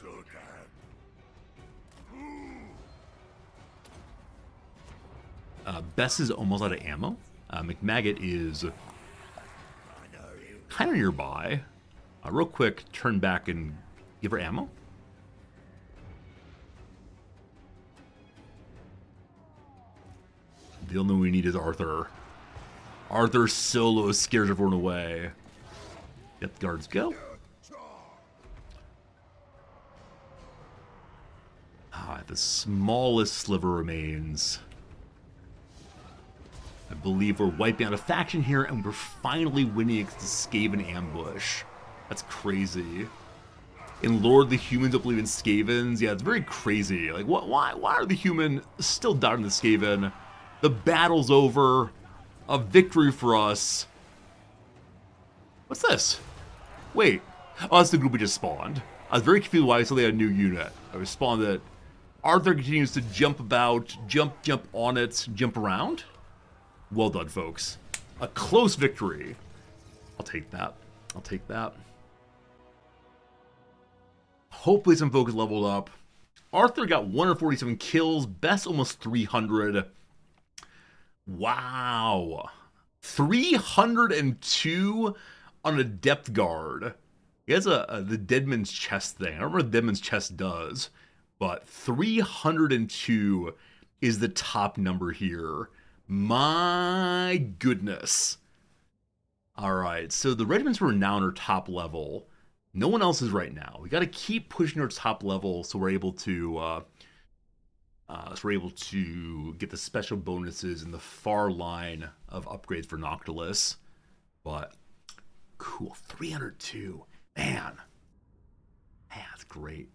Bess is almost out of ammo. McMaggot is kind of nearby. Real quick, turn back and give her ammo. The only one we need is Arthur. Arthur solo scares everyone away. Depth guards go. The smallest sliver remains. I believe we're wiping out a faction here, and we're finally winning against the Skaven ambush. That's crazy. In Lord, the humans don't believe in Skavens. Yeah, it's very crazy. Like, why are the humans still doubting the Skaven? The battle's over. A victory for us. What's this? Wait. Oh, that's the group we just spawned. I was very confused why I saw they had a new unit. I was spawned that Arthur continues to jump about, jump on it, jump around. Well done, folks. A close victory. I'll take that. I'll take that. Hopefully some folks leveled up. Arthur got 147 kills. Bess almost 300. Wow. 302 on a depth guard. He has the Deadman's Chest thing. I don't remember what Deadman's Chest does, but 302 is the top number here. My goodness. All right, so the regiments were now on our top level. No one else is right now. We got to keep pushing our top level so we're able to get the special bonuses in the far line of upgrades for Noctilus. But cool. 302. Man, that's great.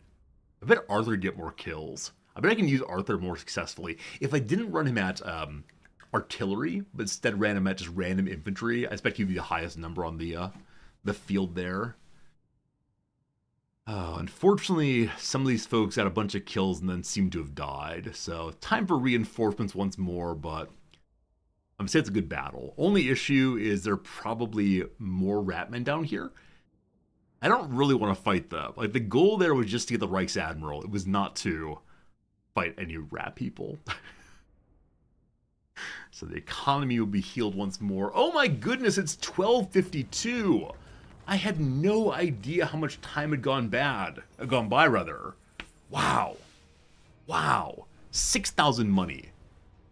I bet Arthur would get more kills. I bet I can use Arthur more successfully. If I didn't run him at artillery, but instead ran him at just random infantry, I expect he'd be the highest number on the field there. Unfortunately, some of these folks had a bunch of kills and then seem to have died. So time for reinforcements once more, but I'm gonna say it's a good battle. Only issue is there are probably more Ratmen down here. I don't really want to fight them. Like, the goal there was just to get the Reichsadmiral. It was not to fight any rat people. So the economy will be healed once more. Oh my goodness, it's 12:52. I had no idea how much time had gone by. Wow. Wow. 6,000 money.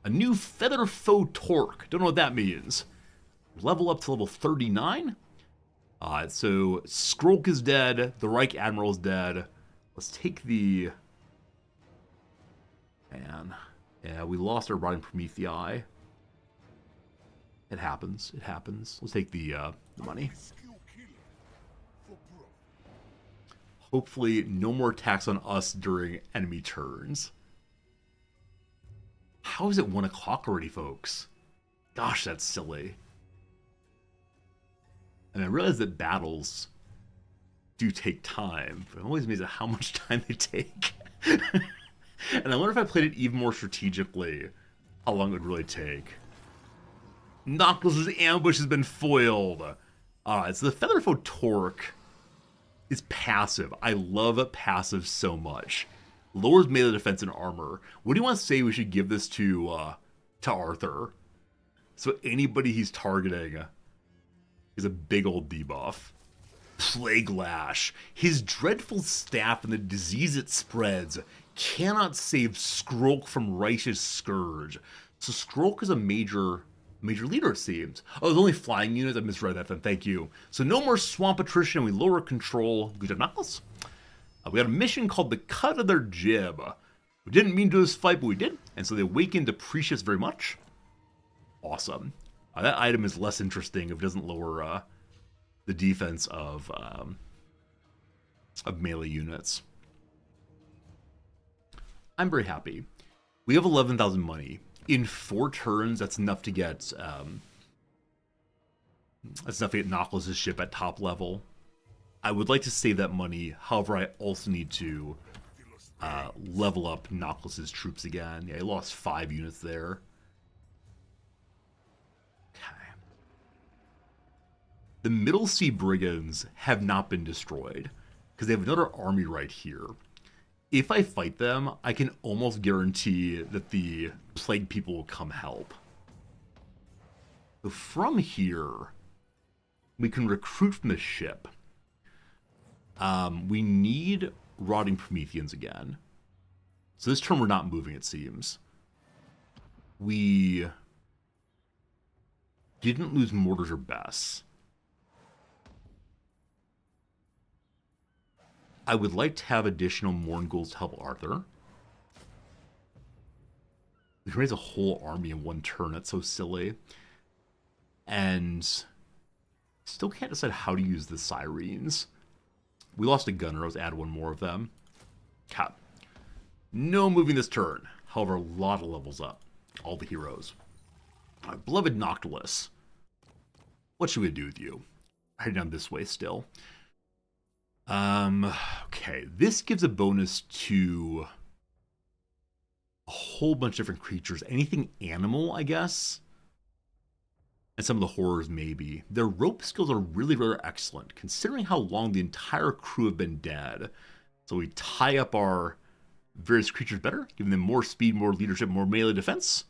A new Feather Foe Torque. Don't know what that means. Level up to level 39. So Skrulk is dead. The Reich Admiral is dead. Let's take the... Man. Yeah, we lost our Rotting Promethei. It happens. It happens. Let's take the money. Hopefully, no more attacks on us during enemy turns. How is it 1 o'clock already, folks? Gosh, that's silly. And I realize that battles do take time, but I'm always amazed at how much time they take. And I wonder if I played it even more strategically, how long it would really take. Noctilus's ambush has been foiled. Alright, so the Feather Foe Torque is passive. I love passive so much. Lowers melee defense and armor. What do you want to say we should give this to Arthur? So anybody he's targeting is a big old debuff. Plague Lash. His dreadful staff and the disease it spreads cannot save Skrulk from Reich's Scourge. So Skrulk is a major leader, it seems. Oh, there's only flying units. I misread that then. Thank you. So no more swamp attrition. We lower control. Good job, Knuckles. We got a mission called the Cut of Their Jib. We didn't mean to do this fight, but we did. And so they awakened Deprecius very much. Awesome. That item is less interesting if it doesn't lower the defense of melee units. I'm very happy. We have 11,000 money. In 4 turns, that's enough to get Noctilus's ship at top level. I would like to save that money. However, I also need to level up Noctilus's troops again. Yeah, he lost 5 units there. Okay. The Middle Sea Brigands have not been destroyed because they have another army right here. If I fight them, I can almost guarantee that the plague people will come help. So from here, we can recruit from the ship. We need Rotting Prometheans again. So this turn we're not moving, it seems. We didn't lose mortars or Bess. I would like to have additional Mournguls to help Arthur. We can raise a whole army in 1 turn. That's so silly. And still can't decide how to use the Sirens. We lost a gunner. Let's add 1 more of them. Cap. No moving this turn. However, a lot of levels up. All the heroes. My beloved Noctilus. What should we do with you? Heading down this way still. Okay. This gives a bonus to a whole bunch of different creatures. Anything animal, I guess. And some of the horrors, maybe. Their rope skills are really, really excellent, considering how long the entire crew have been dead. So we tie up our various creatures better, giving them more speed, more leadership, more melee defense.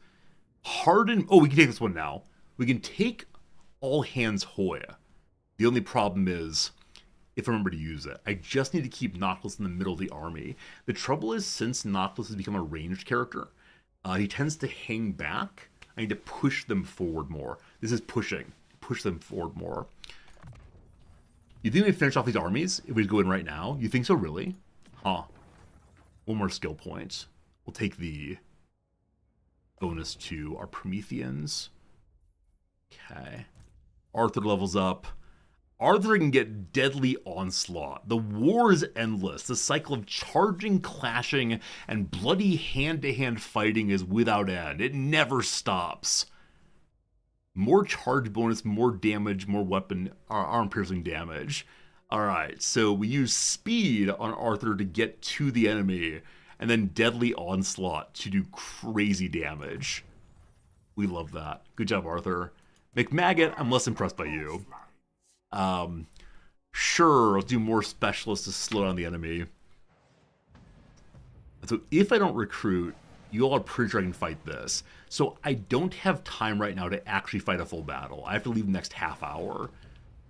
Harden. Oh, we can take this one now. We can take All Hands Hoya. The only problem is, if I remember to use it, I just need to keep Noctilus in the middle of the army. The trouble is, since Noctilus has become a ranged character, he tends to hang back. I need to push them forward more. This is pushing. Push them forward more. You think we finish off these armies if we go in right now? You think so, really? Huh. 1 more skill point. We'll take the bonus to our Prometheans. Okay. Arthur levels up. Arthur can get deadly onslaught. The war is endless. The cycle of charging, clashing, and bloody hand-to-hand fighting is without end. It never stops. More charge bonus, more damage, more weapon, arm-piercing damage. Alright, so we use speed on Arthur to get to the enemy, and then deadly onslaught to do crazy damage. We love that. Good job, Arthur. McMaggot, I'm less impressed by you. Sure, I'll do more specialists to slow down the enemy. So if I don't recruit, you all are pretty sure I can fight this. So I don't have time right now to actually fight a full battle. I have to leave the next half hour.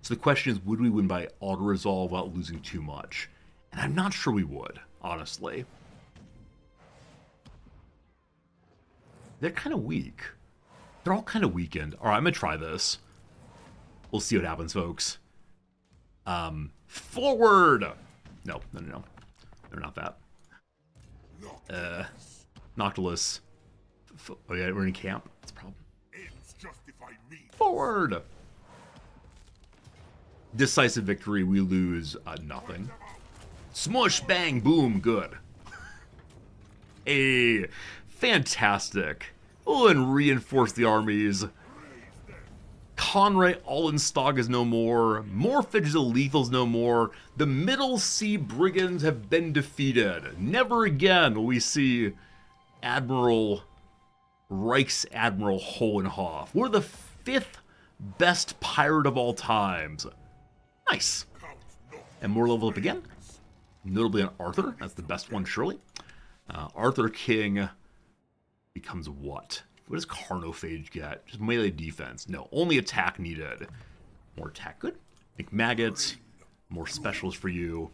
So the question is, would we win by auto-resolve without losing too much? And I'm not sure we would, honestly. They're kind of weak. They're all kind of weakened. All right, I'm going to try this. We'll see what happens, folks. Forward! No. They're not that. Noctilus. Oh yeah, we're in camp. That's a problem. Forward! Decisive victory, we lose nothing. Smush, bang, boom, good. Hey, fantastic. Oh, and reinforce the armies. Conray Allenstock is no more. Morphage the Lethal's no more. The Middle Sea Brigands have been defeated. Never again will we see Admiral Reichsadmiral Hohenhoff. We're the 5th best pirate of all times. Nice. And more level up again. Notably on Arthur. That's the best one, surely. Arthur King becomes what? What does Carnophage get? Just melee defense. No, only attack needed. More attack, good. McMaggots. More specials for you.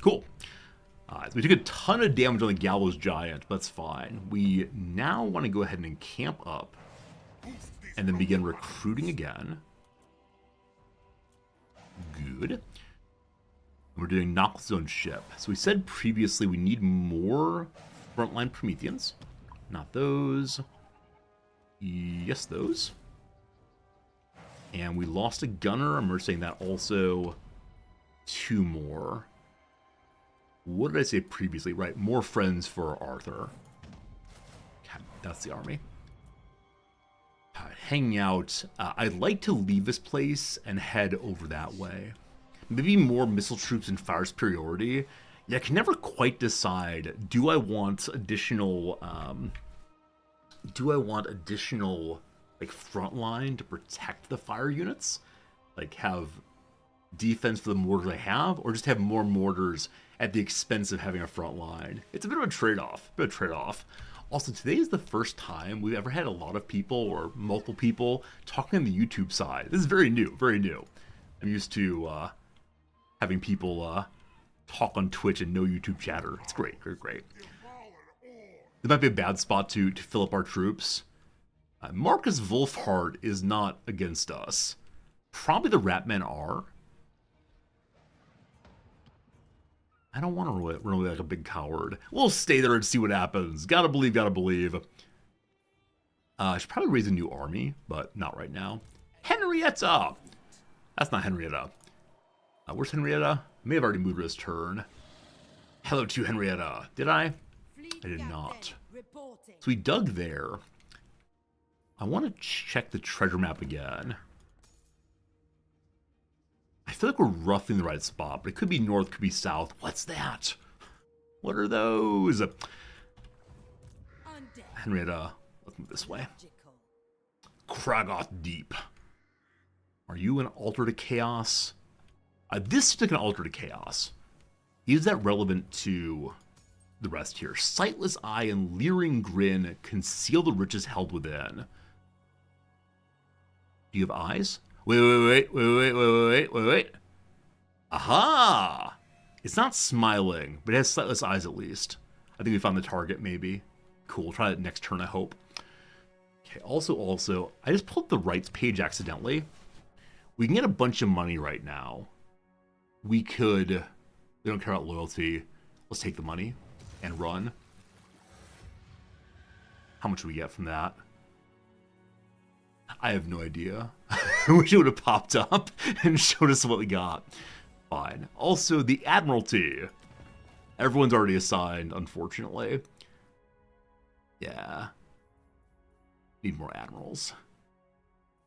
Cool. So we took a ton of damage on the Gallows Giant, but that's fine. We now want to go ahead and camp up. And then begin recruiting again. Good. We're doing Knock Zone ship. So we said previously we need more frontline Prometheans. Not those. Yes, those. And we lost a gunner. I'm saying that also 2 more. What did I say previously? Right, more friends for Arthur. Okay, that's the army. Hanging out. I'd like to leave this place and head over that way. Maybe more missile troops and fire superiority. Yeah, I can never quite decide. Do I want additional like front line to protect the fire units? Like have defense for the mortars I have, or just have more mortars at the expense of having a front line? It's a bit of a trade-off. Also, today is the first time we've ever had a lot of people or multiple people talking on the YouTube side. This is very new, very new. I'm used to having people talk on Twitch and no YouTube chatter. It's great, great. This might be a bad spot to fill up our troops. Marcus Wolfhard is not against us. Probably the Ratmen are. I don't want to run away like a big coward. We'll stay there and see what happens. Gotta believe. I should probably raise a new army, but not right now. Henrietta! That's not Henrietta. Where's Henrietta? May have already moved her this turn. Hello to Henrietta. Did I? I did not. So we dug there. I want to check the treasure map again. I feel like we're roughly in the right spot, but it could be north, could be south. What's that? What are those? Henrietta, let's move this way. Kragoth Deep. Are you an altar to chaos? This is like an altar to chaos. Is that relevant to the rest here? Sightless eye and leering grin conceal the riches held within. Do you have eyes? Wait. Aha! It's not smiling, but it has sightless eyes at least. I think we found the target, maybe. Cool, we'll try that next turn, I hope. Okay, also, I just pulled up the rights page accidentally. We can get a bunch of money right now. We don't care about loyalty. Let's take the money and run. How much do we get from that? I have no idea. I wish it would have popped up and showed us what we got. Fine. Also, the Admiralty. Everyone's already assigned, unfortunately. Yeah. Need more admirals.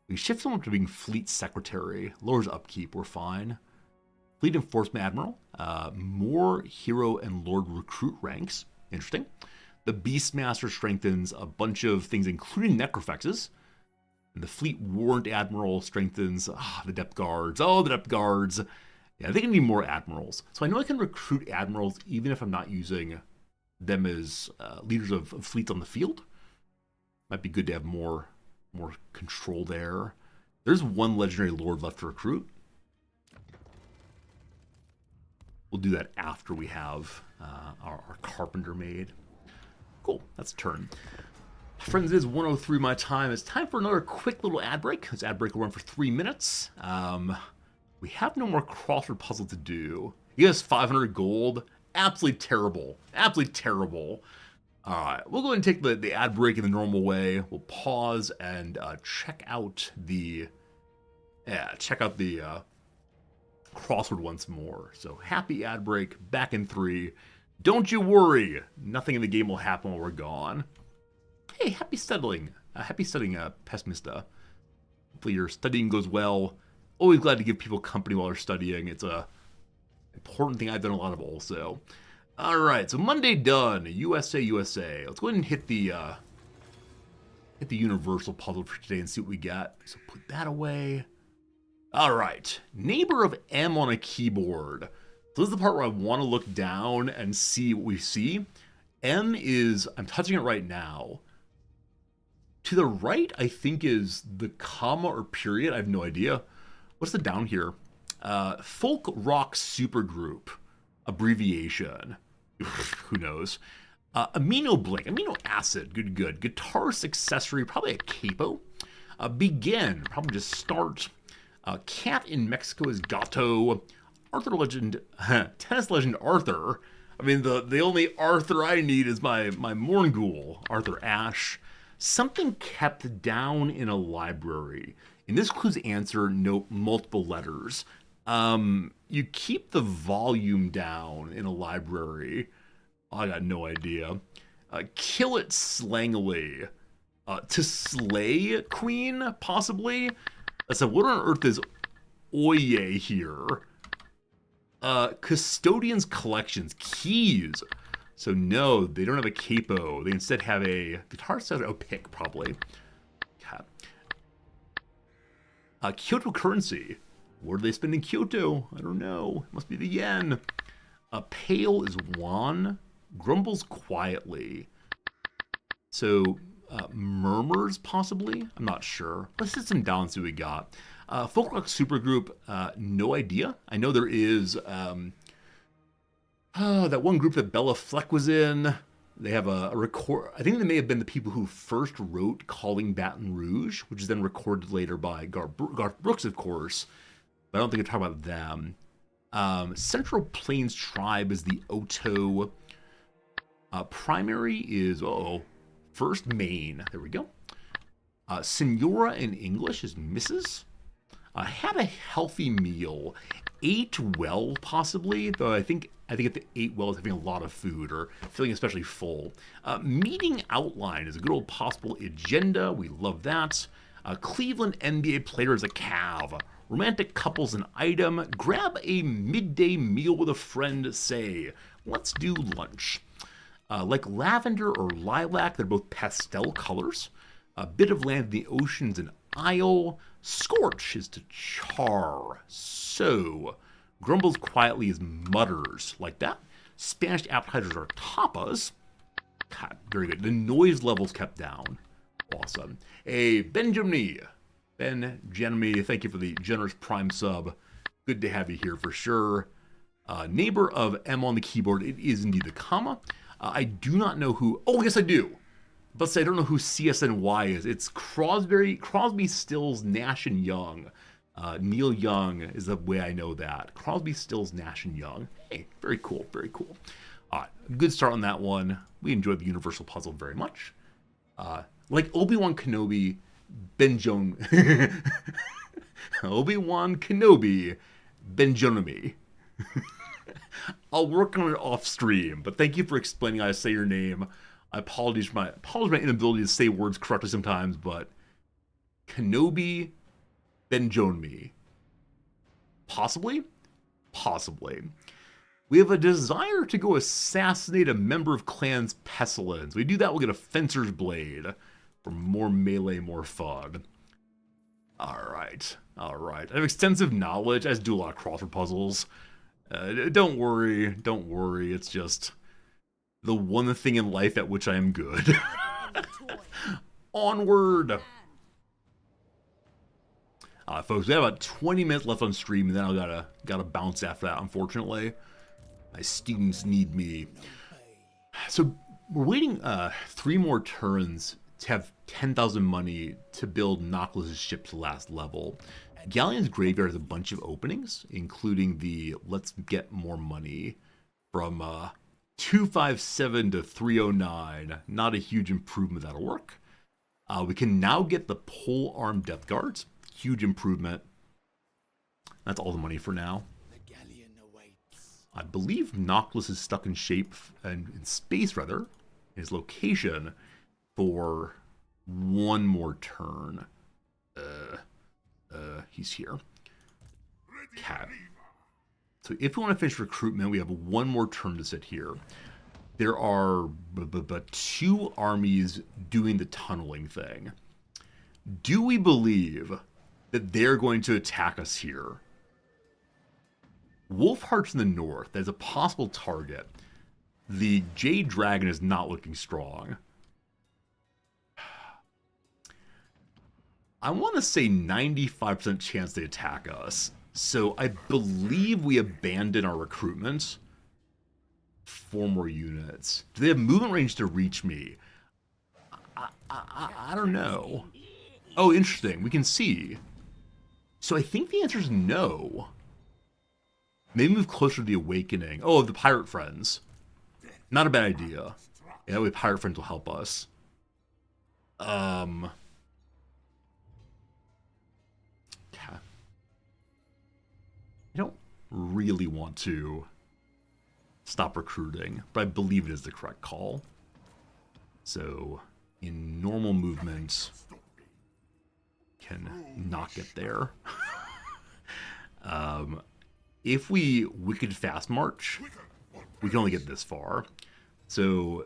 We shift someone to being Fleet Secretary. Lowers upkeep, we're fine. Fleet Enforcement Admiral. More Hero and Lord Recruit ranks. Interesting. The Beastmaster strengthens a bunch of things, including Necrofexes. And the Fleet Warrant Admiral strengthens the Depth Guards. Oh, the Depth Guards. Yeah, I think I need more Admirals. So I know I can recruit Admirals even if I'm not using them as leaders of fleets on the field. Might be good to have more control there. There's one Legendary Lord left to recruit. We'll do that after we have our Carpenter made. Cool, that's a turn. Friends, it is 1:03 my time. It's time for another quick little ad break. This ad break will run for 3 minutes. We have no more crossword puzzle to do. You guys 500 gold. Absolutely terrible. Absolutely terrible. Alright, we'll go ahead and take the ad break in the normal way. We'll pause and check out the crossword once more. So happy ad break, back in 3. Don't you worry, nothing in the game will happen while we're gone. Hey, happy studying, Pessimista. Hopefully your studying goes well. Always glad to give people company while they're studying. It's a important thing I've done a lot of also. All right, so Monday done. USA. Let's go ahead and hit the universal puzzle for today and see what we got. So put that away. All right, neighbor of M on a keyboard. So this is the part where I want to look down and see what we see. M is, I'm touching it right now. To the right, I think is the comma or period. I have no idea. What's the down here? Folk rock supergroup abbreviation. Who knows? Amino blink, amino acid. Good. Guitarist accessory, probably a capo. Begin, probably just start. Cat in Mexico is gato. Arthur legend, tennis legend Arthur. I mean, the only Arthur I need is my Morngul, Arthur Ashe. Something kept down in a library. In this clue's answer, note multiple letters. You keep the volume down in a library. I got no idea. Kill it slangily. To slay queen, possibly? So what on earth is Oye here? Custodian's collections. Keys. So no, they don't have a capo. They instead have a guitar set. Oh, pick, probably. Kyoto currency. What do they spend in Kyoto? I don't know. It must be the yen. Pale is Wan. Grumbles quietly. So, murmurs, possibly? I'm not sure. Let's sit some down and see what we got. Folk rock supergroup, no idea. I know there is that one group that Bella Fleck was in. They have a record. I think they may have been the people who first wrote Calling Baton Rouge, which is then recorded later by Garth Brooks, of course. But I don't think we're talking about them. Central Plains Tribe is the Oto. Primary is, First Maine. There we go. Senora in English is Mrs. Had a healthy meal. Ate well, possibly, though I think at the ate well is having a lot of food or feeling especially full. Meeting outline is a good old possible agenda. We love that. Cleveland NBA player is a Cav. Romantic couples an item. Grab a midday meal with a friend. Say, let's do lunch. Like lavender or lilac, they're both pastel colors. A bit of land in the oceans an isle. Scorch is to char. So, grumbles quietly is mutters, like that. Spanish appetizers are tapas. God, very good. The noise level's kept down. Awesome. Benjamin, thank you for the generous prime sub. Good to have you here for sure. Neighbor of M on the keyboard, it is indeed the comma. I do not know who, yes I do. But say I don't know who CSNY is. It's Crosby, Stills, Nash and Young. Neil Young is the way I know that. Crosby, Stills, Nash and Young. Hey, very cool, very cool. Good start on that one. We enjoyed the universal puzzle very much. Like Obi-Wan Kenobi, Obi-Wan Kenobi Benjonomi. I'll work on it off stream, but thank you for explaining how to say your name. I apologize for my inability to say words correctly sometimes, but Kenobi Benjonomi. Possibly? Possibly. We have a desire to go assassinate a member of Clan's Pestilence. We do that, we'll get a Fencer's Blade. For more melee, more fun. Alright. I have extensive knowledge. I just do a lot of crossword puzzles. Don't worry. It's just the one thing in life at which I am good. Onward! Folks, we have about 20 minutes left on stream, and then I gotta bounce after that, unfortunately. My students need me. So, we're waiting 3 more turns to have 10,000 money to build Noctis' ship to last level. Galleon's Graveyard has a bunch of openings, including the let's get more money from 257 to 309. Not a huge improvement, that'll work. We can now get the pole arm Death Guards. Huge improvement. That's all the money for now. I believe Noctis is stuck in shape, and in space rather, his location, for one more turn. He's here. Okay. So if we want to finish recruitment, we have one more turn to sit here. There are 2 armies doing the tunneling thing. Do we believe that they're going to attack us here? Wolfheart's in the north. There's a possible target. The Jade Dragon is not looking strong. I want to say 95% chance they attack us. So I believe we abandon our recruitment. 4 more units. Do they have movement range to reach me? I don't know. Oh, interesting. We can see. So I think the answer is no. Maybe move closer to the Awakening. Oh, the Pirate Friends. Not a bad idea. Yeah, that way Pirate Friends will help us. I don't really want to stop recruiting, but I believe it is the correct call. So, in normal movement, can not get there. If we Wicked Fast March, we can only get this far. So,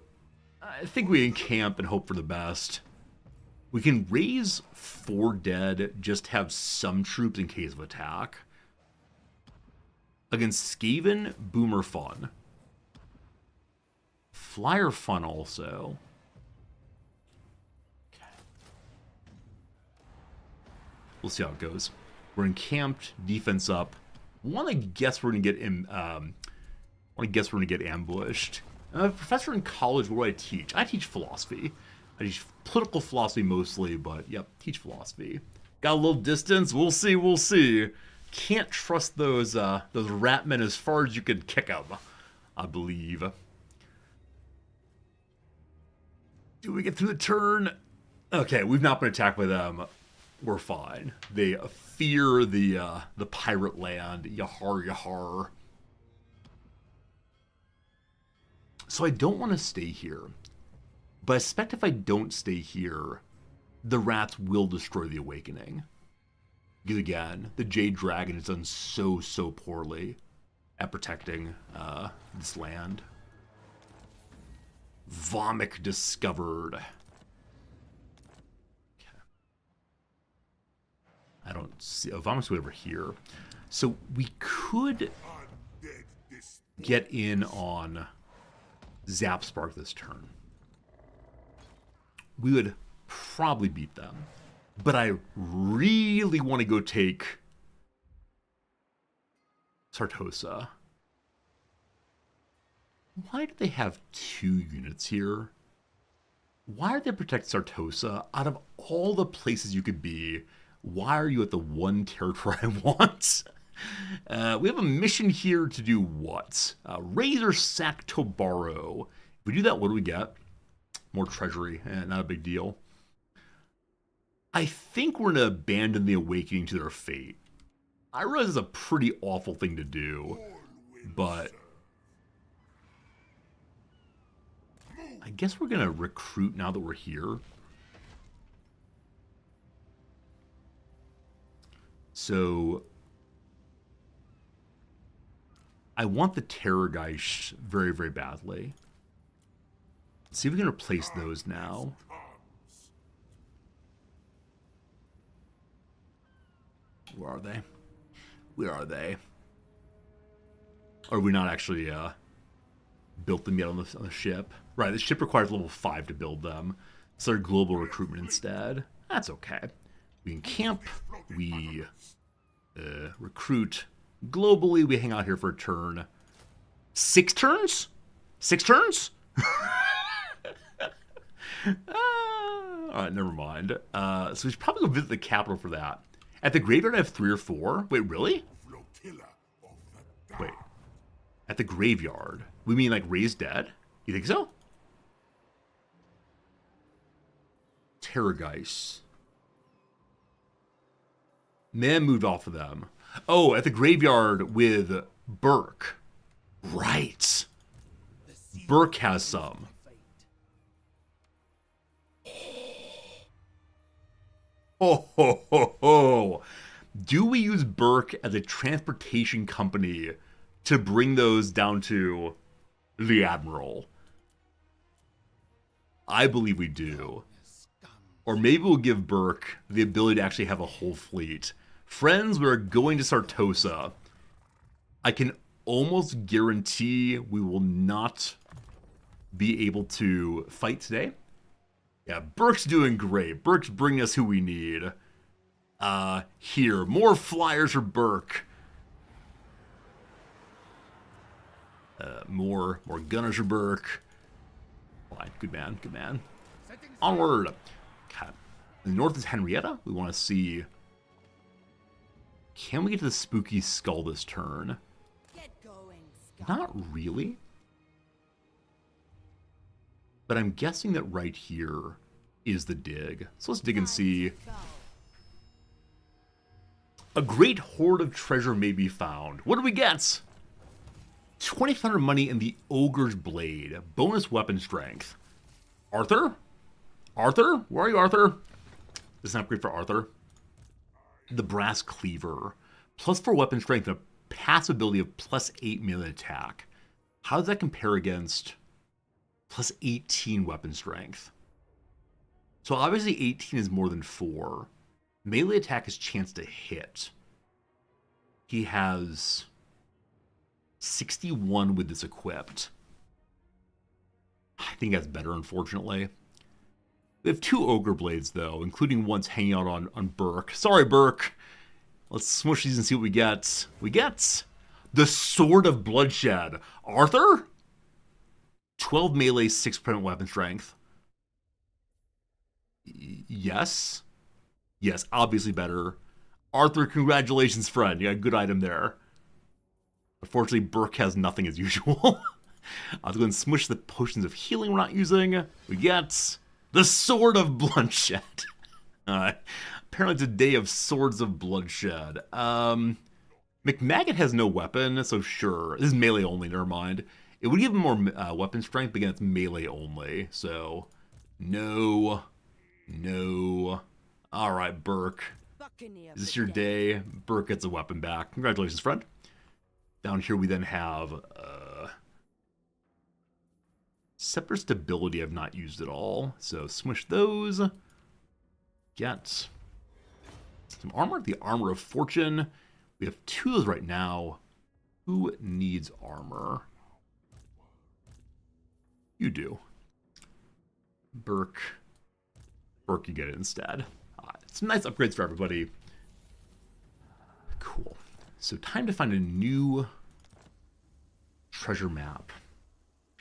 I think we encamp and hope for the best. We can raise 4 dead, just have some troops in case of attack. Against Skaven, Boomer fun. Flyer fun also. Okay. We'll see how it goes. We're encamped, defense up. Want to guess we're gonna get ambushed. Professor in college, what do I teach? I teach philosophy. I teach political philosophy mostly, but yep, teach philosophy. Got a little distance. We'll see. Can't trust those rat men as far as you can kick them, I believe. Do we get through the turn? Okay, we've not been attacked by them. We're fine. They fear the pirate land. Yahar, yahar. So I don't want to stay here. But I suspect if I don't stay here, the rats will destroy the Awakening. Because again, the Jade Dragon has done so poorly at protecting this land. Vomit discovered. Okay. I don't see... Oh, Vomic's way over here. So we could get in on Zap Spark this turn. We would probably beat them. But I really want to go take Sartosa. Why do they have 2 units here? Why are they protect Sartosa? Out of all the places you could be, why are you at the one territory I want? We have a mission here to do what? Razor Sack Tobaro. If we do that, what do we get? More treasury. Not a big deal. I think we're going to abandon the Awakening to their fate. I realize it's a pretty awful thing to do, but I guess we're going to recruit now that we're here. So I want the Terrorgeist very, very badly. Let's see if we can replace those now. Where are they? Where are they? Or are we not actually built them yet on the ship? Right, the ship requires level 5 to build them. So they're global recruitment instead. That's okay. We encamp, we recruit globally, we hang out here for a turn. 6 turns? 6 turns? Alright, never mind. So we should probably go visit the capital for that. At the graveyard, I have 3 or 4. Wait, really? Wait. At the graveyard? We mean like raised dead? You think so? Terrorgeist. Man moved off of them. Oh, at the graveyard with Burke. Right. Burke has some. Oh, ho, ho, ho. Do we use Burke as a transportation company to bring those down to the Admiral? I believe we do. Or maybe we'll give Burke the ability to actually have a whole fleet. Friends, we're going to Sartosa. I can almost guarantee we will not be able to fight today. Yeah, Burke's doing great. Burke's bringing us who we need. Here, more flyers for Burke. More gunners for Burke. Fine, good man, good man. Onward. Okay. The north is Henrietta. We want to see. Can we get to the spooky skull this turn? Get going, Scott. Not really. But I'm guessing that right here is the dig. So let's dig and see. A great hoard of treasure may be found. What do we get? 2,500 money in the Ogre's Blade. Bonus weapon strength. Arthur? Arthur? Where are you, Arthur? This is an upgrade for Arthur. The Brass Cleaver. Plus 4 weapon strength and a passive ability of plus 8 melee attack. How does that compare against plus 18 weapon strength? So obviously 18 is more than 4. Melee attack is chance to hit. He has 61 with this equipped. I think that's better, unfortunately. We have 2 Ogre Blades, though, including one's hanging out on Burke. Sorry, Burke. Let's smush these and see what we get. We get the Sword of Bloodshed. Arthur? 12 melee, 6% weapon strength. Yes. Yes, obviously better. Arthur, congratulations, friend. You got a good item there. Unfortunately, Burke has nothing as usual. I'll go and smush the potions of healing we're not using. We get the Sword of Bloodshed. Apparently it's a day of Swords of Bloodshed. McMaggot has no weapon, so sure. This is melee only, never mind. It would give him more weapon strength, but again, it's melee only. So, no. No. Alright, Burke. Is this your day? Burke gets a weapon back. Congratulations, friend. Down here we then have Scepter Stability I've not used at all. So smush those. Get some armor. The Armor of Fortune. We have 2 of those right now. Who needs armor? You do. Burke. Burke, you get it instead. Some nice upgrades for everybody. Cool. So time to find a new treasure map.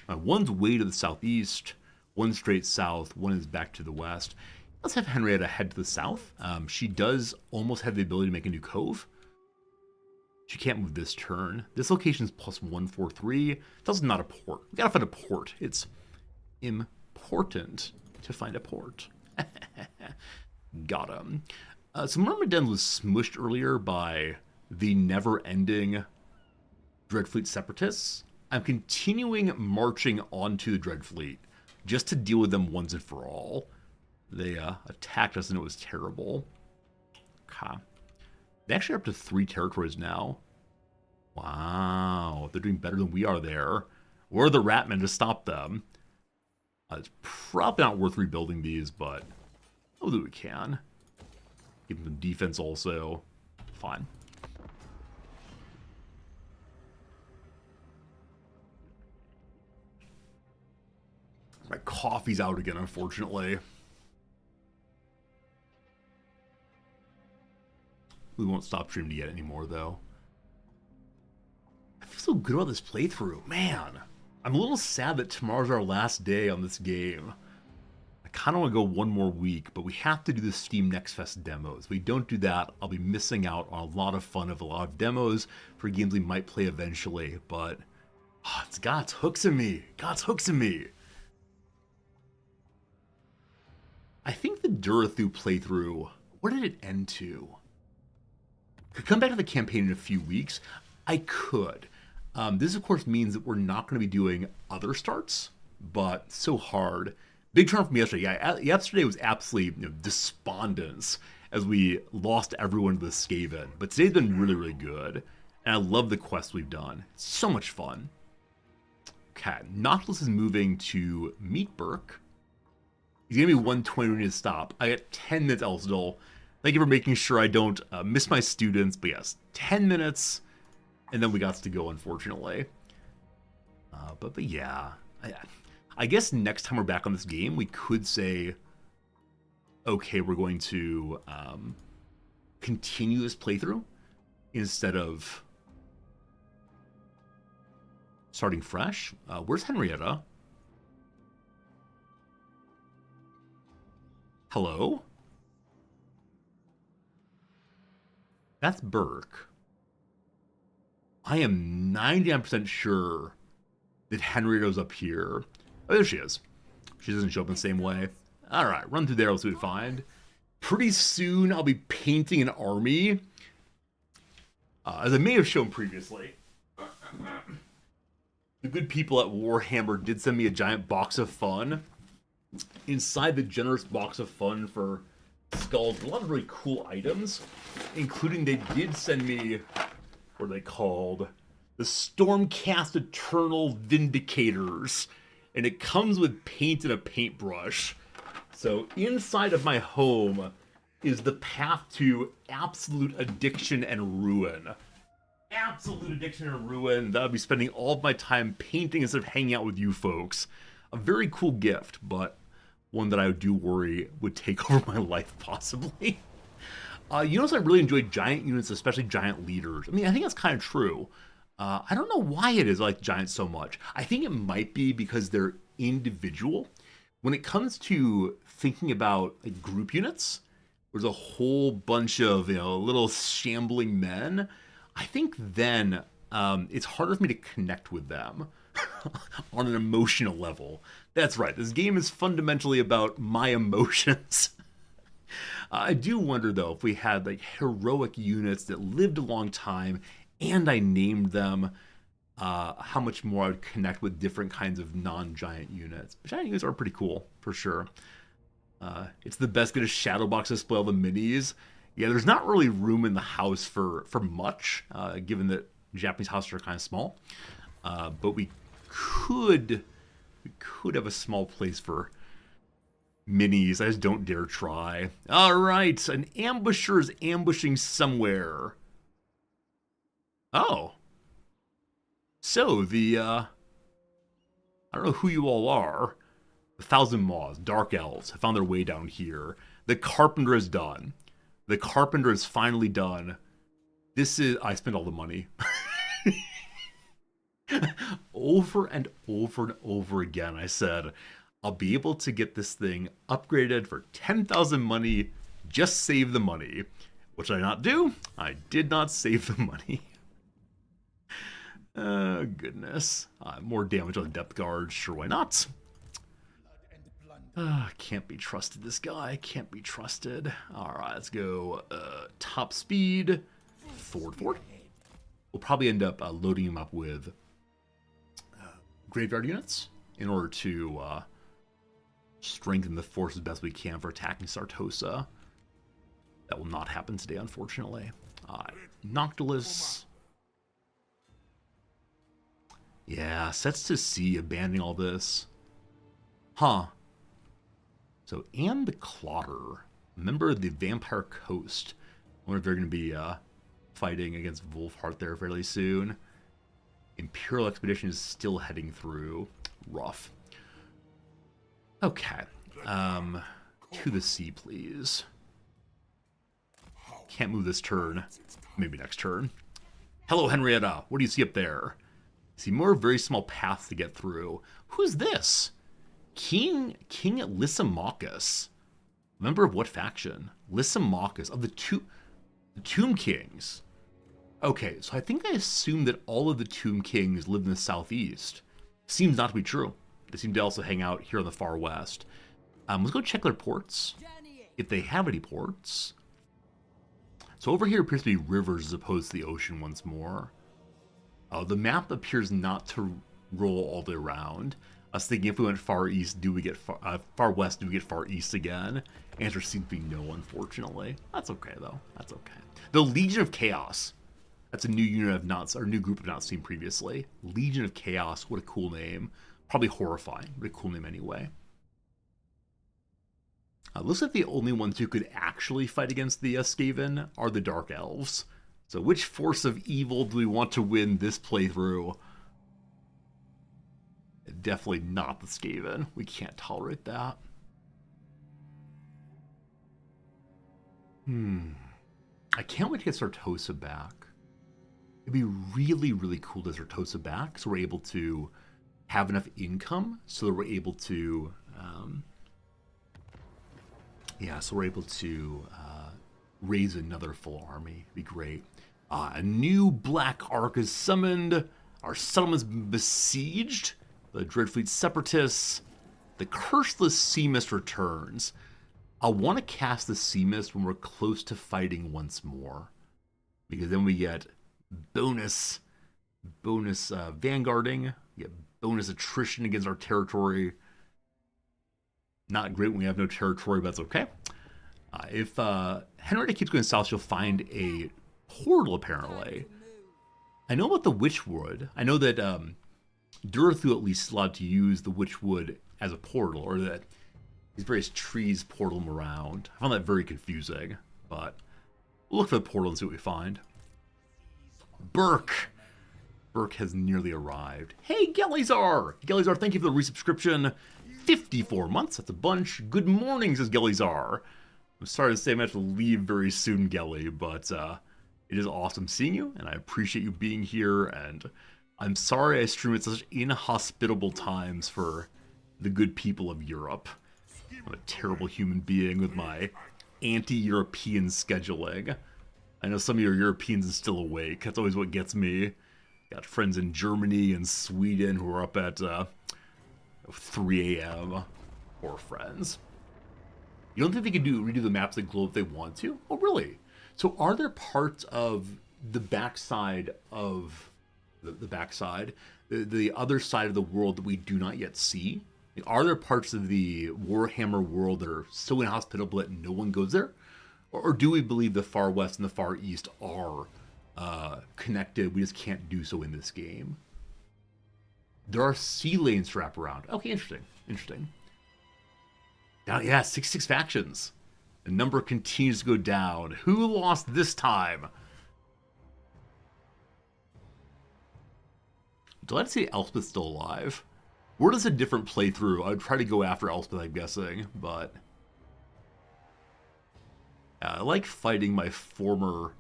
One's way to the southeast, one's straight south, one is back to the west. Let's have Henrietta head to the south. She does almost have the ability to make a new cove. She can't move this turn. This location is plus 143. That's not a port. We gotta find a port. It's important to find a port. Got him. So Myrmidon was smushed earlier by the never-ending Dreadfleet Separatists. I'm continuing marching onto the Dreadfleet just to deal with them once and for all. They attacked us and it was terrible. Okay. They actually are up to 3 territories now. Wow, they're doing better than we are there. We're the Ratmen to stop them. It's probably not worth rebuilding these, but we'll do what we can. Give them defense also. Fine. My coffee's out again, unfortunately. We won't stop streaming yet anymore, though. I feel so good about this playthrough. Man, I'm a little sad that tomorrow's our last day on this game. I kind of want to go one more week, but we have to do the Steam Next Fest demos. If we don't do that, I'll be missing out on a lot of fun of a lot of demos for games we might play eventually, but it's got its hooks in me. Got its hooks in me. I think the Durathu playthrough, what did it end to? Could come back to the campaign in a few weeks. I could. This, of course, means that we're not going to be doing other starts, but so hard. Big turn from yesterday. Yeah, yesterday was absolutely despondence as we lost everyone to the Skaven. But today's been really, really good. And I love the quests we've done. It's so much fun. Okay, Nautilus is moving to Meatburk. He's going to be 120 when we need to stop. I got 10 minutes, Elsdal. Thank you for making sure I don't miss my students. But yes, 10 minutes, and then we got to go, unfortunately. But yeah, I guess next time we're back on this game, we could say, okay, we're going to continue this playthrough instead of starting fresh. Where's Henrietta? Hello? That's Burke. I am 99% sure that Henrietta's up here. Oh, there she is. She doesn't show up in the same way. Alright, run through there, let's see what we find. Pretty soon, I'll be painting an army. As I may have shown previously, the good people at Warhammer did send me a giant box of fun. Inside the generous box of fun for skulls, a lot of really cool items, including they did send me, what are they called? The Stormcast Eternal Vindicators. And it comes with paint and a paintbrush. So inside of my home is the path to absolute addiction and ruin. Absolute addiction and ruin. That I'll be spending all of my time painting instead of hanging out with you folks. A very cool gift, but one that I do worry would take over my life, possibly. You notice I really enjoy giant units, especially giant leaders. I mean, I think that's kind of true. I don't know why it is I like giants so much. I think it might be because they're individual. When it comes to thinking about like, group units, there's a whole bunch of little shambling men. I think then it's harder for me to connect with them on an emotional level. That's right, this game is fundamentally about my emotions. I do wonder, though, if we had like heroic units that lived a long time and I named them, how much more I would connect with different kinds of non-giant units. But giant units are pretty cool, for sure. It's the best get a shadow box display of the minis. Yeah, there's not really room in the house for much, given that Japanese houses are kind of small. But we could have a small place for minis. I just don't dare try. All right, an ambusher is ambushing somewhere. Oh. So, I don't know who you all are. 1,000 Maws, Dark Elves, have found their way down here. The Carpenter is done. The Carpenter is finally done. I spent all the money. Over and over and over again, I said, I'll be able to get this thing upgraded for 10,000 money. Just save the money. What did I not do? I did not save the money. Goodness. More damage on the depth guard. Sure, why not? Can't be trusted, this guy. Can't be trusted. Alright, let's go top speed. Forward. We'll probably end up loading him up with graveyard units in order to strengthen the force as best we can for attacking Sartosa. That will not happen today, unfortunately. Noctilus. Yeah, sets to sea, abandoning all this. Huh. So, and the Clotter, member of the Vampire Coast. I wonder if they're going to be fighting against Wolfheart there fairly soon. Imperial Expedition is still heading through. Rough. Okay. To the sea, please. Can't move this turn. Maybe next turn. Hello, Henrietta. What do you see up there? See more very small paths to get through. Who's this? King Lysimachus. Member of what faction? Lysimachus of the Tomb Kings. Okay, so I think I assumed that all of the Tomb Kings live in the southeast. Seems not to be true. They seem to also hang out here in the far west. Let's go check their ports, if they have any ports. So over here appears to be rivers as opposed to the ocean once more. The map appears not to roll all the way around. I was thinking if we went far east, do we get far west, do we get far east again? Answer seems to be no, unfortunately. That's okay though. That's okay. The Legion of Chaos. That's a new unit I've not, or new group I've not seen previously. Legion of Chaos. What a cool name. Probably horrifying, but a cool name anyway. Looks like the only ones who could actually fight against the Skaven are the Dark Elves. So which force of evil do we want to win this playthrough? Definitely not the Skaven. We can't tolerate that. I can't wait to get Sartosa back. It'd be really, really cool to get Sartosa back so we're able to have enough income so that we're able to raise another full army. It'd be great. A new Black Ark is summoned. Our settlement's been besieged. The Dreadfleet Separatists. The Curseless Sea Mist returns. I want to cast the Sea Mist when we're close to fighting once more, because then we get bonus vanguarding, we get bonus attrition against our territory. Not great when we have no territory, but that's okay. If Henrietta keeps going south, she'll find a portal, apparently. I know about the Witchwood. I know that Durathu at least is allowed to use the Witchwood as a portal, or that these various trees portal them around. I found that very confusing, but we'll look for the portal and see what we find. Burke has nearly arrived. Hey, Gelizar! Gelizar, thank you for the resubscription. 54 months, that's a bunch. Good morning, says Gelizar. I'm sorry to say I'm going to have to leave very soon, Gelly, but it is awesome seeing you, and I appreciate you being here, and I'm sorry I stream at such inhospitable times for the good people of Europe. I'm a terrible human being with my anti-European scheduling. I know some of your Europeans are still awake. That's always what gets me. Got friends in Germany and Sweden who are up at 3 a.m. Poor friends. You don't think they could redo the maps of the globe if they want to? Oh, really? So are there parts of the backside of the other side of the world that we do not yet see? Are there parts of the Warhammer world that are so inhospitable that no one goes there? Or do we believe the far west and the far east are connected? We just can't do so in this game. There are sea lanes to wrap around. Okay, interesting. Now, yeah, 66 factions. The number continues to go down. Who lost this time? Delighted to see Elspeth's still alive. Were this a different playthrough, I would try to go after Elspeth, I'm guessing, but I like fighting my former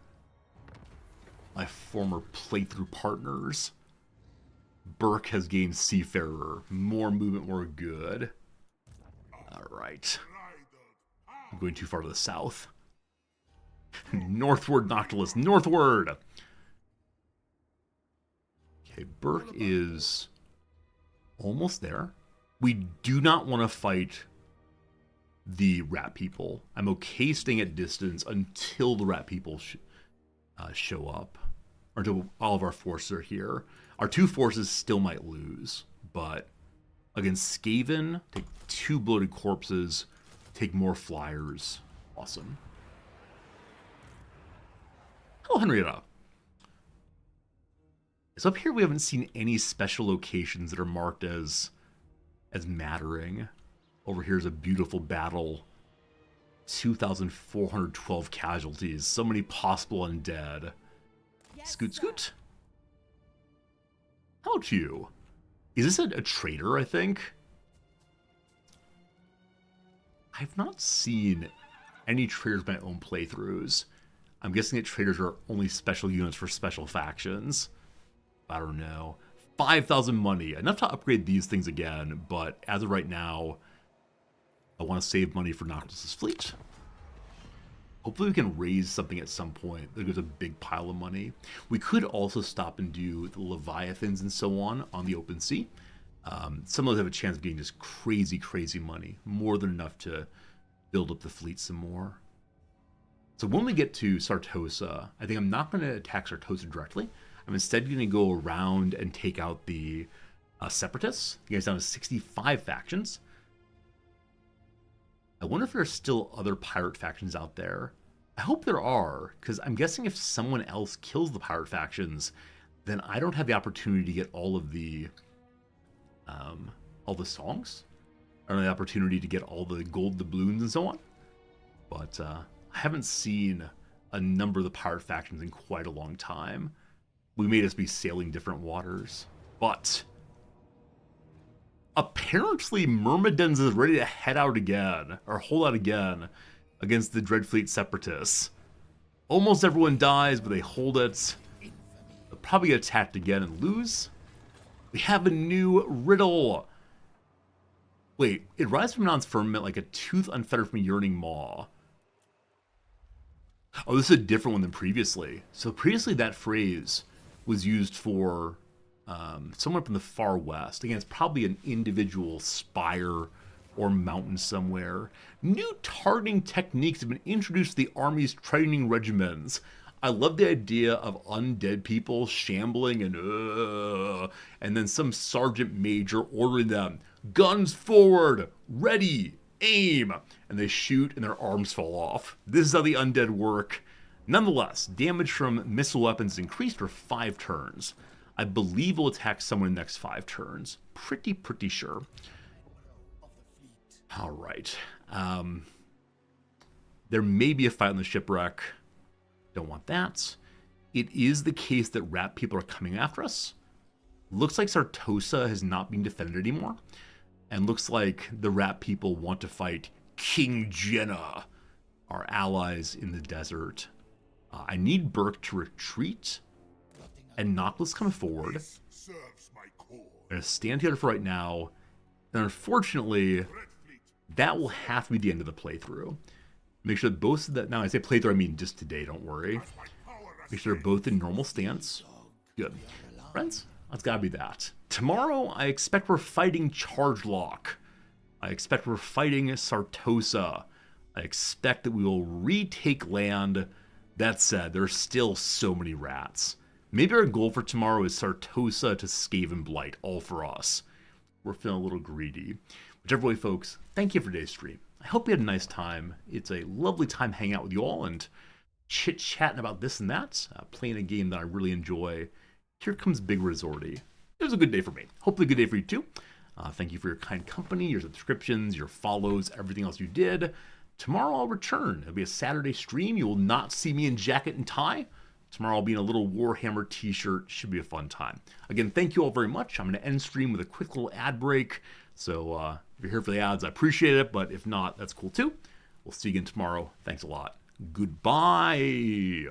playthrough partners. Burke has gained Seafarer. More movement, more good. Alright. I'm going too far to the south. Northward, Noctilus, northward! Okay, Burke is almost there. We do not want to fight the rat people. I'm okay staying at distance until the rat people show up, or until all of our forces are here. Our 2 forces still might lose, but against Skaven, take 2 bloated corpses, take more flyers. Awesome. Hello, Henrietta. So up here we haven't seen any special locations that are marked as mattering. Over here is a beautiful battle. 2,412 casualties. So many possible undead. Yes, Scoot, sir. scoot. How about you? Is this a trader, I think? I've not seen any traders in my own playthroughs. I'm guessing that traders are only special units for special factions. I don't know. 5,000 money. Enough to upgrade these things again, but as of right now, I want to save money for Noctis' fleet. Hopefully we can raise something at some point. There's a big pile of money. We could also stop and do the Leviathans and so on the open sea. Some of those have a chance of getting just crazy, crazy money. More than enough to build up the fleet some more. So when we get to Sartosa, I think I'm not going to attack Sartosa directly. I'm instead going to go around and take out the Separatists. You guys down to 65 factions. I wonder if there's still other pirate factions out there. I hope there are, because I'm guessing if someone else kills the pirate factions, then I don't have the opportunity to get all the songs. I don't have the opportunity to get all the gold doubloons and so on. But I haven't seen a number of the pirate factions in quite a long time. We may just be sailing different waters. But apparently Myrmidons is ready to head out again, or hold out again, against the Dreadfleet Separatists. Almost everyone dies, but they hold it. They'll probably get attacked again and lose. We have a new riddle. Wait, it rises from non-firmament like a tooth unfettered from a yearning maw. Oh, this is a different one than previously. So previously that phrase was used for someone from the far west. Again, it's probably an individual spire or mountain somewhere. New targeting techniques have been introduced to the Army's training regiments. I love the idea of undead people shambling and then some sergeant major ordering them, guns forward, ready, aim, and they shoot and their arms fall off. This is how the undead work. Nonetheless, damage from missile weapons increased for 5 turns. I believe we'll attack someone in the next 5 turns. Pretty sure. All right. There may be a fight on the shipwreck. Don't want that. It is the case that rat people are coming after us. Looks like Sartosa has not been defended anymore. And looks like the rat people want to fight King Jenna, our allies in the desert. I need Burke to retreat. And Noctis come forward. Serves my cause. I'm going to stand together for right now. And unfortunately, that will have to be the end of the playthrough. Make sure that both of that. Now, I say playthrough, I mean just today, don't worry. Make sure they're both in normal stance. Good. Friends, that's got to be that. Tomorrow, I expect we're fighting Charge Lock. I expect we're fighting Sartosa. I expect that we will retake land. That said, there's still so many rats. Maybe our goal for tomorrow is Sartosa to Skaven Blight, all for us. We're feeling a little greedy. Whichever way, folks, thank you for today's stream. I hope you had a nice time. It's a lovely time hanging out with you all and chit-chatting about this and that, playing a game that I really enjoy. Here comes Big Resorty. It was a good day for me. Hopefully a good day for you too. Thank you for your kind company, your subscriptions, your follows, everything else you did. Tomorrow I'll return. It'll be a Saturday stream. You will not see me in jacket and tie. Tomorrow I'll be in a little Warhammer t-shirt. Should be a fun time. Again, thank you all very much. I'm going to end stream with a quick little ad break. So if you're here for the ads, I appreciate it. But if not, that's cool too. We'll see you again tomorrow. Thanks a lot. Goodbye.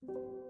you.